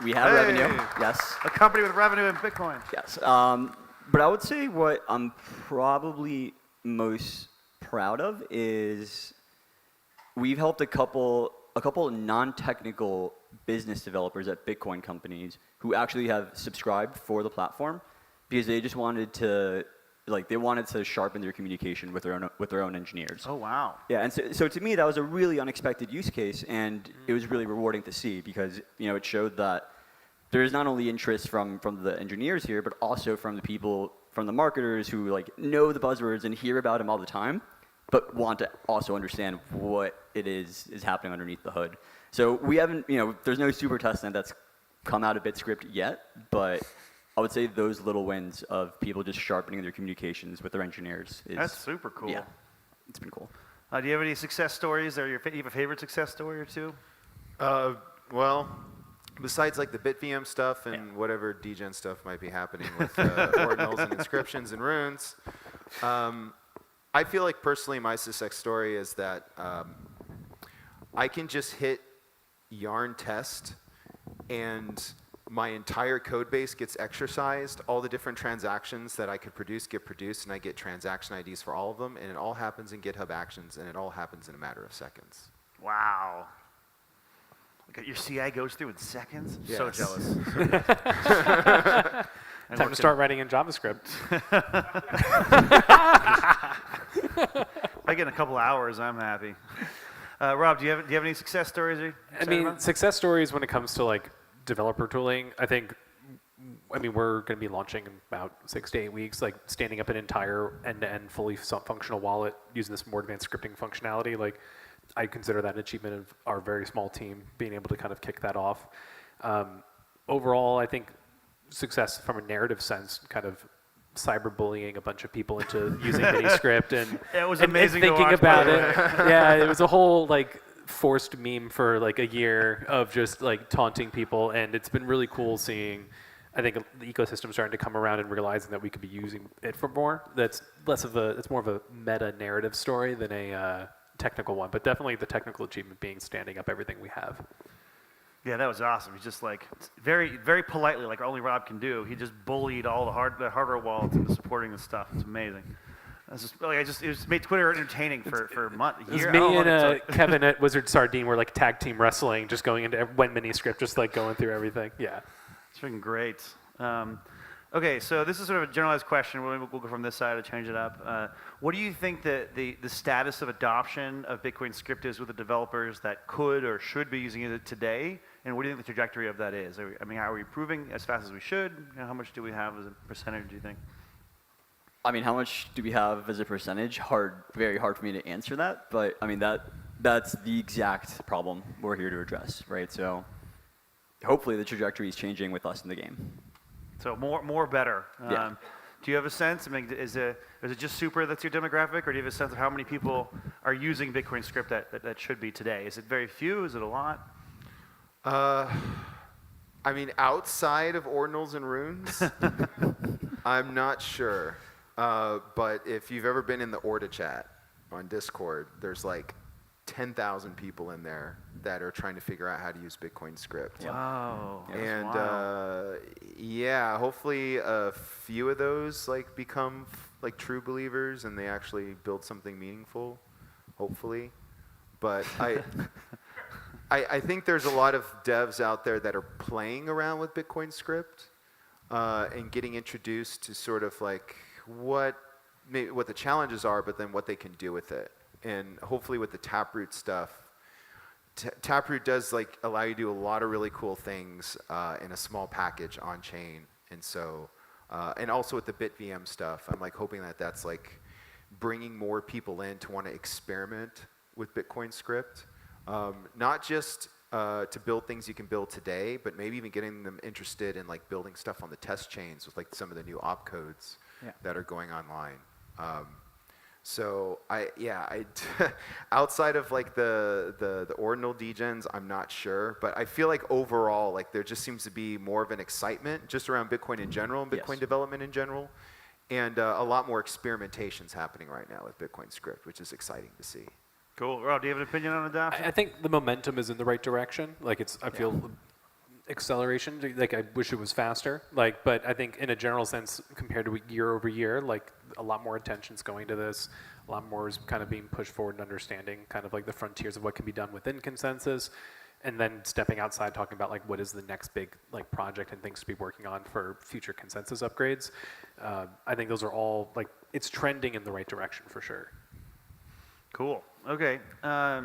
We have revenue. Yes. A company with revenue in Bitcoin. Yes. But I would say what I'm probably most proud of is we've helped a couple non-technical business developers at Bitcoin companies who actually have subscribed for the platform because they just wanted to sharpen their communication with their own engineers. Oh wow. Yeah, and so to me that was a really unexpected use case, and it was really rewarding to see because it showed that there's not only interest from the engineers here, but also from the people, from the marketers who know the buzzwords and hear about them all the time, but want to also understand what it is happening underneath the hood. So we haven't, there's no super testnet that's come out of BitScript yet, but I would say those little wins of people just sharpening their communications with their engineers is... That's super cool. Yeah, it's been cool. Do you have any success stories, or you have a favorite success story or two? Well, besides the BitVM stuff and whatever degen stuff might be happening with ordinals and inscriptions and runes, I feel like personally my success story is that I can just hit yarn test and my entire code base gets exercised. All the different transactions that I could produce get produced, and I get transaction IDs for all of them, and it all happens in GitHub Actions, and it all happens in a matter of seconds. Wow. Your CI goes through in seconds? I'm so Yes. jealous. Time to start writing in JavaScript. If I get in a couple hours, I'm happy. Rob, do you have any success stories? I mean, success stories when it comes to developer tooling. I mean, we're going to be launching in about 6 to 8 weeks, standing up an entire end-to-end fully functional wallet using this more advanced scripting functionality. I consider that an achievement of our very small team being able to kind of kick that off. Overall, I think success from a narrative sense, kind of cyberbullying a bunch of people into using Miniscript and it was and amazing thinking to watch, about by the it. way. Yeah, it was a whole forced meme for a year of just taunting people, and it's been really cool seeing. I think the ecosystem starting to come around and realizing that we could be using it for more. It's more of a meta narrative story than a technical one, but definitely the technical achievement being standing up everything we have. Yeah, that was awesome. He just very, very politely, only Rob can do. He just bullied all the hardware wallets into supporting this stuff. It's amazing. It's just, it just made Twitter entertaining for a month, a It was year. me and Kevin at Wizard Sardine were tag team wrestling, just going into when Miniscript, just going through everything. Yeah. It's freaking great. Okay, so this is sort of a generalized question. We'll go from this side to change it up. What do you think that the status of adoption of Bitcoin script is with the developers that could or should be using it today? And what do you think the trajectory of that is? Are we improving as fast as we should? How much do we have as a percentage, do you think? I mean, how much do we have as a percentage? Very hard for me to answer that, but I mean that's the exact problem we're here to address, right? So hopefully the trajectory is changing with us in the game. So more better. Yeah. Do you have a sense? I mean, is it just super that's your demographic, or do you have a sense of how many people are using Bitcoin script that should be today? Is it very few? Is it a lot? I mean, outside of ordinals and runes, I'm not sure. But if you've ever been in the Orda chat on Discord, there's 10,000 people in there that are trying to figure out how to use Bitcoin script. Wow. And yeah, hopefully a few of those become true believers and they actually build something meaningful, hopefully. But I think there's a lot of devs out there that are playing around with Bitcoin script and getting introduced to sort of what the challenges are, but then what they can do with it. And hopefully with the Taproot stuff, Taproot does allow you to do a lot of really cool things in a small package on chain. And so, and also with the BitVM stuff, I'm hoping that that's bringing more people in to want to experiment with Bitcoin script. Not just to build things you can build today, but maybe even getting them interested in building stuff on the test chains with some of the new opcodes that are going online. So outside of the ordinal degens, I'm not sure, but I feel overall there just seems to be more of an excitement just around Bitcoin in general and Bitcoin development in general, and a lot more experimentations happening right now with Bitcoin script, which is exciting to see. Cool. Rob, do you have an opinion on adoption? I think the momentum is in the right direction. I feel acceleration. Like I wish it was faster. Like, but I think in a general sense, compared to year over year, like a lot more attention's going to this. A lot more is kind of being pushed forward and understanding kind of like the frontiers of what can be done within consensus, and then stepping outside, talking about like what is the next big like project and things to be working on for future consensus upgrades. I think those are all like it's trending in the right direction for sure. Cool. Okay. I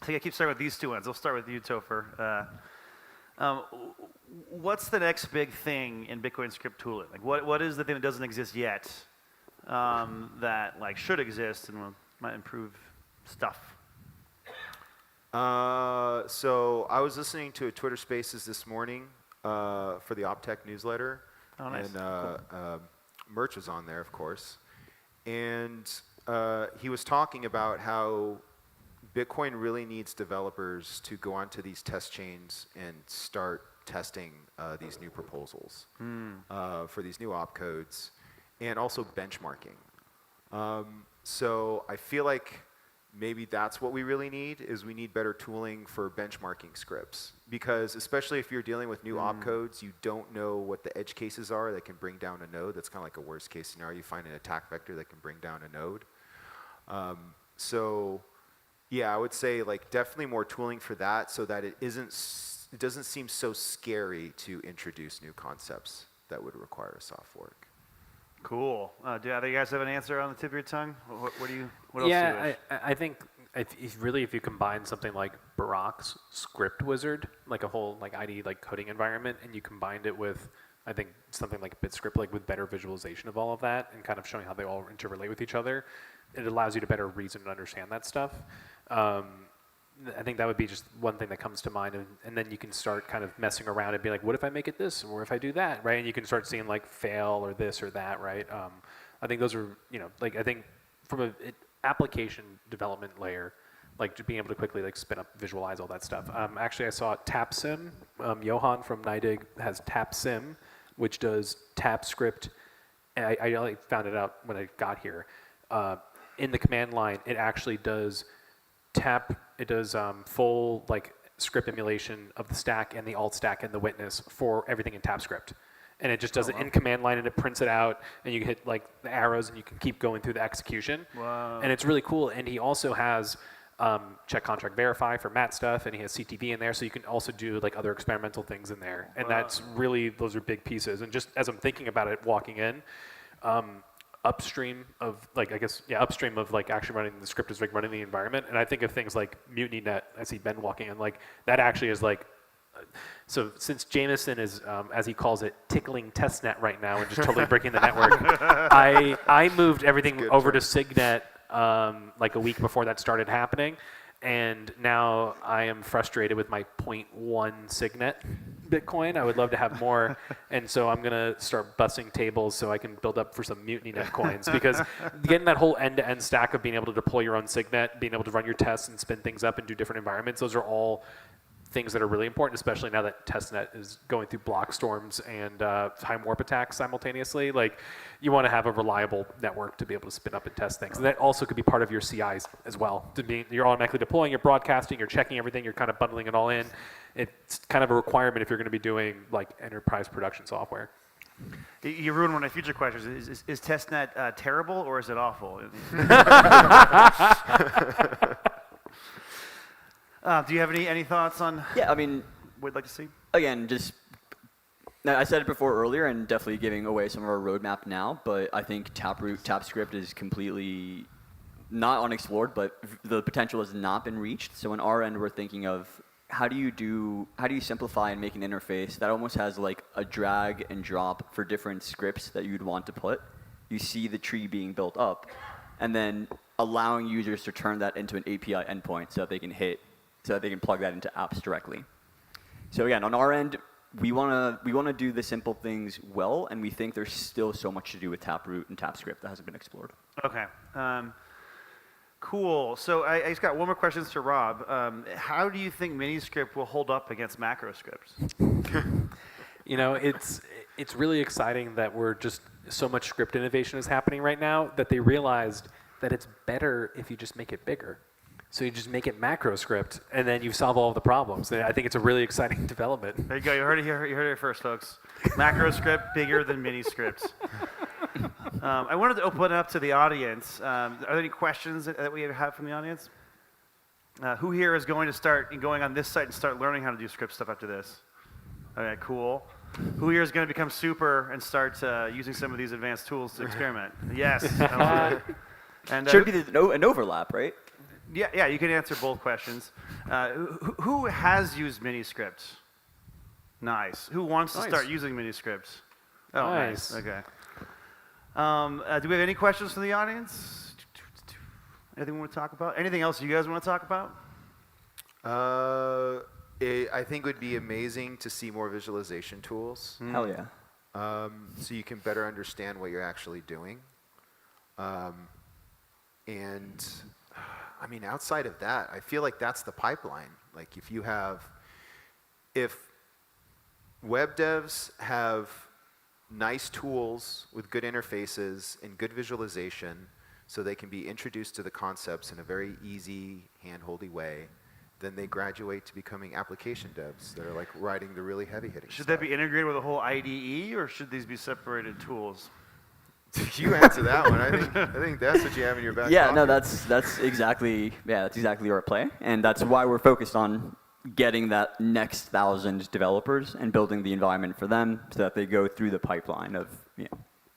think I keep starting with these two ones. I'll start with you, Topher. What's the next big thing in Bitcoin script tooling? Like, what is the thing that doesn't exist yet that like should exist and might improve stuff? So I was listening to a Twitter Spaces this morning for the OpTech newsletter, Oh, nice. and Merch was on there, of course, and he was talking about how Bitcoin really needs developers to go onto these test chains and start testing these new proposals for these new opcodes, and also benchmarking. So I feel like maybe that's what we really need, is we need better tooling for benchmarking scripts. Because especially if you're dealing with new opcodes, you don't know what the edge cases are that can bring down a node. That's kind of like a worst case scenario. You find an attack vector that can bring down a node. So yeah, I would say like definitely more tooling for that, so that it doesn't seem so scary to introduce new concepts that would require a soft fork. Cool. Do either of you guys have an answer on the tip of your tongue? What else do you wish? I think if you combine something like Barak's script wizard, like a whole like IDE like coding environment, and you combined it with I think something like BitScript, like with better visualization of all of that and kind of showing how they all interrelate with each other, it allows you to better reason and understand that stuff. I think that would be just one thing that comes to mind, and then you can start kind of messing around and be like, what if I make it this, or if I do that, right? And you can start seeing like fail or this or that, right? I think those are, like I think from an application development layer, like just being able to quickly like spin up, visualize all that stuff. Actually, I saw TapSim. Johan from NIDIG has TapSim, which does TapScript. I like found it out when I got here. In the command line, it actually does full like script emulation of the stack and the alt stack and the witness for everything in TapScript. And it just does it in command line, and it prints it out, and you hit like the arrows, and you can keep going through the execution. Wow. And it's really cool. And he also has check contract verify for Matt stuff, and he has CTV in there, so you can also do like other experimental things in there. And that's really, those are big pieces. And just as I'm thinking about it walking in, upstream of like, upstream of like actually running the script is like running the environment. And I think of things like MutinyNet. I see Ben walking in, like that actually is like, so since Jameson is, as he calls it, tickling testnet right now and just totally breaking the network, I moved everything over to Signet like a week before that started happening. And now I am frustrated with my 0.1 Signet Bitcoin. I would love to have more. And so I'm going to start busting tables so I can build up for some MutinyNet coins. Because getting that whole end-to-end stack of being able to deploy your own Signet, being able to run your tests and spin things up and do different environments, those are all things that are really important, especially now that testnet is going through block storms and time warp attacks simultaneously. Like, you want to have a reliable network to be able to spin up and test things. And that also could be part of your CIs as well. You're automatically deploying, you're broadcasting, you're checking everything, you're kind of bundling it all in. It's kind of a requirement if you're going to be doing like enterprise production software. You ruined one of my future questions. Is testnet terrible or is it awful? Do you have any thoughts on? Yeah, I mean, what you'd like to see? Again, I said it before earlier, and definitely giving away some of our roadmap now. But I think TapScript is completely not unexplored, but the potential has not been reached. So on our end, we're thinking of how do you simplify and make an interface that almost has like a drag and drop for different scripts that you'd want to put. You see the tree being built up, and then allowing users to turn that into an API endpoint so that they can plug that into apps directly. So again, on our end, we want to do the simple things well, and we think there's still so much to do with Taproot and TapScript that hasn't been explored. Okay. Cool. So I just got one more question to Rob. How do you think Miniscript will hold up against macro scripts? It's really exciting that we're just so much script innovation is happening right now that they realized that it's better if you just make it bigger. So you just make it macro script, and then you solve all of the problems. And I think it's a really exciting development. There you go. You heard it here. You heard it here first, folks. Macro script bigger than mini scripts. I wanted to open it up to the audience. Are there any questions that we have from the audience? Who here is going to start going on this site and start learning how to do script stuff after this? Okay, cool. Who here is going to become super and start using some of these advanced tools to experiment? Yes. And Should be an overlap, right? yeah, you can answer both questions. Who has used mini scripts? Nice. Who wants to start using mini scripts? Oh, nice. Okay. Do we have any questions from the audience? Anything we want to talk about? Anything else you guys want to talk about? I think it would be amazing to see more visualization tools. Hell yeah. So you can better understand what you're actually doing. And I mean, outside of that, I feel like that's the pipeline. Like if web devs have nice tools with good interfaces and good visualization, so they can be introduced to the concepts in a very easy, hand-holdy way, then they graduate to becoming application devs that are like writing the really heavy-hitting Should stuff. that be integrated with a whole IDE, or should these be separated tools? You answer that one. I think that's what you have in your back Yeah, pocket. no, that's exactly our play, and that's why we're focused on getting that next 1,000 developers and building the environment for them so that they go through the pipeline of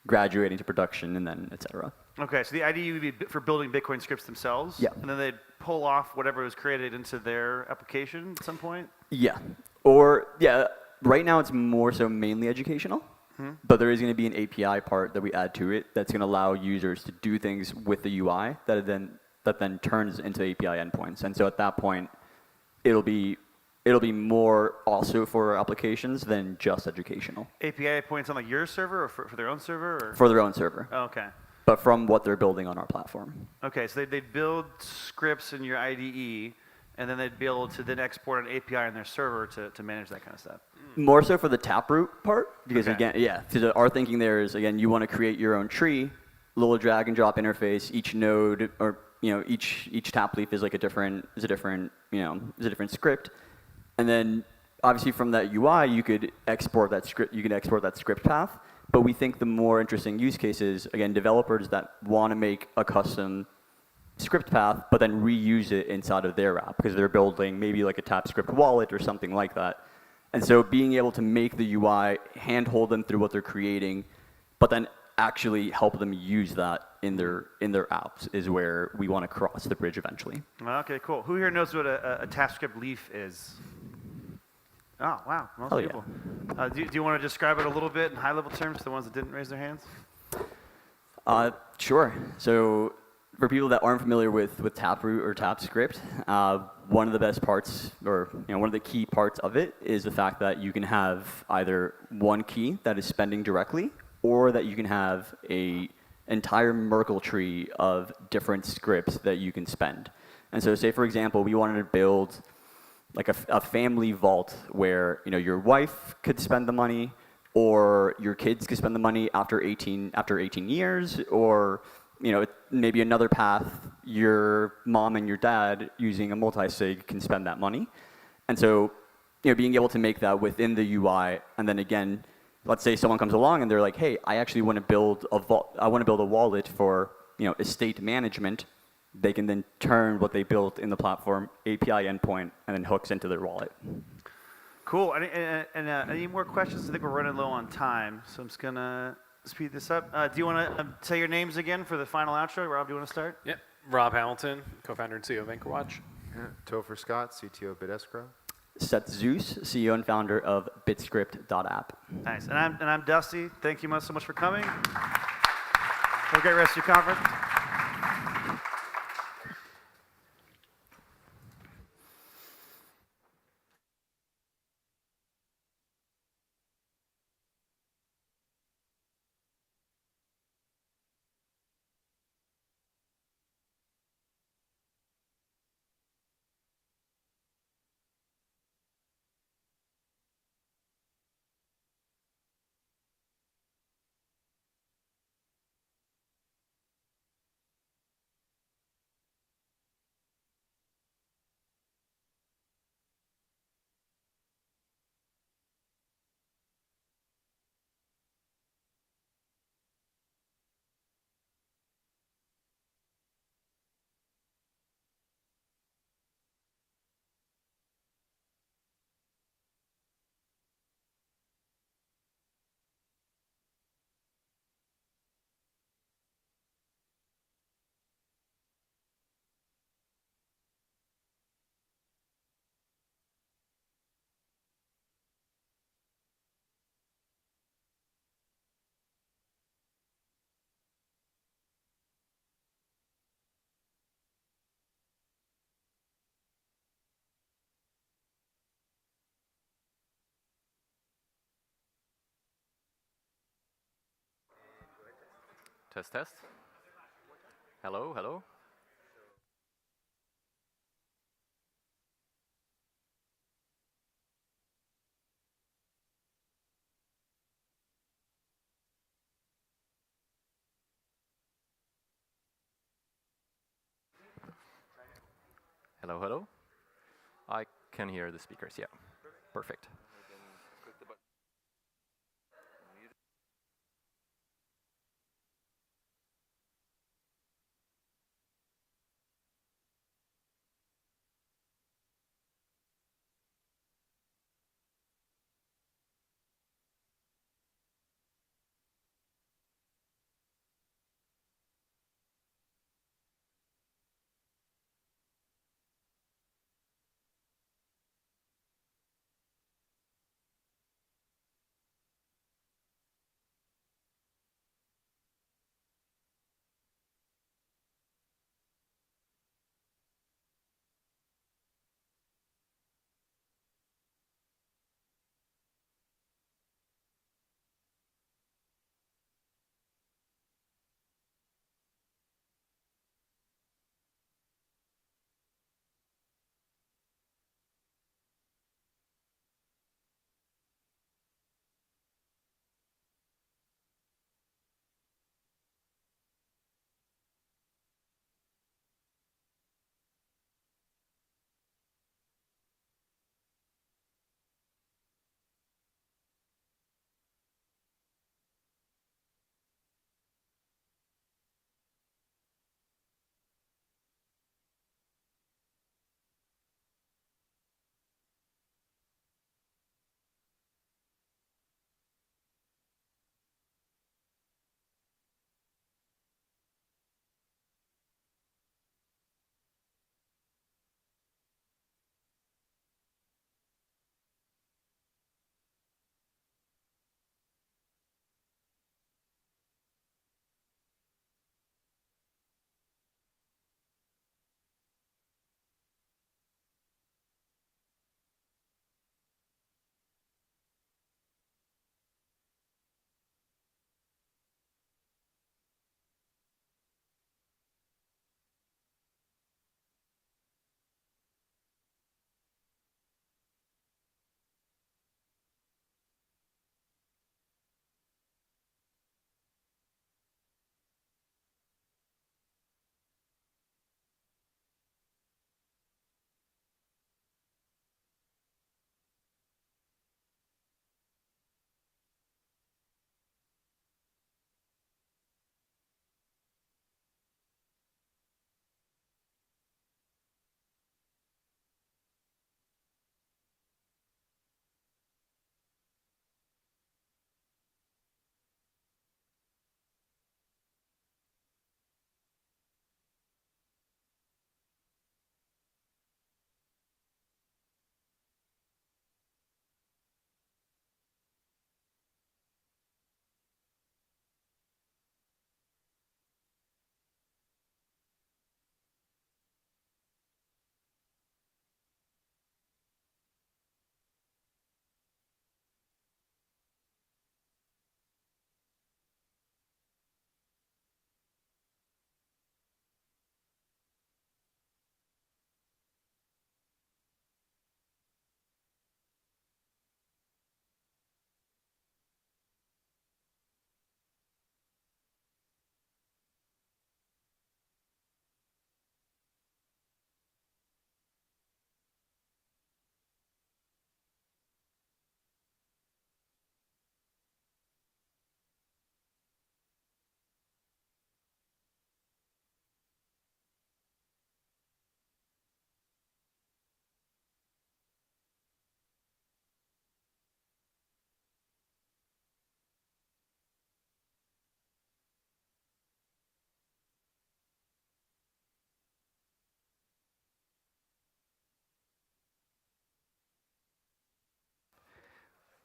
graduating to production and then et cetera. Okay, so the IDE would be for building Bitcoin scripts themselves? Yeah. And then they'd pull off whatever was created into their application at some point? Yeah. Right now it's more so mainly educational, but there is going to be an API part that we add to it that's going to allow users to do things with the UI that then turns into API endpoints. And so at that point, it'll be more also for applications than just educational. API points on like your server or for their own server? Or? For their own server. Oh, okay. But from what they're building on our platform. Okay, so they'd build scripts in your IDE, and then they'd be able to then export an API on their server to manage that kind of stuff. More so for the taproot part, because Okay. again, because our thinking there is, again, you want to create your own tree, little drag and drop interface. Each node or each tap leaf is like a different script, and then obviously from that UI you could export that script path. But we think the more interesting use case is, again, developers that want to make a custom script path, but then reuse it inside of their app because they're building maybe like a TapScript wallet or something like that. And so being able to make the UI, handhold them through what they're creating, but then actually help them use that in their apps is where we want to cross the bridge eventually. Okay, cool. Who here knows what a TapScript leaf is? Oh, wow, most Hell yeah. people. Do you want to describe it a little bit in high-level terms to the ones that didn't raise their hands? Sure. So for people that aren't familiar with Taproot or TapScript, one of the best parts, or one of the key parts of it is the fact that you can have either one key that is spending directly, or that you can have a entire Merkle tree of different scripts that you can spend. And so say, for example, we wanted to build like a family vault where your wife could spend the money, or your kids could spend the money after 18 years, or maybe another path, your mom and your dad using a multi-sig can spend that money. And so being able to make that within the UI, and then again, let's say someone comes along and they're like, hey, I actually want to build a wallet for estate management. They can then turn what they built in the platform API endpoint and then hooks into their wallet. Cool. Any more questions? I think we're running low on time, so I'm just going to speed this up. Do you want to say your names again for the final outro? Rob, do you want to start? Yep. Rob Hamilton, co-founder and CEO of AnchorWatch. Yeah. Topher Scott, CTO of BitEscrow. Seth Zeus, CEO and founder of Bitscript.app. Nice. And I'm Dusty. Thank you so much for coming. Have a great rest of your conference. Test, test. Hello, hello. Hello, hello. I can hear the speakers, yeah. Perfect.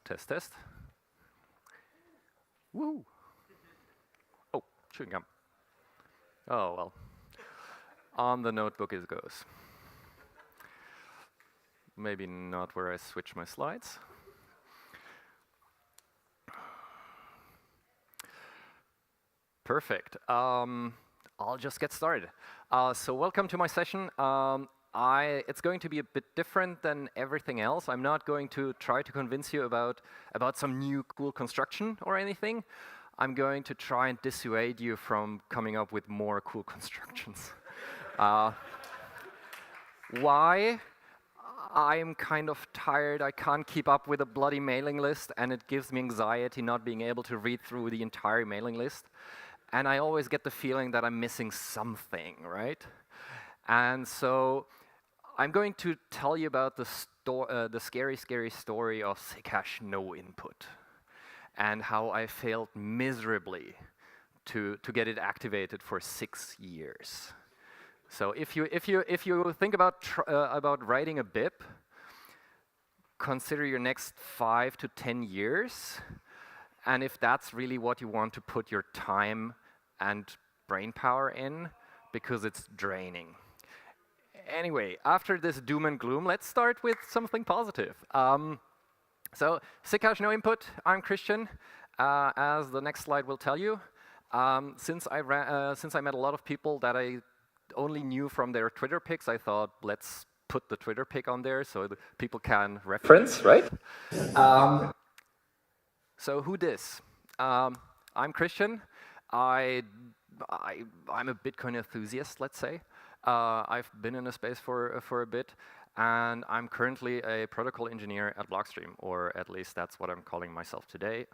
Test, test. Woo! Oh, chewing gum. Oh, well. On the notebook it goes. Maybe not where I switch my slides. Perfect. I'll just get started. So welcome to my session. It's going to be a bit different than everything else. I'm not going to try to convince you about some new cool construction or anything. I'm going to try and dissuade you from coming up with more cool constructions. Why? I'm kind of tired. I can't keep up with a bloody mailing list, and it gives me anxiety not being able to read through the entire mailing list. And I always get the feeling that I'm missing something, right? And so I'm going to tell you about the scary, scary story of Zcash no input and how I failed miserably to get it activated for 6 years. So if you think about writing a BIP, consider your next 5 to 10 years, and if that's really what you want to put your time and brain power in, because it's draining. Anyway, after this doom and gloom, let's start with something positive. So Zcash no input. I'm Christian, as the next slide will tell you. Since I met a lot of people that I only knew from their Twitter pics, I thought, let's put the Twitter pic on there so that people can reference, right? So who dis? I'm Christian. I'm a Bitcoin enthusiast, let's say. I've been in the space for a bit, and I'm currently a protocol engineer at Blockstream, or at least that's what I'm calling myself today.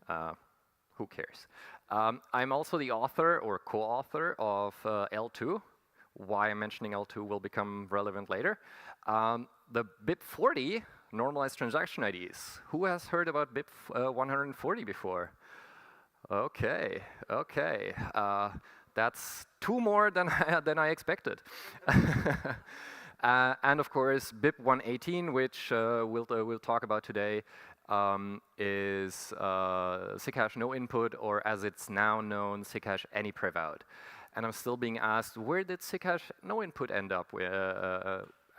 Who cares? I'm also the author or co-author of L2. Why I'm mentioning L2 will become relevant later. The BIP 40 normalized transaction IDs. Who has heard about BIP 140 before? Okay. That's 2 more than I expected. And of course, BIP 118, which we'll talk about today, is Zcash no input, or as it's now known, Zcash any prev out. And I'm still being asked, where did Zcash no input end up?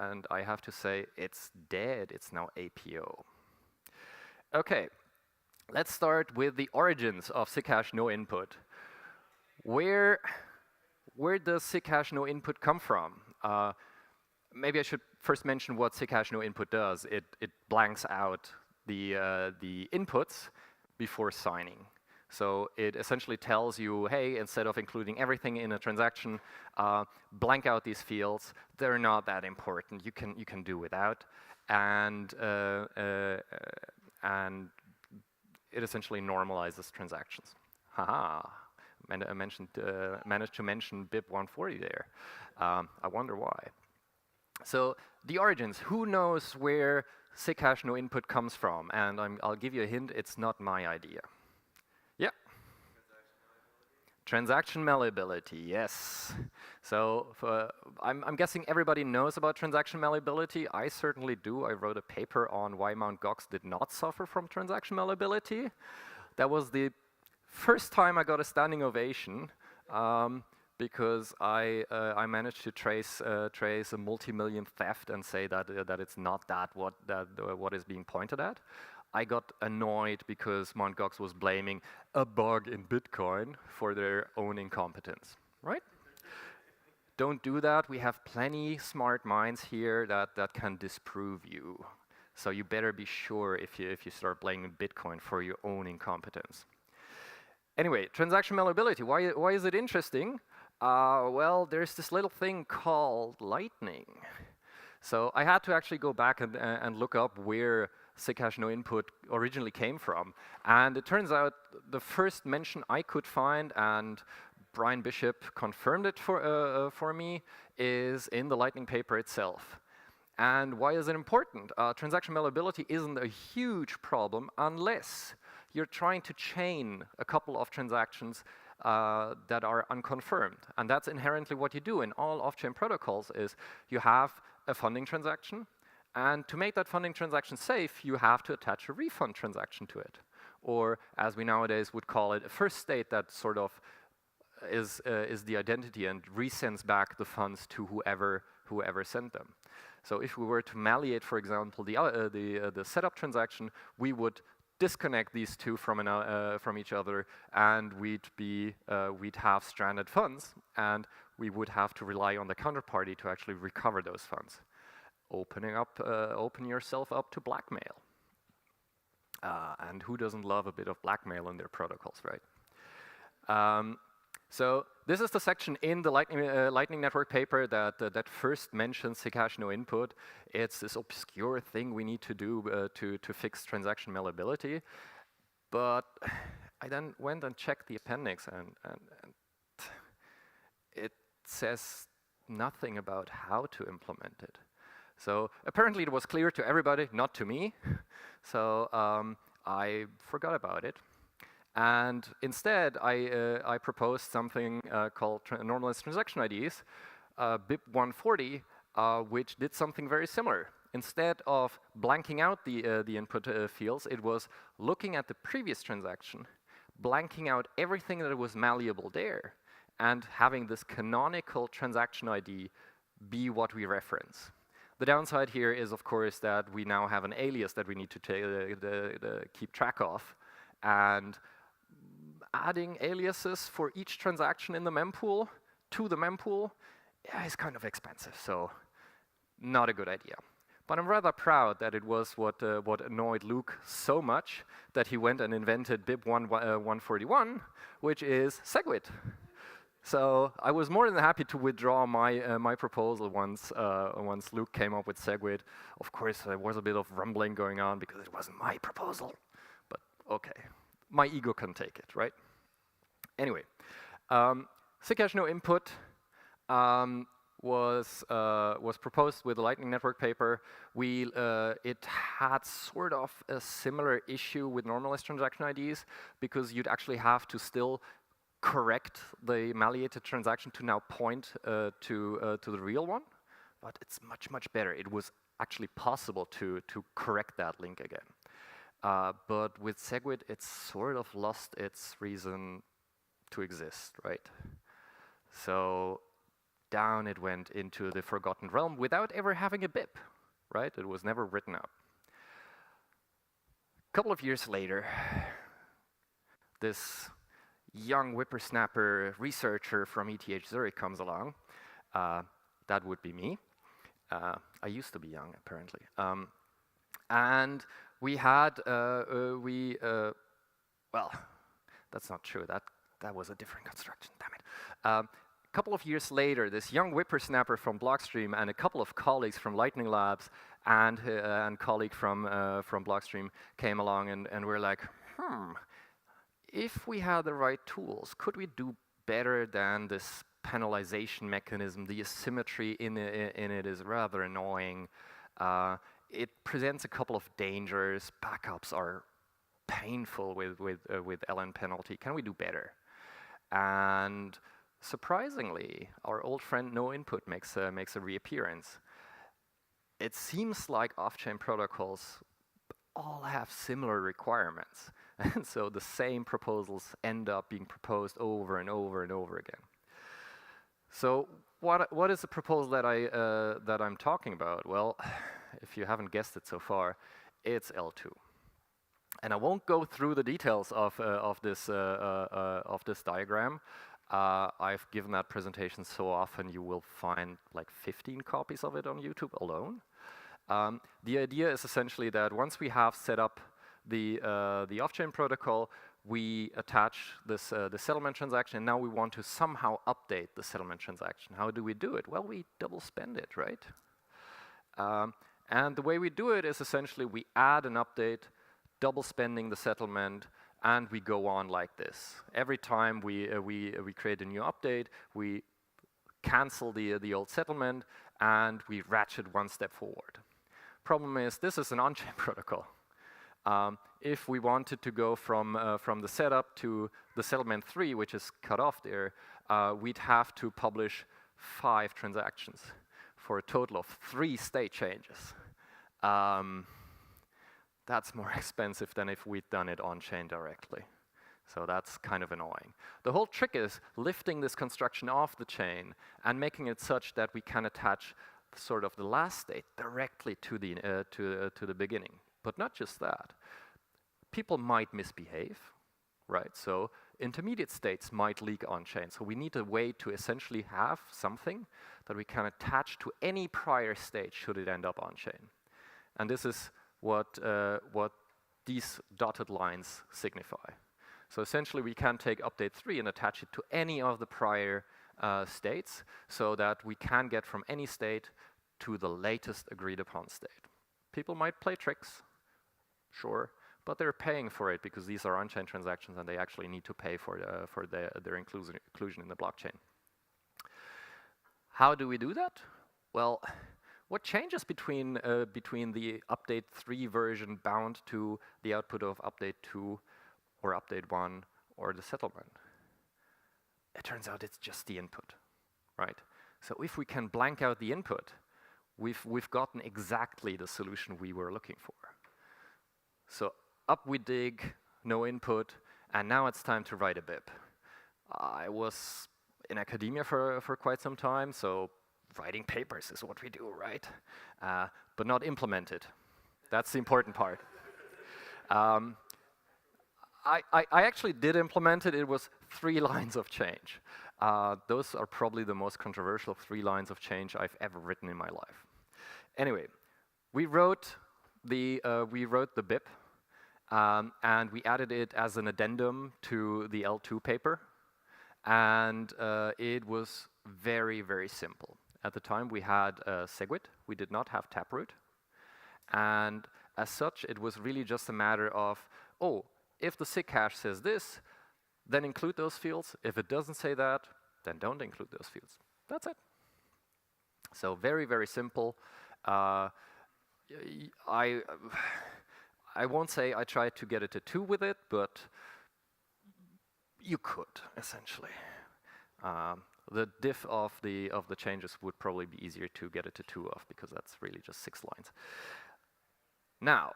And I have to say, it's dead. It's now APO. Okay, let's start with the origins of Zcash no input. Where does Zcash no input come from? Maybe I should first mention what Zcash no input does. It blanks out the inputs before signing. So it essentially tells you, hey, instead of including everything in a transaction, blank out these fields. They're not that important. You can do without, and it essentially normalizes transactions. Haha. And I managed to mention BIP 140 there. I wonder why. So the origins. Who knows where Zcash no input comes from? And I'll give you a hint. It's not my idea. Yeah. Transaction malleability. Yes. So I'm guessing everybody knows about transaction malleability. I certainly do. I wrote a paper on why Mt. Gox did not suffer from transaction malleability. That was the first time I got a standing ovation because I managed to trace a multi-million theft and say that it's not what is being pointed at. I got annoyed because Mt. Gox was blaming a bug in Bitcoin for their own incompetence. Right? Don't do that. We have plenty smart minds here that can disprove you. So you better be sure if you start blaming Bitcoin for your own incompetence. Anyway, transaction malleability, why is it interesting? Well, there's this little thing called Lightning. So I had to actually go back and look up where Zcash no input originally came from. And it turns out the first mention I could find, and Brian Bishop confirmed it for me, is in the Lightning paper itself. And why is it important? Transaction malleability isn't a huge problem unless you're trying to chain a couple of transactions that are unconfirmed. And that's inherently what you do in all off-chain protocols is you have a funding transaction, and to make that funding transaction safe, you have to attach a refund transaction to it. Or as we nowadays would call it, a first state that sort of is the identity and resends back the funds to whoever sent them. So if we were to malleate, for example, the setup transaction, we would disconnect these two from each other, and we'd have stranded funds, and we would have to rely on the counterparty to actually recover those funds. Open yourself up to blackmail. And who doesn't love a bit of blackmail in their protocols, right? So this is the section in the Lightning Network paper that first mentions Zcash no input. It's this obscure thing we need to do to fix transaction malleability. But I then went and checked the appendix, and it says nothing about how to implement it. So apparently it was clear to everybody, not to me. So I forgot about it. And instead, I proposed something called normalized transaction IDs, BIP 140, which did something very similar. Instead of blanking out the input fields, it was looking at the previous transaction, blanking out everything that was malleable there, and having this canonical transaction ID be what we reference. The downside here is, of course, that we now have an alias that we need to keep track of, and adding aliases for each transaction in the mempool to the mempool is kind of expensive, so not a good idea. But I'm rather proud that it was what annoyed Luke so much that he went and invented BIP 141, which is SegWit. So I was more than happy to withdraw my proposal once Luke came up with SegWit. Of course, there was a bit of rumbling going on because it wasn't my proposal, but okay. My ego can take it, right? Anyway, Zcash no input was proposed with the Lightning Network paper. It had sort of a similar issue with normalized transaction IDs because you'd actually have to still correct the malleated transaction to now point to the real one, but it's much better. It was actually possible to correct that link again. But with SegWit, it's sort of lost its reason to exist, right? So down it went into the forgotten realm without ever having a BIP, right? It was never written up. A couple of years later, this young whippersnapper researcher from ETH Zurich comes along. That would be me. I used to be young, apparently. And we had, well, that's not true. That was a different construction, damn it. A couple of years later, this young whippersnapper from Blockstream and a couple of colleagues from Lightning Labs and colleague from Blockstream came along and were like, if we had the right tools, could we do better than this penalization mechanism? The asymmetry in it is rather annoying. It presents a couple of dangers. Backups are painful with LN penalty. Can we do better? And surprisingly, our old friend No Input makes a reappearance. It seems like off-chain protocols all have similar requirements. And so the same proposals end up being proposed over and over and over again. So what is the proposal that I'm talking about? Well, if you haven't guessed it so far, it's L2. And I won't go through the details of this diagram. I've given that presentation so often you will find like 15 copies of it on YouTube alone. The idea is essentially that once we have set up the off-chain protocol, we attach this the settlement transaction, and now we want to somehow update the settlement transaction. How do we do it? Well, we double spend it, right? And the way we do it is essentially we add an update, double spending the settlement, and we go on like this. Every time we create a new update, we cancel the old settlement, and we ratchet one step forward. Problem is, this is an on-chain protocol. If we wanted to go from the setup to the settlement 3, which is cut off there, we'd have to publish 5 transactions for a total of 3 state changes. That's more expensive than if we'd done it on-chain directly. So that's kind of annoying. The whole trick is lifting this construction off the chain and making it such that we can attach sort of the last state directly to the beginning. But not just that. people might misbehave, right? So intermediate states might leak on-chain. So we need a way to essentially have something that we can attach to any prior state should it end up on-chain. And this is what these dotted lines signify. So essentially, we can take update 3 and attach it to any of the prior states so that we can get from any state to the latest agreed upon state. People might play tricks, sure, but they're paying for it because these are on-chain transactions and they actually need to pay for their inclusion in the blockchain. How do we do that? Well, what changes between the update 3 version bound to the output of update 2 or update 1 or the settlement? It turns out it's just the input, right? So if we can blank out the input, we've gotten exactly the solution we were looking for. So up we dig, no input, and now it's time to write a BIP. I was in academia for quite some time, so writing papers is what we do, right? But not implemented. That's the important part. I actually did implement it. It was 3 lines of change. Those are probably the most controversial 3 lines of change I've ever written in my life. Anyway, we wrote the BIP, and we added it as an addendum to the L2 paper. And it was very, very simple. At the time, we had SegWit. We did not have Taproot. And as such, it was really just a matter of, oh, if the SIG hash says this, then include those fields. If it doesn't say that, then don't include those fields. That's it. So very, very simple. I won't say I tried to get it to 2 with it, but you could, essentially. The diff of the changes would probably be easier to get it to 2 of, because that's really just 6 lines. Now,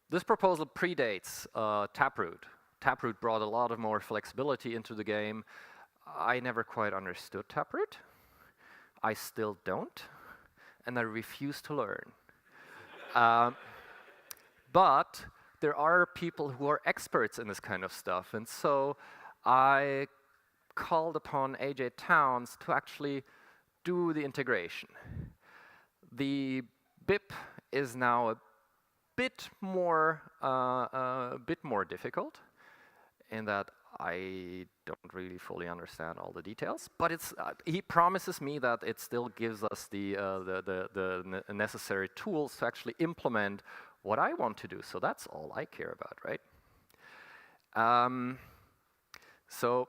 this proposal predates Taproot. Taproot brought a lot of more flexibility into the game. I never quite understood Taproot. I still don't, and I refuse to learn. But there are people who are experts in this kind of stuff, and so I called upon AJ Towns to actually do the integration. The BIP is now a bit more difficult in that I don't really fully understand all the details, but it's he promises me that it still gives us the necessary tools to actually implement what I want to do. So that's all I care about, right? So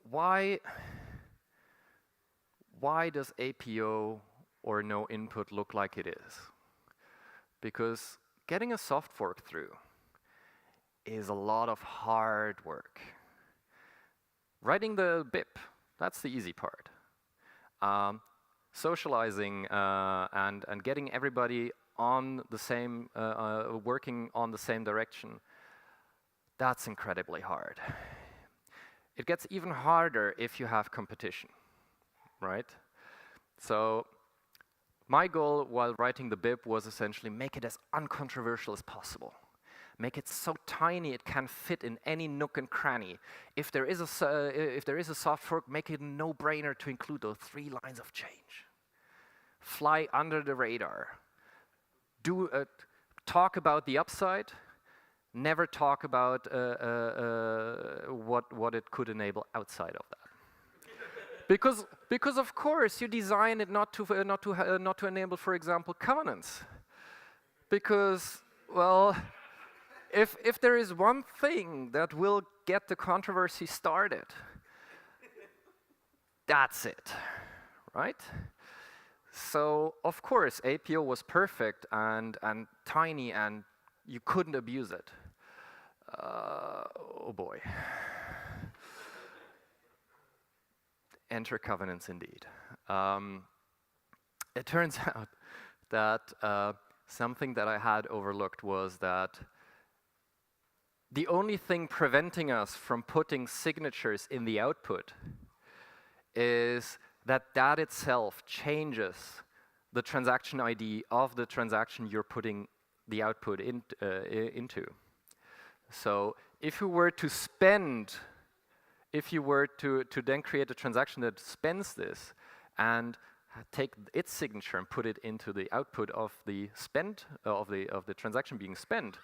why does APO or no input look like it is? Because getting a soft fork through is a lot of hard work. Writing the BIP, that's the easy part. Socializing and getting everybody on the same, working on the same direction, that's incredibly hard. It gets even harder if you have competition, right? So my goal while writing the BIP was essentially make it as uncontroversial as possible. Make it so tiny it can fit in any nook and cranny. If there is a soft fork, make it a no-brainer to include those 3 lines of change. Fly under the radar. Talk about the upside. Never talk about what it could enable outside of that. Because of course you design it not to enable, for example, covenants. Because, well, if there is one thing that will get the controversy started, that's it, right? So of course APO was perfect and tiny and you couldn't abuse it. Oh boy. Enter covenants indeed. It turns out that something that I had overlooked was that the only thing preventing us from putting signatures in the output is that itself changes the transaction ID of the transaction you're putting the output into. So if you were to spend, if you were to then create a transaction that spends this and take its signature and put it into the output of the spend of the transaction being spent,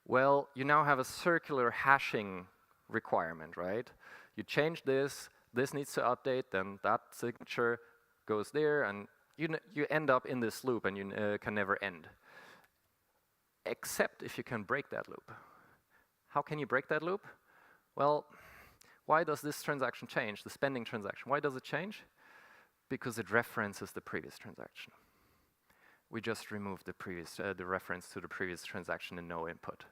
well, you now have a circular hashing requirement, right? You change this needs to update, then that signature goes there, and you end up in this loop, and you can never end. Except if you can break that loop. How can you break that loop? Well, why does this transaction change, the spending transaction? Why does it change? Because it references the previous transaction. We just removed the reference to the previous transaction and no input.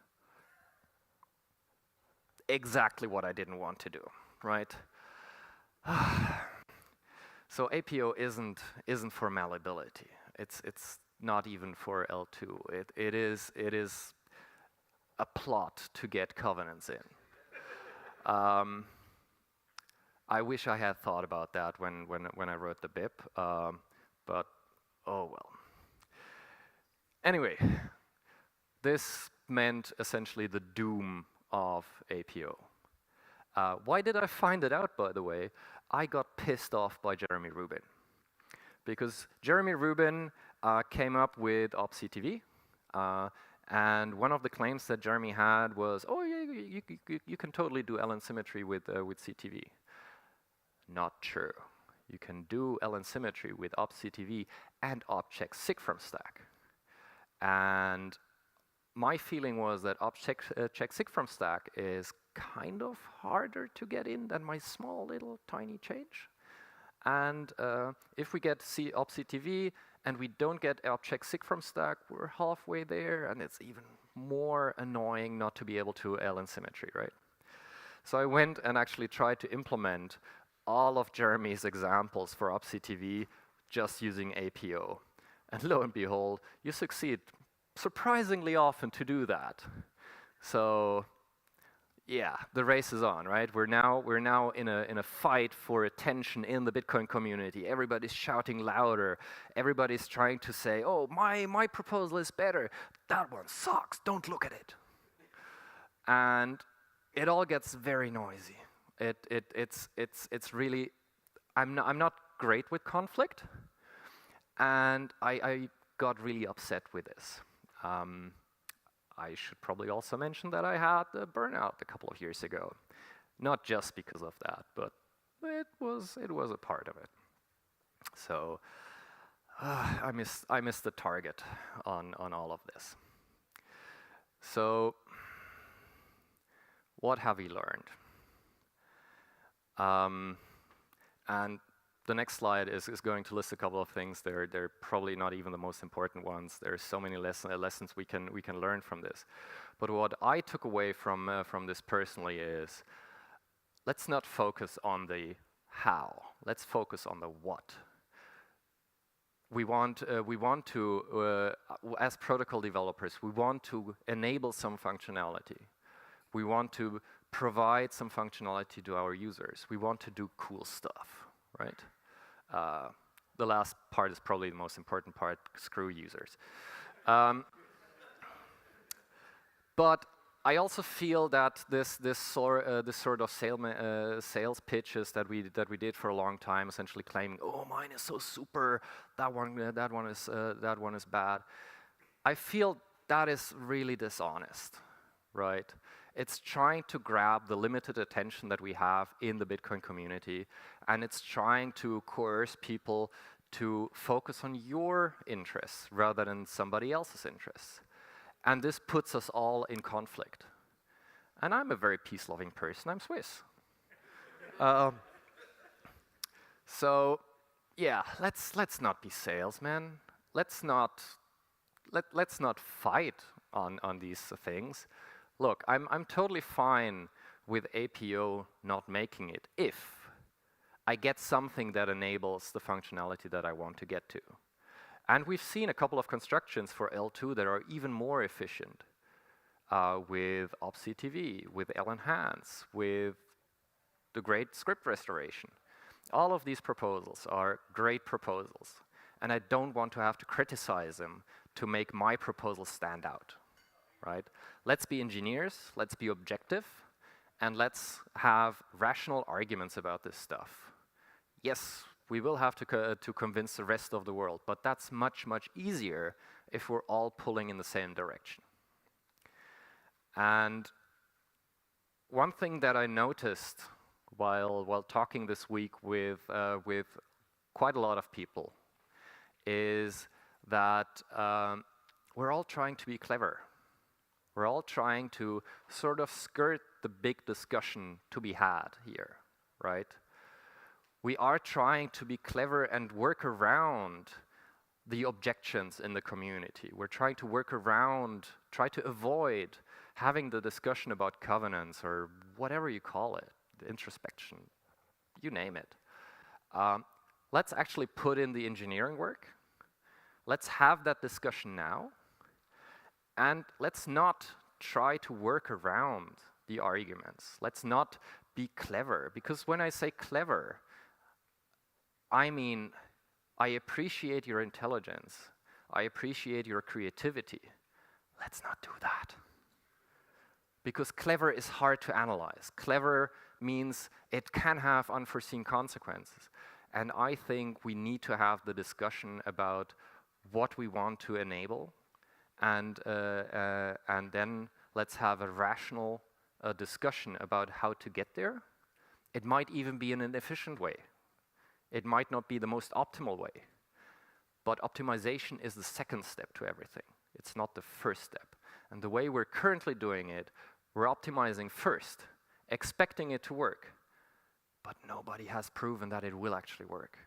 Exactly what I didn't want to do, right? So APO isn't for malleability. It's not even for L2. It is a plot to get covenants in. I wish I had thought about that when I wrote the BIP, but oh well. Anyway, this meant essentially the doom of APO. Why did I find it out, by the way? I got pissed off by Jeremy Rubin. Because Jeremy Rubin came up with OpCTV, and one of the claims that Jeremy had was, oh, yeah, you can totally do LN symmetry with CTV. Not true. You can do LN symmetry with OpCTV and OpCheck SIG from stack. And my feeling was that check SIG from stack is kind of harder to get in than my small little tiny change. And if we get OpCTV and we don't get check SIG from stack, we're halfway there, and it's even more annoying not to be able to LN symmetry, right? So I went and actually tried to implement all of Jeremy's examples for OpCTV just using APO. And lo and behold, you succeed surprisingly often to do that. So yeah, the race is on, right? We're now in a fight for attention in the Bitcoin community. Everybody's shouting louder. Everybody's trying to say, oh, my proposal is better. That one sucks. Don't look at it. And it all gets very noisy. It's really, I'm not great with conflict, and I got really upset with this. I should probably also mention that I had a burnout a couple of years ago, not just because of that, but it was a part of it. So I missed the target on all of this. So what have we learned? And the next slide is going to list a couple of things. They're probably not even the most important ones. There are so many lessons we can learn from this. But what I took away from this personally is, let's not focus on the how. Let's focus on the what. We want to, as protocol developers, we want to enable some functionality. We want to provide some functionality to our users. We want to do cool stuff, right? The last part is probably the most important part, screw users. But I also feel that this sort of sales pitches that we did for a long time, essentially claiming, oh, mine is so super, that one is bad. I feel that is really dishonest, right? It's trying to grab the limited attention that we have in the Bitcoin community, and it's trying to coerce people to focus on your interests rather than somebody else's interests. And this puts us all in conflict. And I'm a very peace-loving person. I'm Swiss. So yeah, let's not be salesmen. Let's not fight on these things. Look, I'm totally fine with APO not making it if I get something that enables the functionality that I want to get to. And we've seen a couple of constructions for L2 that are even more efficient with OpCTV, with LEnhance, with the great script restoration. All of these proposals are great proposals. And I don't want to have to criticize them to make my proposal stand out, right? Let's be engineers, let's be objective, and let's have rational arguments about this stuff. Yes, we will have to convince the rest of the world, but that's much, much easier if we're all pulling in the same direction. And one thing that I noticed while talking this week with quite a lot of people is that we're all trying to be clever. We're all trying to sort of skirt the big discussion to be had here, right? We are trying to be clever and work around the objections in the community. We're trying to work around, try to avoid having the discussion about covenants or whatever you call it, the introspection, you name it. Let's actually put in the engineering work. Let's have that discussion now. And let's not try to work around the arguments. Let's not be clever, because when I say clever, I mean, I appreciate your intelligence. I appreciate your creativity. Let's not do that. Because clever is hard to analyze. Clever means it can have unforeseen consequences. And I think we need to have the discussion about what we want to enable, and then let's have a rational discussion about how to get there. It might even be in an efficient way. It might not be the most optimal way, but optimization is the second step to everything. It's not the first step. And the way we're currently doing it, we're optimizing first, expecting it to work, but nobody has proven that it will actually work.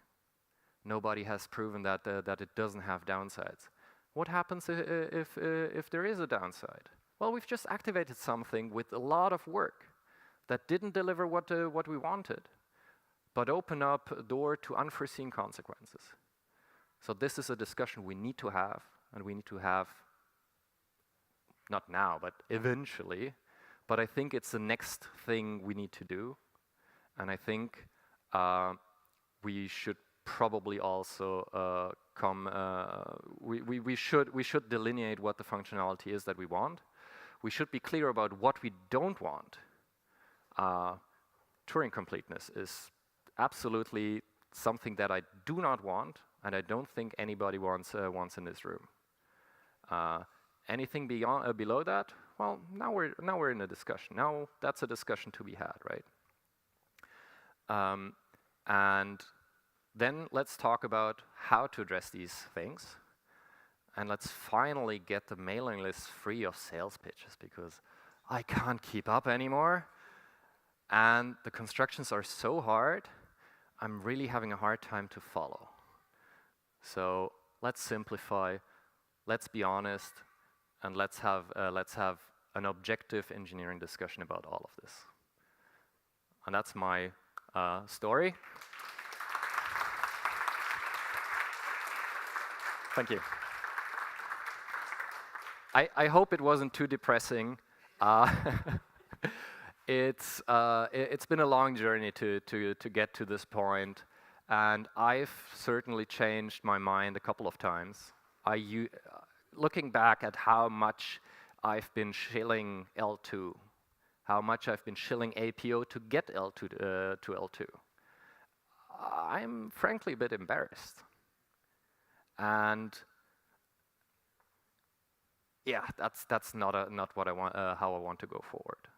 Nobody has proven that it doesn't have downsides. What happens if there is a downside? Well, we've just activated something with a lot of work that didn't deliver what we wanted, but open up a door to unforeseen consequences. So this is a discussion we need to have, and we need to have, not now, but eventually. But I think it's the next thing we need to do. And I think we should probably also we should delineate what the functionality is that we want. We should be clear about what we don't want. Turing completeness is absolutely something that I do not want, and I don't think anybody wants in this room. Anything below that, well, now we're in a discussion. Now that's a discussion to be had, right? And then let's talk about how to address these things, and let's finally get the mailing list free of sales pitches, because I can't keep up anymore, and the constructions are so hard. I'm really having a hard time to follow. So let's simplify, let's be honest, and let's have an objective engineering discussion about all of this. And that's my story. Thank you. I hope it wasn't too depressing. It's been a long journey to get to this point, and I've certainly changed my mind a couple of times. Looking back at how much I've been shilling L2, how much I've been shilling APO to get L2 to L2, I'm frankly a bit embarrassed. And yeah, that's not what I want, how I want to go forward.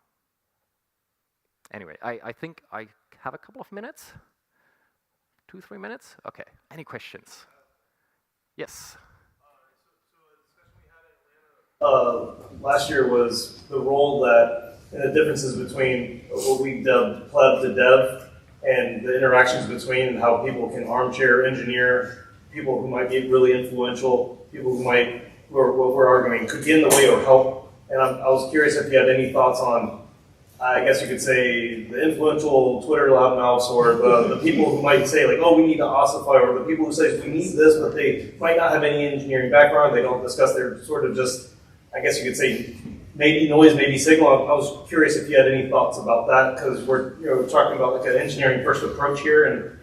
Anyway, I think I have a couple of minutes, 2-3 minutes. Okay. Any questions? Yes. Last year was the role that, and the differences between what we dubbed pleb to dev, and the interactions between how people can armchair engineer, people who might be really influential, people who what we're arguing could get in the way or help. And I was curious if you had any thoughts on, I guess you could say, the influential Twitter loudmouths, or the people who might say, like, oh, we need to ossify, or the people who say we need this, but they might not have any engineering background, they don't discuss, they're sort of just, I guess you could say, maybe noise, maybe signal. I was curious if you had any thoughts about that, because we're talking about like an engineering first approach here, and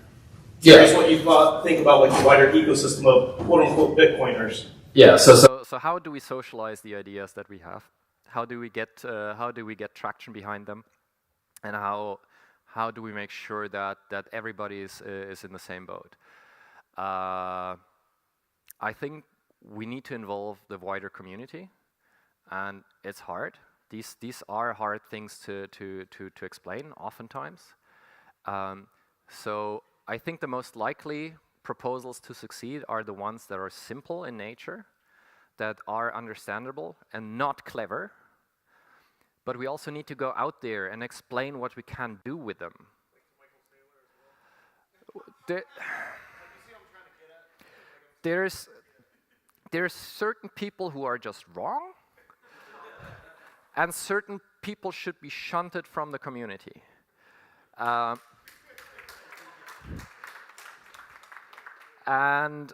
curious what you think about like the wider ecosystem of quote unquote Bitcoiners. Yeah. So how do we socialize the ideas that we have? How do we get traction behind them? And how do we make sure that everybody is in the same boat? I think we need to involve the wider community, and it's hard. These are hard things to explain oftentimes. So I think the most likely proposals to succeed are the ones that are simple in nature, that are understandable and not clever. But we also need to go out there and explain what we can do with them. There's certain people who are just wrong, and certain people should be shunted from the community. And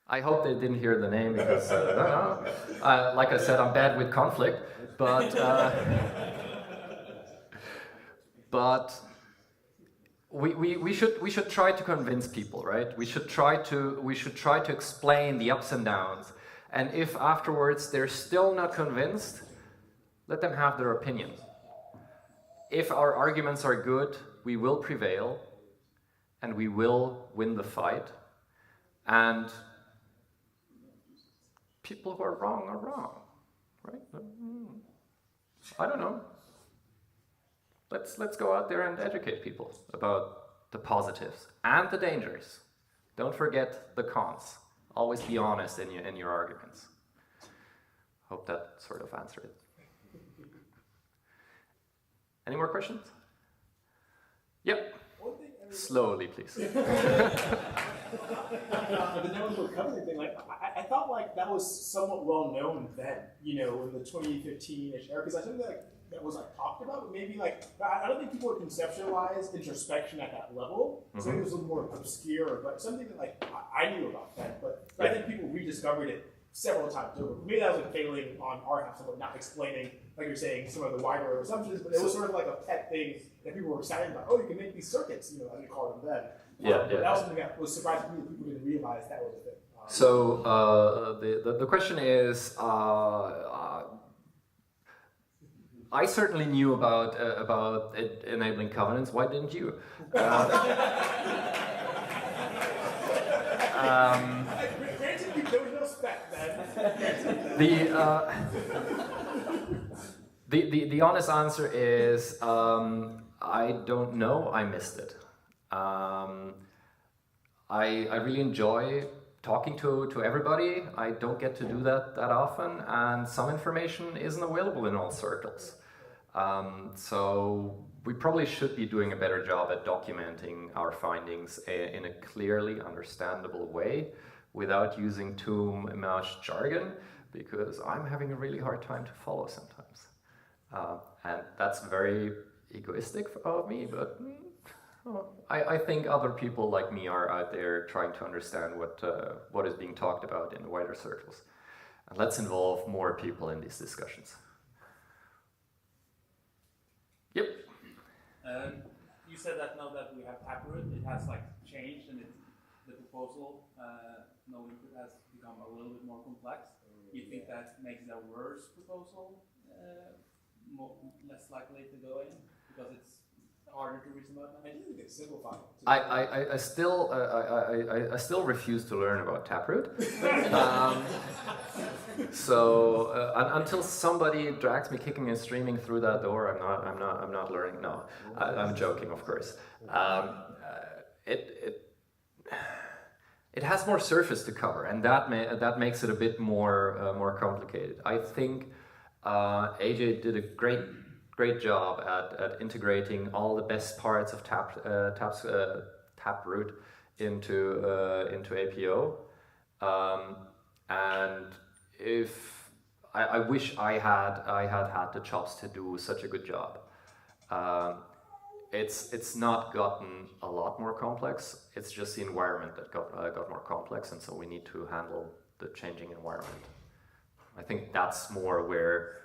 I hope they didn't hear the name because, like I said, I'm bad with conflict. But we should try to convince people, right? We should try to explain the ups and downs. And if afterwards they're still not convinced, let them have their opinion. If our arguments are good, we will prevail, and we will win the fight. And people who are wrong, right? I don't know. Let's go out there and educate people about the positives and the dangers. Don't forget the cons. Always be honest in your arguments. Hope that sort of answered it. Any more questions? Yep. Slowly, please. The network recovery thing, like I thought like that was somewhat well known then, you know, in the 2015-ish era, because I think that was like talked about, but maybe like I don't think people would conceptualize introspection at that level. So it was a little more obscure, but something that like I knew about that, but I think people rediscovered it several times over. Maybe that was a failing on our half, somewhat not explaining, like you're saying, some of the wider assumptions, but it was sort of like a pet thing that people were excited about. Oh, you can make these circuits, you know, as you call them then. But that was something that was surprising to me that people didn't realize that was a thing. So the question is, I certainly knew about enabling covenants. Why didn't you? There was no spec then. The honest answer is I don't know. I missed it. I really enjoy talking to everybody. I don't get to do that often, and some information isn't available in all circles. So we probably should be doing a better job at documenting our findings in a clearly understandable way without using too much jargon, because I'm having a really hard time to follow sometimes. And that's very egoistic of me, but I think other people like me are out there trying to understand what is being talked about in wider circles. And let's involve more people in these discussions. Yep. You said that now that we have Taproot, it has like changed, and the proposal, no input, has become a little bit more complex. You think that makes it a worse proposal, less likely to go in because it's harder to reason about? I think it's simplified. I still refuse to learn about Taproot. Until somebody drags me kicking and screaming through that door, I'm not learning. No, I'm joking, of course. It has more surface to cover, and that makes it a bit more complicated. I think AJ did a great job at integrating all the best parts of Taproot into APO, and if I wish I had the chops to do such a good job. It's not gotten a lot more complex. It's just the environment that got more complex, and so we need to handle the changing environment. I think that's more where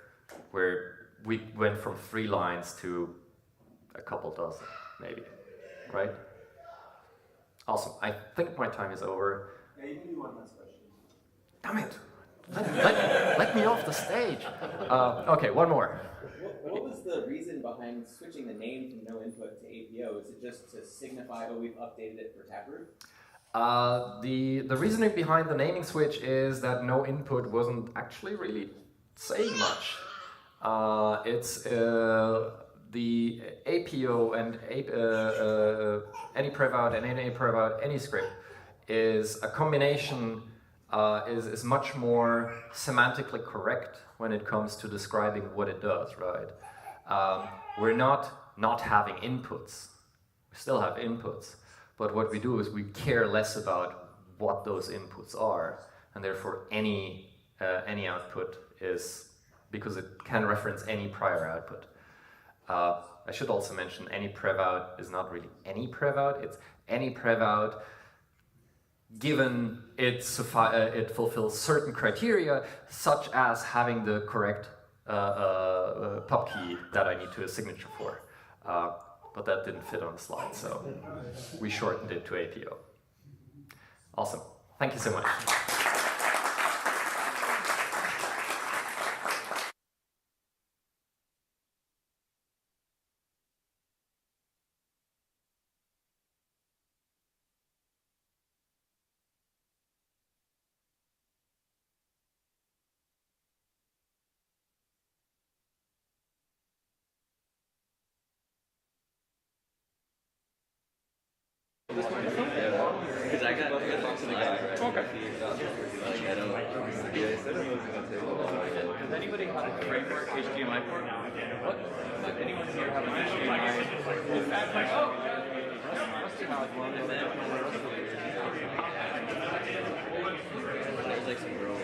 we went from 3 lines to a couple dozen, maybe, right? Awesome. I think my time is over. Yeah, you can do one last question. Damn it. Let me off the stage. Okay, one more. What was the reason behind switching the name from no input to APO? Is it just to signify, oh, we've updated it for Taproot? The reasoning behind the naming switch is that no input wasn't actually really saying much. It's the APO and any prev out and any prev out, any script is a combination, is much more semantically correct when it comes to describing what it does, right? We're not having inputs. We still have inputs, but what we do is we care less about what those inputs are, and therefore any output is, because it can reference any prior output. I should also mention any prev out is not really any prev out, it's any prev out given it fulfills certain criteria, such as having the correct pub key that I need to a signature for. But that didn't fit on the slide, so we shortened it to APO. Awesome. Thank you so much. Because I got to talk to the guy. Okay. Does anybody have a framework HDMI port? What? Does anyone here have an HDMI? There's like some girl.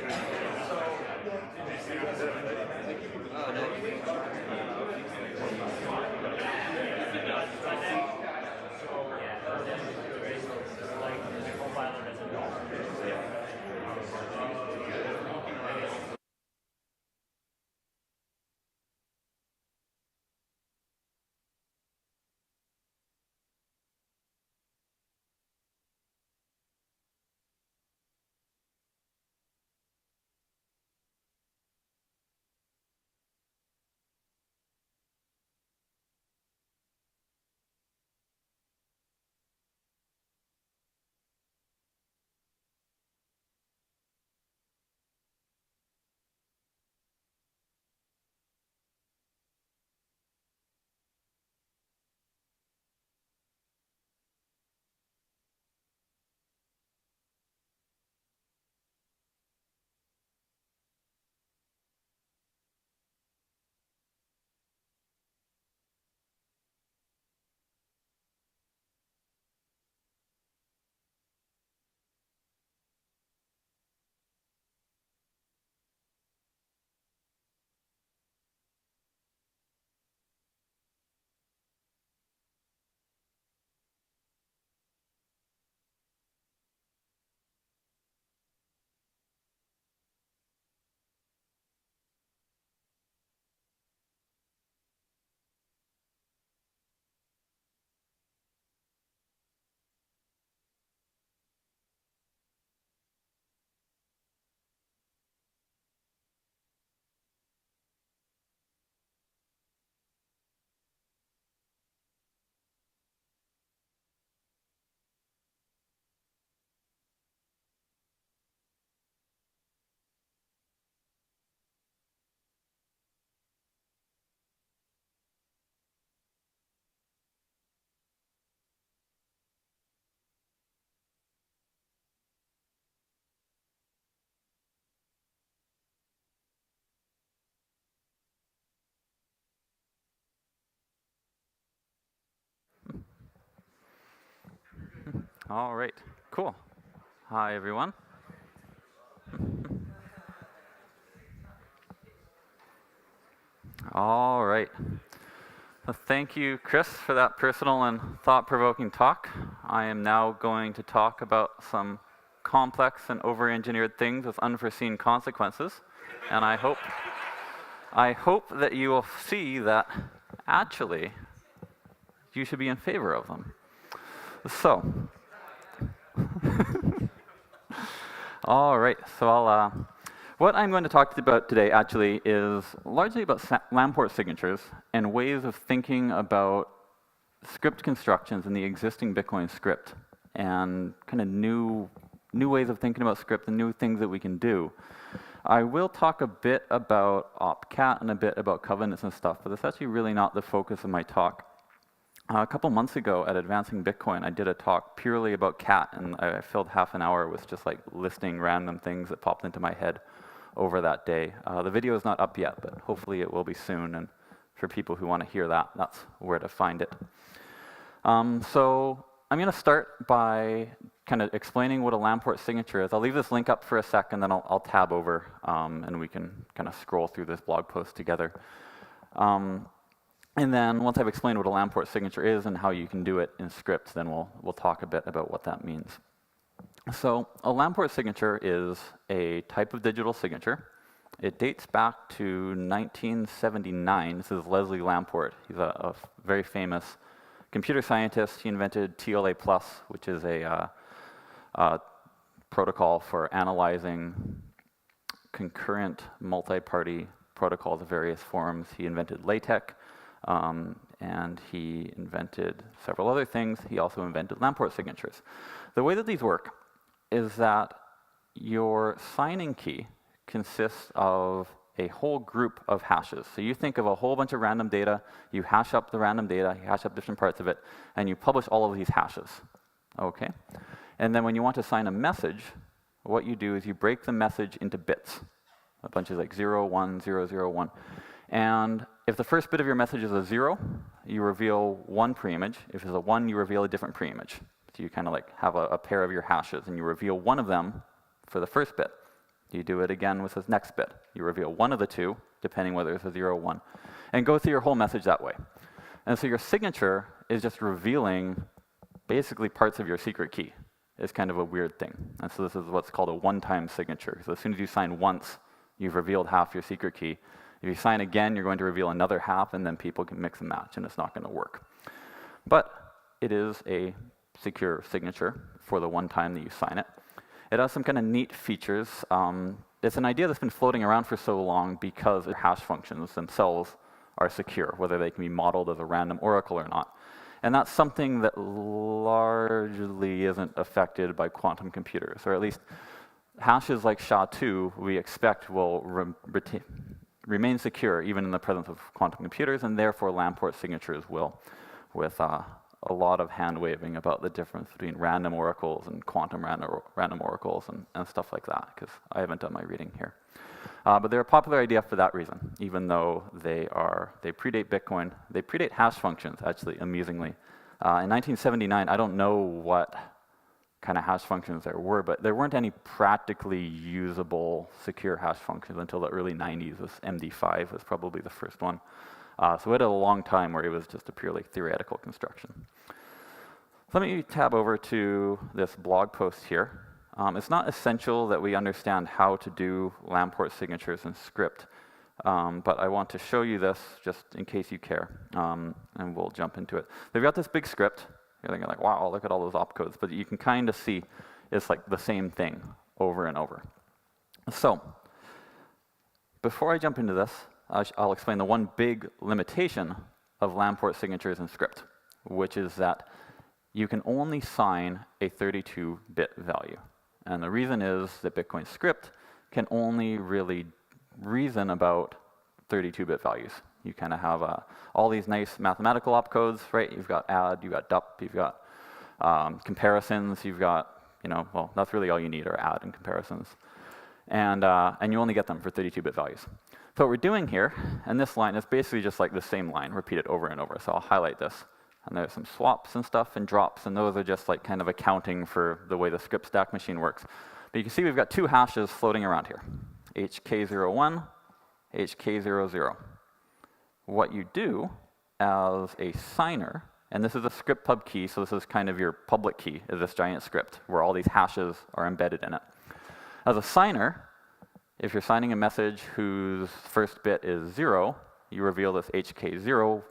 Oh, no. All right, cool. Hi, everyone. All right. Well, thank you, Chris, for that personal and thought-provoking talk. I am now going to talk about some complex and over-engineered things with unforeseen consequences. And I hope that you will see that actually you should be in favor of them. So, All right, so what I'm going to talk about today actually is largely about Lamport signatures and ways of thinking about script constructions in the existing Bitcoin script and kind of new ways of thinking about script and new things that we can do. I will talk a bit about opcat and a bit about covenants and stuff, but that's actually really not the focus of my talk. A couple months ago at Advancing Bitcoin, I did a talk purely about cat, and I filled half an hour with just like listing random things that popped into my head over that day. The video is not up yet, but hopefully it will be soon, and for people who want to hear that, that's where to find it. So I'm going to start by kind of explaining what a Lamport signature is. I'll leave this link up for a sec, and then I'll tab over, and we can kind of scroll through this blog post together. And then once I've explained what a Lamport signature is and how you can do it in scripts, then we'll talk a bit about what that means. So a Lamport signature is a type of digital signature. It dates back to 1979. This is Leslie Lamport. He's a very famous computer scientist. He invented TLA+, which is a protocol for analyzing concurrent multi-party protocols of various forms. He invented LaTeX. And he invented several other things. He also invented Lamport signatures. The way that these work is that your signing key consists of a whole group of hashes. So you think of a whole bunch of random data, you hash up the random data, you hash up different parts of it, and you publish all of these hashes. Okay? And then when you want to sign a message, what you do is you break the message into bits. A bunch of like 0, 1, 0, 0, 1. And if the first bit of your message is a 0, you reveal one preimage. If it's a 1, you reveal a different preimage. So you kind of like have a pair of your hashes, and you reveal one of them for the first bit. You do it again with the next bit. You reveal one of the two, depending whether it's a 0 or 1, and go through your whole message that way. And so your signature is just revealing basically parts of your secret key. It's kind of a weird thing. And so this is what's called a one-time signature. So as soon as you sign once, you've revealed half your secret key. If you sign again, you're going to reveal another half, and then people can mix and match, and it's not going to work. But it is a secure signature for the one time that you sign it. It has some kind of neat features. It's an idea that's been floating around for so long because the hash functions themselves are secure, whether they can be modeled as a random oracle or not. And that's something that largely isn't affected by quantum computers, or at least hashes like SHA-2 we expect will remain secure even in the presence of quantum computers, and therefore Lamport signatures will, with a lot of hand-waving about the difference between random oracles and quantum random oracles and stuff like that, because I haven't done my reading here. But they're a popular idea for that reason, even though they predate Bitcoin. They predate hash functions, actually, amusingly. In 1979, I don't know what kind of hash functions there were, but there weren't any practically usable secure hash functions until the early 90s. MD5 was probably the first one. So we had a long time where it was just a purely theoretical construction. Let me tab over to this blog post here. It's not essential that we understand how to do Lamport signatures in script, but I want to show you this just in case you care, and we'll jump into it. They've got this big script. You're thinking like, wow, look at all those opcodes, but you can kind of see it's like the same thing over and over. So before I jump into this, I'll explain the one big limitation of Lamport signatures in script, which is that you can only sign a 32-bit value. And the reason is that Bitcoin script can only really reason about 32-bit values. You kind of have all these nice mathematical opcodes, right? You've got add, you've got dup, you've got comparisons, you've got, well, that's really all you need are add and comparisons. And you only get them for 32-bit values. So what we're doing here, and this line is basically just like the same line, repeated over and over. So I'll highlight this. And there's some swaps and stuff and drops, and those are just like kind of accounting for the way the script stack machine works. But you can see we've got two hashes floating around here, HK01, HK00. What you do as a signer, and this is a script pub key, so this is kind of your public key, is this giant script where all these hashes are embedded in it. As a signer, if you're signing a message whose first bit is 0, you reveal this HK0,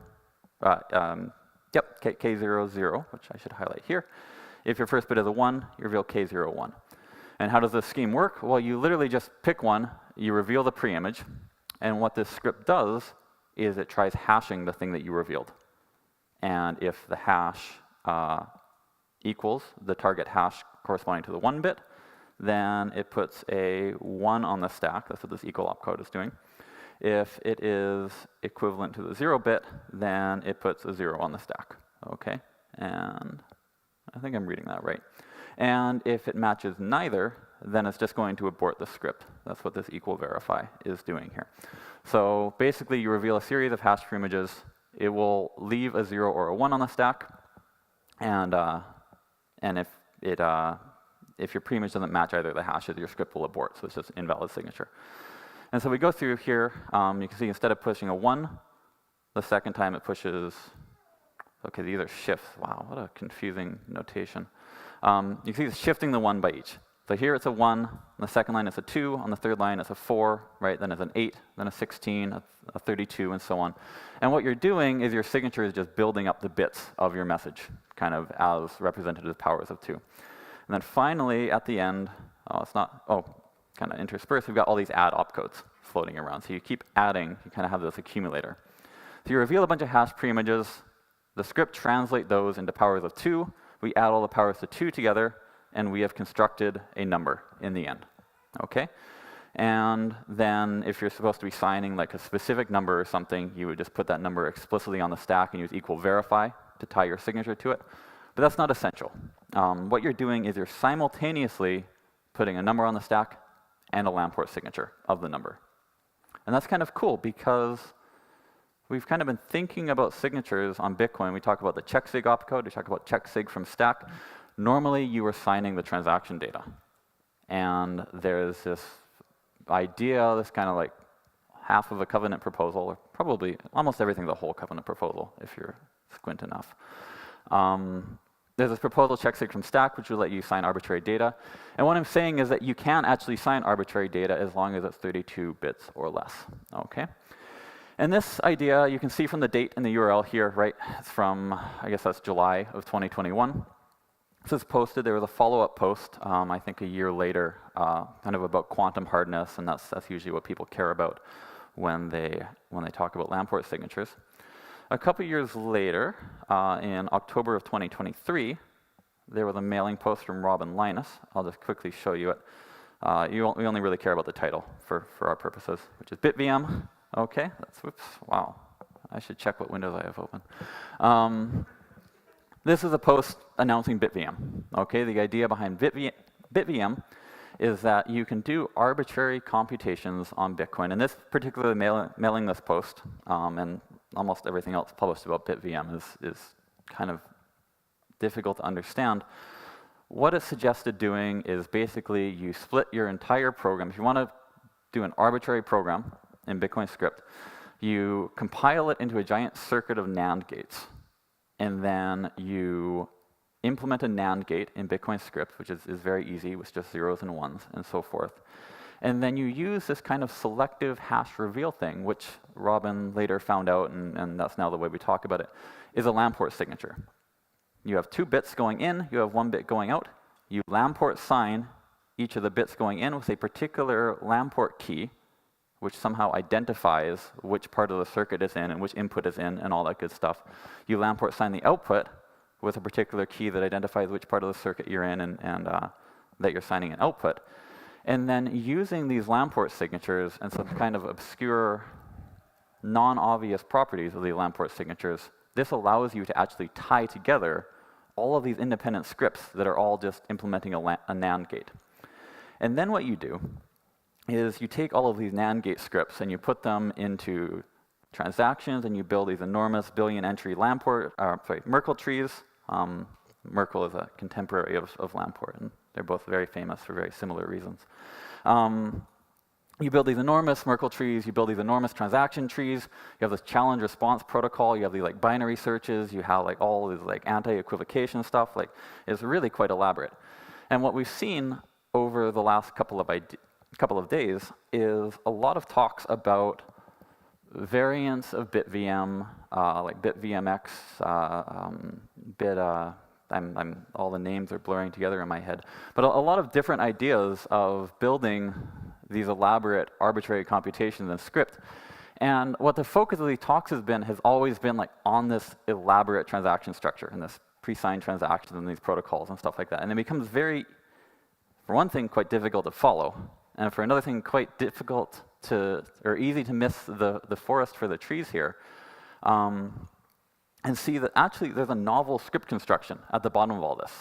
K00, which I should highlight here. If your first bit is a 1, you reveal K01. And how does this scheme work? Well, you literally just pick one, you reveal the pre-image, and what this script does is it tries hashing the thing that you revealed. And if the hash equals the target hash corresponding to the 1 bit, then it puts a 1 on the stack. That's what this equal opcode is doing. If it is equivalent to the 0 bit, then it puts a 0 on the stack. Okay? And I think I'm reading that right. And if it matches neither, then it's just going to abort the script. That's what this equal verify is doing here. So basically, you reveal a series of hash pre-images. It will leave a 0 or a 1 on the stack. And if your pre-image doesn't match either of the hashes, your script will abort. So it's just invalid signature. And so we go through here. You can see instead of pushing a 1, the second time it pushes, okay, these are shifts. Wow, what a confusing notation. You can see it's shifting the 1 by each. So here it's a 1, on the second line it's a 2, on the third line it's a 4, right? Then it's an 8, then a 16, a 32, and so on. And what you're doing is your signature is just building up the bits of your message, kind of as represented as powers of 2. And then finally, at the end, kind of interspersed, we've got all these add opcodes floating around. So you keep adding, you kind of have this accumulator. So you reveal a bunch of hash pre-images, the script translates those into powers of 2, we add all the powers to 2 together, and we have constructed a number in the end, okay? And then if you're supposed to be signing like a specific number or something, you would just put that number explicitly on the stack and use equal verify to tie your signature to it. But that's not essential. What you're doing is you're simultaneously putting a number on the stack and a LAN port signature of the number. And that's kind of cool because we've kind of been thinking about signatures on Bitcoin. We talk about the checksig opcode, we talk about checksig from stack. Normally, you are signing the transaction data. And there's this idea, this kind of like half of a covenant proposal, or probably almost everything the whole covenant proposal, if you're squint enough. There's this proposal, checksig from stack, which will let you sign arbitrary data. And what I'm saying is that you can actually sign arbitrary data as long as it's 32 bits or less, okay? And this idea, you can see from the date in the URL here, right? It's from, I guess that's July of 2021. This is posted. There was a follow-up post, I think a year later, kind of about quantum hardness, and that's usually what people care about when they talk about LAN port signatures. A couple years later, in October of 2023, there was a mailing post from Robin Linus. I'll just quickly show you it. We only really care about the title for our purposes, which is BitVM. Okay, whoops, wow. I should check what windows I have open. This is a post announcing BitVM. Okay, the idea behind BitVM is that you can do arbitrary computations on Bitcoin. And this particularly mailing this post, and almost everything else published about BitVM is kind of difficult to understand. What it suggested doing is basically you split your entire program. If you want to do an arbitrary program in Bitcoin script, you compile it into a giant circuit of NAND gates. And then you implement a NAND gate in Bitcoin script, which is very easy with just zeros and ones and so forth. And then you use this kind of selective hash reveal thing, which Robin later found out, and that's now the way we talk about it, is a LAN port signature. You have 2 bits going in, you have 1 bit going out. You LAN port sign each of the bits going in with a particular LAN port key, which somehow identifies which part of the circuit is in and which input is in and all that good stuff. You LAN port sign the output with a particular key that identifies which part of the circuit you're in and that you're signing an output. And then using these LAN port signatures and some kind of obscure, non-obvious properties of the LAN port signatures, this allows you to actually tie together all of these independent scripts that are all just implementing a NAND gate. And then what you do is you take all of these NAND gate scripts and you put them into transactions and you build these enormous billion-entry Merkle trees. Merkle is a contemporary of Lamport, and they're both very famous for very similar reasons. You build these enormous Merkle trees, you build these enormous transaction trees, you have this challenge response protocol, you have these like binary searches, you have like all this like anti-equivocation stuff, like it's really quite elaborate. And what we've seen over the last couple of days is a lot of talks about variants of BitVM, like BitVMX, all the names are blurring together in my head. But a lot of different ideas of building these elaborate arbitrary computations in script. And what the focus of these talks has always been like on this elaborate transaction structure and this pre-signed transactions and these protocols and stuff like that. And it becomes very, for one thing, quite difficult to follow, and for another thing, quite difficult to, or easy to miss the forest for the trees here. And see that actually there's a novel script construction at the bottom of all this.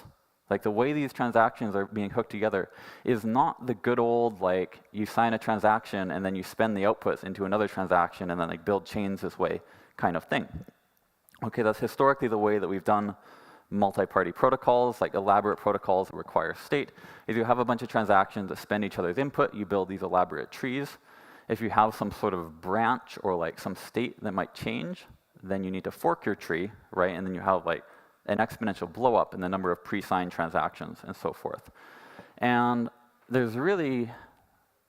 Like the way these transactions are being hooked together is not the good old, like you sign a transaction and then you spend the outputs into another transaction and then like build chains this way kind of thing. Okay, that's historically the way that we've done multi-party protocols, like elaborate protocols that require state. If you have a bunch of transactions that spend each other's input, you build these elaborate trees. If you have some sort of branch or like some state that might change, then you need to fork your tree, right? And then you have like an exponential blow up in the number of pre-signed transactions and so forth. And there's really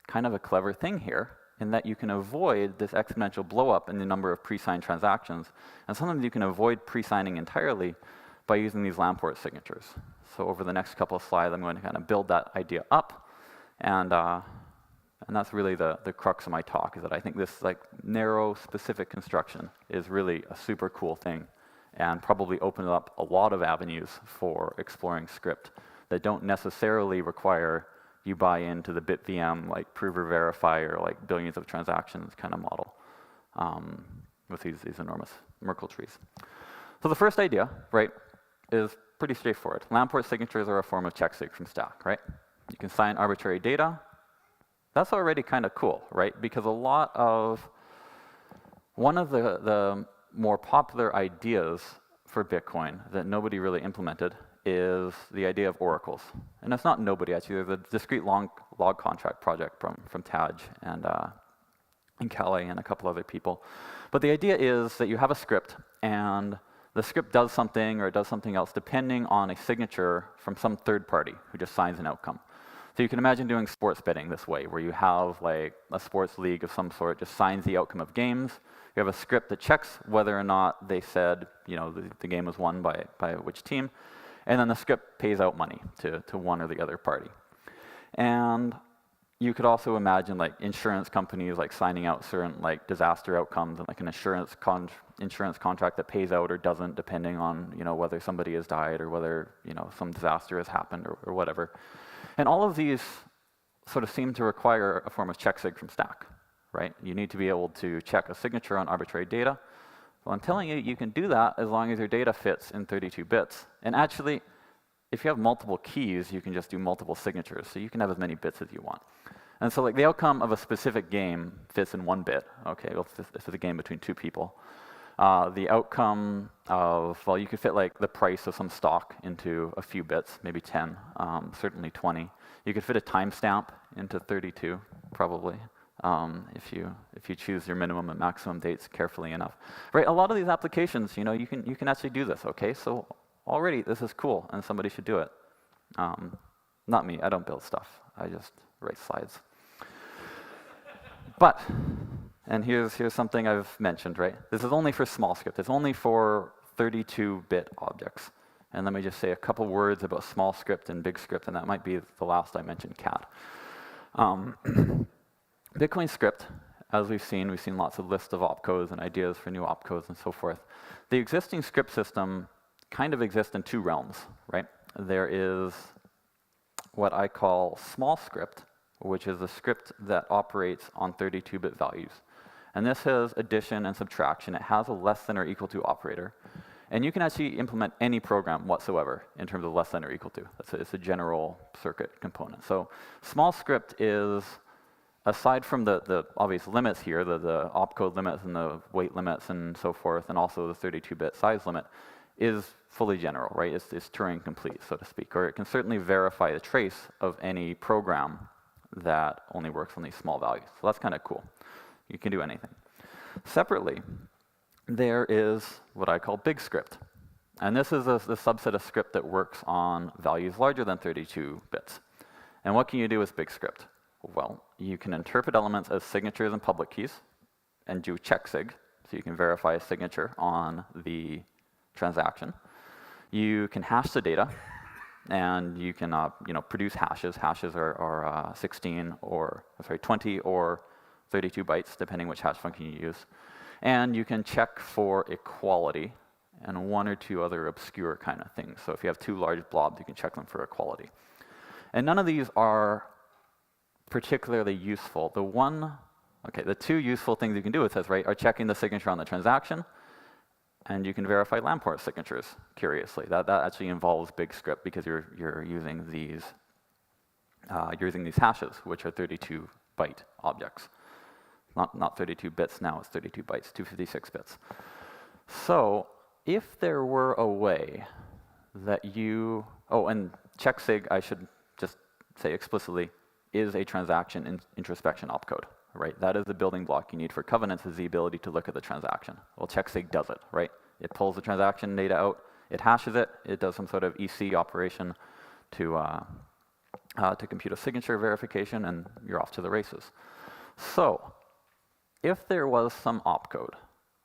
kind of a clever thing here in that you can avoid this exponential blow up in the number of pre-signed transactions. And sometimes you can avoid pre-signing entirely by using these Lamport signatures. So over the next couple of slides, I'm going to kind of build that idea up. And that's really the crux of my talk, is that I think this like narrow, specific construction is really a super cool thing and probably opens up a lot of avenues for exploring script that don't necessarily require you buy into the BitVM, like prove or verify, or like billions of transactions kind of model with these enormous Merkle trees. So the first idea, right, is pretty straightforward. Lamport signatures are a form of checksig from stack, right? You can sign arbitrary data. That's already kind of cool, right? Because one of the more popular ideas for Bitcoin that nobody really implemented is the idea of oracles. And it's not nobody, actually. There's a discrete log contract project from Taj and Calais and a couple other people. But the idea is that you have a script, and the script does something or it does something else depending on a signature from some third party who just signs an outcome. So you can imagine doing sports betting this way, where you have like a sports league of some sort just signs the outcome of games. You have a script that checks whether or not they said, you know, the game was won by which team, and then the script pays out money to one or the other party. And you could also imagine like insurance companies like signing out certain like disaster outcomes and like an insurance contract that pays out or doesn't, depending on, you know, whether somebody has died or whether, you know, some disaster has happened or whatever. And all of these sort of seem to require a form of checksig from stack, right? You need to be able to check a signature on arbitrary data. Well, I'm telling you, you can do that as long as your data fits in 32 bits. And actually, if you have multiple keys, you can just do multiple signatures. So you can have as many bits as you want. And so like the outcome of a specific game fits in 1 bit. Okay, well, this is a game between 2 people. The outcome of, well, you could fit like the price of some stock into a few bits, maybe 10, certainly 20. You could fit a timestamp into 32, probably, if you choose your minimum and maximum dates carefully enough. Right, a lot of these applications, you know, you can actually do this, okay? So already this is cool, and somebody should do it. Not me, I don't build stuff. I just write slides. But, and here's something I've mentioned, right? This is only for small script. It's only for 32-bit objects. And let me just say a couple words about small script and big script, and that might be the last I mentioned, cat. Bitcoin script, as we've seen lots of lists of opcodes and ideas for new opcodes and so forth. The existing script system kind of exists in 2 realms, right? There is what I call small script, which is a script that operates on 32-bit values. And this has addition and subtraction. It has a less than or equal to operator. And you can actually implement any program whatsoever in terms of less than or equal to. It's a general circuit component. So small script is, aside from the obvious limits here, the opcode limits and the weight limits and so forth, and also the 32-bit size limit, is fully general, right? It's Turing complete, so to speak. Or it can certainly verify the trace of any program that only works on these small values. So that's kind of cool. You can do anything. Separately, there is what I call big script. And this is the subset of script that works on values larger than 32 bits. And what can you do with big script? Well, you can interpret elements as signatures and public keys and do checksig, so you can verify a signature on the transaction. You can hash the data, and you can produce hashes. Hashes are 20 or 32 bytes, depending which hash function you use. And you can check for equality and one or two other obscure kind of things. So if you have two large blobs, you can check them for equality. And none of these are particularly useful. The two useful things you can do with this, right, are checking the signature on the transaction, and you can verify Lamport signatures, curiously. That actually involves big script because you're using these hashes, which are 32-byte objects. Not 32 bits now, it's 32 bytes, 256 bits. So if there were a way that and checksig, I should just say explicitly, is a transaction introspection opcode, right? That is the building block you need for covenants, is the ability to look at the transaction. Well, checksig does it, right? It pulls the transaction data out, it hashes it, it does some sort of EC operation to compute a signature verification, and you're off to the races. So if there was some opcode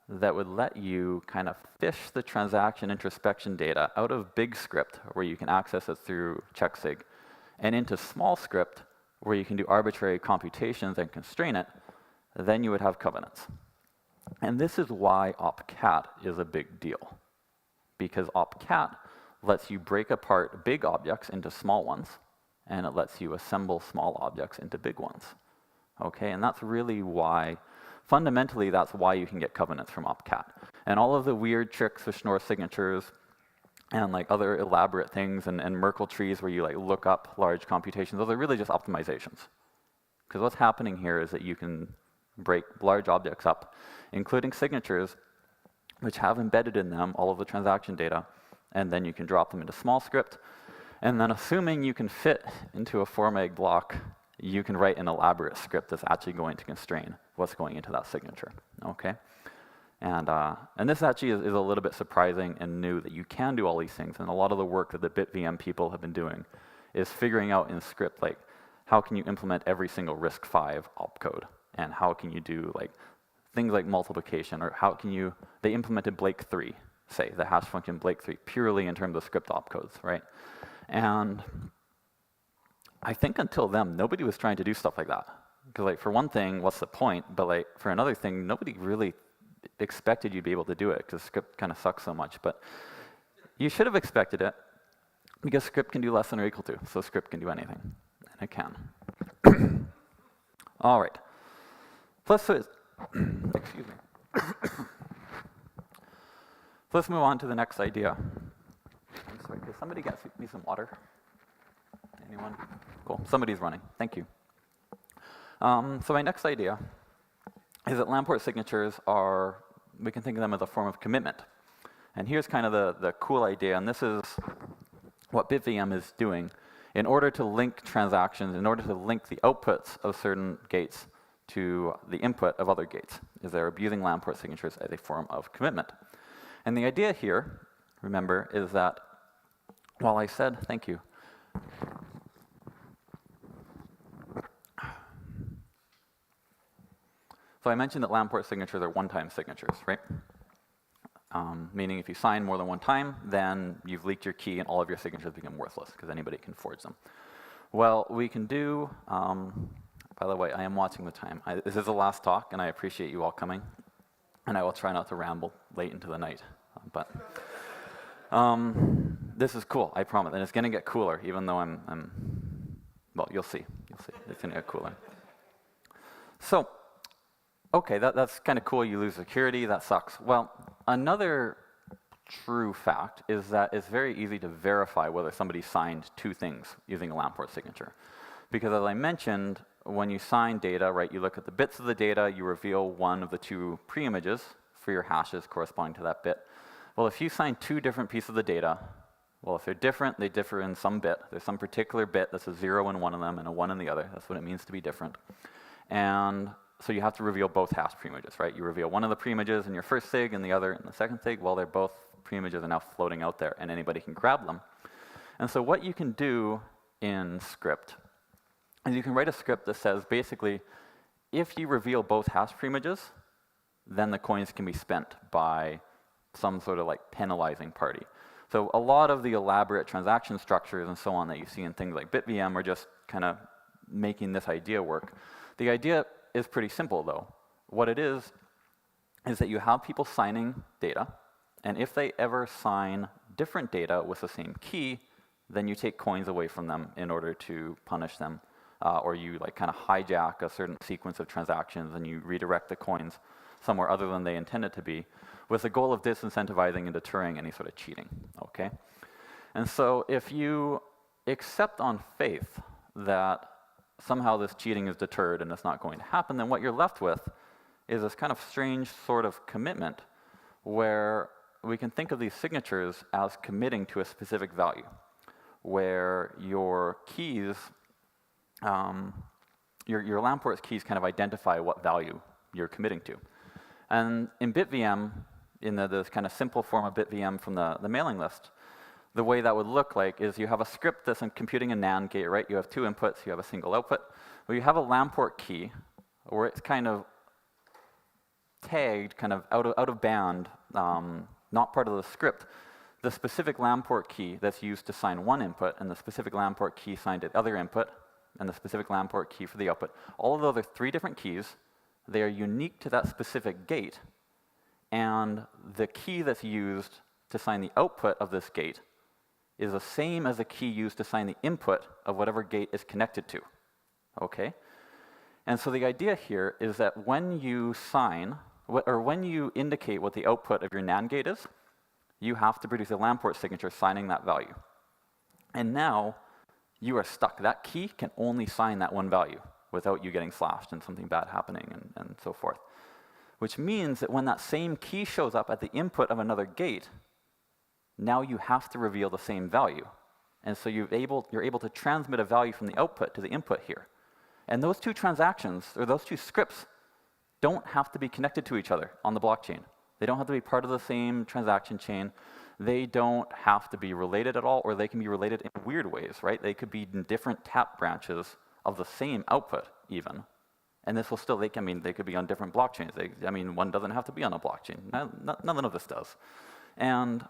that would let you kind of fish the transaction introspection data out of big script, where you can access it through checksig, and into small script, where you can do arbitrary computations and constrain it, then you would have covenants. And this is why opcat is a big deal, because opcat lets you break apart big objects into small ones, and it lets you assemble small objects into big ones. Okay, and that's really why, fundamentally, that's why you can get covenants from opcat. And all of the weird tricks with Schnorr signatures and like other elaborate things and Merkle trees where you like look up large computations, those are really just optimizations. Because what's happening here is that you can break large objects up, including signatures, which have embedded in them all of the transaction data, and then you can drop them into small script. And then assuming you can fit into a 4-meg block, you can write an elaborate script that's actually going to constrain what's going into that signature, okay? And this actually is a little bit surprising and new that you can do all these things, and a lot of the work that the BitVM people have been doing is figuring out in script, like, how can you implement every single RISC-V opcode, and how can you do like things like multiplication, or how can you, they implemented Blake3, say, the hash function Blake3, purely in terms of script opcodes, right? And I think until then, nobody was trying to do stuff like that. Because like, for one thing, what's the point? But like, for another thing, nobody really expected you to be able to do it, because script kind of sucks so much. But you should have expected it, because script can do less than or equal to. So script can do anything, and it can. All right. Excuse me. Let's move on to the next idea. I'm sorry, could somebody get me some water? Anyone? Cool, somebody's running, thank you. So my next idea is that Lamport signatures are, we can think of them as a form of commitment. And here's kind of the cool idea, and this is what BitVM is doing. In order to link transactions, in order to link the outputs of certain gates to the input of other gates, is they're abusing Lamport signatures as a form of commitment. And the idea here, remember, is that while I said, thank you. So I mentioned that Lamport signatures are one-time signatures, right? Meaning if you sign more than one time, then you've leaked your key and all of your signatures become worthless because anybody can forge them. Well, we can do, by the way, I am watching the time. This is the last talk, and I appreciate you all coming. And I will try not to ramble late into the night. But this is cool, I promise. And it's going to get cooler, even though well, you'll see. You'll see. It's going to get cooler. So, okay, that's kind of cool. You lose security. That sucks. Well, another true fact is that it's very easy to verify whether somebody signed two things using a Lamport signature. Because as I mentioned, when you sign data, right, you look at the bits of the data, you reveal one of the two preimages for your hashes corresponding to that bit. Well, if you sign two different pieces of the data, well, if they're different, they differ in some bit. There's some particular bit that's a 0 in one of them and a 1 in the other. That's what it means to be different. And so you have to reveal both hash preimages, right? You reveal one of the preimages in your first sig and the other in the second sig. Well, they're both preimages are now floating out there, and anybody can grab them. And so what you can do in script is you can write a script that says, basically, if you reveal both hash preimages, then the coins can be spent by some sort of like penalizing party. So a lot of the elaborate transaction structures and so on that you see in things like BitVM are just kind of making this idea work. The idea is pretty simple, though. What it is that you have people signing data, and if they ever sign different data with the same key, then you take coins away from them in order to punish them, or you like kind of hijack a certain sequence of transactions and you redirect the coins somewhere other than they intended to be, with the goal of disincentivizing and deterring any sort of cheating, okay? And so if you accept on faith that somehow this cheating is deterred and it's not going to happen, then what you're left with is this kind of strange sort of commitment where we can think of these signatures as committing to a specific value, where your keys, your Lamport keys kind of identify what value you're committing to. And in BitVM, in this kind of simple form of BitVM from the mailing list, the way that would look like is you have a script that's computing a NAND gate, right? You have two inputs, you have a single output. Well, you have a Lamport key where it's kind of tagged, kind of out of band, not part of the script. The specific Lamport key that's used to sign one input, and the specific Lamport key signed at other input, and the specific Lamport key for the output. All of those are 3 different keys. They are unique to that specific gate, and the key that's used to sign the output of this gate is the same as the key used to sign the input of whatever gate is connected to, okay? And so the idea here is that when you sign, or when you indicate what the output of your NAND gate is, you have to produce a Lamport signature signing that value. And now you are stuck. That key can only sign that one value without you getting slashed and something bad happening and so forth. Which means that when that same key shows up at the input of another gate, now you have to reveal the same value. And so you're able to transmit a value from the output to the input here. And those two transactions, or those two scripts, don't have to be connected to each other on the blockchain. They don't have to be part of the same transaction chain. They don't have to be related at all, or they can be related in weird ways, right? They could be in different tap branches of the same output, even. And this will still, they could be on different blockchains. One doesn't have to be on a blockchain. None of this does. And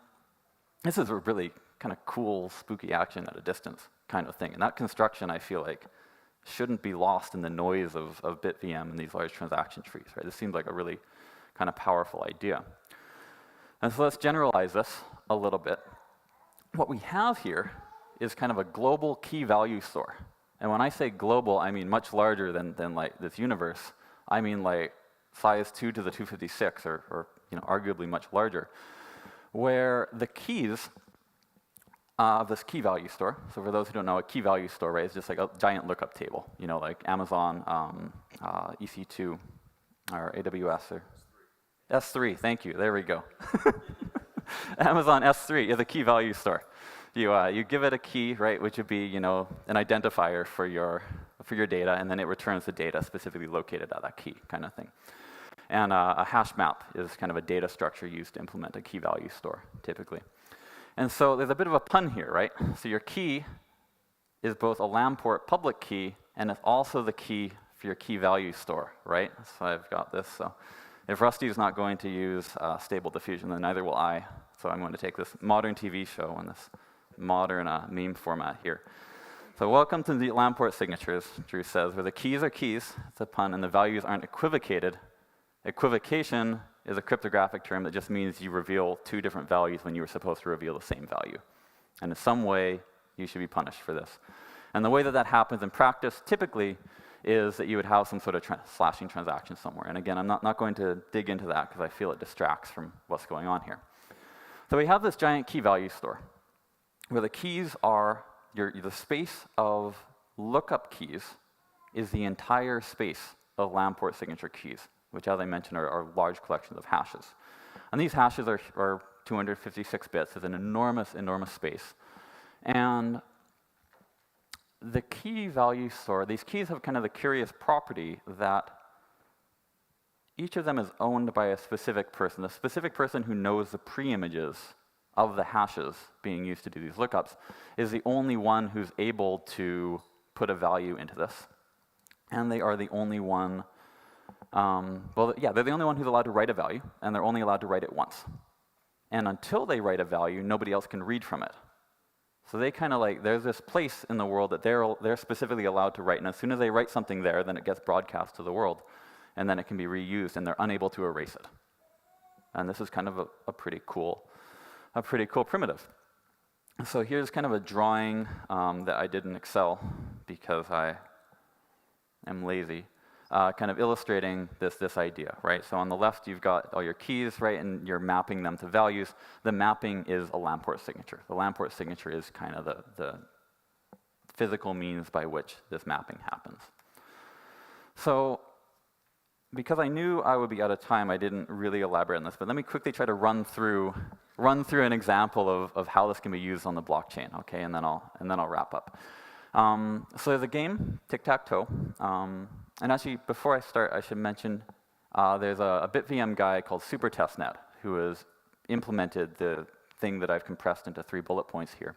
this is a really kind of cool, spooky action at a distance kind of thing. And that construction, I feel like, shouldn't be lost in the noise of BitVM and these large transaction trees, right? This seems like a really kind of powerful idea. And so let's generalize this a little bit. What we have here is kind of a global key value store. And when I say global, I mean much larger than like this universe. I mean like size 2 to the 256, or arguably much larger, where the keys of this key value store. So for those who don't know, a key value store, right, is just like a giant lookup table, like Amazon EC2 or AWS or S3. Thank you. There we go. Amazon S3 is a key value store. You give it a key, right, which would be an identifier for your data, and then it returns the data specifically located at that key, kind of thing. And a hash map is kind of a data structure used to implement a key value store, typically. And so there's a bit of a pun here, right? So your key is both a Lamport public key, and it's also the key for your key value store, right? So I've got this. So if Rusty is not going to use Stable Diffusion, then neither will I. So I'm going to take this modern TV show and this modern meme format here. So welcome to the Lamport signatures, Drew says, where the keys are keys, it's a pun, and the values aren't equivocated. Equivocation is a cryptographic term that just means you reveal 2 different values when you were supposed to reveal the same value. And in some way, you should be punished for this. And the way that happens in practice, typically, is that you would have some sort of slashing transaction somewhere. And again, I'm not going to dig into that because I feel it distracts from what's going on here. So we have this giant key value store where the keys are, the space of lookup keys is the entire space of Lamport signature keys, which, as I mentioned, are large collections of hashes. And these hashes are 256 bits. It's an enormous, enormous space. And the key value store, these keys have kind of the curious property that each of them is owned by a specific person. The specific person who knows the pre-images of the hashes being used to do these lookups is the only one who's able to put a value into this. And they are the only one, they're the only one who's allowed to write a value, and they're only allowed to write it once. and until they write a value, nobody else can read from it. So they kind of like, there's this place in the world that they're specifically allowed to write, and as soon as they write something there, then it gets broadcast to the world, and then it can be reused, and they're unable to erase it. And this is kind of a pretty cool primitive. So here's kind of a drawing that I did in Excel because I am lazy, kind of illustrating this idea, right? So on the left, you've got all your keys, right, and you're mapping them to values. The mapping is a Lamport signature. The Lamport signature is kind of the physical means by which this mapping happens. So because I knew I would be out of time, I didn't really elaborate on this, but let me quickly try to run through an example of how this can be used on the blockchain, okay, and then I'll wrap up. So there's a game, tic-tac-toe, and actually before I start, I should mention there's a BitVM guy called SuperTestNet who has implemented the thing that I've compressed into 3 bullet points here.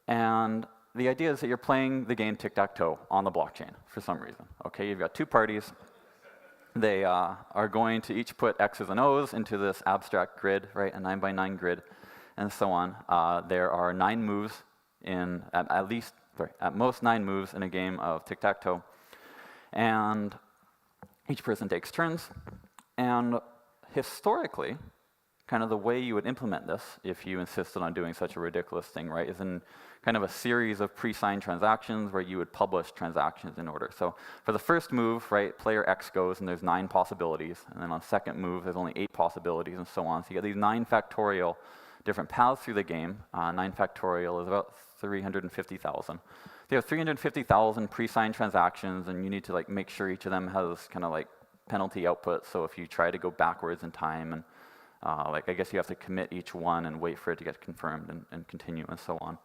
And the idea is that you're playing the game tic-tac-toe on the blockchain for some reason, okay? You've got 2 parties. They are going to each put X's and O's into this abstract grid, right, a 9x9 grid, and so on. There are 9 moves at most 9 moves in a game of tic-tac-toe, and each person takes turns. And historically, kind of the way you would implement this, if you insisted on doing such a ridiculous thing, right, is in kind of a series of pre-signed transactions where you would publish transactions in order. So for the first move, right, player X goes and there's 9 possibilities, and then on the second move there's only 8 possibilities, and so on. So you get these 9 factorial different paths through the game. 9 factorial is about 350,000. They have 350,000 pre-signed transactions, and you need to like make sure each of them has kind of like penalty output. So if you try to go backwards in time, and like I guess you have to commit each one and wait for it to get confirmed and continue and so on.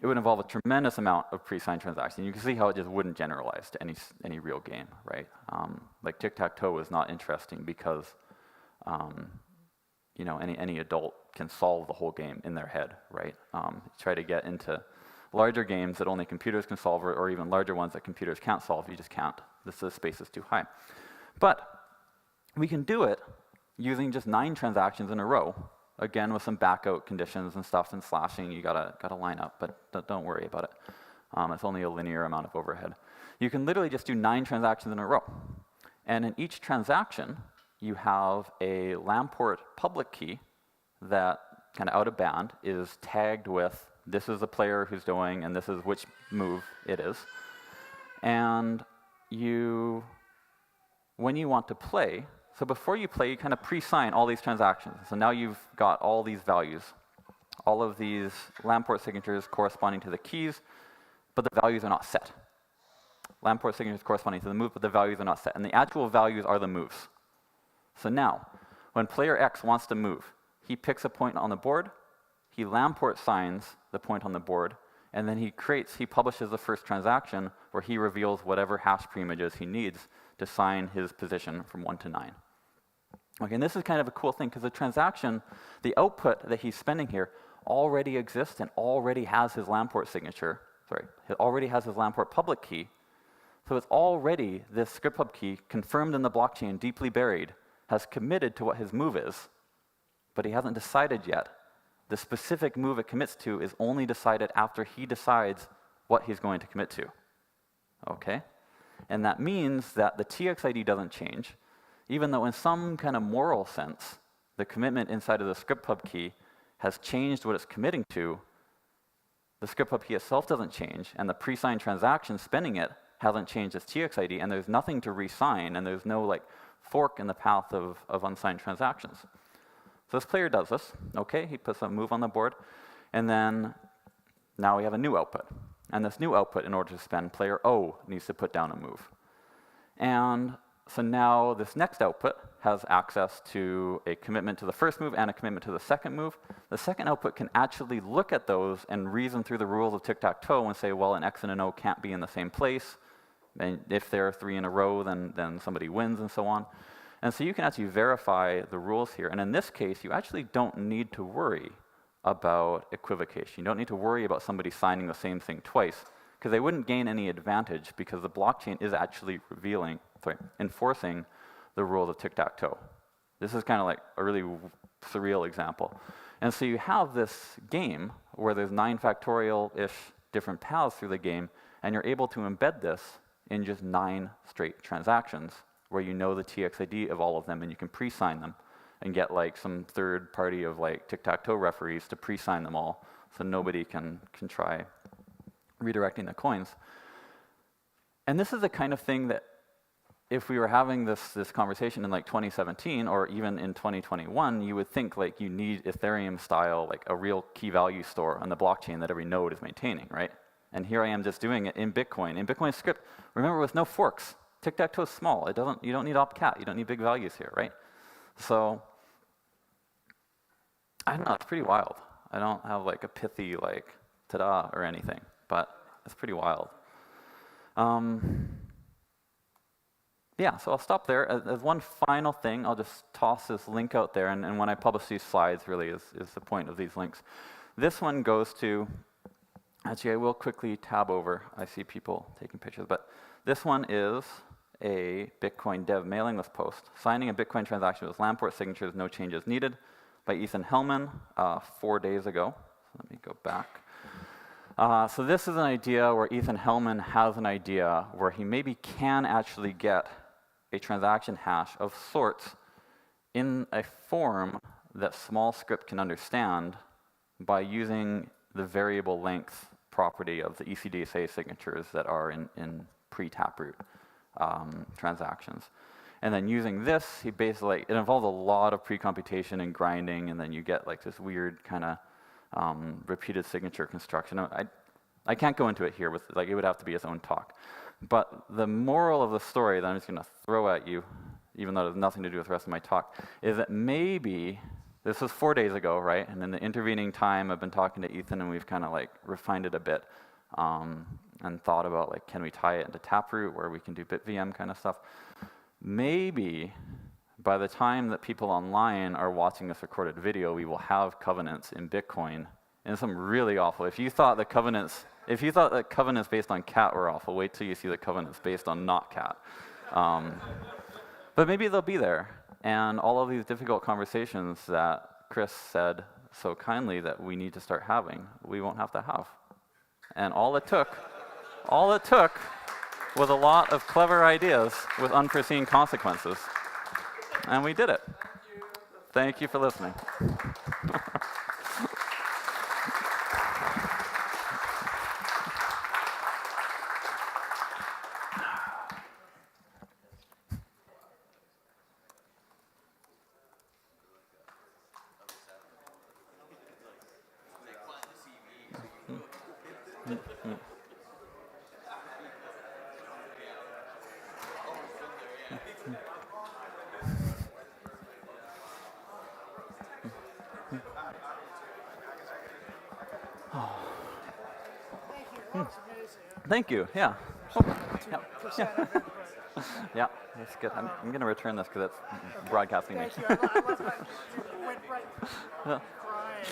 It would involve a tremendous amount of pre-signed transactions. You can see how it just wouldn't generalize to any real game, right? Like tic-tac-toe is not interesting because you know, any adult can solve the whole game in their head, right? Try to get into larger games that only computers can solve, or even larger ones that computers can't solve. You just can't. The space is too high. But we can do it using just 9 transactions in a row. Again, with some backout conditions and stuff and slashing, you gotta line up, but don't worry about it. It's only a linear amount of overhead. You can literally just do 9 transactions in a row. And in each transaction, you have a Lamport public key that kind of out of band is tagged with this is the player who's doing, and this is which move it is. And when you want to play, so before you play, you kind of pre-sign all these transactions. So now you've got all these values, all of these Lamport signatures corresponding to the keys, but the values are not set. Lamport signatures corresponding to the move, but the values are not set. And the actual values are the moves. So now, when player X wants to move, he picks a point on the board, he Lamport signs the point on the board, and then he publishes the first transaction where he reveals whatever hash preimages he needs to sign his position from 1 to 9. Okay, and this is kind of a cool thing because the transaction, the output that he's spending here already exists and already has his Lamport signature, it already has his Lamport public key. So it's already this script pub key confirmed in the blockchain, deeply buried, has committed to what his move is, but he hasn't decided yet. The specific move it commits to is only decided after he decides what he's going to commit to. Okay? And that means that the TX ID doesn't change, even though in some kind of moral sense, the commitment inside of the script pub key has changed what it's committing to. The script pub key itself doesn't change, and the pre-signed transaction spending it hasn't changed its TX ID, and there's nothing to re-sign, and there's no like fork in the path of unsigned transactions. So this player does this, okay, he puts a move on the board, and then now we have a new output. And this new output, in order to spend, player O needs to put down a move. And so now this next output has access to a commitment to the first move and a commitment to the second move. The second output can actually look at those and reason through the rules of tic-tac-toe and say, well, an X and an O can't be in the same place. And if there are 3 in a row, then somebody wins, and so on. And so you can actually verify the rules here. And in this case, you actually don't need to worry about equivocation. You don't need to worry about somebody signing the same thing twice, because they wouldn't gain any advantage because the blockchain is actually enforcing the rules of tic-tac-toe. This is kind of like a really surreal example. And so you have this game where there's 9 factorial-ish different paths through the game, and you're able to embed this in just 9 straight transactions where you know the TXID of all of them and you can pre-sign them and get like some third party of like tic-tac-toe referees to pre-sign them all so nobody can try redirecting the coins. And this is the kind of thing that if we were having this conversation in like 2017 or even in 2021, you would think like you need Ethereum style, like a real key value store on the blockchain that every node is maintaining, right? And here I am just doing it in Bitcoin. In Bitcoin script, remember with no forks. Tic-tac-toe is small. You don't need opcat. You don't need big values here, right? So I don't know, it's pretty wild. I don't have like a pithy like ta-da or anything, but it's pretty wild. Yeah, so I'll stop there. As one final thing, I'll just toss this link out there, and when I publish these slides really is the point of these links. This one goes to, actually I will quickly tab over. I see people taking pictures, but this one is a Bitcoin dev mailing list post. Signing a Bitcoin transaction with Lamport signatures, no changes needed, by Ethan Hellman 4 days ago. Let me go back. So this is an idea where Ethan Hellman has an idea where he maybe can actually get a transaction hash of sorts in a form that small script can understand by using the variable length property of the ECDSA signatures that are in pre-Taproot transactions. And then using this, he basically, it involves a lot of pre-computation and grinding, and then you get like this weird kind of repeated signature construction. I can't go into it here, with like it would have to be its own talk. But the moral of the story that I'm just going to throw at you, even though it has nothing to do with the rest of my talk, is that maybe, this was 4 days ago, right? And in the intervening time, I've been talking to Ethan, and we've kind of like refined it a bit and thought about like, can we tie it into Taproot where we can do BitVM kind of stuff? Maybe by the time that people online are watching this recorded video, we will have covenants in Bitcoin. And some really awful. If you thought that covenants based on cat were awful, wait till you see the covenants based on not cat. But maybe they'll be there. And all of these difficult conversations that Chris said so kindly that we need to start having, we won't have to have. And all it took was a lot of clever ideas with unforeseen consequences. And we did it. Thank you for listening. Thank you. Yeah. Yeah, that's good. I'm going to return this because it's broadcasting me. Thank you. I love that. You went right crying.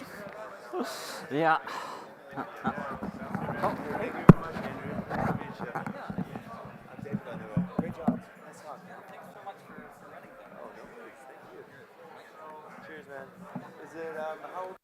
Yeah. Great job. Nice talk. Thanks so much for running that. Oh, no worries. Thank you. Cheers, man. Is it, how